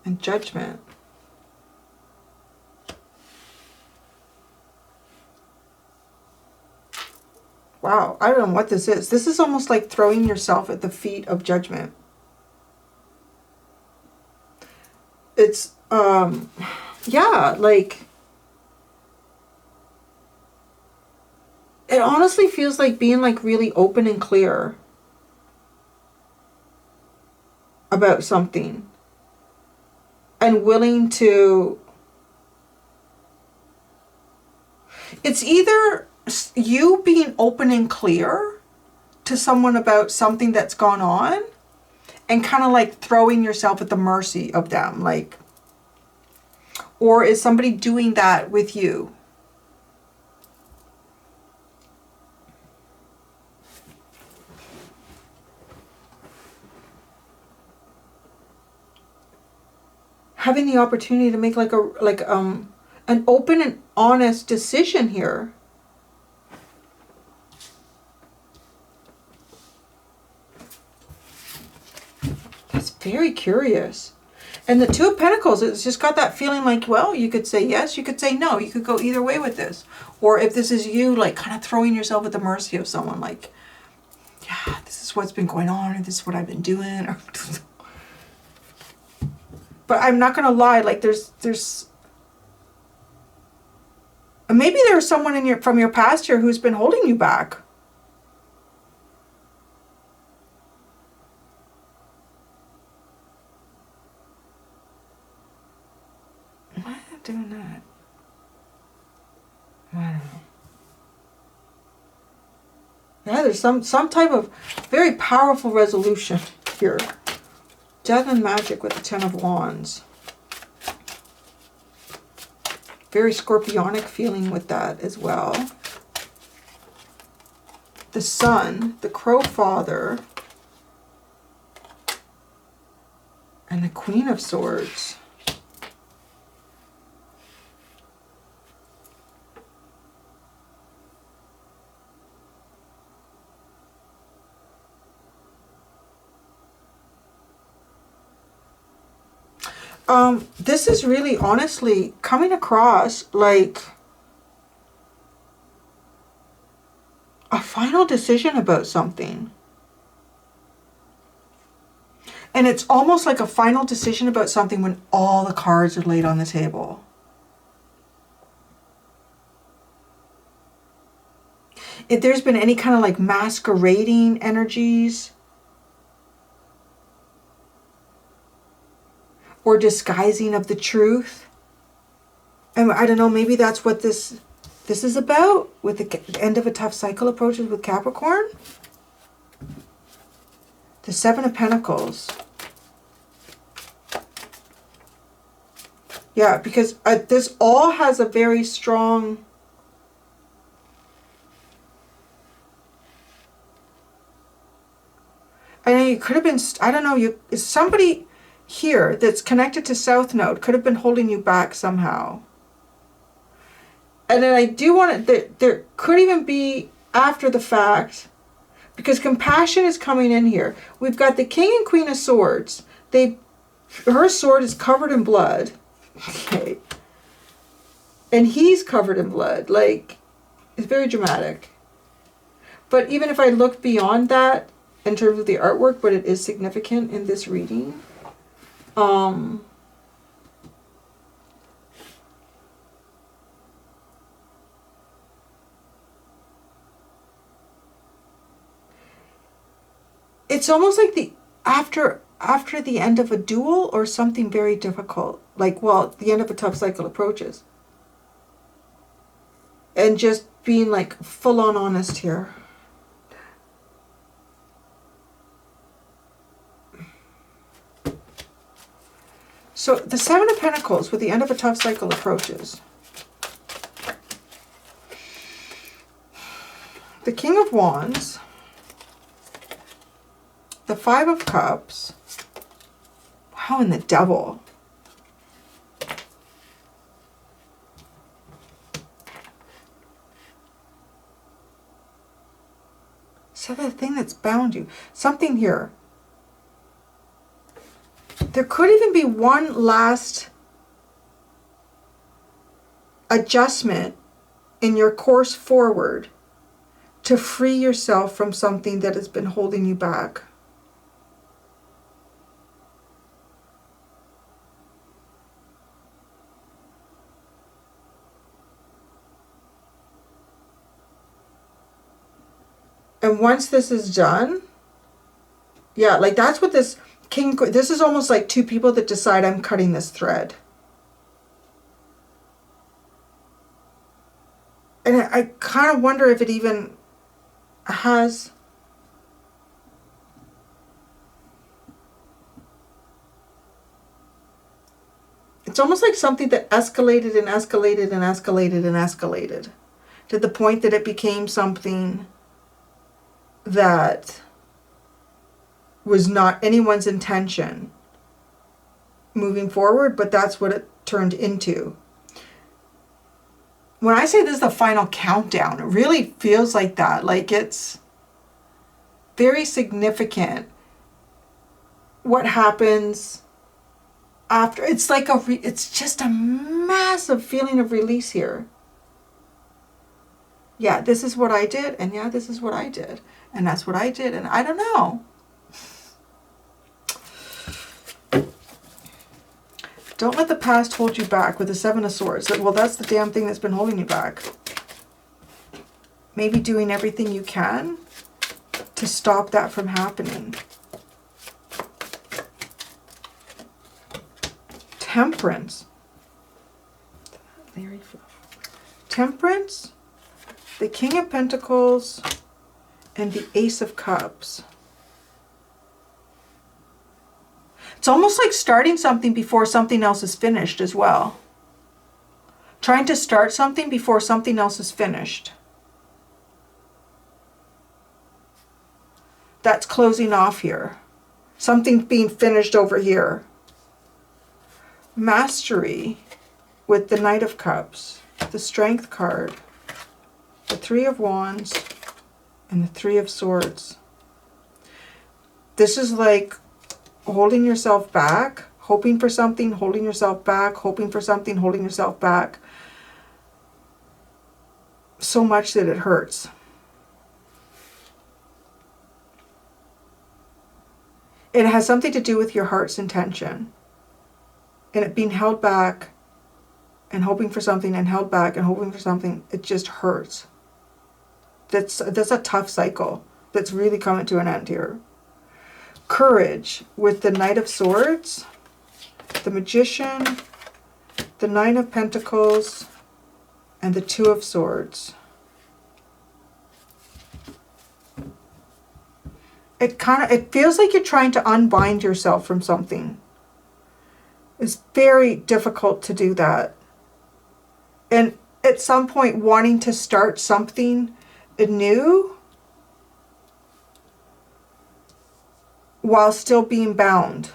And Judgment. Wow, I don't know what this is. This is almost like throwing yourself at the feet of Judgment. It's, yeah, like, it honestly feels like being like really open and clear about something and willing to, it's either you being open and clear to someone about something that's gone on and kind of like throwing yourself at the mercy of them, like, or is somebody doing that with you? Having the opportunity to make like an open and honest decision here. That's very curious. And the Two of Pentacles, it's just got that feeling like, well, you could say yes, you could say no. You could go either way with this. Or if this is you, like kind of throwing yourself at the mercy of someone, like, yeah, this is what's been going on, or this is what I've been doing. Or but I'm not going to lie, like there's maybe there's someone in your, from your past here who's been holding you back. Why am I doing that? I don't know. Yeah, there's some type of very powerful resolution here. Death and Magic with the Ten of Wands. Very scorpionic feeling with that as well. The Sun, the Crow Father, and the Queen of Swords. This is really honestly coming across like a final decision about something. And it's almost like a final decision about something when all the cards are laid on the table. If there's been any kind of like masquerading energies, or disguising of the truth. And I don't know, maybe that's what this is about with the end of a tough cycle approaches with Capricorn. The Seven of Pentacles. Yeah, because this all has a very strong... I know you could have been, I don't know, somebody here that's connected to South Node could have been holding you back somehow. And then I do want to, there could even be after the fact, because compassion is coming in here. We've got the King and Queen of Swords. Her sword is covered in blood. Okay. And he's covered in blood. Like, it's very dramatic. But even if I look beyond that, in terms of the artwork, but it is significant in this reading. It's almost like the after the end of a duel or something very difficult. Like, well, the end of a tough cycle approaches. And just being like full on honest here. So the Seven of Pentacles with the end of a tough cycle approaches. the King of Wands, the Five of Cups, wow, and the Devil. So the thing that's bound you, something here. There could even be one last adjustment in your course forward to free yourself from something that has been holding you back. And once this is done, yeah, like that's what this King, this is almost like two people that decide I'm cutting this thread. And I kind of wonder if it even has... It's almost like something that escalated and escalated and escalated and escalated to the point that it became something that was not anyone's intention moving forward, but that's what it turned into. When I say this is the final countdown, it really feels like that. Like it's very significant what happens after. It's like it's just a massive feeling of release here. Yeah, this is what I did, and yeah, this is what I did, and that's what I did, and I don't know. Don't let the past hold you back with the Seven of Swords. Well, that's the damn thing that's been holding you back. Maybe doing everything you can to stop that from happening. Temperance. Temperance, the King of Pentacles, and the Ace of Cups. It's almost like starting something before something else is finished as well. Trying to start something before something else is finished. That's closing off here. Something being finished over here. Mastery with the Knight of Cups, the Strength card, the Three of Wands, and the Three of Swords. This is like holding yourself back, hoping for something, holding yourself back, hoping for something, holding yourself back. So much that it hurts. It has something to do with your heart's intention. And it being held back and hoping for something and held back and hoping for something, it just hurts. That's a tough cycle that's really coming to an end here. Courage with the Knight of Swords, the Magician, the Nine of Pentacles, and the Two of Swords. It feels like you're trying to unbind yourself from something. It's very difficult to do that. And at some point wanting to start something new while still being bound.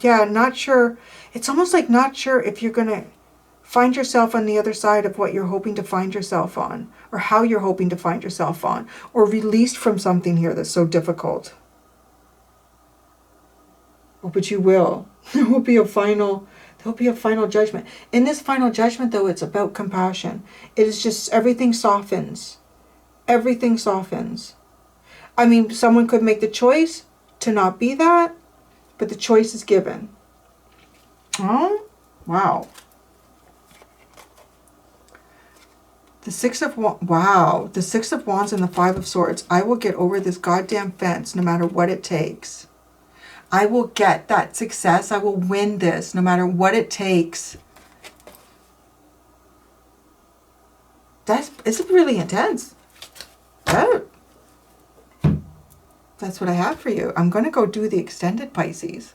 Yeah, not sure. It's almost like not sure if you're going to find yourself on the other side of what you're hoping to find yourself on, or how you're hoping to find yourself on, or released from something here that's so difficult. Oh, but you will. There will be a final judgment. In this final judgment, though, it's about compassion. It is just everything softens. Everything softens. I mean, someone could make the choice to not be that, but the choice is given. Oh, wow. The Six of Wands, wow. The Six of Wands and the Five of Swords. I will get over this goddamn fence no matter what it takes. I will get that success. I will win this no matter what it takes. It's really intense. That's what I have for you. I'm going to go do the extended, Pisces.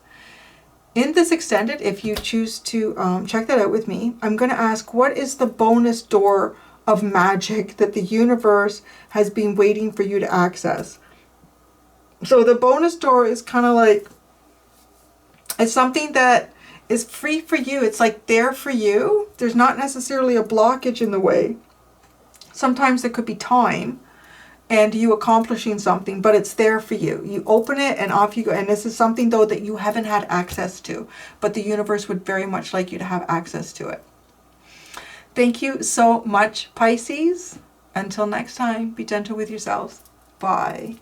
In this extended, if you choose to check that out with me, I'm going to ask, what is the bonus door of magic that the universe has been waiting for you to access? So the bonus door is kind of like, it's something that is free for you. It's like there for you. There's not necessarily a blockage in the way. Sometimes there could be time and you accomplishing something, but it's there for you. You open it and off you go. And this is something, though, that you haven't had access to, but the universe would very much like you to have access to it. Thank you so much, Pisces. Until next time, be gentle with yourselves. Bye.